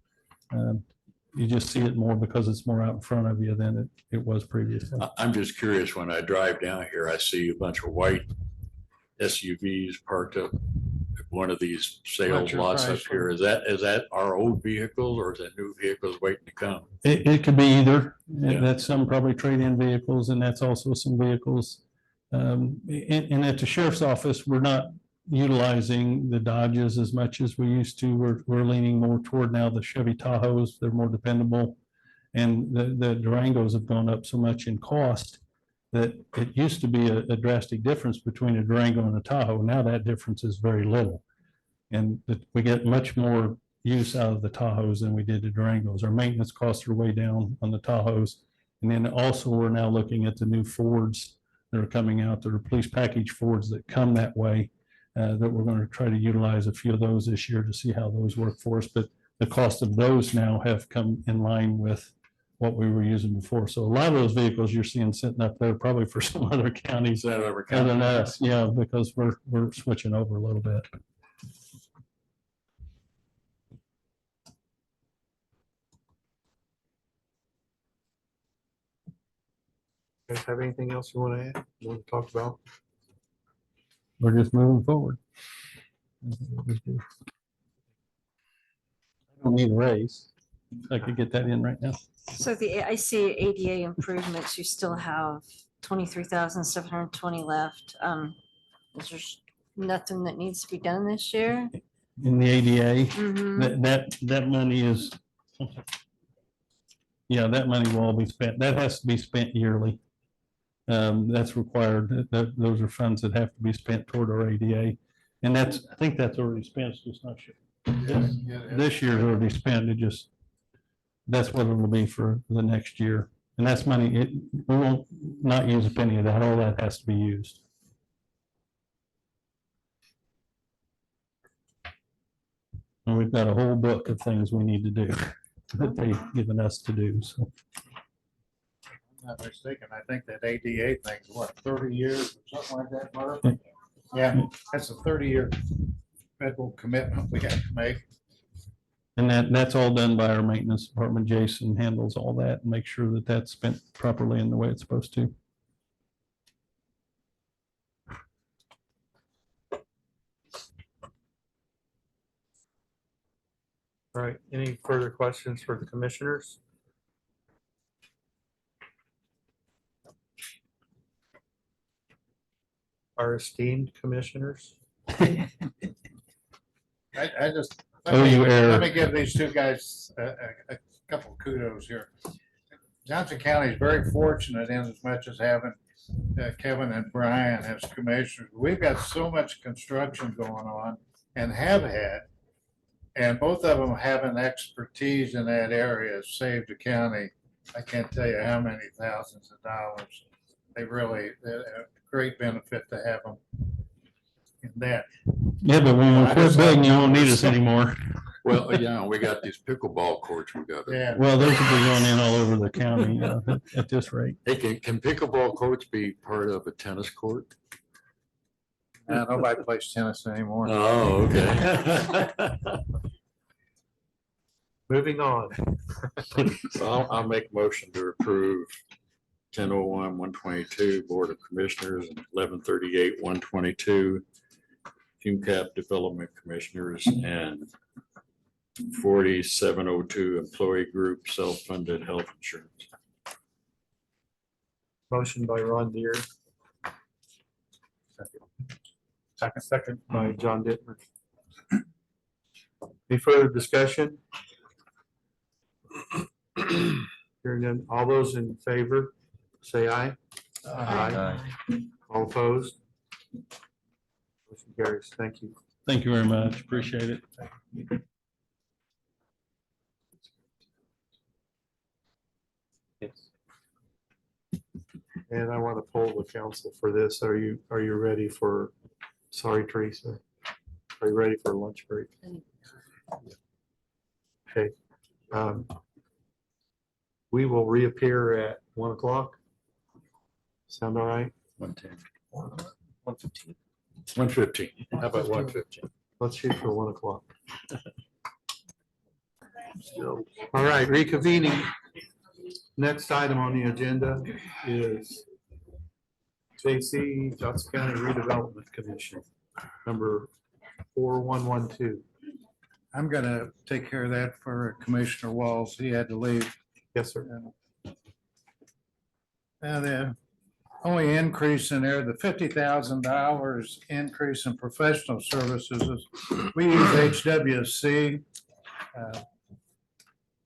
you just see it more because it's more out in front of you than it was previously. I'm just curious, when I drive down here, I see a bunch of white SUVs parked up at one of these sales lots up here. Is that our old vehicles or is that new vehicles waiting to come? It could be either. Yeah. That's some probably trade-in vehicles, and that's also some vehicles. And at the sheriff's office, we're not utilizing the Dodges as much as we used to. We're leaning more toward now the Chevy Tahoes. They're more dependable. And the Durangos have gone up so much in cost that it used to be a drastic difference between a Durango and a Tahoe. Now that difference is very little. And we get much more use out of the Tahoes than we did the Durangos. Our maintenance costs are way down on the Tahoes. And then also, we're now looking at the new Fords that are coming out, that are police package Fords that come that way, that we're going to try to utilize a few of those this year to see how those work for us. But the cost of those now have come in line with what we were using before. So a lot of those vehicles you're seeing sitting up there probably for some other counties other than us. Yeah, because we're switching over a little bit. Guys have anything else you want to add, want to talk about? We're just moving forward. I don't need a raise. I could get that in right now. So I see ADA improvements, you still have 23,720 left. Is there nothing that needs to be done this year? In the ADA, Mhm. that money is, yeah, that money will all be spent. That has to be spent yearly. That's required. Those are funds that have to be spent toward our ADA. And I think that's already spent, it's just not sure. This year's already spent, that's what it'll be for the next year. And that's money, we won't not use a penny of that, all that has to be used. And we've got a whole book of things we need to do that they've given us to do, so. I'm not mistaken, I think that ADA thing's what, 30 years or something like that, Mark? Yeah, that's a 30-year federal commitment we have to make. And that's all done by our maintenance department. Jason handles all that and makes sure that that's spent properly in the way it's supposed to. All right, any further questions for the commissioners? Our esteemed commissioners? I just, Oh, you err. let me give these two guys a couple kudos here. Johnson County is very fortunate in as much as having Kevin and Brian as commissioners. We've got so much construction going on and have had, and both of them having expertise in that area has saved the county. I can't tell you how many thousands of dollars. They really, a great benefit to have them in that. Yeah, but when we quit building, you won't need us anymore. Well, yeah, we got these pickleball courts we got. Yeah. Well, those will be going in all over the county at this rate. Hey, can pickleball courts be part of a tennis court? Nobody plays tennis anymore. Oh, okay. Moving on. So I'll make a motion to approve 1001, 122 Board of Commissioners, and 1138, 122 QCAP Development Commissioners, and 4702 Employee Group Self-Funded Health Insurance. Motion by Ron Deere. Second by John Dittmer. Any further discussion? Hearing none, all those in favor, say aye. Aye. All opposed? Motion carries. Thank you. Thank you very much. Appreciate it. And I want to poll the council for this. Are you ready for, sorry, Teresa, are you ready for a lunch break? Okay. We will reappear at 1 o'clock. Sound all right? 110. 1:15. 115. How about 115? Let's shoot for 1 o'clock. All right, reconvening. Next item on the agenda is JC, Johnson County Redevelopment Commission, number 4112. I'm gonna take care of that for Commissioner Walls. He had to leave. Yes, sir. Now, the only increase in there, the $50,000 increase in professional services is, we use HWC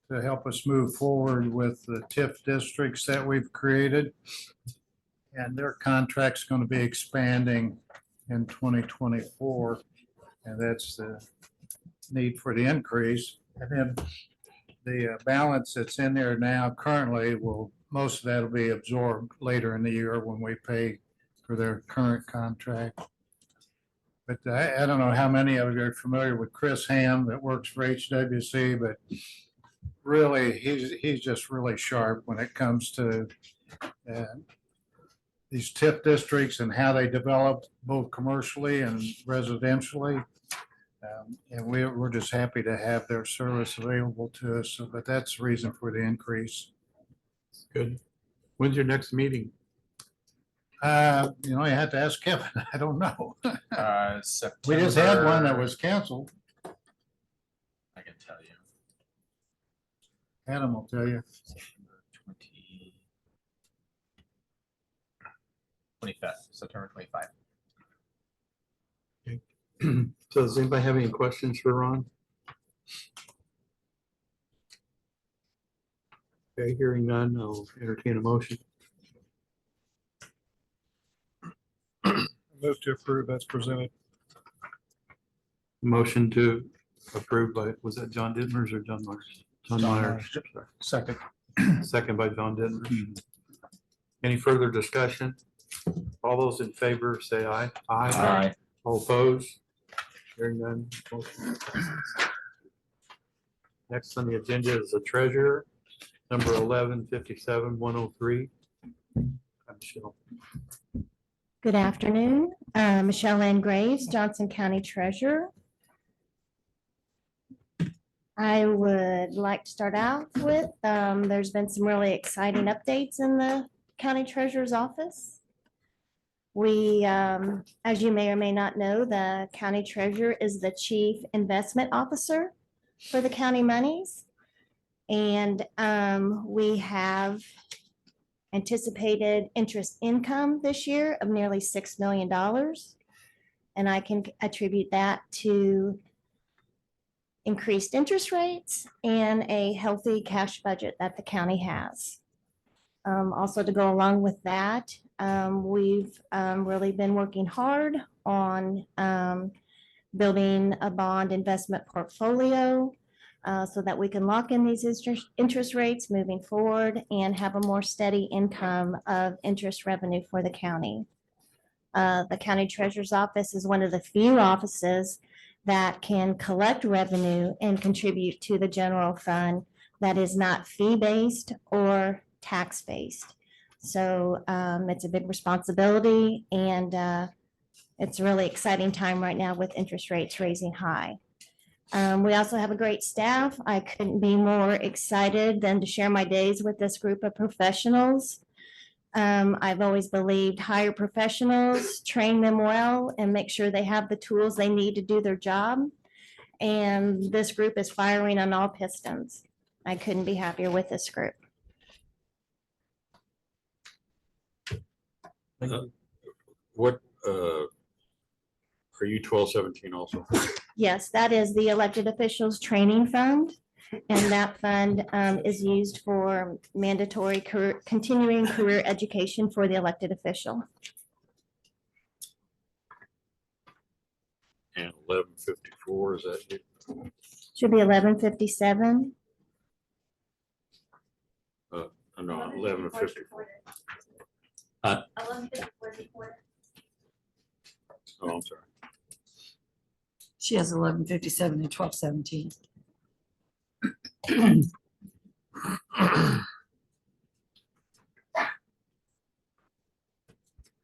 to help us move forward with the TIF districts that we've created. And their contract's going to be expanding in 2024. And that's the need for the increase. And then the balance that's in there now currently will most of that will be absorbed later in the year when we pay for their current contract. But I don't know how many of you are familiar with Chris Ham that works for HWC, but really, he's just really sharp when it comes to these TIF districts and how they develop both commercially and residentially. And we're just happy to have their service available to us. But that's the reason for the increase. Good. When's your next meeting? You had to ask Kevin. I don't know. We just had one that was canceled. I can tell you. Adam will tell you. 25th, September 25th. So does anybody have any questions for Ron? Okay, hearing none, I'll entertain a motion. Move to approve as presented. Motion to approve by, was that John Dittmers or John Myers? John Myers. Second. Second by John Dittmers. Any further discussion? All those in favor say aye. Aye. All opposed? Hearing none. Motion passes. Next on the agenda is the treasurer, number 1157-103. Michelle. Good afternoon, Michelle Ann Graves, Johnson County Treasurer. I would like to start out with, there's been some really exciting updates in the County Treasurer's office. We, as you may or may not know, the County Treasurer is the Chief Investment Officer for the county monies. And we have anticipated interest income this year of nearly $6 million. And I can attribute that to increased interest rates and a healthy cash budget that the county has. Also to go along with that, we've really been working hard on building a bond investment portfolio so that we can lock in these interest rates moving forward and have a more steady income of interest revenue for the county. The County Treasurer's Office is one of the few offices that can collect revenue and contribute to the general fund that is not fee-based or tax-based. So it's a big responsibility, and it's a really exciting time right now with interest rates raising high. We also have a great staff. I couldn't be more excited than to share my days with this group of professionals. I've always believed hire professionals, train them well, and make sure they have the tools they need to do their job. And this group is firing on all pistons. I couldn't be happier with this group. What, are you 1217 also? Yes, that is the elected officials training fund. And that fund is used for mandatory continuing career education for the elected official. And 1154, is that it? Should be 1157. No, 1154. 1154. Oh, I'm sorry. She has 1157 and 1217.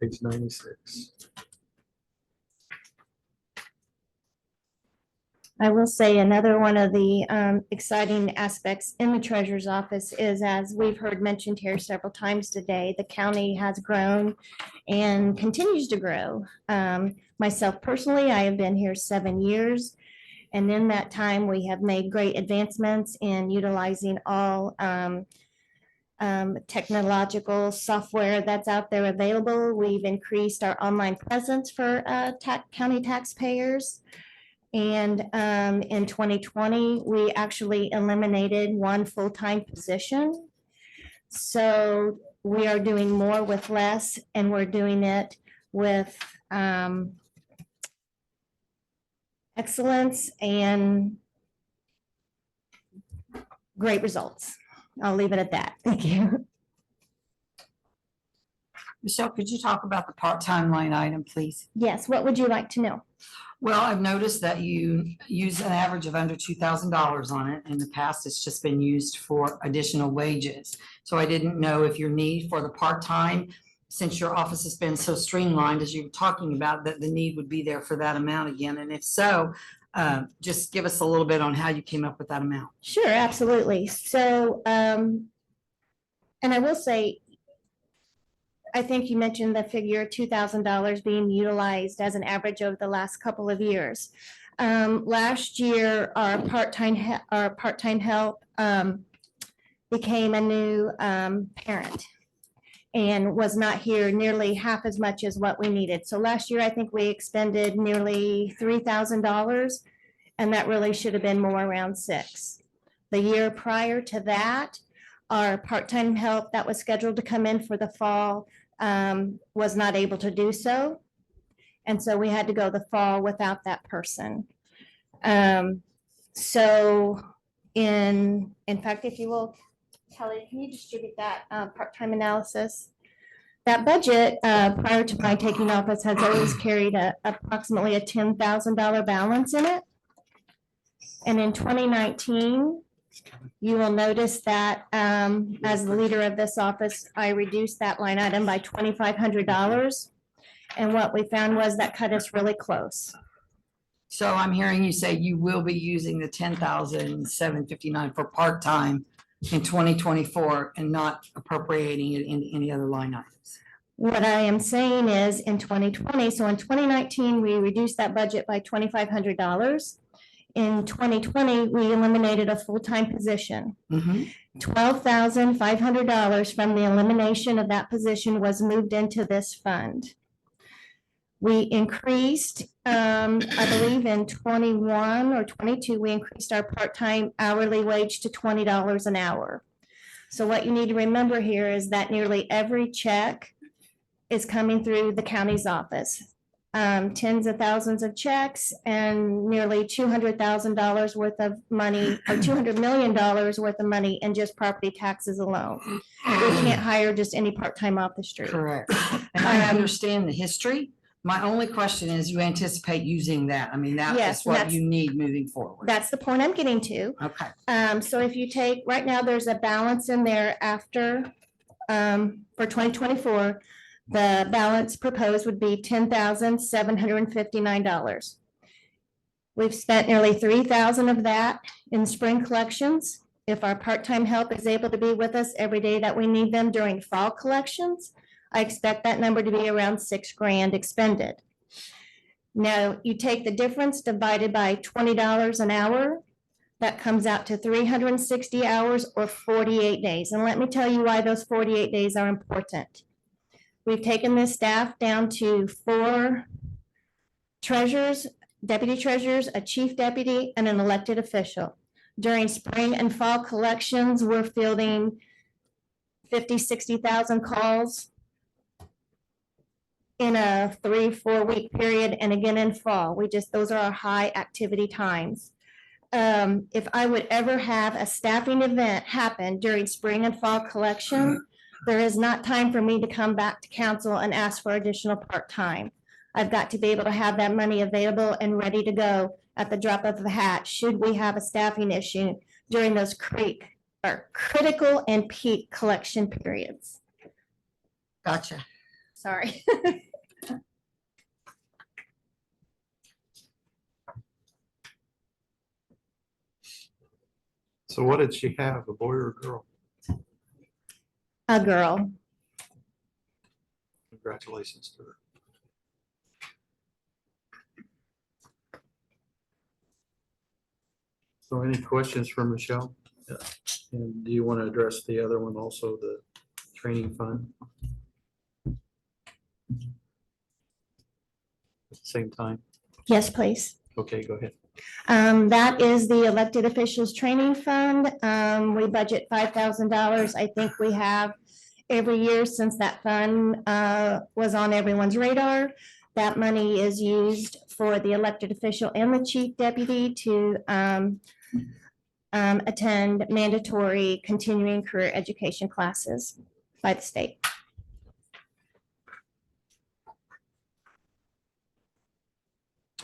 Page 96. I will say another one of the exciting aspects in the treasurer's office is, as we've heard mentioned here several times today, the county has grown and continues to grow. Myself personally, I have been here 7 years. And in that time, we have made great advancements in utilizing all technological software that's out there available. We've increased our online presence for county taxpayers. And in 2020, we actually eliminated one full-time position. So we are doing more with less, and we're doing it with excellence and great results. I'll leave it at that. Thank you. Michelle, could you talk about the part-time line item, please? Yes, what would you like to know? Well, I've noticed that you use an average of under $2,000 on it. In the past, it's just been used for additional wages. So I didn't know if your need for the part-time, since your office has been so streamlined, as you were talking about, that the need would be there for that amount again. And if so, just give us a little bit on how you came up with that amount. Sure, absolutely. So, and I will say, I think you mentioned the figure $2,000 being utilized as an average over the last couple of years. Last year, our part-time help became a new parent and was not here nearly half as much as what we needed. So last year, I think we expended nearly $3,000, and that really should have been more around $6,000. The year prior to that, our part-time help that was scheduled to come in for the fall was not able to do so. And so we had to go the fall without that person. So in fact, if you will, Kelly, can you distribute that part-time analysis? That budget prior to my taking office has always carried approximately a $10,000 balance in it. And in 2019, you will notice that as the leader of this office, I reduced that line item by $2,500. And what we found was that cut us really close. So I'm hearing you say you will be using the $10,759 for part-time in 2024 and not appropriating it into any other line items. What I am saying is in 2020, so in 2019, we reduced that budget by $2,500. In 2020, we eliminated a full-time position. $12,500 from the elimination of that position was moved into this fund. We increased, I believe in 21 or 22, we increased our part-time hourly wage to $20 an hour. So what you need to remember here is that nearly every check is coming through the county's office. Tens of thousands of checks and nearly $200,000 worth of money, or $200 million worth of money in just property taxes alone. We can't hire just any part-time off the street. Correct. And I understand the history. My only question is, you anticipate using that? I mean, that Yes, is what that's- you need moving forward. That's the point I'm getting to. Okay. So if you take, right now, there's a balance in there after, for 2024, the balance proposed would be $10,759. We've spent nearly $3,000 of that in spring collections. If our part-time help is able to be with us every day that we need them during fall collections, I expect that number to be around $6,000 expended. Now, you take the difference divided by $20 an hour, that comes out to 360 hours or 48 days. And let me tell you why those 48 days are important. We've taken this staff down to 4 treasurers, deputy treasurers, a chief deputy, and an elected official. During spring and fall collections, we're fielding 50, 60,000 calls in a 3-4 week period, and again in fall. Those are our high activity times. If I would ever have a staffing event happen during spring and fall collection, there is not time for me to come back to council and ask for additional part-time. I've got to be able to have that money available and ready to go at the drop of the hat, should we have a staffing issue during those critical and peak collection periods. Gotcha. Sorry. So what did she have, a boy or a girl? A girl. Congratulations to her. So any questions for Michelle? And do you want to address the other one also, the training fund? At the same time? Yes, please. Okay, go ahead. That is the elected officials training fund. We budget $5,000. I think we have every year since that fund was on everyone's radar. That money is used for the elected official and the chief deputy to attend mandatory continuing career education classes by the state.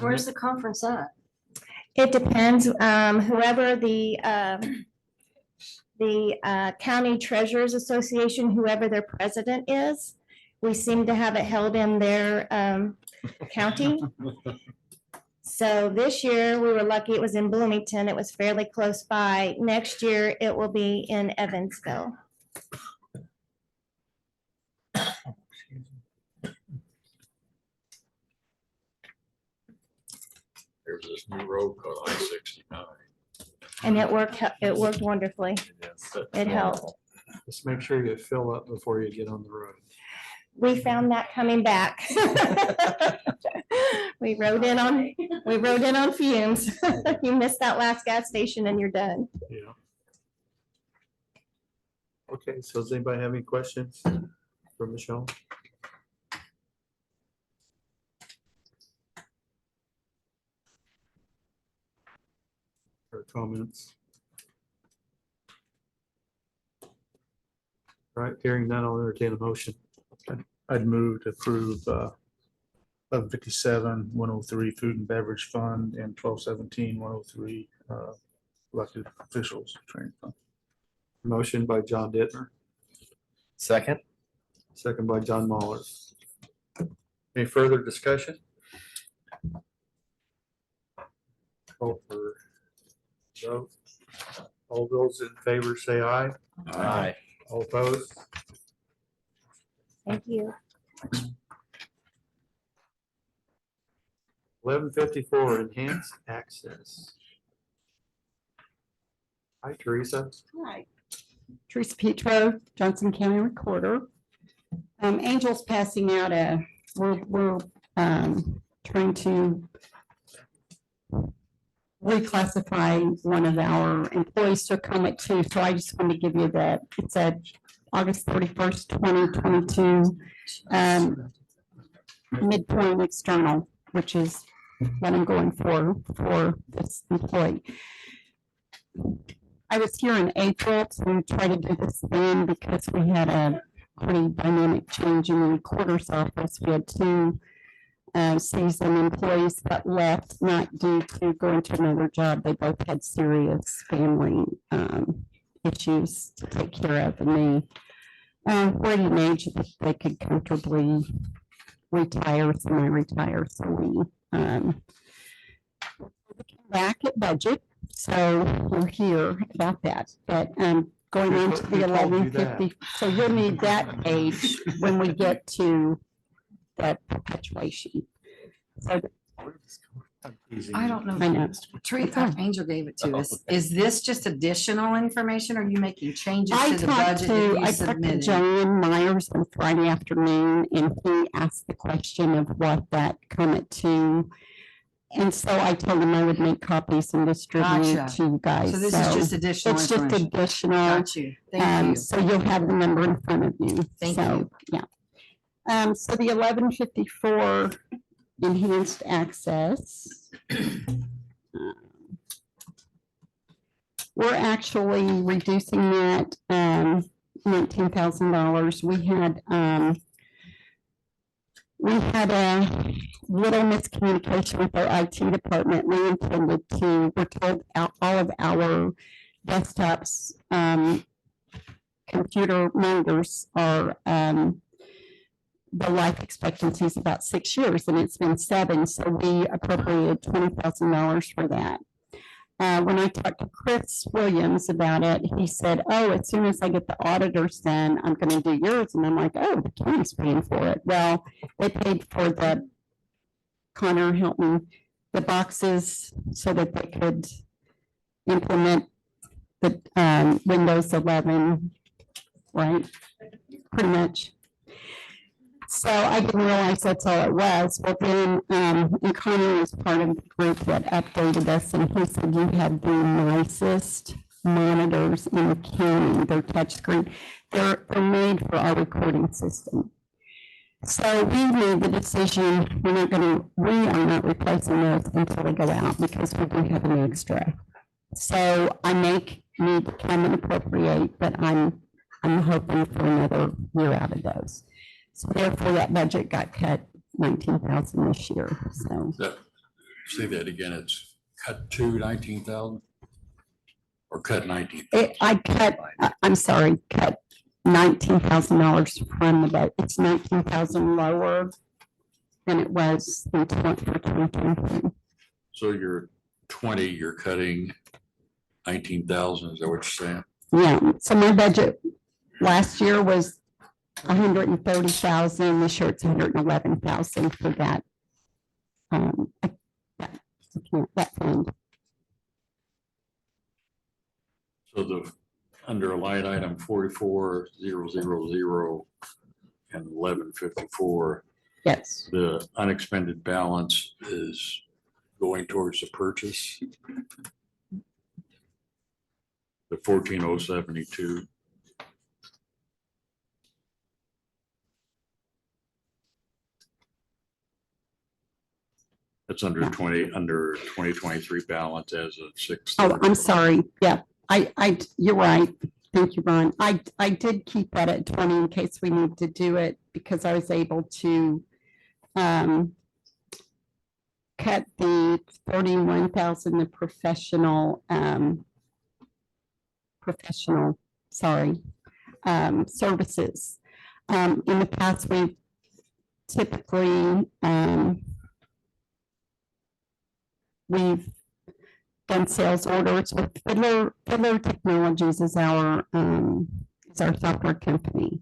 Where's the conference at? It depends, whoever the County Treasurers Association, whoever their president is, we seem to have it held in their county. So this year, we were lucky it was in Bloomington. It was fairly close by. Next year, it will be in Evansville. There's this new road called I-69. And it worked wonderfully. It helped. Just make sure you fill up before you get on the road. We found that coming back. We rode in on fumes. You missed that last gas station and you're done. Yeah. Okay, so does anybody have any questions for Michelle? Or comments? All right, hearing none, I'll entertain a motion. I'd move to approve 1157-103 Food and Beverage Fund and 1217-103 elected officials training fund. Motion by John Dittmer. Second. Second by John Mahler. Any further discussion? Call for vote. All those in favor say aye. Aye. All opposed? Thank you. 1154 enhanced access. Hi, Teresa. Hi, Teresa Petro, Johnson County Recorder. Angel's passing out we're trying to reclassify one of our employees to a Comet 2. So I just wanted to give you that. It's a August 31st, 2022 midpoint external, which is what I'm going for this employee. I was here in April to try to do this then because we had a pretty dynamic change in the recorder's office. We had two seasoned employees that left, not due to going to another job. They both had serious family issues to take care of, and they were at an age that they could comfortably retire, semi-retire. So we came back at budget. So we're here about that, but going on to the 1150. So you'll need that page when we get to that perpetuation. So I don't know. I know. Teresa, Angel gave it to us. Is this just additional information? Or are you making changes I to the talked budget that to, you I talked to submitted? John Myers on Friday afternoon, and he asked the question of what that Comet 2. And so I told him I would make copies and distribute Gotcha. to you guys. So this is just additional It's just information. additional. Got you. Thank you. So you'll have the number in front of you. Thank So, yeah. So the 1154 enhanced access. We're actually reducing that $19,000. We had a little miscommunication with our IT department. We intended to, we're told all of our desktops, computer monitors are, the life expectancy is about 6 years, and it's been 7. So we appropriated $20,000 for that. When I talked to Chris Williams about it, he said, oh, as soon as I get the auditors done, I'm going to do yours. And I'm like, oh, the county's paying for it. Well, they paid for the, Connor helped me, the boxes so that they could implement the Windows 11, right? Pretty much. So I didn't realize that's all it was. But then, and Connor was part of the group that updated us, and he said you have the nicest monitors in the county. They're touchscreen. They're made for our recording system. So we made the decision we are not replacing those until they go out because we do have an extra. So I need to come and appropriate, but I'm hoping for another year out of those. So therefore, that budget got cut 19,000 this year. So Say that again, it's cut to 19,000? Or cut 19? I'm sorry, cut $19,000 from the budget. It's 19,000 lower than it was in 2023. So you're 20, you're cutting 19,000, is that what you're saying? Yeah, so my budget last year was 130,000, this year it's 111,000 for that. That fund. So the, under line item 44,000 and 1154. Yes. The unexpended balance is going towards the purchase. The 14,072. It's under 2023 balance as of 6. Oh, I'm sorry. Yeah, you're right. Thank you, Ron. I did keep that at 20 in case we need to do it because I was able to cut the 31,000, the professional, services. In the past, we typically, we've done sales orders with Fiddler Technologies is our software company.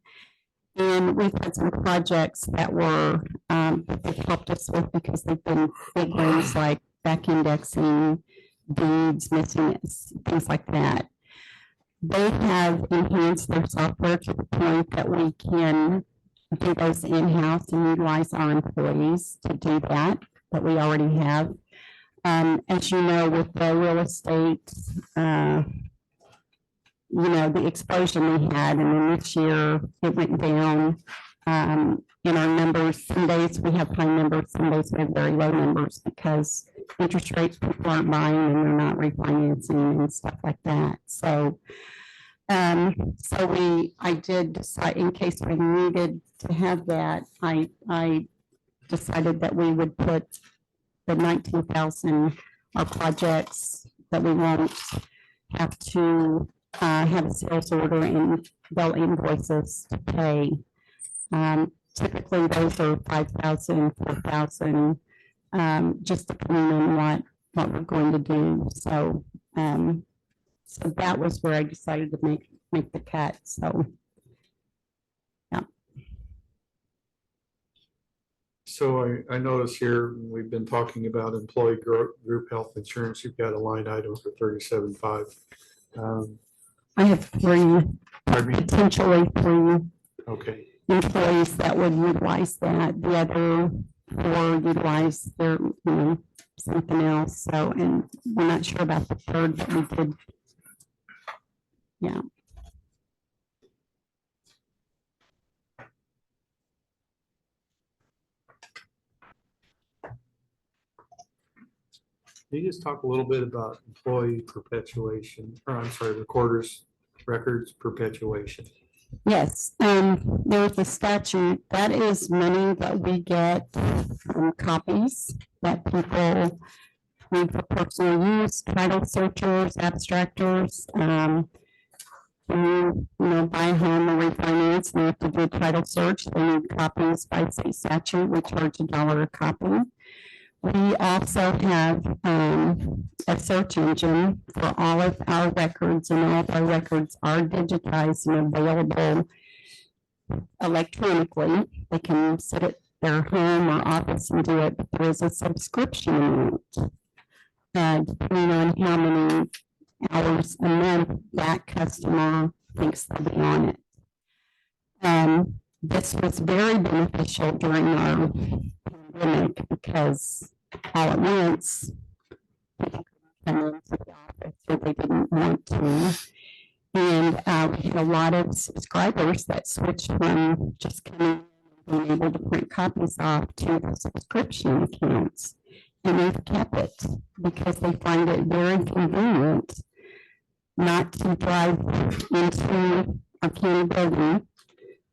And we've had some projects that were, that they've helped us with because they've been big ones like back indexing, deeds, missing, things like that. They have enhanced their software to the point that we can do those in-house and utilize our employees to do that we already have. As you know, with the real estate, the explosion we had, and then this year it went down in our numbers. Some days we have high numbers, some days we have very low numbers because interest rates people aren't buying and they're not refinancing and stuff like that. So, I did decide in case we needed to have that, I decided that we would put the 19,000 are projects that we won't have to have a sales order and they'll invoice us to pay. Typically those are 5,000, 4,000, just depending on what we're going to do. So, so that was where I decided to make the cut. So, yeah. So I notice here, we've been talking about employee group health insurance. You've got a line item for 37.5. I have potentially three Okay. employees that would utilize that. The other four utilize their, something else. So, and we're not sure about the third, but we did. Yeah. Can you just talk a little bit about employee perpetuation, or I'm sorry, records perpetuation? Yes, there's a statute that is money that we get from copies that people need for personal use, title searchers, abstractors. When you buy a home or refinance, and you have to do a title search, they need copies by state statute. We charge $1 a copy. We also have a search engine for all of our records, and all of our records are digitized and available electronically. They can sit at their home or office and do it, but there is a subscription amount, depending on how many hours a month that customer thinks they'll be on it. This was very beneficial during our pandemic because all at once people couldn't come into the office or they didn't want to. And we had a lot of subscribers that switched from just coming and being able to print copies off to the subscription accounts. And they've kept it because they find it very convenient not to drive into our county building,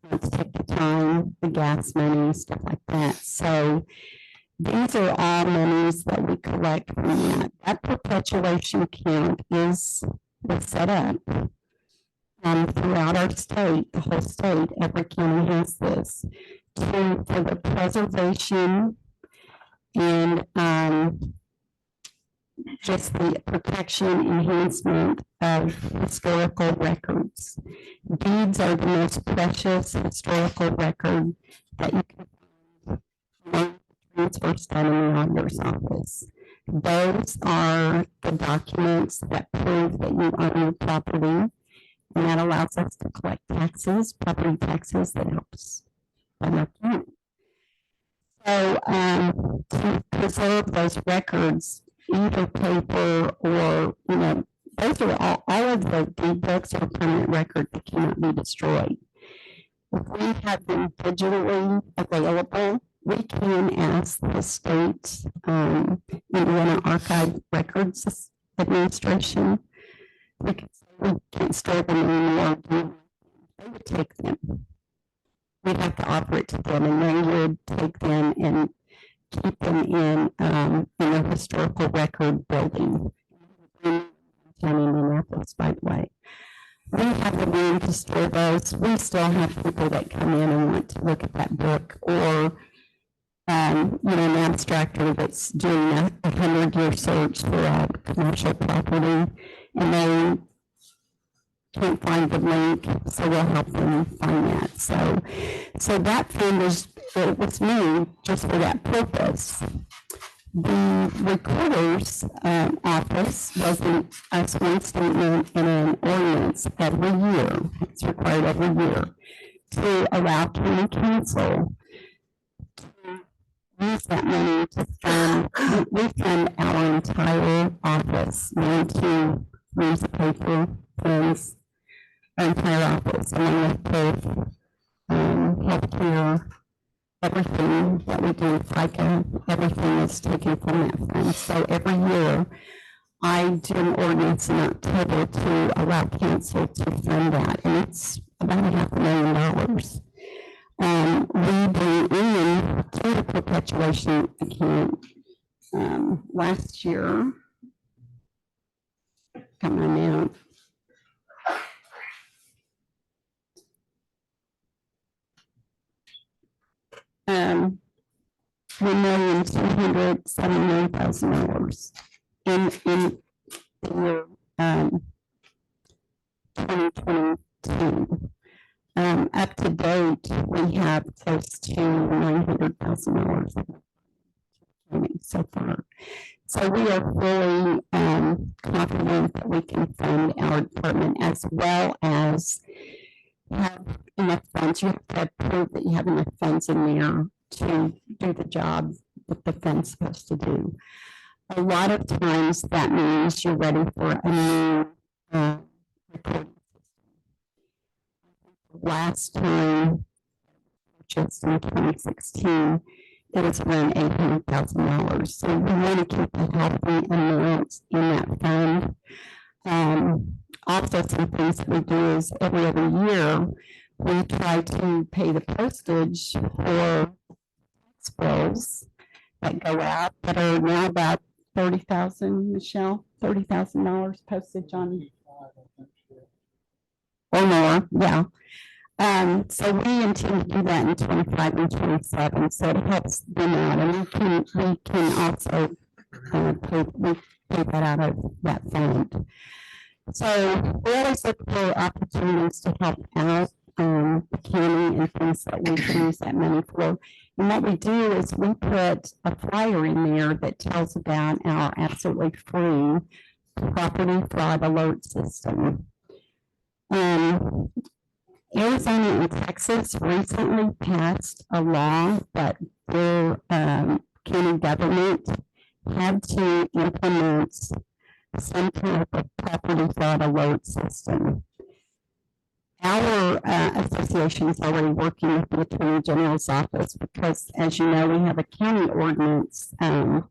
not to take the time, the gas money, stuff like that. So These are all monies that we collect from that. That perpetuation account was set up throughout our state, the whole state, every county has this, for the preservation and just the protection enhancement of historical records. Deeds are the most precious historical record that you can transfer done in the auditor's office. Those are the documents that prove that you own your property, and that allows us to collect taxes, property taxes that helps fund our county. So to preserve those records, either paper or, those are all of the deed books are permanent record that cannot be destroyed. If we have them digitally available, we can ask the state, Indiana Archive Records Administration, we can't store them anymore. They would take them. We'd have to offer it to them, and they would take them and keep them in a historical record building in Indianapolis, by the way. We have the room to store those. We still have people that come in and want to look at that book, or an abstractor that's doing a 100-year search for a commercial property, and they can't find the link, so we'll help them find that. So that fund was made just for that purpose. The recorder's office doesn't us one statement in an ordinance every year. It's required every year to allow county council to use that money to fund. We fund our entire office, 19 reams of paper, funds our entire office, along with both healthcare, everything that we do, FICA, everything is taken from that fund. So every year, I do an ordinance in October to allow council to fund that, and it's about $500,000. We bring in through the perpetuation account last year, got my amount. $1,279,000 in the year 2022. Up to date, we have close to $900,000 so far. So we are fully confident that we can fund our department, as well as have enough funds. You have to prove that you have enough funds in there to do the job that the fund's supposed to do. A lot of times that means you're ready for a new reporting system. Last time, just in 2016, it was around $800,000. So we want to keep a healthy amount in that fund. Also, some things that we do is every other year, we try to pay the postage for tax bills that go out that are now about $30,000, Michelle, $30,000 postage on or more, yeah. So we intend to do that in 25 and 27, so it helps them out, and we can also pay that out of that fund. So we always look for opportunities to help out the county and things that we can use that money for. And what we do is we put a flyer in there that tells about our absolutely free property fraud alert system. Arizona and Texas recently passed a law that their county government had to implement some type of property fraud alert system. Our association is already working with the Attorney General's office because, as you know, we have a county ordinance. And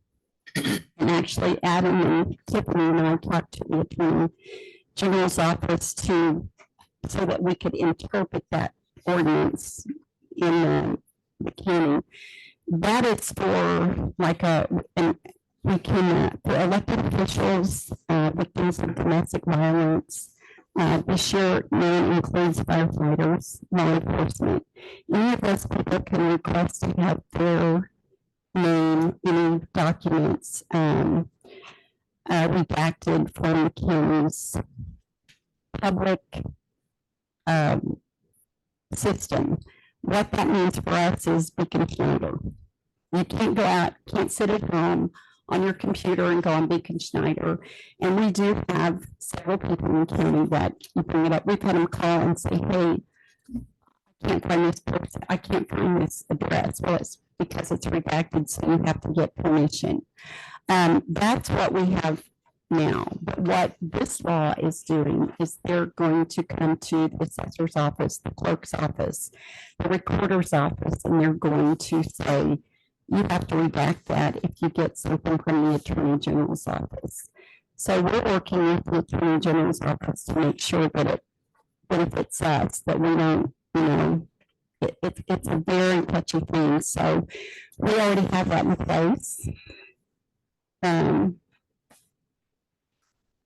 actually, Adam and Tiffany and I talked to the Attorney General's office so that we could interpret that ordinance in the county. That is for like we can, for elected officials, victims of domestic violence. This year now includes firefighters, law enforcement. Any of those people can request to have their name, any documents, redacted from the county's public system. What that means for us is Beacon Schneider. You can't go out, can't sit at home on your computer and go on Beacon Schneider. And we do have several people in the county that you bring it up. We've had them call and say, hey, I can't find this person, I can't find this address. Well, it's because it's redacted, so you have to get permission. That's what we have now. But what this law is doing is they're going to come to the assessor's office, the clerk's office, the recorder's office, and they're going to say, you have to redact that if you get something from the Attorney General's office. So we're working with the Attorney General's office to make sure that it benefits us, that we don't, it's a very touchy thing. So we already have that in place.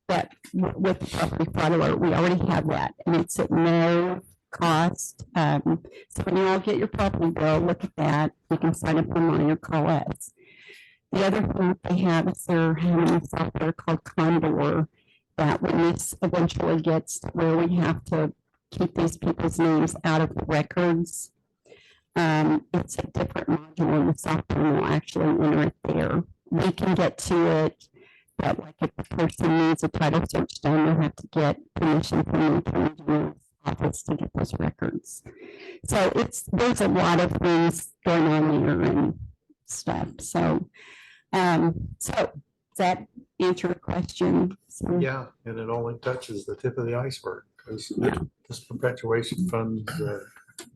But with the property fraud alert, we already have that, and it's at no cost. So when you all get your property bill, look at that. You can sign up online or call us. The other thing that they have is they're having a software called Condor that when this eventually gets to where we have to keep these people's names out of the records, it's a different module in the software will actually enter it there. We can get to it, but like if the person needs a title search done, they'll have to get permission from the Attorney General's office to get those records. So there's a lot of things going on there and stuff. So does that answer your question? So, Yeah, and it only touches the tip of the iceberg because this perpetuation fund's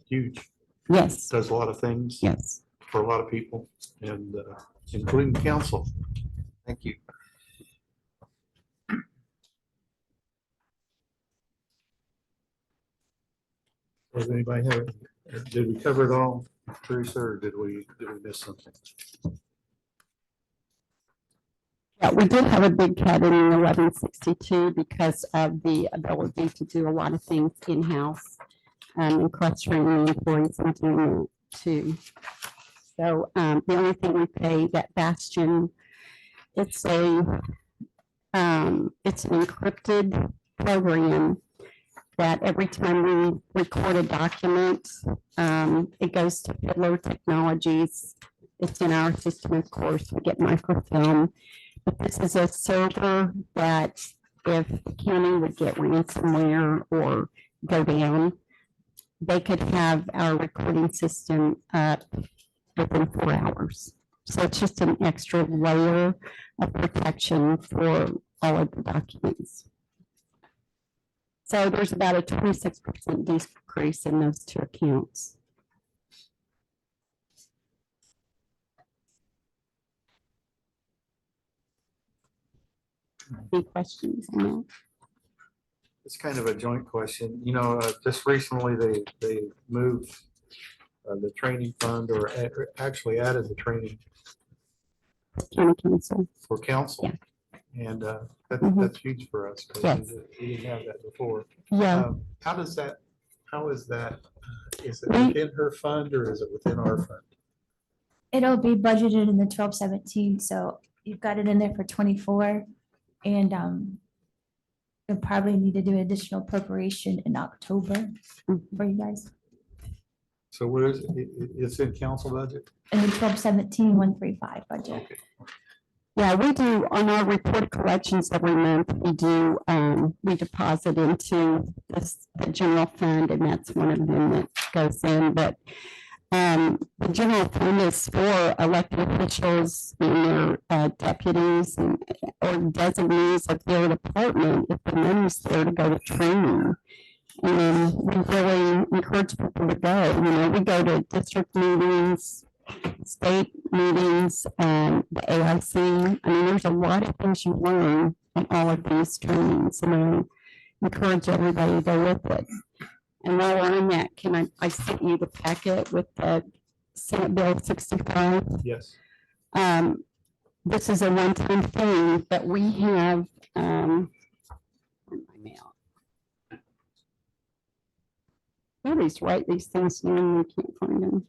huge. Yes. Does a lot of things. Yes. For a lot of people and including council. Thank you. Does anybody have, did we cover it all, Teresa, or did we miss something? Yeah, we did have a big cut in 1162 because of the ability to do a lot of things in-house and clustering the employees and doing it too. So the only thing we pay that Bastion, it's an encrypted program that every time we record a document, it goes to Fiddler Technologies. It's in our system, of course. We get microfilm. But this is a server that if the county would get ransomware or go down, they could have our recording system up within 4 hours. So it's just an extra layer of protection for all of the documents. So there's about a 26% decrease in those two accounts. Any questions on that? It's kind of a joint question. You know, just recently they moved the training fund or actually added the training County Council. for council. Yeah. And Mhm. that's huge for us. 'Cause Yes. we didn't have that before. Yeah. How is that, is it We- within her fund or is it within our fund? It'll be budgeted in the 12-17, so you've got it in there for 24. And you'll probably need to do additional appropriation in October for you guys. So where is it? It's in council budget? In the 12-17, 135 budget. Yeah, we do on our report collections every month. We do, we deposit into the general fund, and that's one of them that goes in. But the general fund is for elected officials and their deputies and or designees of their department if the money's there to go to training. And we really encourage people to go. You know, we go to district meetings, state meetings, and the AIC. I mean, there's a lot of things you learn in all of these trainings, and I encourage everybody to go with it. And while we're on that, I sent you the packet with the Senate Bill 65. Yes. This is a one-time thing, but we have, where's my mail? I always write these things down and I can't find them.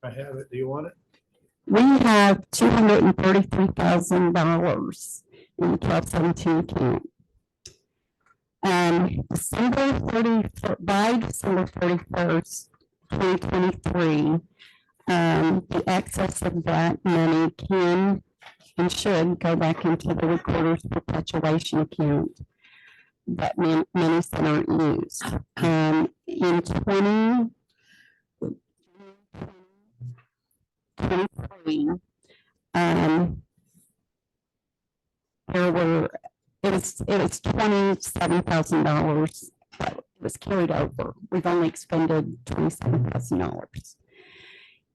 I have it. Do you want it? We have $233,000 in the 1217 account. By December 31st, 2023, the excess of that money can and should go back into the recorder's perpetuation account. That monies that aren't used. In 2023, there were, it was $27,000 that was carried over. We've only expended $27,000.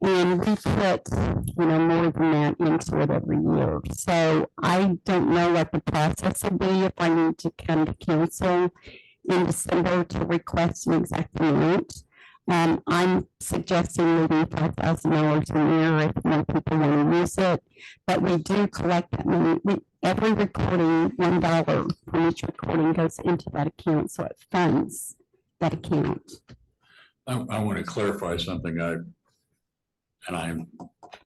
And we put, more than that into it every year. So I don't know what the process will be if I need to come to council in December to request an exact amount. I'm suggesting moving $5,000 a year if more people want to use it. But we do collect that money. Every recording, $1 from each recording goes into that account, so it funds that account. I want to clarify something. And I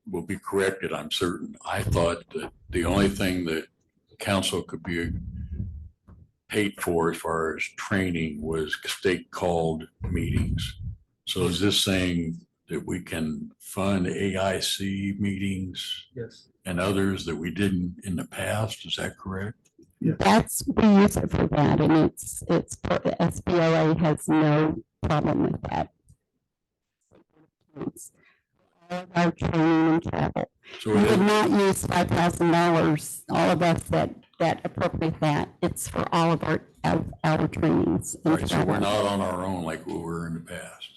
will be corrected, I'm certain. I thought that the only thing that council could be paid for as far as training was state called meetings. So is this saying that we can fund AIC meetings? Yes. And others that we didn't in the past? Is that correct? We use it for that, and it's SBOA has no problem with that. All of our training and travel. So we would not use $5,000. All of us that appropriate that. It's for all of our trainings. And right, so we're not on our own like we were in the past.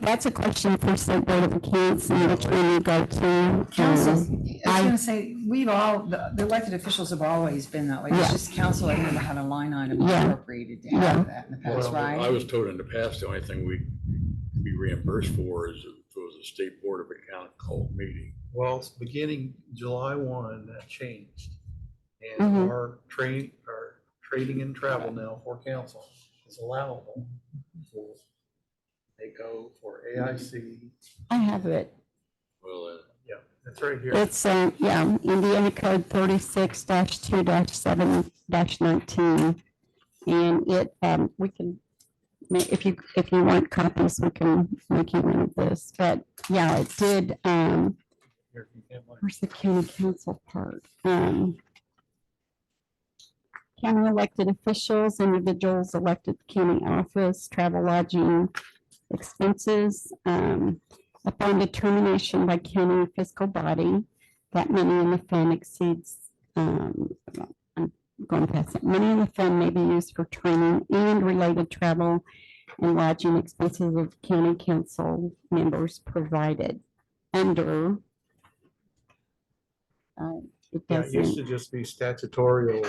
That's a question for State Board of Accounts and which one you go to. Council, I was gonna say, the elected officials have always been that way. It's just council, I've never had a line item appropriated to have that in the past, right? I was told in the past, the only thing we'd be reimbursed for is if it was a State Board of Account called meeting. Well, it's beginning July 1, that changed. And our trading and travel now for council is allowable. They go for AIC. I have it. Well, yeah, it's right here. It's Indiana Code 36-2-7-19, and it we can if you want copies, we can make you one of this. But yeah, it did. Where's the county council part? County elected officials, individuals elected county office, travel, lodging, expenses, upon determination by county fiscal body, that money in the fund exceeds, I'm going past that, money in the fund may be used for training and related travel and lodging expenses of county council members provided under, it It used to doesn't, just be statutorial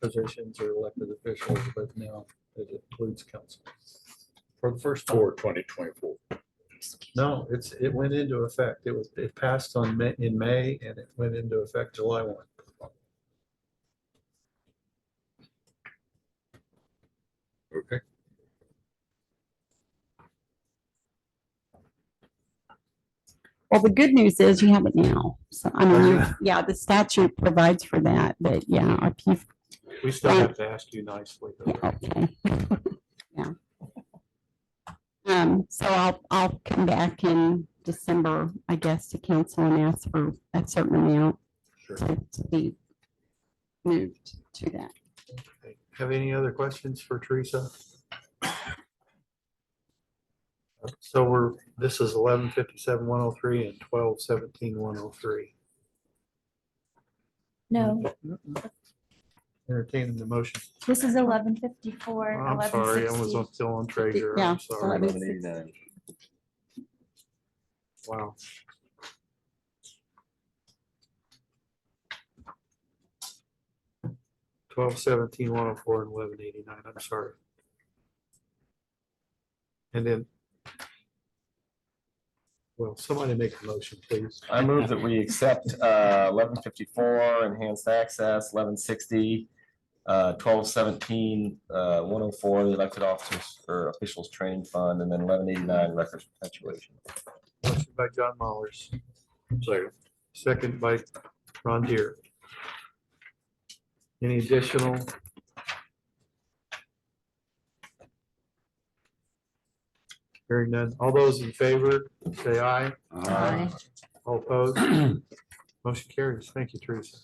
positions or elected officials, but now it includes council. For the first time. For 2024. No, it went into effect. It passed in May and it went into effect July 1. Okay. well, the good news is you have it now. So, I mean, yeah, the statute provides for that, but yeah, if you. We still have to ask you nicely. Though. Yeah, okay. Yeah. So I'll come back in December, I guess, to council and ask for a certain amount to be moved to that. Okay. Have any other questions for Teresa? So this is 1157-103 and 1217-103. No, Entertaining the motion. this is 1154. I'm sorry, I was still on treasurer. Yeah, I'm sorry. 1189. Wow. $1217-104 and 1189. I'm sorry. And then, well, somebody make a motion, please. I move that we accept 1154 enhanced access, 1160, 1217, 104, the elected officers or officials training fund, and then 1189 records perpetuation. Motion by John Mollers, Second. second by Ron Deere. Any additional? Hearing none. All those in favor, say aye. Aye. All opposed? Motion carries. Thank you, Teresa.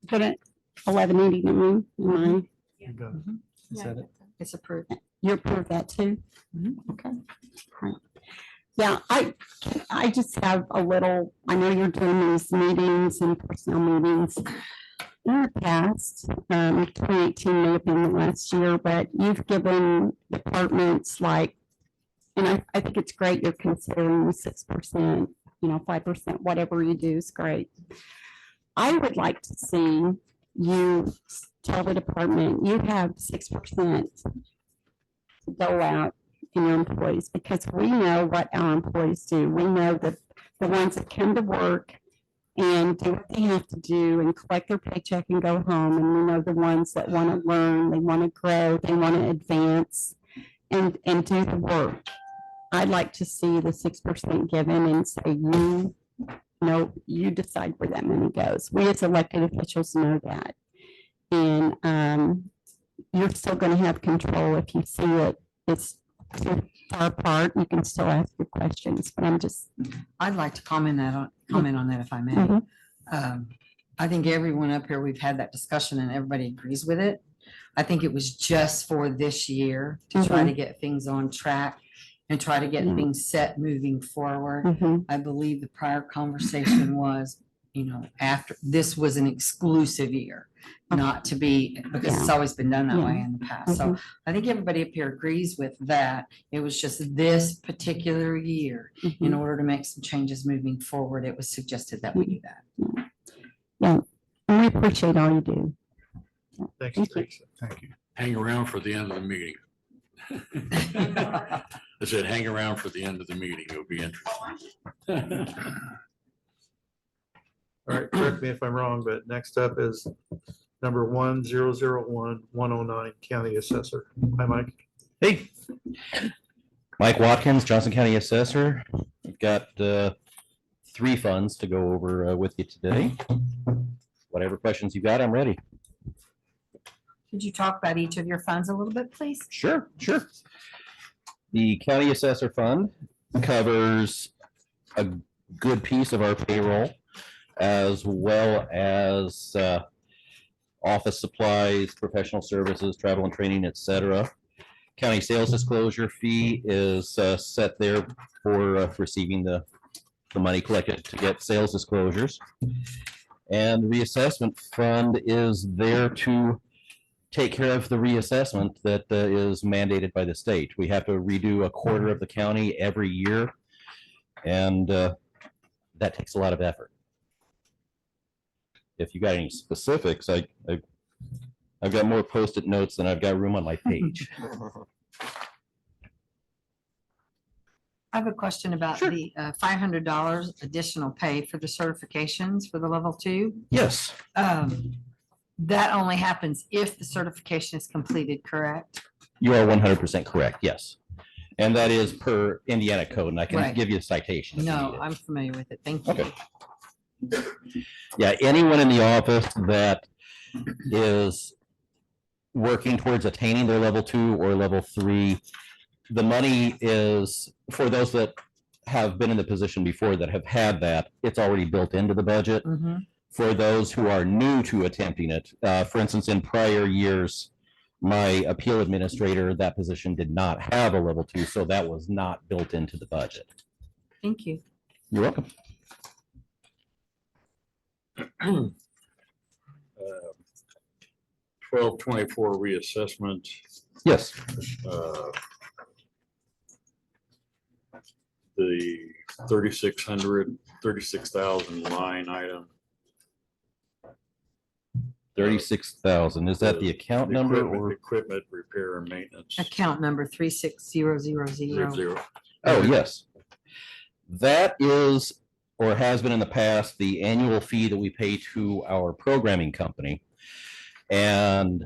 Put it 1189. You got it. Is that it? It's approved. You approve that too? Okay. All right. Yeah, I just have a little, I know you're doing these meetings and personnel meetings. In the past, 2018 may have been the last year, but you've given departments like, and I think it's great you're considering the 6%, 5%, whatever you do is great. I would like to see you tell the department you have 6% to go out in your employees, because we know what our employees do. We know that the ones that come to work and do what they have to do and collect their paycheck and go home. And we know the ones that want to learn, they want to grow, they want to advance and do the work. I'd like to see the 6% given and say, you decide where that money goes. We as elected officials know that. And you're still going to have control if you see it's too far apart. You can still ask your questions, but I'd like to comment on that if I may. Mhm. I think everyone up here, we've had that discussion and everybody agrees with it. I think it was just for this year to try to get things on track and try to get things set moving forward. I believe the prior conversation was, after, this was an exclusive year, not to be, because it's always been done that way in the past. So I think everybody up here agrees with that. It was just this particular year, in order to make some changes moving forward, it was suggested that we do that. Yeah, and we appreciate all you do. Thank you, Teresa. Thank you. Hang around for the end of the meeting. I said, hang around for the end of the meeting. It'll be interesting. All right, correct me if I'm wrong, but next up is number 1001109 County Assessor. Hi, Mike. Hey, Mike Watkins, Johnson County Assessor. We've got 3 funds to go over with you today. Whatever questions you got, I'm ready. Could you talk about each of your funds a little bit, please? Sure. The County Assessor Fund covers a good piece of our payroll, as well as office supplies, professional services, travel and training, etc. County sales disclosure fee is set there for receiving the money collected to get sales disclosures. And the reassessment fund is there to take care of the reassessment that is mandated by the state. We have to redo a quarter of the county every year, and that takes a lot of effort. If you got any specifics, I've got more Post-it notes than I've got room on my page. I have a question about the $500 additional pay for the certifications for the level 2. Yes. That only happens if the certification is completed, correct? You are 100% correct, yes. And that is per Indiana code, and I can give you a citation. if you need No, it. I'm familiar with it. Thank you. Okay. Yeah, anyone in the office that is working towards attaining their level 2 or level 3, the money is for those that have been in the position before that have had that, it's already built into the budget. For those who are new to attempting it, for instance, in prior years, my appeal administrator, that position did not have a level 2, so that was not built into the budget. Thank you. You're welcome. 1224 reassessment. Yes. The 36,000 line item. 36,000. Is that the account number or? Equipment repair and maintenance. Account number 36000. Oh, yes. That is, or has been in the past, the annual fee that we pay to our programming company. And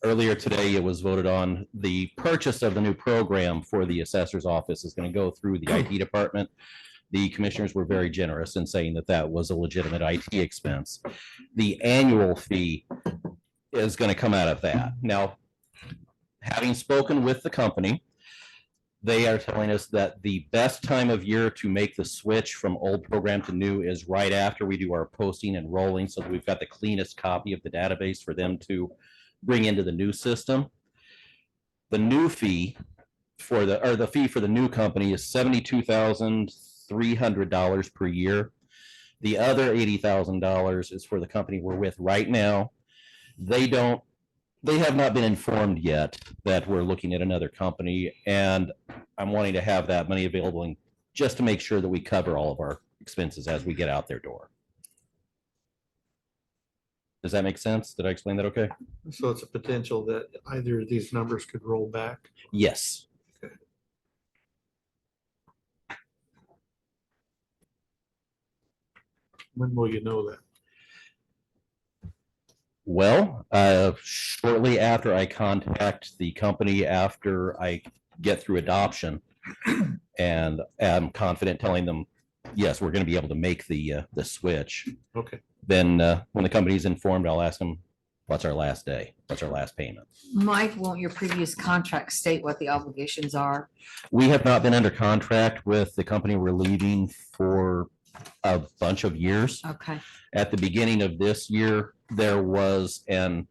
earlier today, it was voted on the purchase of the new program for the assessor's office is going to go through the IT department. The commissioners were very generous in saying that that was a legitimate IT expense. The annual fee is going to come out of that. Now, having spoken with the company, they are telling us that the best time of year to make the switch from old program to new is right after we do our posting and rolling, so that we've got the cleanest copy of the database for them to bring into the new system. The new fee for the fee for the new company is $72,300 per year. The other $80,000 is for the company we're with right now. They have not been informed yet that we're looking at another company, and I'm wanting to have that money available just to make sure that we cover all of our expenses as we get out their door. Does that make sense? Did I explain that okay? So it's a potential that either of these numbers could roll back? Yes. When will you know that? Well, shortly after I contact the company, after I get through adoption, and am confident telling them, yes, we're going to be able to make the switch. Okay. Then when the company's informed, I'll ask them, what's our last day? What's our last payment? Mike, won't your previous contract state what the obligations are? We have not been under contract with the company we're leaving for a bunch of years. Okay. At the beginning of this year, there was an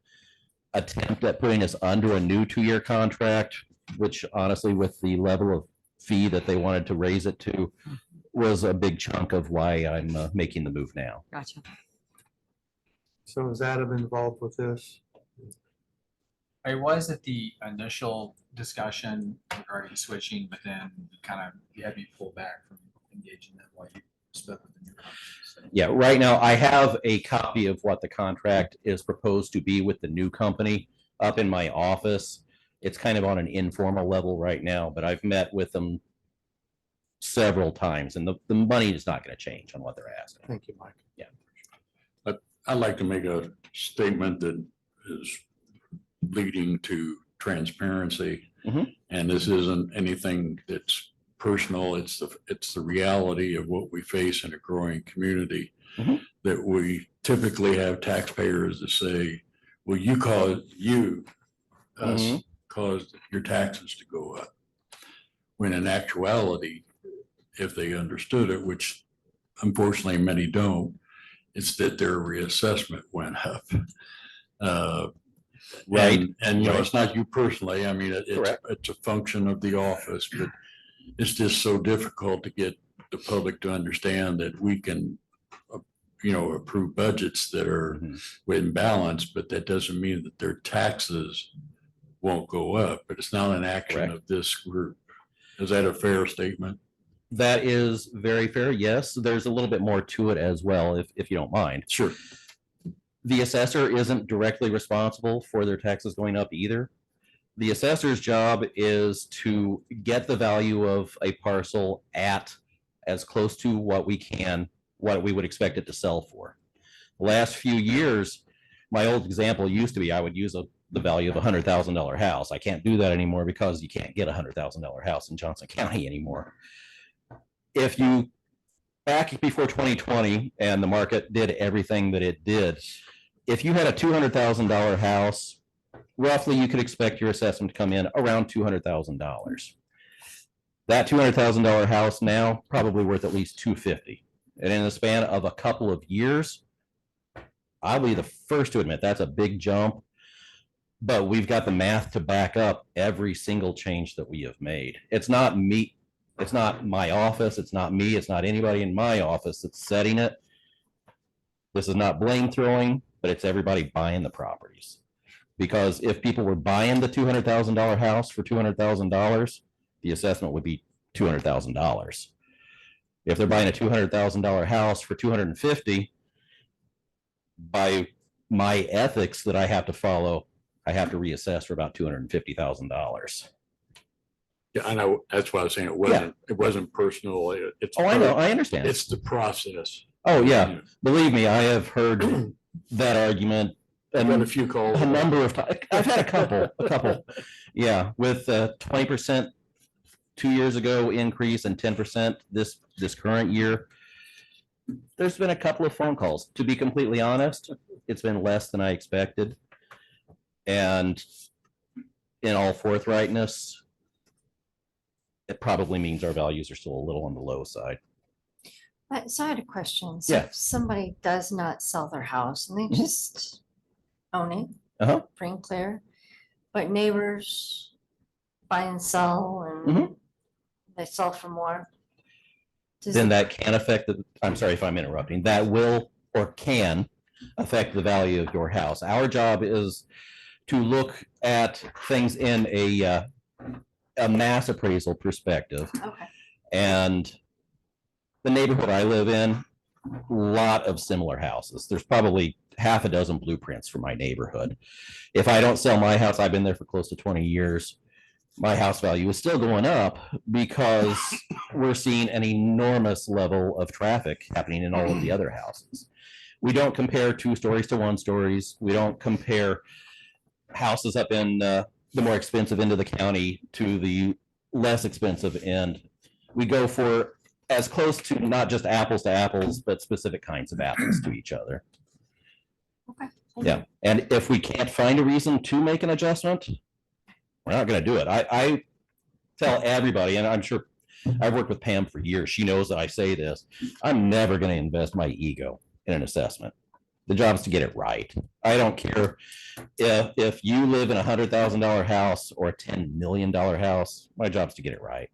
attempt at putting us under a new 2-year contract, which honestly, with the level of fee that they wanted to raise it to, was a big chunk of why I'm making the move now. Gotcha. So is Adam involved with this? I was at the initial discussion regarding switching, but then you had me pull back from engaging them while you spoke with the new company. So. Yeah, right now I have a copy of what the contract is proposed to be with the new company up in my office. It's kind of on an informal level right now, but I've met with them several times, and the money is not going to change on what they're asking. Thank you, Mike. Yeah. I'd like to make a statement that is leading to transparency. And this isn't anything that's personal. It's the reality of what we face in a growing community, that we typically have taxpayers that say, well, us caused your taxes to go up. When in actuality, if they understood it, which unfortunately many don't, it's that their reassessment went up. Right. And it's not you personally. I mean, it's a function of the office, but it's just so difficult to get the public to understand that we can, approve budgets that are in balance, but that doesn't mean that their taxes won't go up. But it's not an action of this group. Is that a fair statement? That is very fair. Yes, there's a little bit more to it as well, if you don't mind. Sure. The assessor isn't directly responsible for their taxes going up either. The assessor's job is to get the value of a parcel at as close to what we would expect it to sell for. The last few years, my old example used to be I would use the value of $100,000 house. I can't do that anymore because you can't get a $100,000 house in Johnson County anymore. If you back before 2020 and the market did everything that it did, if you had a $200,000 house, roughly you could expect your assessment to come in around $200,000. That $200,000 house now probably worth at least $250,000. And in the span of a couple of years, I'll be the first to admit that's a big jump, but we've got the math to back up every single change that we have made. It's not me. It's not my office. It's not me. It's not anybody in my office that's setting it. This is not blame throwing, but it's everybody buying the properties. Because if people were buying the $200,000 house for $200,000, the assessment would be $200,000. If they're buying a $200,000 house for $250,000, by my ethics that I have to follow, I have to reassess for about $250,000. Yeah, I know. That's why I was saying it wasn't personal. It's. Oh, I know, I understand. It's the process. Oh, yeah. Believe me, I have heard that argument. I've had a few calls. A number of times. I've had a couple. Yeah, with 20% 2 years ago increase and 10% this current year. There's been a couple of phone calls. To be completely honest, it's been less than I expected. And in all forthrightness, it probably means our values are still a little on the low side. So I had a question. So Yeah. if somebody does not sell their house and they just own it, Uh-huh. free and clear, but neighbors buy and sell and they sell for more. Does Then it- that can affect I'm sorry if I'm interrupting, that will or can affect the value of your house. Our job is to look at things in a mass appraisal perspective. Okay. And the neighborhood I live in, a lot of similar houses. There's probably half a dozen blueprints for my neighborhood. If I don't sell my house, I've been there for close to 20 years. My house value is still going up because we're seeing an enormous level of traffic happening in all of the other houses. We don't compare 2 stories to 1 stories. We don't compare houses up in the more expensive end of the county to the less expensive end. We go for as close to not just apples to apples, but specific kinds of apples to each other. Okay. Yeah, and if we can't find a reason to make an adjustment, we're not gonna do it. I tell everybody, and I'm sure I've worked with Pam for years, she knows that I say this, I'm never gonna invest my ego in an assessment. The job is to get it right. I don't care if you live in $100,000 house or a $10 million house, my job is to get it right.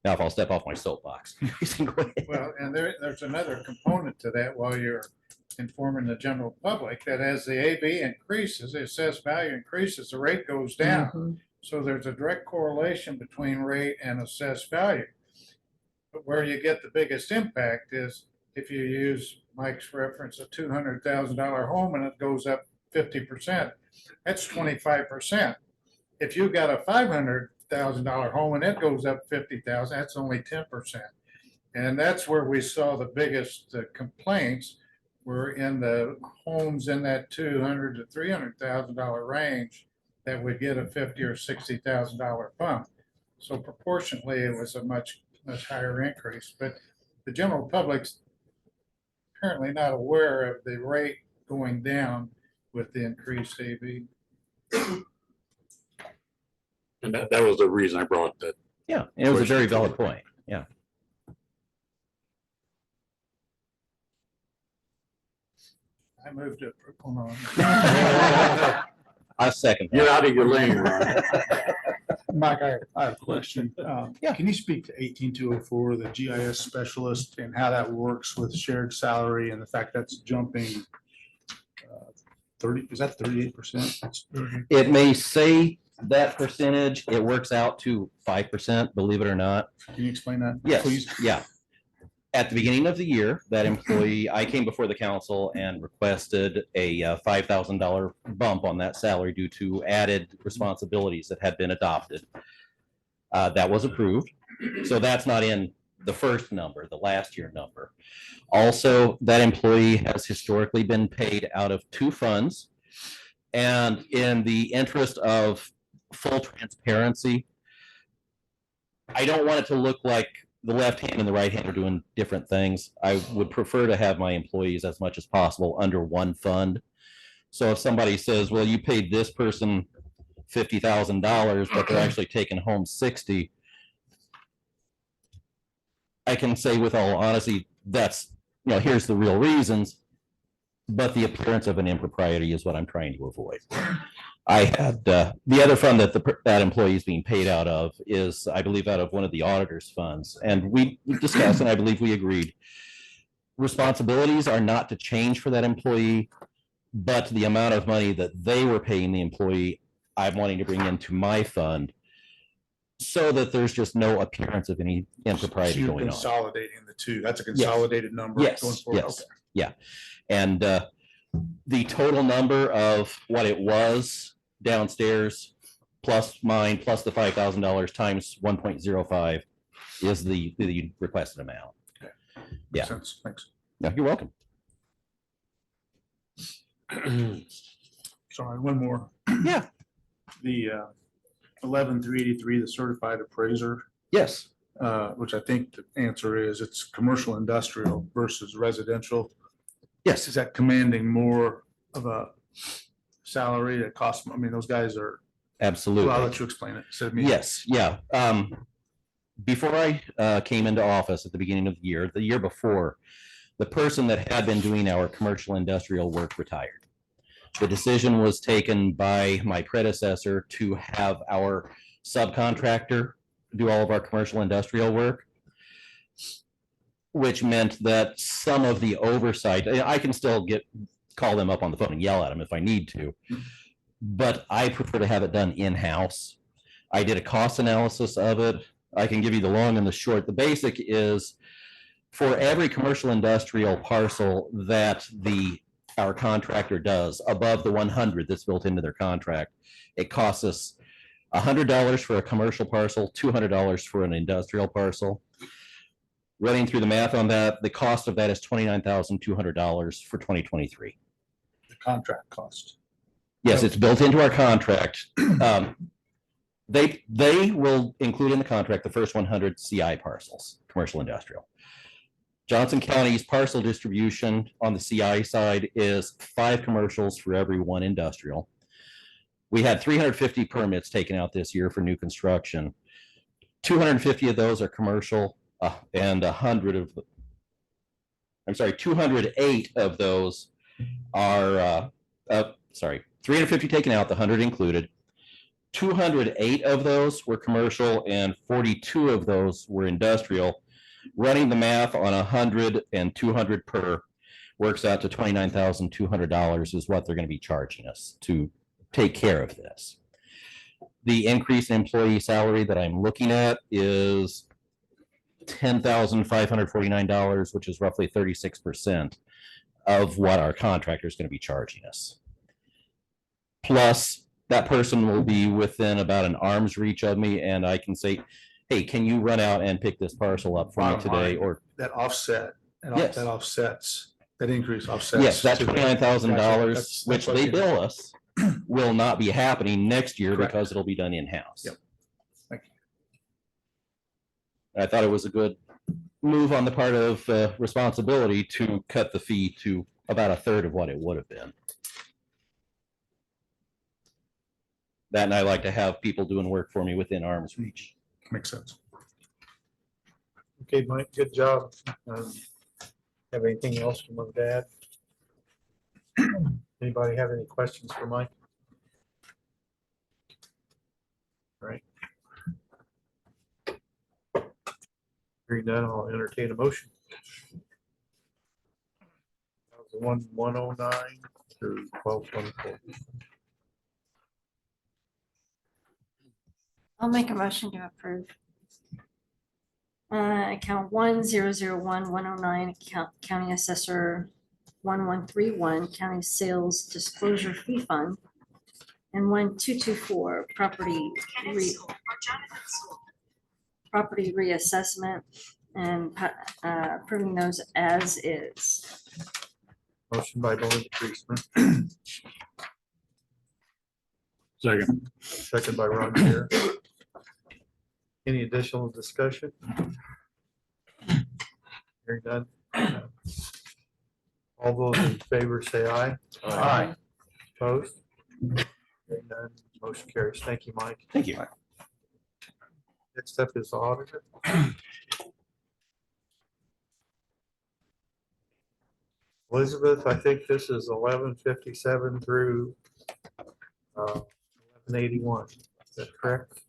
Now, if I'll step off my soapbox. Well, and there's another component to that while you're informing the general public, that as the AB increases, the assessed value increases, the rate goes down. So there's a direct correlation between rate and assessed value. But where you get the biggest impact is if you use Mike's reference, a $200,000 home and it goes up 50%, that's 25%. If you've got a $500,000 home and it goes up 50,000, that's only 10%. And that's where we saw the biggest complaints were in the homes in that $200,000 to $300,000 range that would get a $50,000 or $60,000 bump. So proportionately, it was a much higher increase. But the general public's apparently not aware of the rate going down with the increased AB. And that was the reason I brought that. Yeah, it was a very valid point. Yeah. I moved it. Hold on. I second. You're out of your lane, Ron. Mike, I have a question. Can you speak to 18204, the GIS specialist, and how that works with shared salary and the fact that's jumping 30, is that 38%? It may say that percentage, it works out to 5%, believe it or not. Can you explain that? Yes, Please. yeah. At the beginning of the year, that employee, I came before the council and requested a $5,000 bump on that salary due to added responsibilities that had been adopted. That was approved. So that's not in the first number, the last year number. Also, that employee has historically been paid out of 2 funds. And in the interest of full transparency, I don't want it to look like the left hand and the right hand are doing different things. I would prefer to have my employees as much as possible under one fund. So if somebody says, well, you paid this person $50,000, but they're actually taking home 60, I can say with all honesty, that's, here's the real reasons, but the appearance of an impropriety is what I'm trying to avoid. I had the other fund that that employee is being paid out of is, I believe, out of one of the auditor's funds. And we discussed, and I believe we agreed, responsibilities are not to change for that employee, but the amount of money that they were paying the employee, I'm wanting to bring into my fund so that there's just no appearance of any So impropriety you're going on. consolidating the two. That's a consolidated number. Yes, going forward. yes, yeah. And the total number of what it was downstairs, plus mine, plus the $5,000 times 1.05 is the requested amount. Okay. Yeah. Makes sense. Thanks. No, you're welcome. Sorry, one more. Yeah. The 11,383, the certified appraiser. Yes. Which I think the answer is it's commercial industrial versus residential. Yes. Is that commanding more of a salary that costs, I mean, those guys are. Absolutely. Well, I'll let you explain it. instead of me. Yes, yeah. Before I came into office at the beginning of the year before, the person that had been doing our commercial industrial work retired. The decision was taken by my predecessor to have our subcontractor do all of our commercial industrial work, which meant that some of the oversight, I can still call them up on the phone and yell at them if I need to, but I prefer to have it done in-house. I did a cost analysis of it. I can give you the long and the short. The basic is for every commercial industrial parcel that our contractor does above the 100 that's built into their contract, it costs us $100 for a commercial parcel, $200 for an industrial parcel. Running through the math on that, the cost of that is $29,200 for 2023. The contract cost. Yes, it's built into our contract. They will include in the contract the first 100 CI parcels, commercial industrial. Johnson County's parcel distribution on the CI side is 5 commercials for every 1 industrial. We had 350 permits taken out this year for new construction. 250 of those are commercial, and 208 of those are, 350 taken out, the 100 included. 208 of those were commercial and 42 of those were industrial. Running the math on 100 and 200 per works out to $29,200 is what they're going to be charging us to take care of this. The increase in employee salary that I'm looking at is $10,549, which is roughly 36% of what our contractor is going to be charging us. Plus, that person will be within about an arm's reach of me, and I can say, hey, can you run out and pick this parcel up for me Bottom today? line, Or that offset, Yes. that offsets, that increase offsets. yes, that to the- $29,000, That's which what they you- bill us, will not be happening next year Correct. because it'll be done in-house. Yep. Thank you. I thought it was a good move on the part of responsibility to cut the fee to about a third of what it would have been. That, and I like to have people doing work for me within arm's reach. Makes sense. Okay, Mike, good job. Have anything else from my dad? Anybody have any questions for Mike? All right. Hearing none, I'll entertain a motion. That was 109 through 1224. I'll make a motion to approve. Account 1001109, account county assessor 1131, county sales disclosure fee fund, and 1224, property reassessment, and approving those as is. Motion by Belinda Priestman. Second. Second by Ron Chair. Any additional discussion? Hearing none. All those in favor say aye. Aye. Opposed? Hearing none, motion carries. Thank you, Mike. Thank you. Next up is the auditor. Elizabeth, I think this is 1157 through 1181. Is that correct?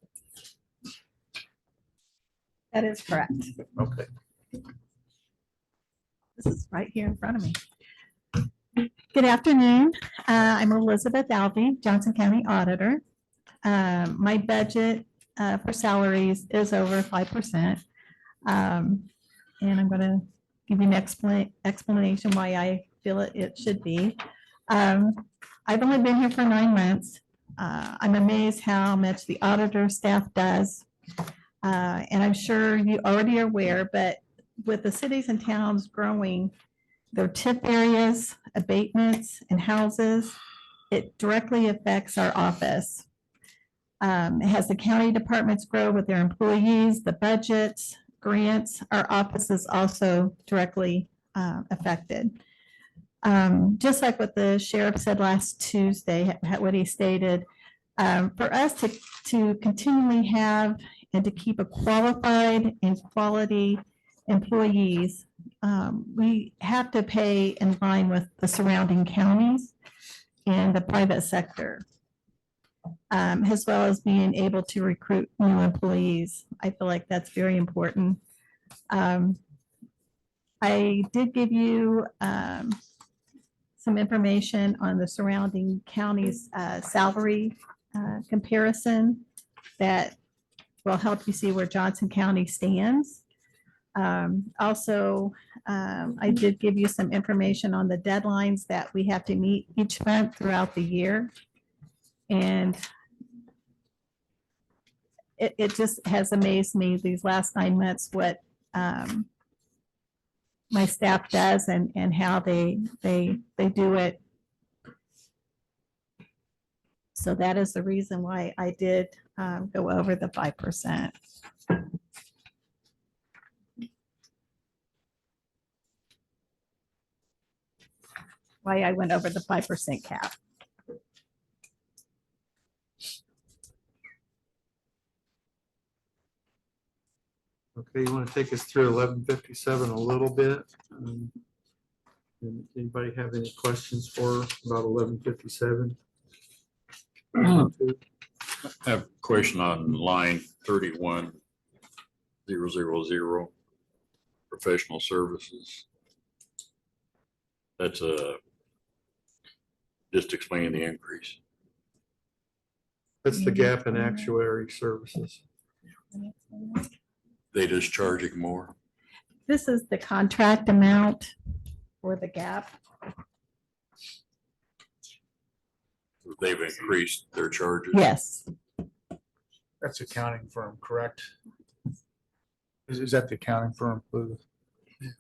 That is correct. Okay. This is right here in front of me. Good afternoon. I'm Elizabeth Alvey, Johnson County Auditor. My budget for salaries is over 5%. And I'm gonna give you an explanation why I feel it should be. I've only been here for 9 months. I'm amazed how much the auditor staff does. And I'm sure you already are aware, but with the cities and towns growing, their TIF areas, abatements, and houses, it directly affects our office. As the county departments grow with their employees, the budgets, grants, our office is also directly affected. Just like what the sheriff said last Tuesday, what he stated, for us to continually have and to keep a qualified and quality employees, we have to pay in line with the surrounding counties and the private sector, as well as being able to recruit new employees. I feel like that's very important. I did give you some information on the surrounding counties' salary comparison that will help you see where Johnson County stands. Also, I did give you some information on the deadlines that we have to meet each month throughout the year. And it just has amazed me these last 9 months what my staff does and how they do it. So that is the reason why I did go over the 5%. Why I went over the 5% cap. Okay, you want to take us through 1157 a little bit? And anybody have any questions for her about 1157? I have a question on line 31000, professional services. That's just explain the increase. That's the gap in actuary services. They just charging more. This is the contract amount for the gap. They've increased their charges. Yes. That's accounting firm, correct? Is that the accounting firm? Lou?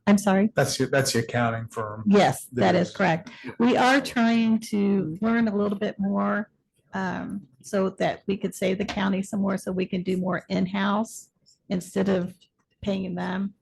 I'm sorry? That's the accounting firm. Yes, that is correct. We are trying to learn a little bit more so that we could save the county some more, so we can do more in-house instead of paying them.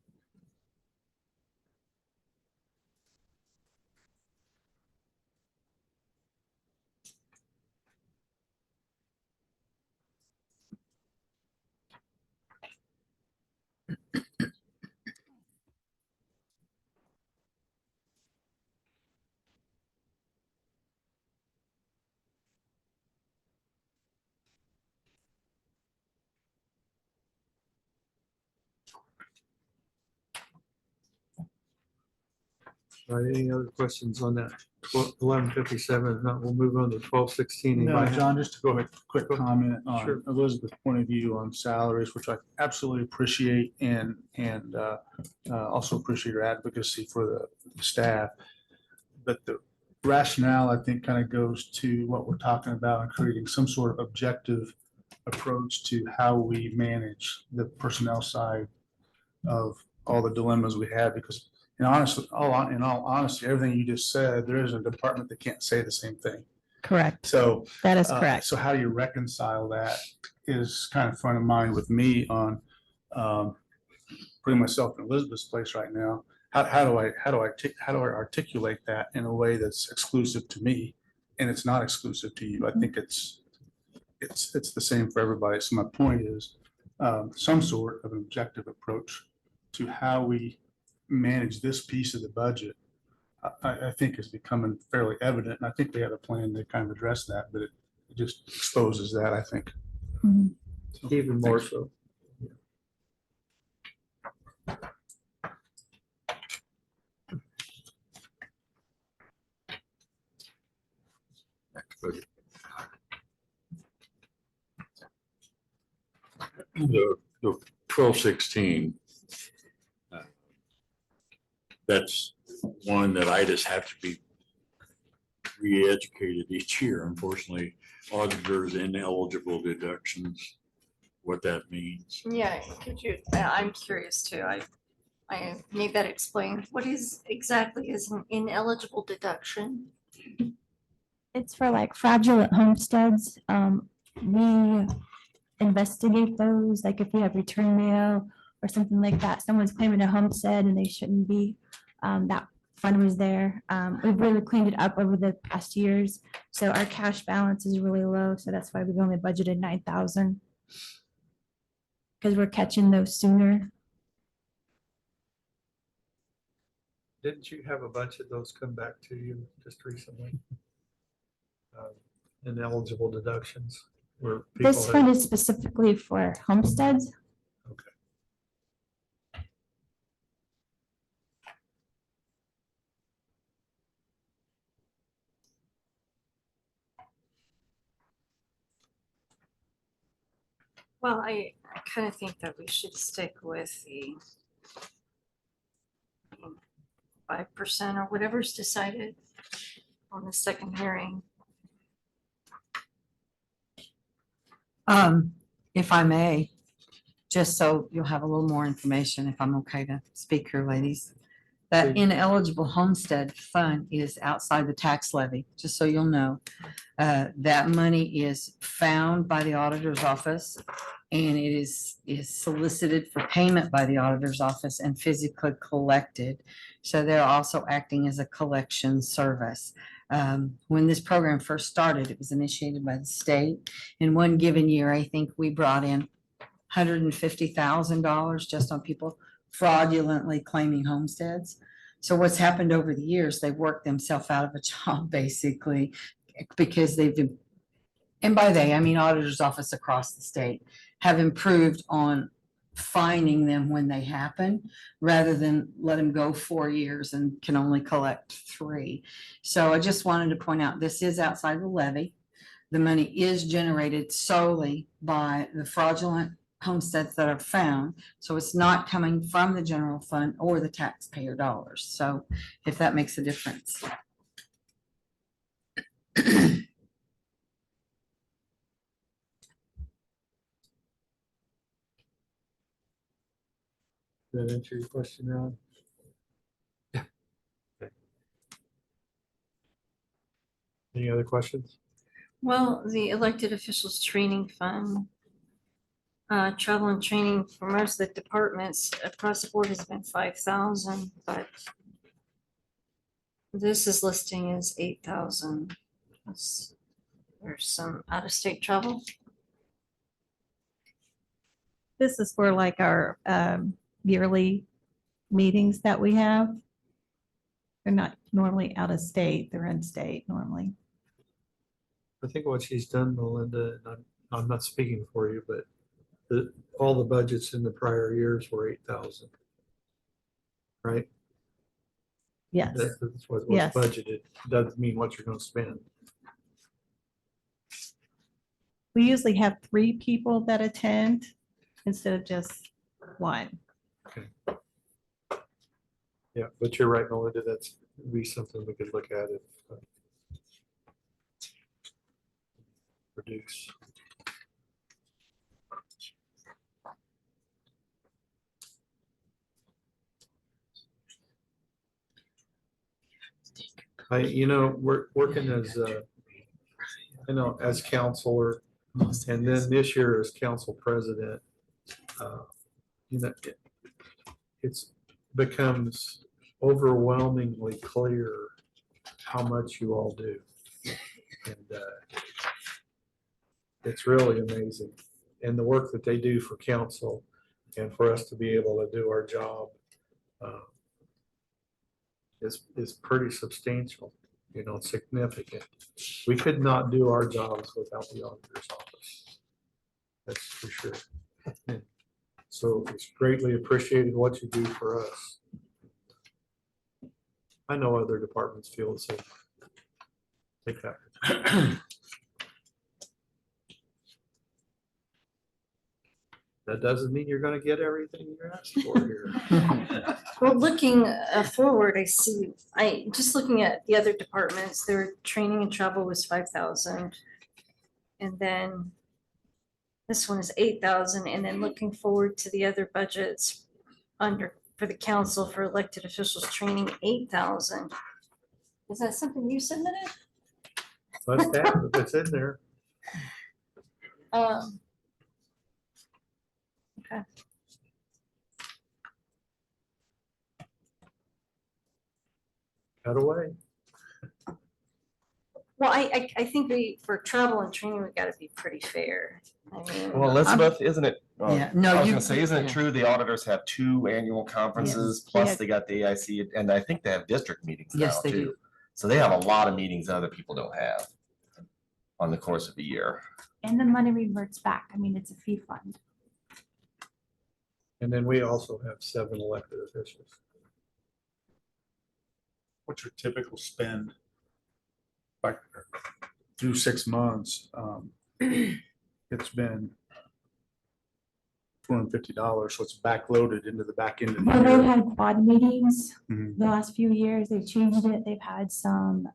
All right, any other questions on that? 1157, if not, we'll move on to 1216. No, John, just to go ahead, quick comment Sure. on Elizabeth's point of view on salaries, which I absolutely appreciate and also appreciate her advocacy for the staff. But the rationale, I think, kind of goes to what we're talking about and creating some sort of objective approach to how we manage the personnel side of all the dilemmas we have, because in all honesty, everything you just said, there isn't a department that can't say the same thing. Correct. So that is correct. So how do you reconcile that is kind of front of mind with me on putting myself in Elizabeth's place right now. How do I articulate that in a way that's exclusive to me and it's not exclusive to you? I think it's the same for everybody. So my point is some sort of an objective approach to how we manage this piece of the budget, I think is becoming fairly evident. And I think we have a plan to kind of address that, but it just exposes that, I think. Even more so. The 1216. That's one that I just have to be re-educated each year. Unfortunately, auditors ineligible deductions, what that means. Yeah, could you, I'm curious too. I need that explained. What is exactly is an ineligible deduction? It's for like fraudulent homesteads. We investigate those, like if you have return mail or something like that, someone's claiming a homestead and they shouldn't be. That fund was there. We've really cleaned it up over the past years. So our cash balance is really low. So that's why we've only budgeted 9,000. Because we're catching those sooner. Didn't you have a bunch of those come back to you just recently? Ineligible deductions where people This fund have- is specifically for homesteads. Well, I kind of think that we should stick with the 5% or whatever's decided on the second hearing. If I may, just so you'll have a little more information, if I'm okay to speak here, ladies. That ineligible homestead fund is outside the tax levy, just so you'll know. That money is found by the auditor's office and it is solicited for payment by the auditor's office and physically collected. So they're also acting as a collection service. When this program first started, it was initiated by the state. In one given year, I think we brought in $150,000 just on people fraudulently claiming homesteads. So what's happened over the years, they've worked themselves out of a job basically because they've been, and by they, I mean auditor's office across the state, have improved on finding them when they happen rather than let them go 4 years and can only collect 3. So I just wanted to point out, this is outside the levy. The money is generated solely by the fraudulent homesteads that are found. So it's not coming from the general fund or the taxpayer dollars. So if that makes a difference. Did that answer your question, Ron? Any other questions? Well, the elected officials training fund, travel and training for most of the departments across the board has been 5,000, but this is listing as 8,000. There's some out-of-state travel. This is for like our yearly meetings that we have. They're not normally out of state, they're in state normally. I think what she's done, Melinda, and I'm not speaking for you, but all the budgets in the prior years were 8,000. Right? Yes. That's what was Yes. budgeted. Doesn't mean what you're gonna spend. We usually have 3 people that attend instead of just 1. Yeah, but you're right, Melinda, that's be something we could look at if reduce. We're working as as counselor, and then this year as council president, it's becomes overwhelmingly clear how much you all do. And it's really amazing. And the work that they do for council and for us to be able to do our job is pretty substantial, significant. We could not do our jobs without the auditor's office. That's for sure. So it's greatly appreciated what you do for us. I know other departments feel the same. Take that. That doesn't mean you're gonna get everything you're asked for here. Well, looking forward, just looking at the other departments, their training and travel was 5,000. And then this one is 8,000. And then looking forward to the other budgets for the council for elected officials training, 8,000. Is that something you submitted? Must have, if it's in there. Okay. Cut away. Well, I think for travel and training, we gotta be pretty fair. I mean. Well, Elizabeth, isn't it? Yeah, no, I was you- gonna say, isn't it yeah. true the auditors have 2 annual conferences, plus Yeah. they got the AIC, and I think they have district meetings now Yes, they too. do. So they have a lot of meetings that other people don't have on the course of the year. And the money reverts back. I mean, it's a fee fund. And then we also have 7 elected officials. What's your typical spend? Like through 6 months, it's been $250, so it's backloaded into the back end of the Well, they've year. had quad meetings Mhm. the last few years. They've changed it. They've had some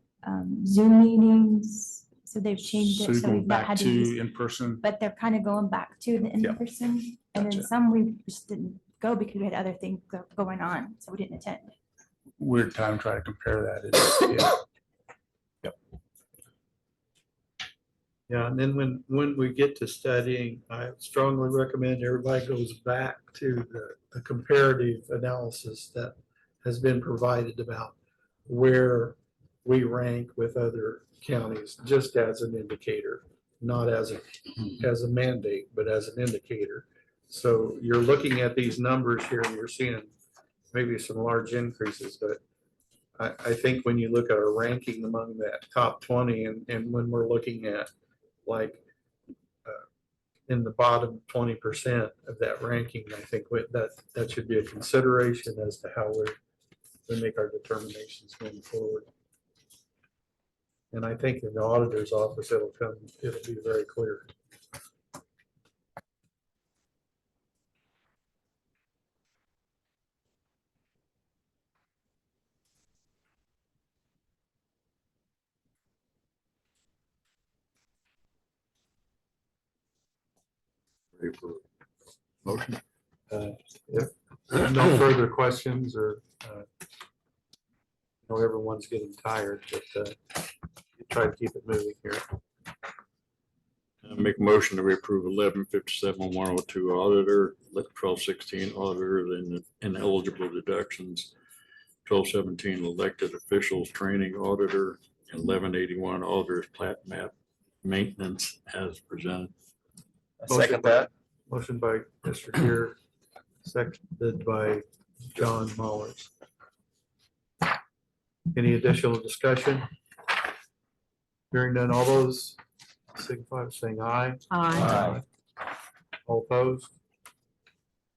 Zoom meetings. So they've changed So it. you're So going we've not back had to to use, in person? but they're kind of going back to the in-person. And then Gotcha. some we just didn't go because we had other things going on. So we didn't attend. Weird time trying to compare that. Isn't it? Yeah. Yeah, and then when we get to studying, I strongly recommend everybody goes back to the comparative analysis that has been provided about where we rank with other counties, just as an indicator, not as a mandate, but as an indicator. So you're looking at these numbers here and you're seeing maybe some large increases, but I think when you look at our ranking among that top 20 and when we're looking at like in the bottom 20% of that ranking, I think that should be a consideration as to how we make our determinations going forward. And I think in the auditor's office, it'll be very clear. Ready for motion? If no further questions or, I know everyone's getting tired, but try to keep it moving here. Make a motion to approve 1157-102 auditor, 1216 auditor, and ineligible deductions, 1217 elected officials training auditor, and 1181 auditors plat map maintenance as presented. Second that. Motion by Mr. Gear, seconded by John Mullers. Any additional discussion? Hearing none, all those signify by saying aye. Aye. All opposed?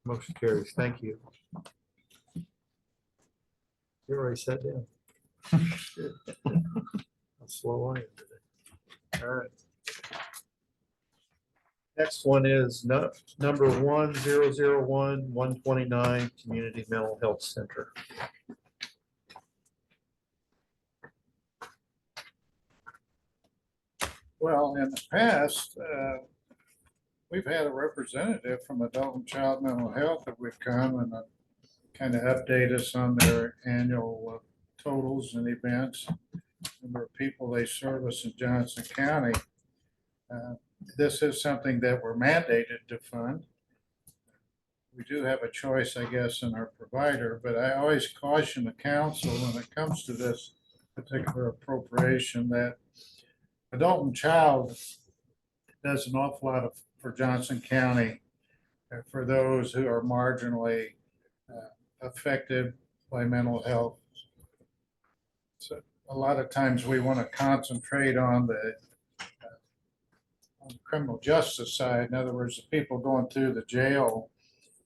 Motion carries. Thank you. You already sat down. Good. How slow I am today. All right. Next one is number 1001-129 Community Mental Health Center. Well, in the past, we've had a representative from Adult and Child Mental Health that would come and kind of update us on their annual totals and events, number of people they service in Johnson County. This is something that we're mandated to fund. We do have a choice, I guess, in our provider, but I always caution the council when it comes to this particular appropriation that Adult and Child does an awful lot for Johnson County, for those who are marginally affected by mental health. So a lot of times we want to concentrate on the criminal justice side. In other words, the people going through the jail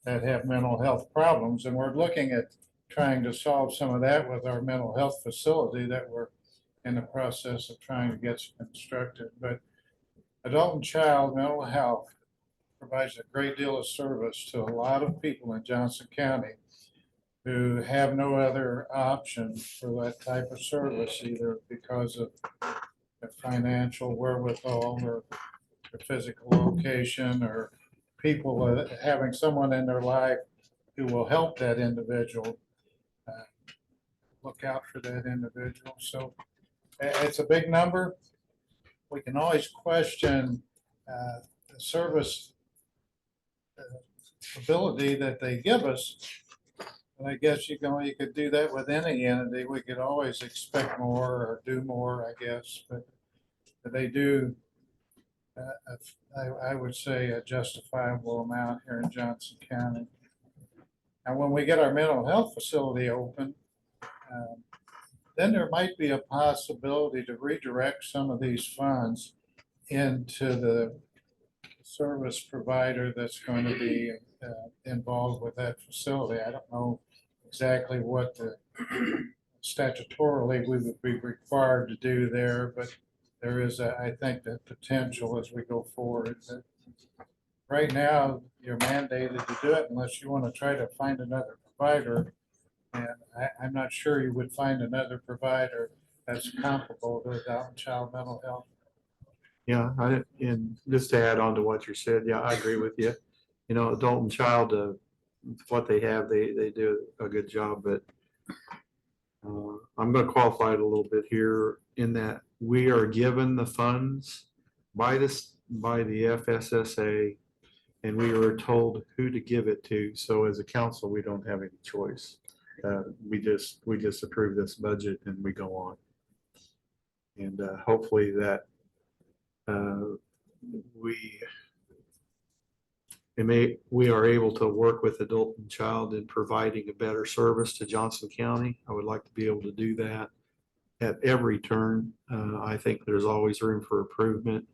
that have mental health problems. And we're looking at trying to solve some of that with our mental health facility that we're in the process of trying to get constructed. But adult and child mental health provides a great deal of service to a lot of people in Johnson County who have no other option for that type of service, either because of their financial wherewithal or their physical location, or people having someone in their life who will help that individual, look out for that individual. So it's a big number. We can always question the service ability that they give us. And I guess you could do that with any entity. We could always expect more or do more, I guess, but they do, I would say, a justifiable amount here in Johnson County. And when we get our mental health facility open, then there might be a possibility to redirect some of these funds into the service provider that's going to be involved with that facility. I don't know exactly what statutorily we would be required to do there, but there is, I think, that potential as we go forward. But right now, you're mandated to do it unless you want to try to find another provider. And I'm not sure you would find another provider that's comparable to adult and child mental health. Yeah, and just to add on to what you said, yeah, I agree with you. You know, adult and child, what they have, they do a good job, but I'm going to qualify it a little bit here in that we are given the funds by the FSSA, and we are told who to give it to. So as a council, we don't have any choice. We just approve this budget and we go on. And hopefully that we are able to work with adult and child in providing a better service to Johnson County. I would like to be able to do that at every turn. I think there's always room for improvement.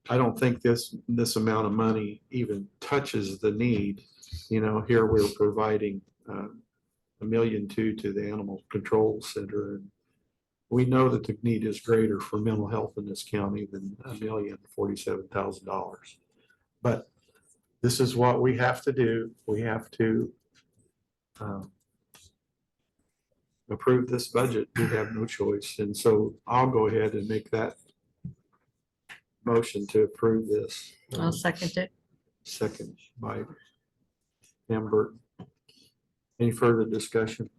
I don't think this amount of money even touches the need. You know, here we're providing $1.2 million to the Animal Control Center. And we know that the need is greater for mental health in this county than $1,047,000. But this is what we have to do. We have to approve this budget. We have no choice. And so I'll go ahead and make that motion to approve this. I'll second it. Second by Amber. Any further discussion?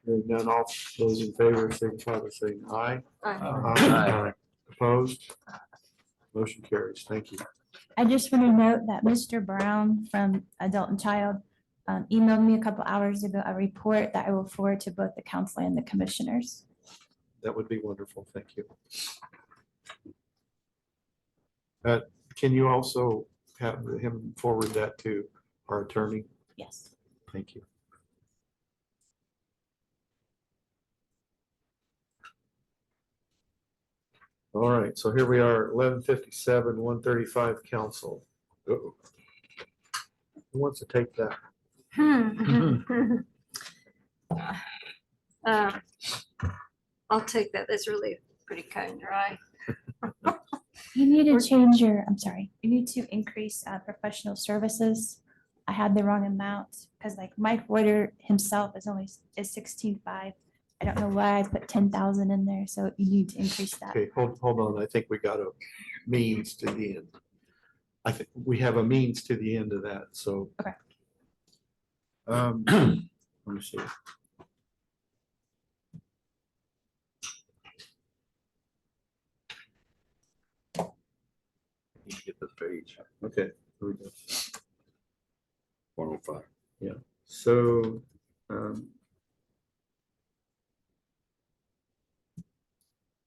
Hearing none, all those in favor signify by saying aye. Aye. Opposed? Motion carries. Thank you. I just want to note that Mr. Brown from Adult and Child emailed me a couple hours ago a report that I will forward to both the council and the commissioners. That would be wonderful. Thank you. Can you also have him forward that to our attorney? Yes. Thank you. All right, so here we are, 11:57, 135 council. Uh-oh. Who wants to take that? I'll take that. That's really pretty cut and dry. You need to change your, I'm sorry, you need to increase professional services. I had the wrong amount because like Mike Reuter himself is 16.5. I don't know why I put 10,000 in there, so you need to increase that. Okay, hold on. I think we got a means to the end. I think we have a means to the end of that, so. Okay. Let me see. Need to get this page. Okay, here we go. 105. Yeah, so,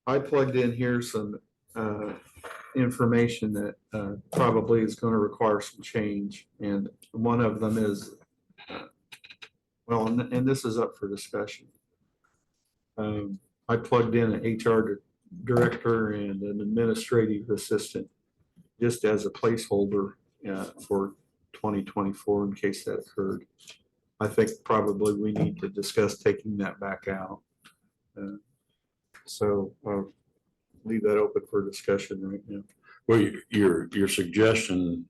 I plugged in here some information that probably is going to require some change. And one of them is, well, and this is up for discussion. I plugged in an HR director and an administrative assistant just as a placeholder for 2024 in case that occurred. I think probably we need to discuss taking that back out. So I'll leave that open for discussion right now. Well, your suggestion,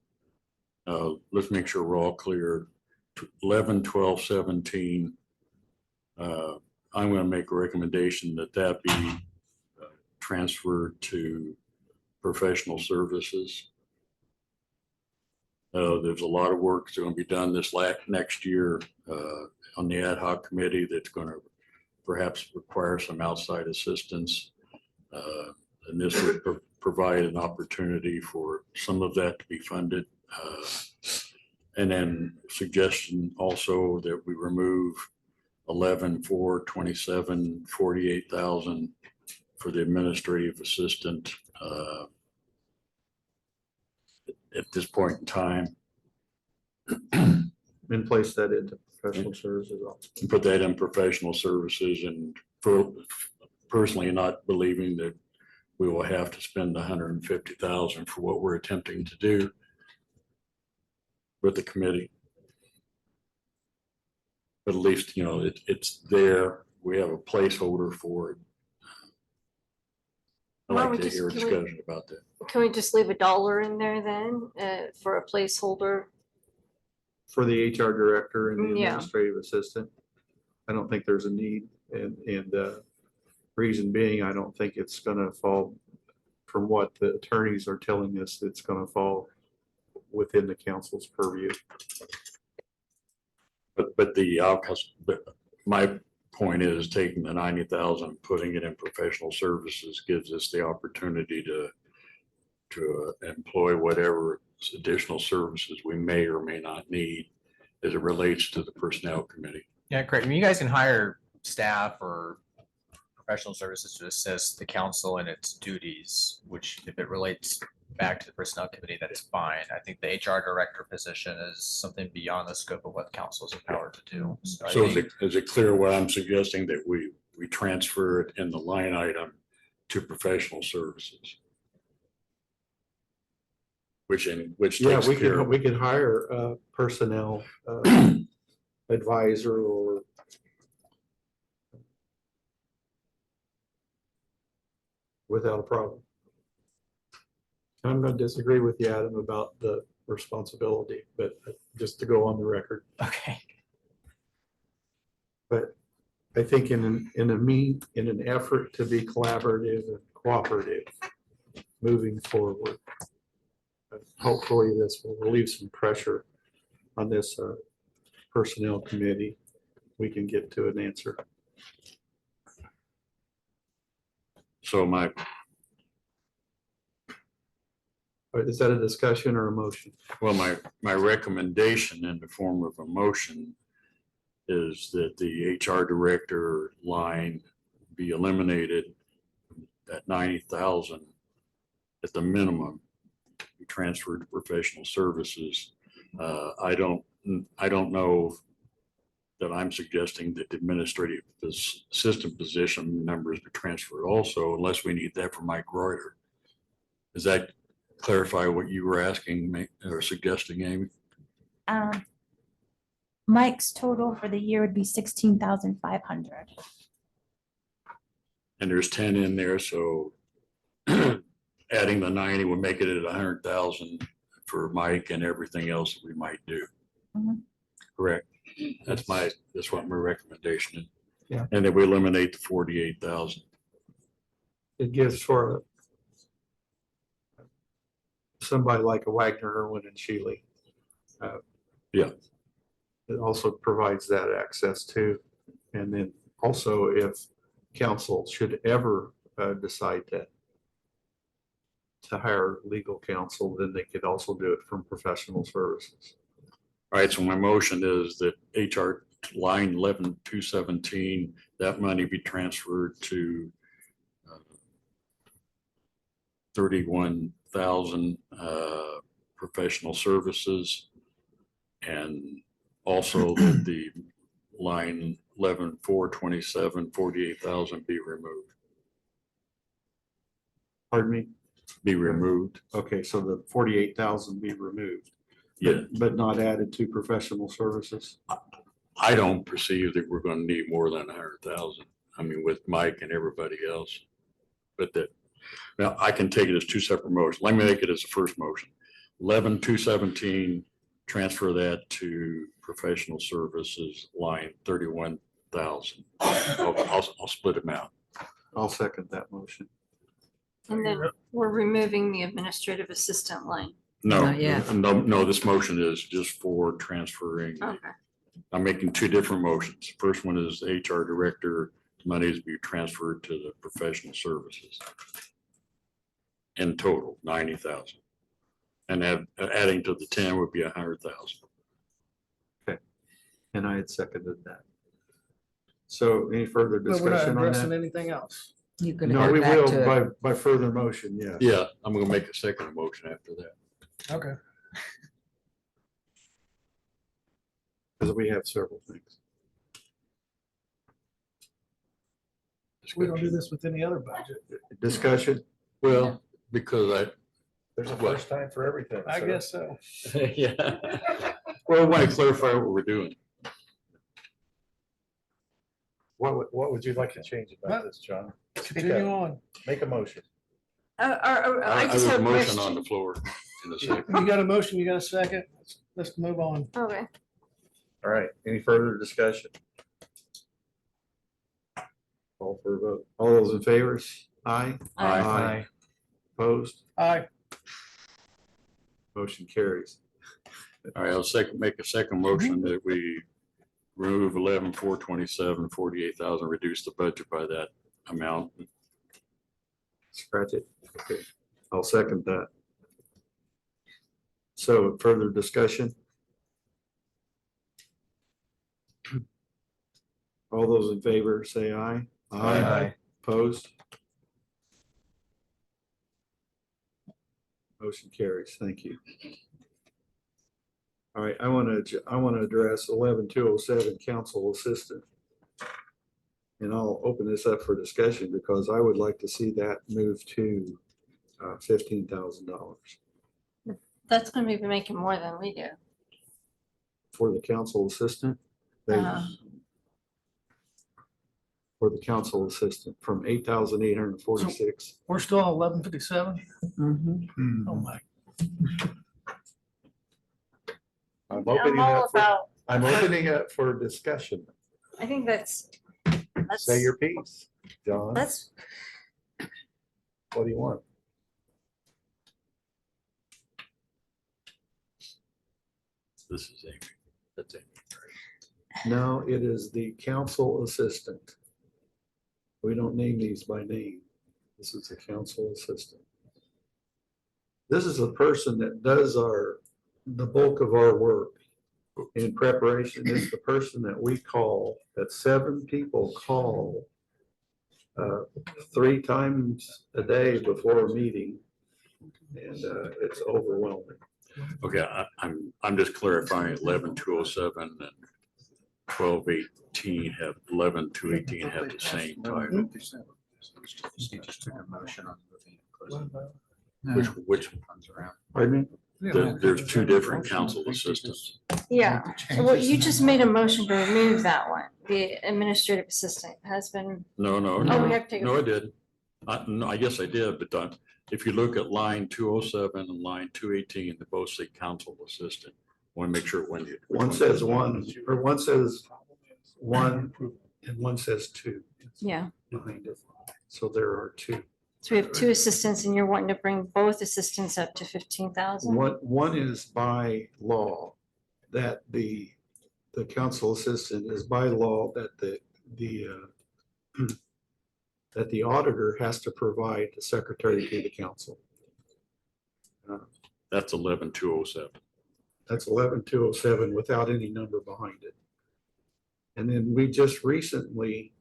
let's make sure we're all clear. 11, 12, 17. I'm going to make a recommendation that that be transferred to professional services. There's a lot of work that's going to be done this next year on the ad hoc committee that's going to perhaps require some outside assistance. And this would provide an opportunity for some of that to be funded. And then suggestion also that we remove 11, 4, 27, 48,000 for the administrative assistant at this point in time. And place that into professional services. And put that in professional services, and personally not believing that we will have to spend 150,000 for what we're attempting to do with the committee. But at least, you know, it's there. We have a placeholder for it. I'd Why don't like we to just- hear a can we- discussion about that. Can we just leave $1 in there then, for a placeholder? For the HR director and the Yeah. administrative assistant. I don't think there's a need, and reason being, I don't think it's gonna fall, from what the attorneys are telling us, it's gonna fall within the council's purview. But the outcomes, but my point is taking the 90,000, putting it in professional services gives us the opportunity to employ whatever additional services we may or may not need as it relates to the personnel committee. Yeah, great. I mean, you guys can hire staff or professional services to assist the council in its duties, which if it relates back to the personnel committee, that is fine. I think the HR director position is something beyond the scope of what council is empowered to do. So I So think- is it clear what I'm suggesting, that we transfer it in the line item to professional services? Which Yeah, takes care of. we could hire a personnel advisor or without a problem. I'm gonna disagree with you, Adam, about the responsibility, but just to go on the record. Okay. But I think in an effort to be collaborative and cooperative moving forward, hopefully this will relieve some pressure on this personnel committee. We can get to an answer. So Is that a discussion or a motion? well, my recommendation in the form of a motion is that the HR director line be eliminated at 90,000 at the minimum, be transferred to professional services. I don't know that I'm suggesting that the administrative assistant position numbers be transferred also, unless we need that for Mike Reuter. Does that clarify what you were asking me or suggesting, Amy? Mike's total for the year would be 16,500. And there's 10 in there, so adding the 90 would make it at 100,000 for Mike and everything else that we might do. Mhm. Correct. That's what my recommendation is. Yeah. And then we eliminate the 48,000. It gives for somebody like a Wagner, Irwin, and Shealy. Yeah. It also provides that access too. And then also if council should ever decide to hire legal counsel, then they could also do it from professional services. All right, so my motion is that HR line 11-217, that money be transferred to 31,000 professional services, and also that the line 11-427, 48,000 be removed. Pardon me? Be removed. Okay, so the 48,000 be removed. Yeah. But not added to professional services. I don't perceive that we're going to need more than 100,000. I mean, with Mike and everybody else, but that Now, I can take it as two separate motions. Let me make it as a first motion. 11,217, transfer that to professional services line 31,000. I'll split them out. I'll second that motion. And then we're removing the administrative assistant line. No, Not yet. no, this motion is just for transferring. Okay. I'm making two different motions. First one is the HR director, money is be transferred to the professional services. In total, 90,000. And adding to the 10 would be 100,000. And I had seconded that. So any further But we're not discussion on addressing that? anything else. You could No, add we back will to by further motion, yes. Yeah, I'm gonna make a second motion after that. Okay. Because we have several things. We don't do this with any other budget. Discussion? Well, because There's a What? first time for everything. I sir. guess so. yeah. Well, I want to clarify what we're doing. What would you like to change about this, John? Speak Continue up. on. Make a motion. I just There's have a a motion on question. the floor in a second. You got a motion, you got a second? Let's move on. Okay. All right, any further discussion? Call for a vote. All those in favor? Aye. Aye. Opposed? Aye. Motion carries. All right, I'll make a second motion that we remove 11,427, 48,000, reduce the budget by that amount. Scratch it. Okay, I'll second that. So further discussion? All those in favor say aye. Aye. Opposed? Motion carries. Thank you. All right, I want to address 11,207 council assistant. And I'll open this up for discussion because I would like to see that move to $15,000 That's gonna be making more than we do. for the council assistant. They- For the council assistant from 8,846. We're still on 1157. Mhm. Oh my. I'm I'm all about, I'm opening up for discussion. I think that's. Say your piece, John. That's, What do you want? This is Amy. That's Amy. No, it is the council assistant. We don't name these by name. This is the council assistant. This is the person that does the bulk of our work in preparation. It's the person that we call, that 7 people call 3 times a day before a meeting. And it's overwhelming. Okay, I'm just clarifying 11,207 and 12,18 have 11,218 have the same title. Which Comes around. Pardon me? there's 2 different council assistants. yeah. Well, you just made a motion to remove that one. The administrative assistant has been, No, Oh, we have to take a- no, I did. No, I guess I did, but if you look at line 207 and line 218, they both say council assistant. Want to make sure when you. One says 1, or one says 1, and one says 2 yeah. behind it. So there are 2. So we have 2 assistants and you're wanting to bring both assistants up to 15,000? One is by law, that the council assistant is by law that that the auditor has to provide the secretary to the council. That's 11,207. That's 11,207 without any number behind it. And then we just recently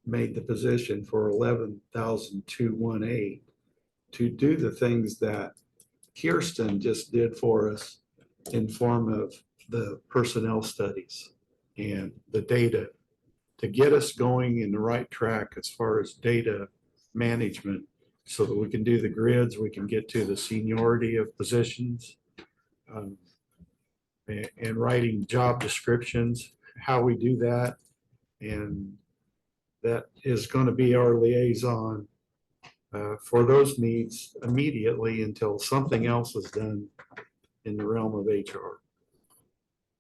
made the position for 11,218 to do the things that Kirsten just did for us in form of the personnel studies and the data to get us going in the right track as far as data management so that we can do the grids, we can get to the seniority of positions, and writing job descriptions, how we do that. And that is going to be our liaison for those needs immediately until something else is done in the realm of HR.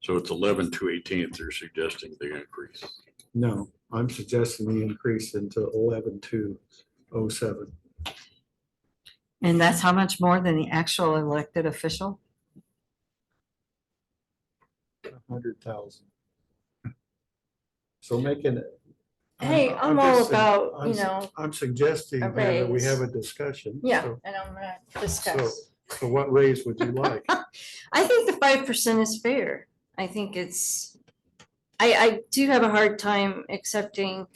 So it's 11/2/18 they're suggesting the increase. No, I'm suggesting the increase into 11/2/07. And that's how much more than the actual elected official? 100,000. So making it. Hey, I'm all just- about, I'm you know, I'm suggesting a here that we raise. have a discussion. Yeah, So- and I'm gonna So, discuss. so what raise would you like? I think the 5% is fair. I think I do have a hard time accepting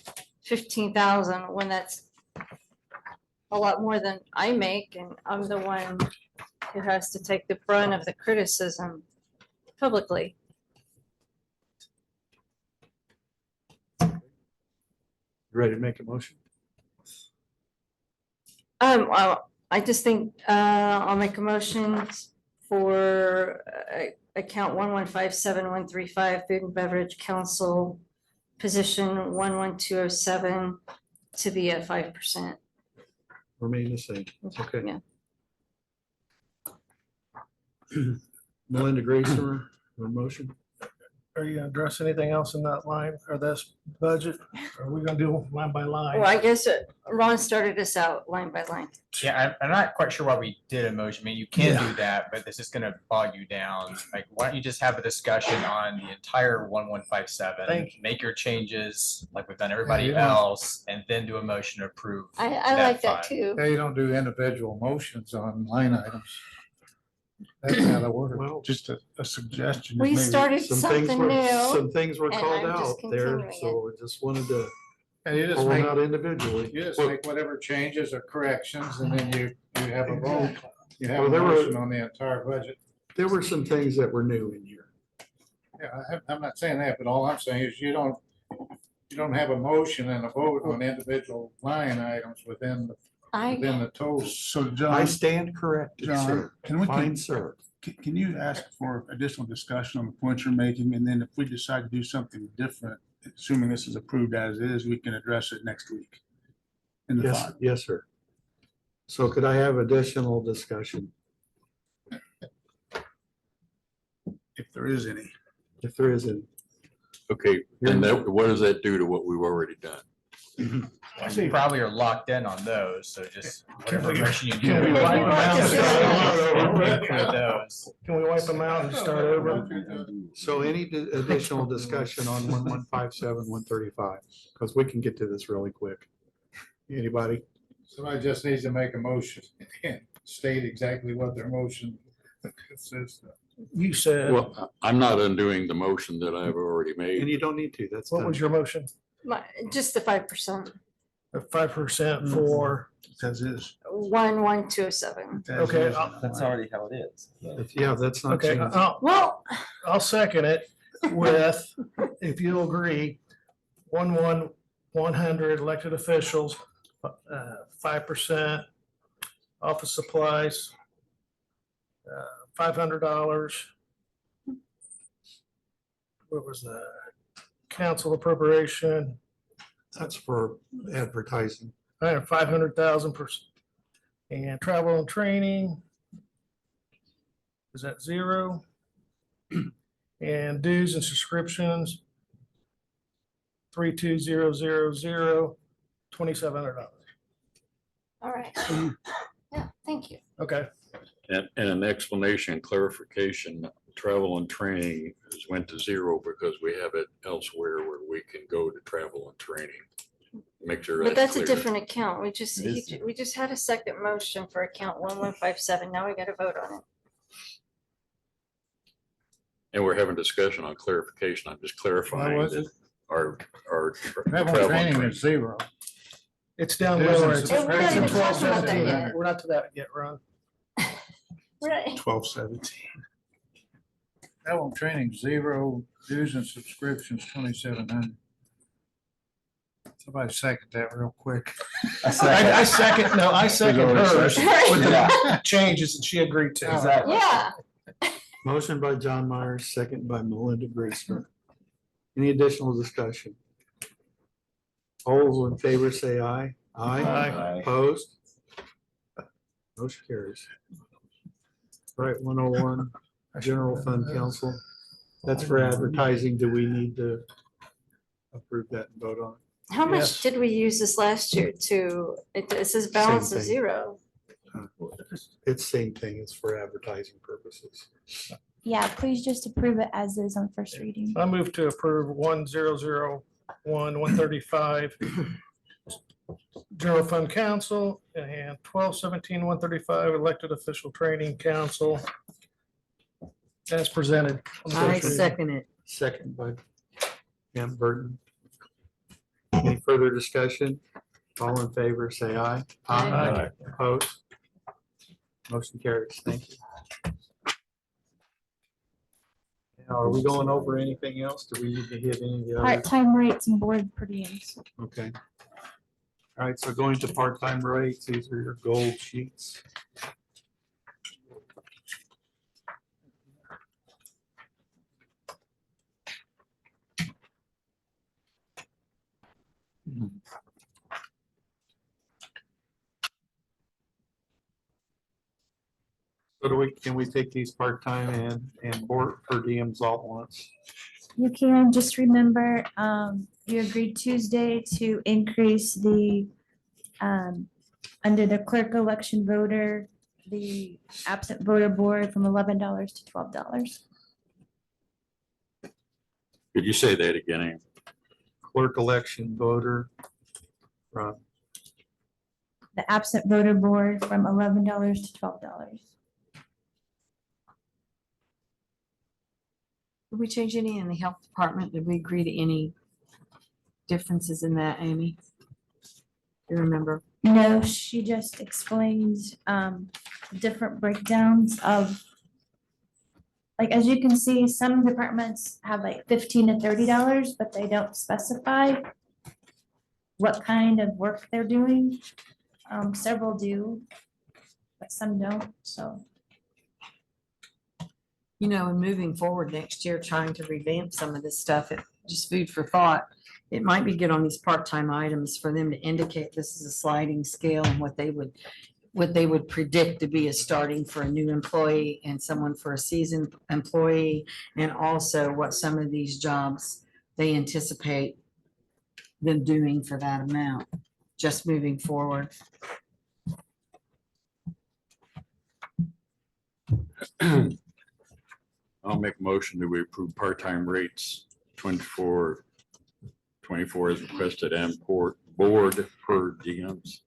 15,000 when that's a lot more than I make, and I'm the one who has to take the brunt of the criticism publicly. Ready to make a motion? I just think, I'll make a motion for, account 1157135, food and beverage council, position 11207 to be at 5%. Remain the same. Okay. Yeah. Melinda Gracer, her motion. Are you gonna address anything else in that line or this budget? Are we gonna do line by line? Well, I guess Ron started us out line by line. Yeah, I'm not quite sure why we did a motion. I mean, you can do that, but this is gonna bog you down. Like, why don't you just have a discussion on the entire 1157? Thank Make your changes like we've done everybody you don't- else, and then do a motion to approve. I like that fund. too. Yeah, you don't do individual motions on line items. That's how that works. Well, Just a suggestion. We maybe- started Some things something were, new. some things were and called I'm just out there, continuing so I just wanted to And you just pull them make, out individually. you just make whatever changes or corrections, and then you have a vote. You have Well, a there were- motion on the entire budget. There were some things that were new in here. Yeah, I'm not saying that, but all I'm saying is you don't have a motion and a vote on individual line items within the total. So I stand corrected, John, sir. can we- Fine, sir. Can you ask for additional discussion on the points you're making? And then if we decide to do something different, assuming this is approved as is, we can address it next week. In the Yes, file. yes, sir. So could I have additional discussion? If there is any. If there is any. Okay, and that, what does that do to what we've already done? You probably are locked in on those, so just whatever information you Can we get. wipe them out and start over? Include those. Can we wipe them out and start over? So any additional discussion on 1157, 135? Because we can get to this really quick. Anybody? Somebody just needs to make a motion and state exactly what their motion consists of. You said, Well, I'm not undoing the motion that I've already And made. you don't need to, that's what done. was your motion? Just the 5%, 5% for, As is. 11207. okay, That's already how it is. Yeah, that's not okay, changing. Well, I'll second it with, if you agree, 100 elected officials, 5% office supplies, $500. What was the council appropriation? That's for advertising. 500,000 per, and travel and training. Is that 0? And dues and subscriptions. 32000, $2,700. all right. Yeah, thank you. Okay, And an explanation, clarification, travel and training is went to 0 because we have it elsewhere where we can go to travel and training. Make sure But that's that's a clear. different account. We just had a second motion for account 1157. Now we got to vote on it. And we're having discussion on clarification. I'm just clarifying was that it? our Travel training is 0. it's down Dues and lower. It's Hey, we're not even 12, talking about that 17. yet. We're not to that yet, Ron. Right. 1217. Travel training 0, dues and subscriptions 2,700. Somebody second that real quick. I second hers with the Yeah. changes that she agreed to. Exactly. Yeah. Motion by John Myers, second by Melinda Gracer. Any additional discussion? All in favor, say aye. Aye. Opposed? Motion carries. All right, 101, General Fund Council. That's for advertising. Do we need to approve that and vote on it? How much Yes. did we use this last year to, it says balance of thing. zero. It's same thing. It's for advertising purposes. Yeah, please just approve it as is on first reading. I move to approve 1,001,135 General Fund Council and 1,217,135 Elected Official Training Council as presented. on the I first reading. second it. Second by Pam Burton. Any further discussion? All in favor, say aye. Aye. Opposed? Motion carries. Thank you. Now, are we going over anything else? Do we need to hit any of the others? Part-time rates and board per diems. Okay. All right, so going to part-time rates, these are your gold sheets. So can we take these part-time and board per diems all at once? You can just remember, you agreed Tuesday to increase the, under the clerk election voter, the absent voter board from $11 to $12. Could you say that again? Amy? Clerk election voter from, The absent voter board from $11 to $12. Did we change any in the health department? Did we agree to any differences in that, Amy? You remember? No, she just explained different breakdowns of, like, as you can see, some departments have like $15 to $30, but they don't specify what kind of work they're doing. Several do, but some don't, so. You know, and moving forward next year, trying to revamp some of this stuff, it just food for thought. It might be good on these part-time items for them to indicate this is a sliding scale and what they would predict to be a starting for a new employee and someone for a seasoned employee, and also what some of these jobs they anticipate them doing for that amount, just moving forward. I'll make a motion that we approve part-time rates 24 as requested and board per diems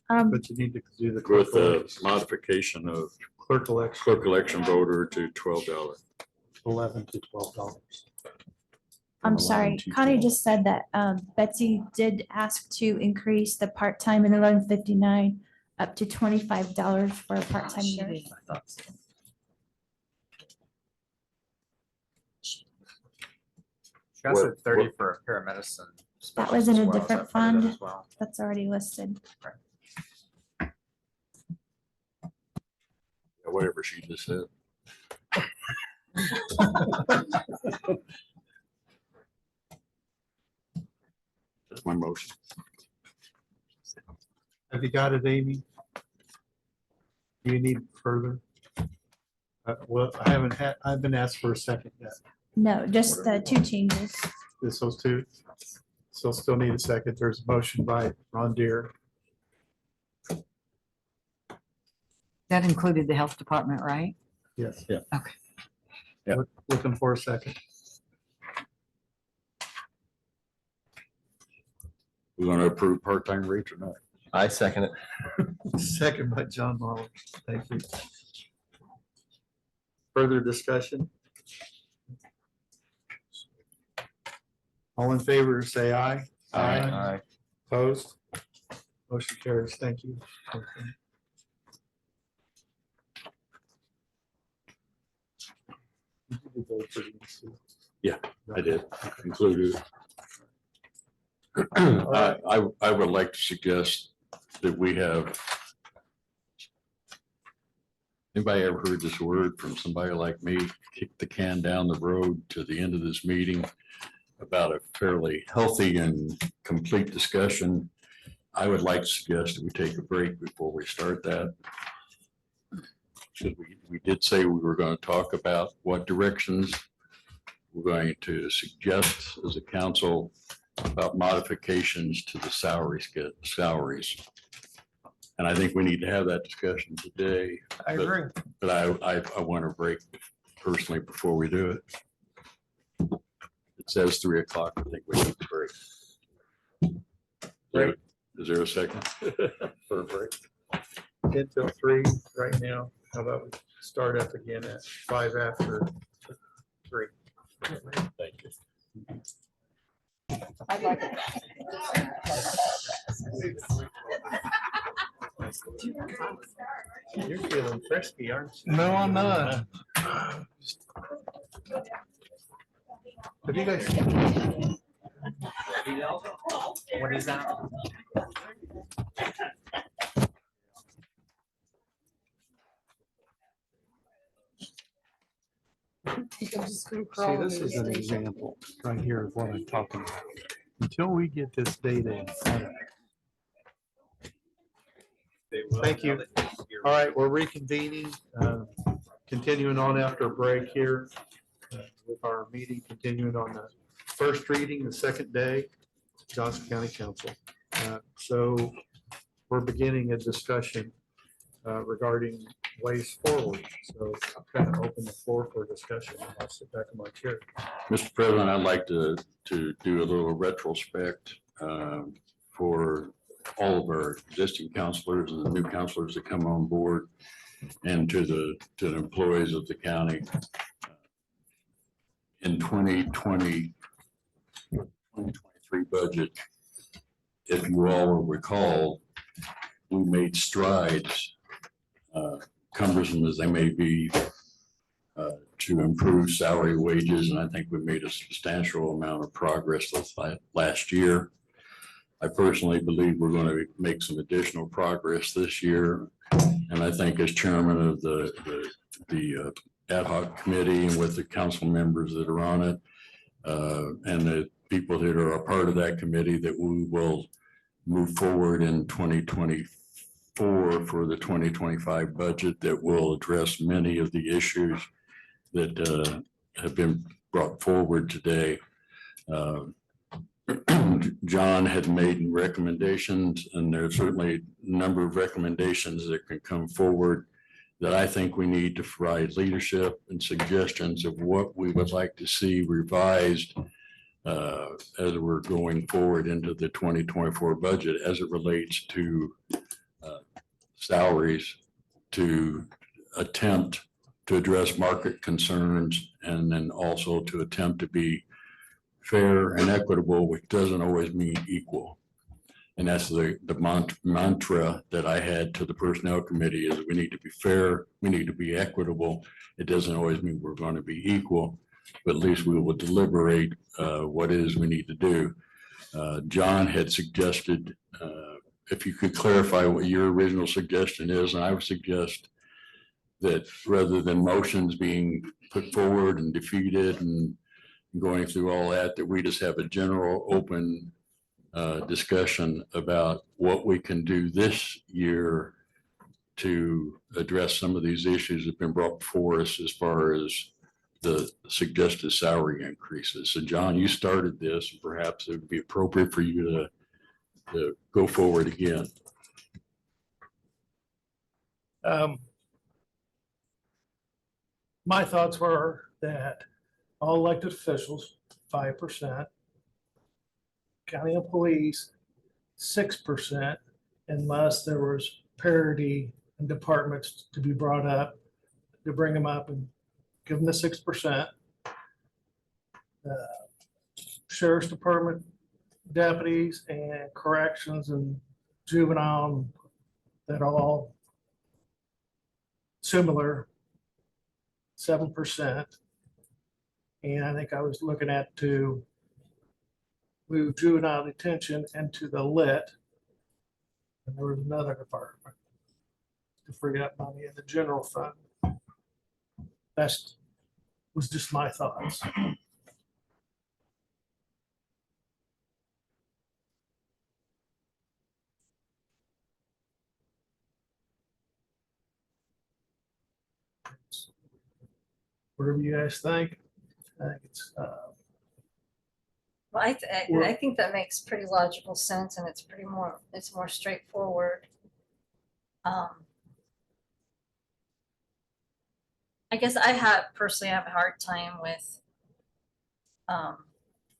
but you need to do the. with the modification of Clerk election voter to $12. $11 to $12. I'm sorry, Connie just said that Betsy did ask to increase the part-time in 1159 up to $25 for a part-time She nurse. did, I thought so. Got said 30 for a paramedicine. That was in specialist as a well. Is different that part of it fund. as well? That's already listed. Whatever she just said. That's my motion. Have you got it, Amy? Do you need further? Well, I've been asked for a second yet. No, just the two changes. This those two. So still need a second. There's a motion by Ron Deere. That included the health department, right? Yes. Yeah. Okay. Yeah. Looking for a second. We're going to approve part-time rates or not? I second it. Second by John Muller. Thank you. Further discussion? All in favor, say aye. Aye. Opposed? Motion carries. Thank you. Yeah, I did, included. I would like to suggest that we have. Anybody ever heard this word from somebody like me, kick the can down the road to the end of this meeting about a fairly healthy and complete discussion I would like to suggest that we take a break before we start that. Because we did say we were going to talk about what directions we're going to suggest as a council about modifications to the salaries. And I think we need to have that discussion today. I but- agree. But I want to break personally before we do it. It says 3 o'clock. I think we need to break. Break. Is there a second for a break? 10 till 3 right now. How about we start up again at 5 after 3? Thank you. You're feeling frisky, aren't you? No, I'm not. Have you guys? What is that? See, this is an example right here of what I'm talking about. Until we get this data in front of us. Thank you. All right, we're reconvening, continuing on after a break here with our meeting, continuing on the first reading, the second day, Johnson County Council. So we're beginning a discussion regarding ways forward. So I'm kind of open the floor for discussion. I'll sit back in my chair. Mr. President, I'd like to do a little retrospect for all of our existing counselors and the new counselors that come on board and to the employees of the county. In 2023 budget, if you all will recall, we made strides, cumbersome as they may be, to improve salary wages, and I think we made a substantial amount of progress last year. I personally believe we're going to make some additional progress this year, and I think as chairman of the ad hoc committee and with the council members that are on it, and the people that are a part of that committee, that we will move forward in 2024 for the 2025 budget that will address many of the issues that have been brought forward today. John had made recommendations, and there's certainly a number of recommendations that can come forward that I think we need to provide leadership and suggestions of what we would like to see revised as we're going forward into the 2024 budget as it relates to salaries, to attempt to address market concerns, and then also to attempt to be fair and equitable, which doesn't always mean equal. And that's the mantra that I had to the personnel committee, is we need to be fair, we need to be equitable. It doesn't always mean we're going to be equal, but at least we will deliberate what it is we need to do. John had suggested, if you could clarify what your original suggestion is, and I would suggest that rather than motions being put forward and defeated and going through all that, that we just have a general open discussion about what we can do this year to address some of these issues that have been brought before us as far as the suggested salary increases. So John, you started this, and perhaps it would be appropriate for you to go forward again. My thoughts were that all elected officials, 5%, county employees, 6%, unless there was parity in departments to be brought up, to bring them up and give them the 6%. Sheriff's Department deputies and corrections and juvenile, that are all similar, 7%. And I think I was looking at to move juvenile detention into the lit. And there was another department to free up money in the general fund. That's was just my thoughts. whatever you guys think. I think it's, Well, I think that makes pretty logical sense and it's it's more straightforward. I guess personally have a hard time with,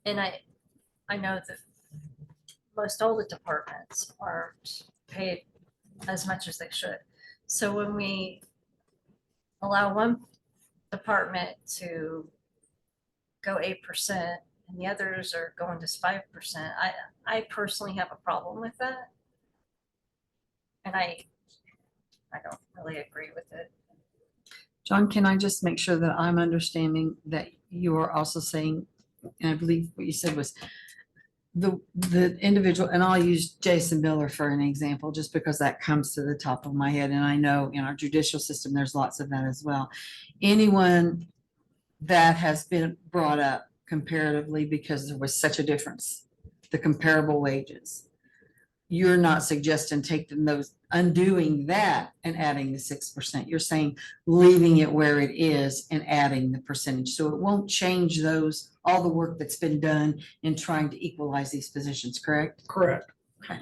and I know that most all the departments aren't paid as much as they should. So when we allow one department to go 8% and the others are going to 5%, I personally have a problem with that. And I don't really agree with it. John, can I just make sure that I'm understanding that you are also saying, and I believe what you said was the individual, and I'll use Jason Miller for an example, just because that comes to the top of my head. And I know in our judicial system, there's lots of that as well. Anyone that has been brought up comparatively because there was such a difference, the comparable wages, you're not suggesting taking those, undoing that and adding the 6%. You're saying leaving it where it is and adding the percentage. So it won't change all the work that's been done in trying to equalize these positions, correct? correct. Okay.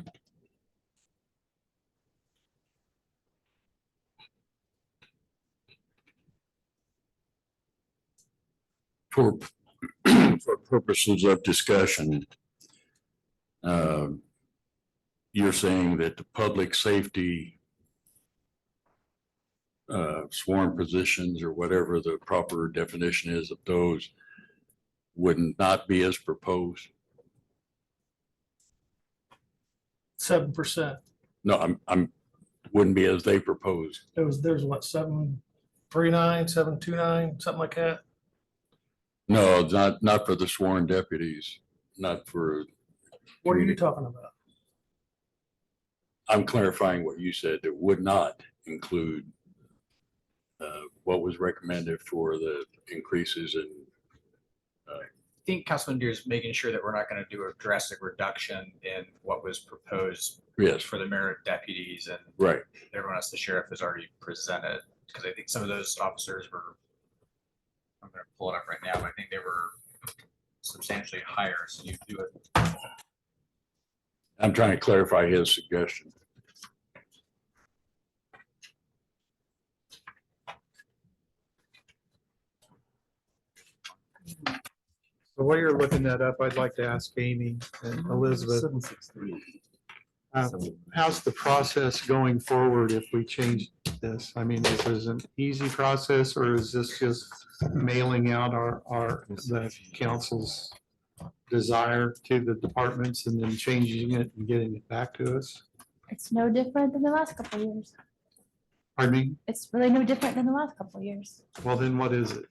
For purposes of discussion, you're saying that the public safety sworn positions, or whatever the proper definition is of those, would not be as proposed? 7%. No, wouldn't be as they proposed. There's what, 739, 729, something like that? No, not for the sworn deputies, not for. What are you talking about? I'm clarifying what you said. It would not include what was recommended for the increases in. I think Councilman Deere is making sure that we're not going to do a drastic reduction in what was proposed Yes. for the merit deputies and Right. everyone else the sheriff has already presented. Because I think some of those officers were, I'm going to pull it up right now, but I think they were substantially higher. So you do it. I'm trying to clarify his suggestion. So while you're looking that up, I'd like to ask Amy and Elizabeth. 763. How's the process going forward if we change this? I mean, is this an easy process, or is this just mailing out the council's desire to the departments and then changing it and getting it back to us? It's no different than the last couple of years. Pardon me? It's really no different than the last couple of years. Well, then what is it?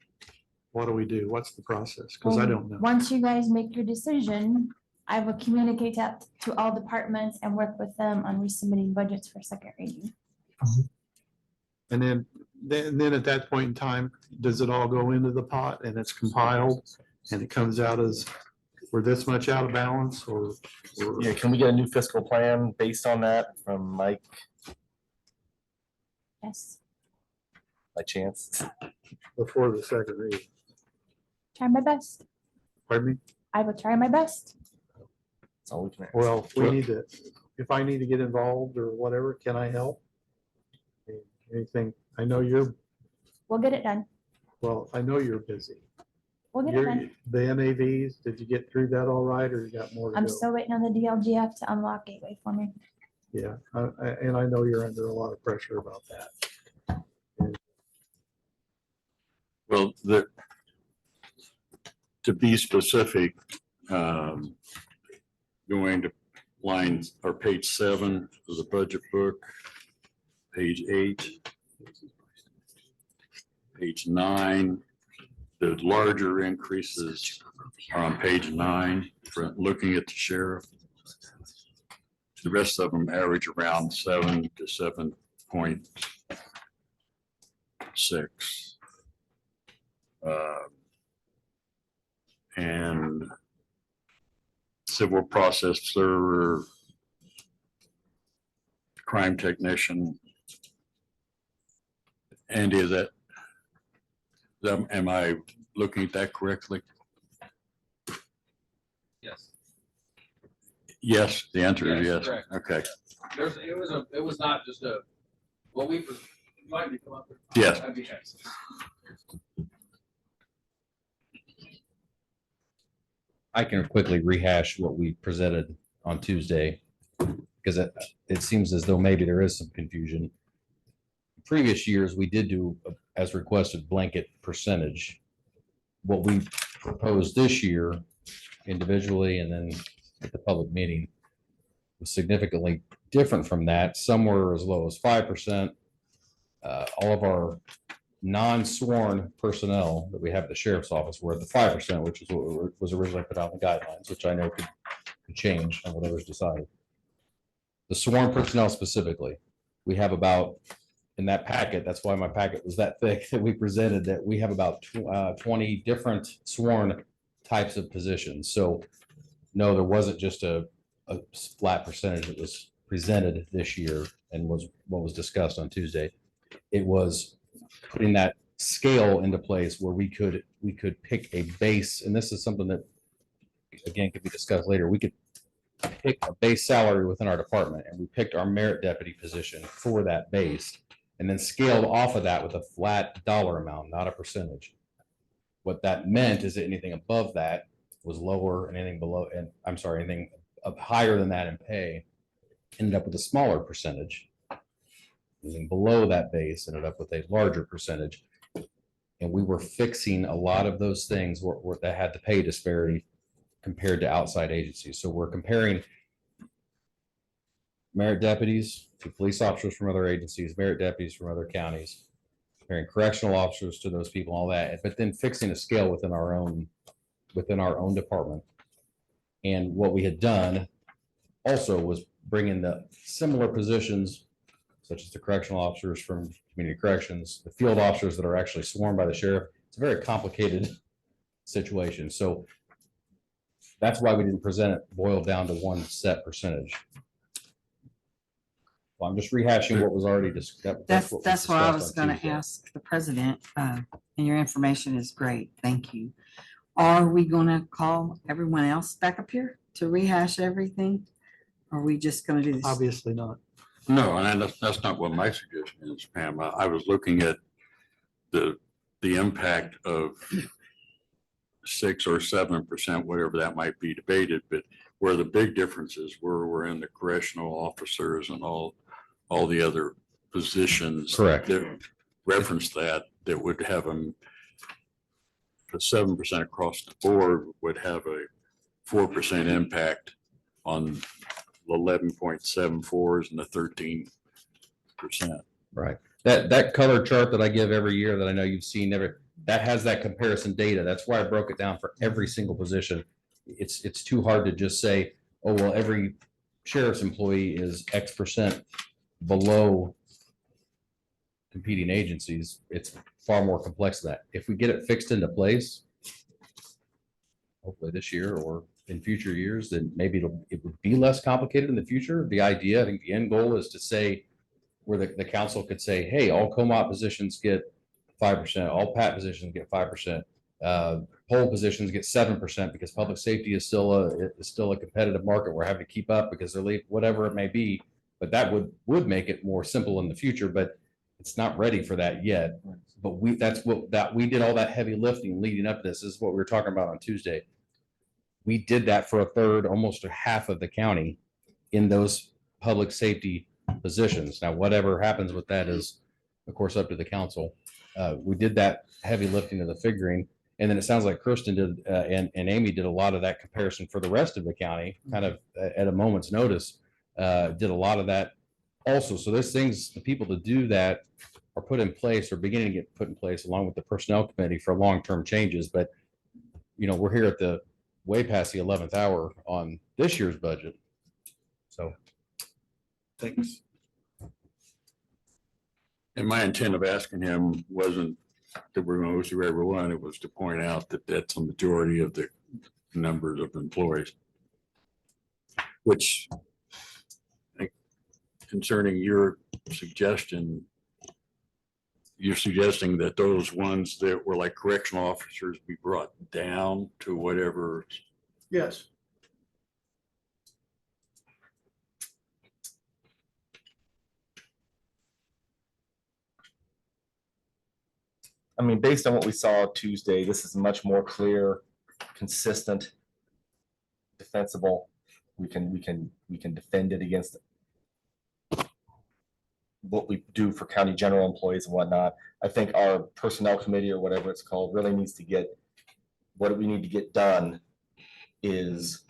What do we do? What's the process? Because I don't know. Once you guys make your decision, I will communicate that to all departments and work with them on resubmitting budgets for second reading. And then at that point in time, does it all go into the pot and it's compiled and it comes out as we're this much out of balance, or? Yeah, can we get a new fiscal plan based on that from Mike Yes, by chance? Before the second reading? try my best. Pardon me? I will try my best. That's all we can ask. Well, if I need to get involved or whatever, can I help? Anything? I know We'll get it done. I know you're busy. We'll get it done. The NAVs, did you get through that all right, or you got more to go? I'm still waiting on the DLGF to unlock Gateway for me. Yeah, and I know you're under a lot of pressure about that. Well, to be specific, going to lines or page 7 of the budget book, page 8, page 9, the larger increases are on page 9 for looking at the sheriff. The rest of them average around 7 to 7.6. And civil process server, crime technician. Andy, Am I looking at that correctly? Yes. Yes, the answer is Yes, yes. correct. Okay. It was not just a, what we, you might be come up with. Yes. That'd be excellent. I can quickly rehash what we presented on Tuesday, because it seems as though maybe there is some confusion. Previous years, we did do, as requested, blanket percentage. What we proposed this year individually and then at the public meeting was significantly different from that. Some were as low as 5%. All of our non-sworn personnel that we have at the sheriff's office were at the 5%, which is what was originally put out in the guidelines, which I know could change on whatever's decided. The sworn personnel specifically, we have about, in that packet, that's why my packet was that thick, that we presented, that we have about 20 different sworn types of positions. So no, there wasn't just a flat percentage that was presented this year and was what was discussed on Tuesday. It was putting that scale into place where we could pick a base, and this is something that again could be discussed later. We could pick a base salary within our department, and we picked our merit deputy position for that base, and then scaled off of that with a flat dollar amount, not a percentage. What that meant is that anything above that was lower, and anything below, and I'm sorry, anything up higher than that in pay ended up with a smaller percentage. Anything below that base ended up with a larger percentage. And we were fixing a lot of those things that had the pay disparity compared to outside agencies. So we're comparing merit deputies to police officers from other agencies, merit deputies from other counties, comparing correctional officers to those people, all that, but then fixing a scale within our own department. And what we had done also was bring in the similar positions, such as the correctional officers from community corrections, the field officers that are actually sworn by the sheriff. It's a very complicated situation. So that's why we didn't present it boiled down to one set percentage. Well, I'm just rehashing what was already discussed. That's what I was going to ask the president, and your information is great. Thank you. Are we going to call everyone else back up here to rehash everything? Or are we just going to do this? Obviously not. No, and that's not what my suggestion is, Pam. I was looking at the impact of 6 or 7%, whatever that might be debated, but where the big differences were in the correctional officers and all the other positions. Correct. That reference that would have the 7% across the board would have a 4% impact on 11.74s and the 13%. Right. That color chart that I give every year that I know you've seen, that has that comparison data. That's why I broke it down for every single position. It's too hard to just say, oh, well, every sheriff's employee is X percent below competing agencies. It's far more complex than that. If we get it fixed into place, hopefully this year or in future years, then maybe it would be less complicated in the future. The idea, I think the end goal is to say where the council could say, hey, all COMOP positions get 5%, all PAT positions get 5%, poll positions get 7% because public safety is still a competitive market. We're having to keep up because they're late, whatever it may be. But that would make it more simple in the future, but it's not ready for that yet. But we did all that heavy lifting leading up to this. This is what we were talking about on Tuesday. We did that for a third, almost a half of the county in those public safety positions. Now, whatever happens with that is, of course, up to the council. We did that heavy lifting of the figuring. And then it sounds like Kirsten did and Amy did a lot of that comparison for the rest of the county, kind of at a moment's notice, did a lot of that also. So there's things, the people to do that are put in place or beginning to get put in place along with the personnel committee for long-term changes. But, we're here at the way past the 11th hour on this year's budget. So thanks. And my intent of asking him wasn't that we're going to go through everyone. It was to point out that that's a majority of the numbers of employees, which concerning your suggestion, you're suggesting that those ones that were like correctional officers be brought down to whatever. Yes. I mean, based on what we saw Tuesday, this is much more clear, consistent, defensible. We can defend it against what we do for county general employees and whatnot. I think our personnel committee or whatever it's called really needs to get, what we need to get done is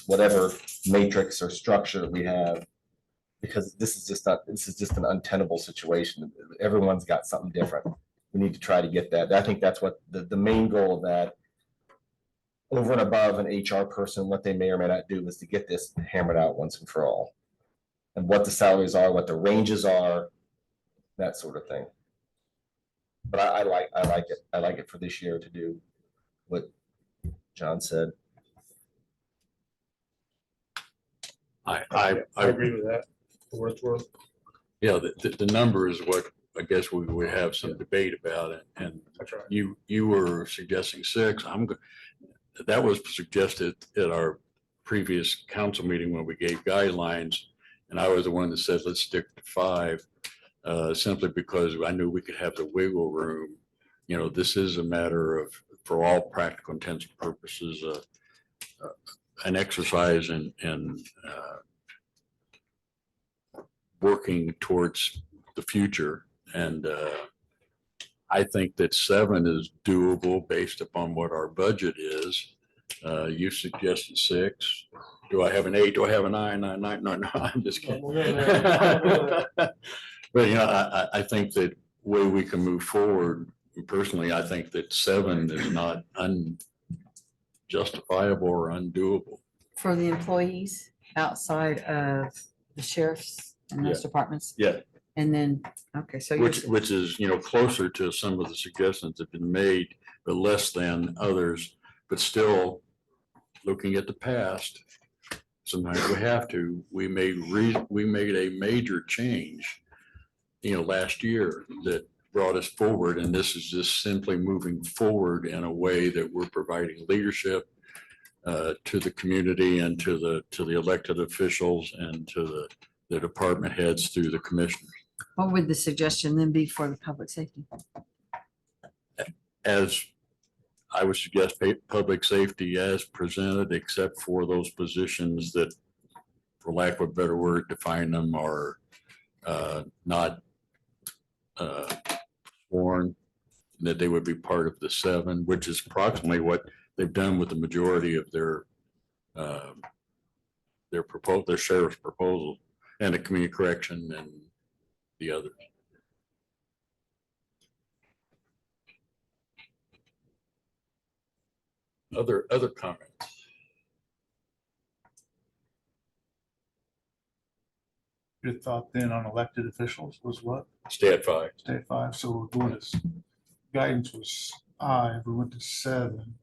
whatever matrix or structure that we have, because this is just an untenable situation. Everyone's got something different. We need to try to get that. I think that's what the main goal of that, over and above an HR person, what they may or may not do, is to get this hammered out once and for all. And what the salaries are, what the ranges are, that sort of thing. But I like it. I like it for this year to do what John said. I agree with that. For what it's worth. Yeah, the number is what I guess we would have some debate about it. And That's right. you were suggesting 6. That was suggested at our previous council meeting when we gave guidelines. And I was the one that said, let's stick to 5, simply because I knew we could have the wiggle room. You know, this is a matter of, for all practical intents and purposes, an exercise in working towards the future. And I think that 7 is doable based upon what our budget is. You suggested 6. Do I have an 8? Do I have a 9? No, I'm just kidding. But, you know, I think that way we can move forward, personally, I think that 7 is not unjustifiable or undoable. For the employees outside of the sheriff's and those Yeah. departments? Yeah. And then, okay, so you're. Which is, you know, closer to some of the suggestions that have been made, but less than others. But still, looking at the past, sometimes we have to. We made a major change, you know, last year that brought us forward, and this is just simply moving forward in a way that we're providing leadership to the community and to the elected officials and to the department heads through the commissioners. What would the suggestion then be for the public safety? As I would suggest, public safety as presented, except for those positions that, for lack of a better word, define them, are not sworn, that they would be part of the 7, which is approximately what they've done with the majority of their sheriff's proposal, and the community correction and the others. Other comments? Your thought then on elected officials was what? Stay at 5. Stay at 5. So we're going to, guidance was 5, we went to 7.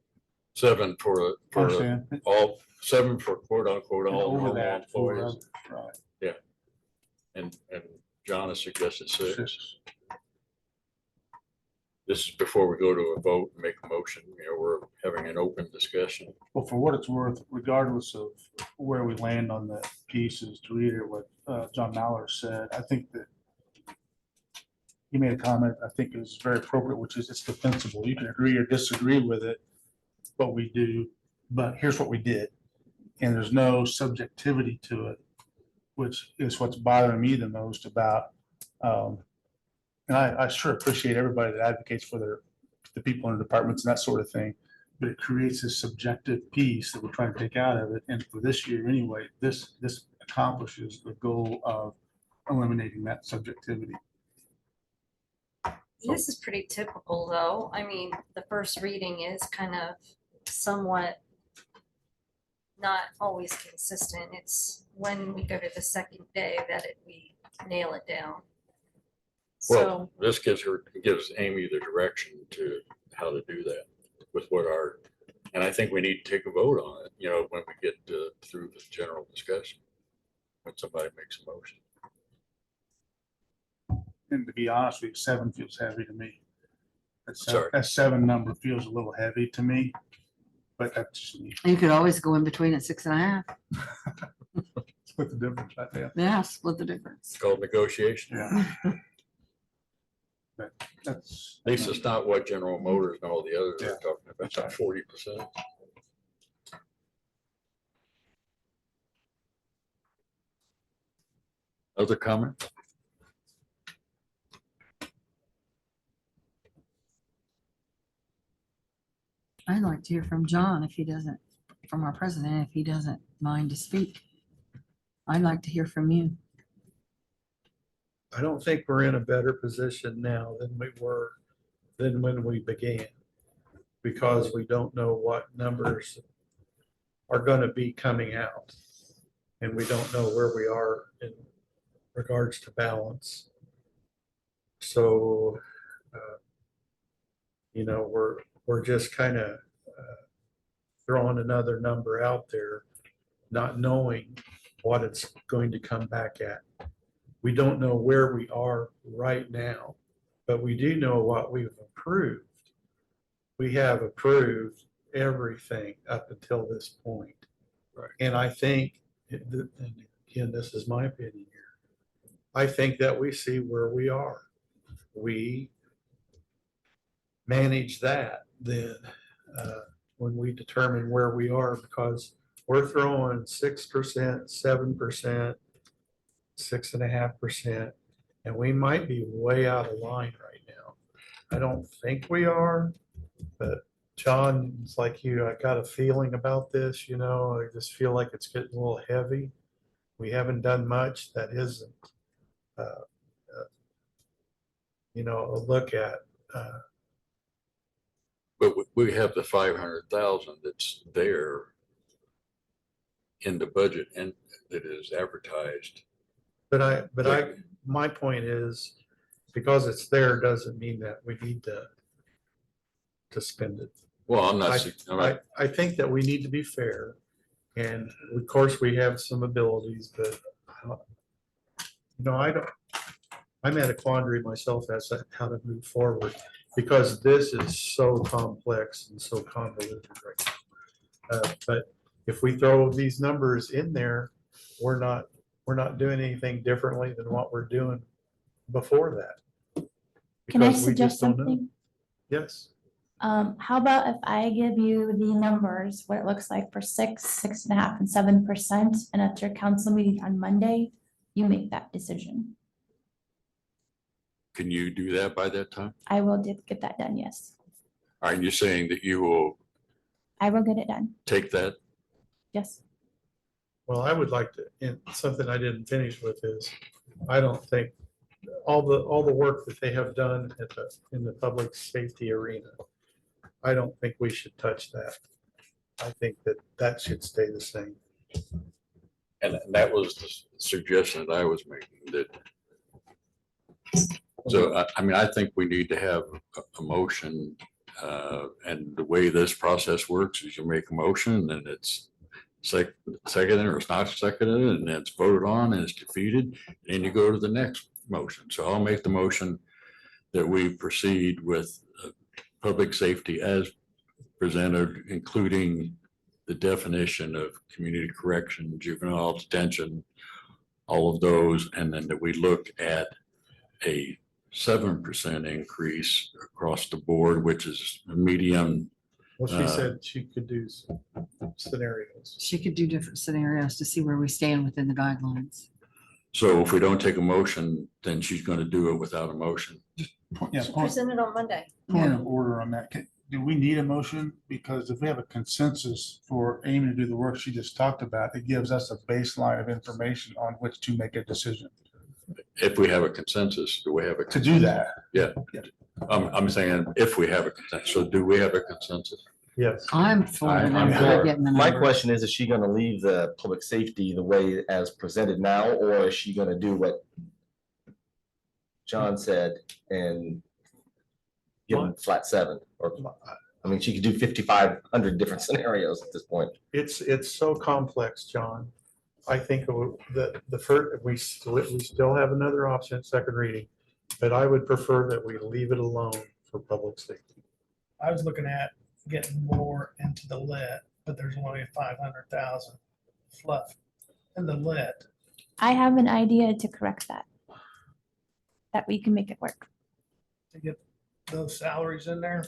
7 for Understand. all, 7 for quote unquote And all over normal that for employees. others, right. Yeah. And John has suggested 6. 6. This is before we go to a vote and make a motion. You know, we're having an open discussion. Well, for what it's worth, regardless of where we land on the pieces, to reiterate what John Mallard said, I think that he made a comment I think is very appropriate, which is it's defensible. You can agree or disagree with it, but here's what we did. And there's no subjectivity to it, which is what's bothering me the most about, and I sure appreciate everybody that advocates for the people in the departments and that sort of thing, but it creates this subjective piece that we're trying to take out of it. And for this year anyway, this accomplishes the goal of eliminating that subjectivity. This is pretty typical, though. I mean, the first reading is kind of somewhat not always consistent. It's when we go to the second day that we nail it down. Well, this gives Amy the direction to how to do that with and I think we need to take a vote on it, you know, when we get through the general discussion, when somebody makes a motion. And to be honest with you, 7 feels heavy to me. Sorry. That 7 number feels a little heavy to me, but that's just me. You could always go in between at 6.5. Split the difference right there. Yeah, split the difference. It's called negotiation. Yeah. But that's. At least it's not what General Motors and all the others are talking about, That's right. 40%. Other comment? I'd like to hear from John if he doesn't, from our president, if he doesn't mind to speak. I'd like to hear from you. I don't think we're in a better position now than we were than when we began. Because we don't know what numbers are gonna be coming out. And we don't know where we are in regards to balance. So, you know, we're just kind of throwing another number out there, not knowing what it's going to come back at. We don't know where we are right now, but we do know what we've approved. We have approved everything up until this point. Right. And I think, and again, this is my opinion here. I think that we see where we are. We manage that then when we determine where we are, because we're throwing 6%, 7%, 6.5%, and we might be way out of line right now. I don't think we are, but John, it's like you, I got a feeling about this, you know, I just feel like it's getting a little heavy. We haven't done much that isn't, you know, a look at. But we have the 500,000 that's there in the budget and that is advertised. But my point is, because it's there doesn't mean that we need to spend it. Well, I'm I think that we need to be fair, and of course we have some abilities, but you know, I'm at a quandary myself as to how to move forward, because this is so complex and so convoluted right now. But if we throw these numbers in there, we're not doing anything differently than what we're doing before that. Can I Because we just suggest don't know. something? Yes. How about if I give you the numbers, what it looks like for 6, 6.5, and 7%, and at your council meeting on Monday, you make that decision. Can you do that by that time? I will get that done, yes. Are you saying that you will I will get it done, take that? yes. Well, I would like to, and something I didn't finish with is, I don't think all the work that they have done in the public safety arena, I don't think we should touch that. I think that should stay the same. And that was the suggestion that I was making, that. So, I mean, I think we need to have a motion, and the way this process works is you make a motion and it's seconded or it's not seconded, and then it's voted on and it's defeated, and you go to the next motion. So I'll make the motion that we proceed with public safety as presented, including the definition of community correction, juvenile detention, all of those, and then that we look at a 7% increase across the board, which is a medium. Well, she said she could do some scenarios. She could do different scenarios to see where we stand within the guidelines. So if we don't take a motion, then she's going to do it without a motion. Yeah, She presented on Monday. point of order on that. Do we need a motion? Because if we have a consensus for Amy to do the work she just talked about, it gives us a baseline of information on which to make a decision. If we have a consensus, do we have a? To do that. Yeah. I'm saying if we have a consensus. So do we have a consensus? Yes. I'm for I'm them for it. getting the My numbers. question is she gonna leave the public safety the way as presented now, or is she gonna do what John said and give them flat 7? Or, I mean, she could do 5,500 different scenarios at this point. It's so complex, John. I think the first, we still have another option at second reading. But I would prefer that we leave it alone for public safety. I was looking at getting more into the lead, but there's only 500,000 fluff in the lead. I have an idea to correct that. That we can make it work. To get those salaries in there.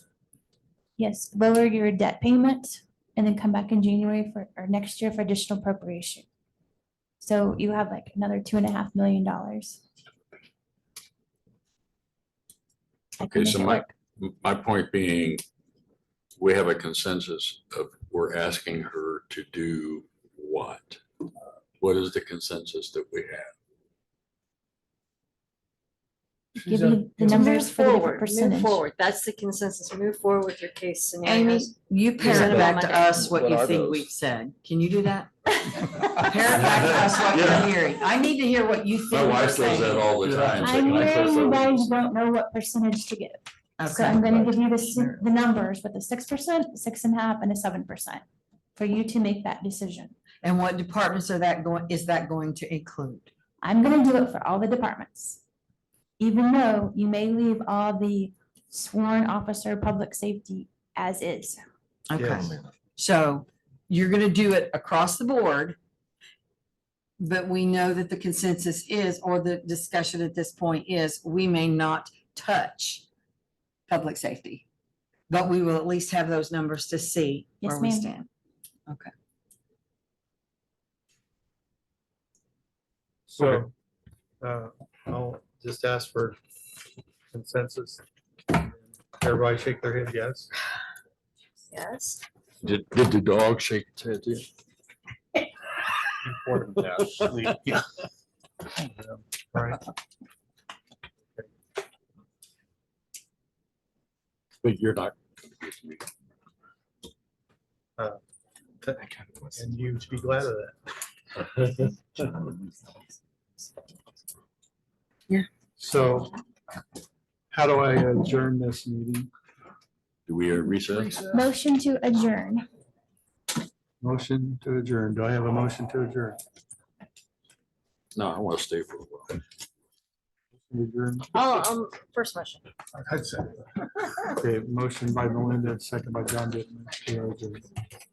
Yes, lower your debt payment and then come back in January for, or next year for additional appropriation. So you have like another $2.5 million. Okay, so my point being, we have a consensus of, we're asking her to do what? What is the consensus that we have? Give you the numbers for the different Move percentage. forward. That's the consensus. Move forward with your case Amy, scenarios. you Present parrot them back on to Monday. us what you think we've said. Can you do that? Parrot back to us what Yeah. you're hearing. I need to hear what you My think we're wife says that saying. all the time. so I'm can I say hearing you something? guys don't know what percentage to give. So Okay. I'm gonna give you the numbers with the 6%, 6.5%, and a 7% for you to make that decision. And what departments are that going, is that going to include? I'm gonna do it for all the departments. Even though you may leave all the sworn officer, public safety as is. Okay, Yes. so you're gonna do it across the board. But we know that the consensus is, or the discussion at this point is, we may not touch public safety. But we will at least have those numbers to see Yes, where we ma'am. stand. Okay. So, I'll just ask for consensus. Everybody shake their head, yes? Yes. Did the dog shake its head too? Important to sleep. Yeah. Right. But you're not. And you should be glad of that. Yeah. So how do I adjourn this meeting? Do we recess? Motion to adjourn. Motion to adjourn. Do I have a motion to adjourn? No, I want to stay for a while. Adjourn. Oh, first motion. I'd say. Okay, motion by Melinda, second by John Dittman. to adjourn.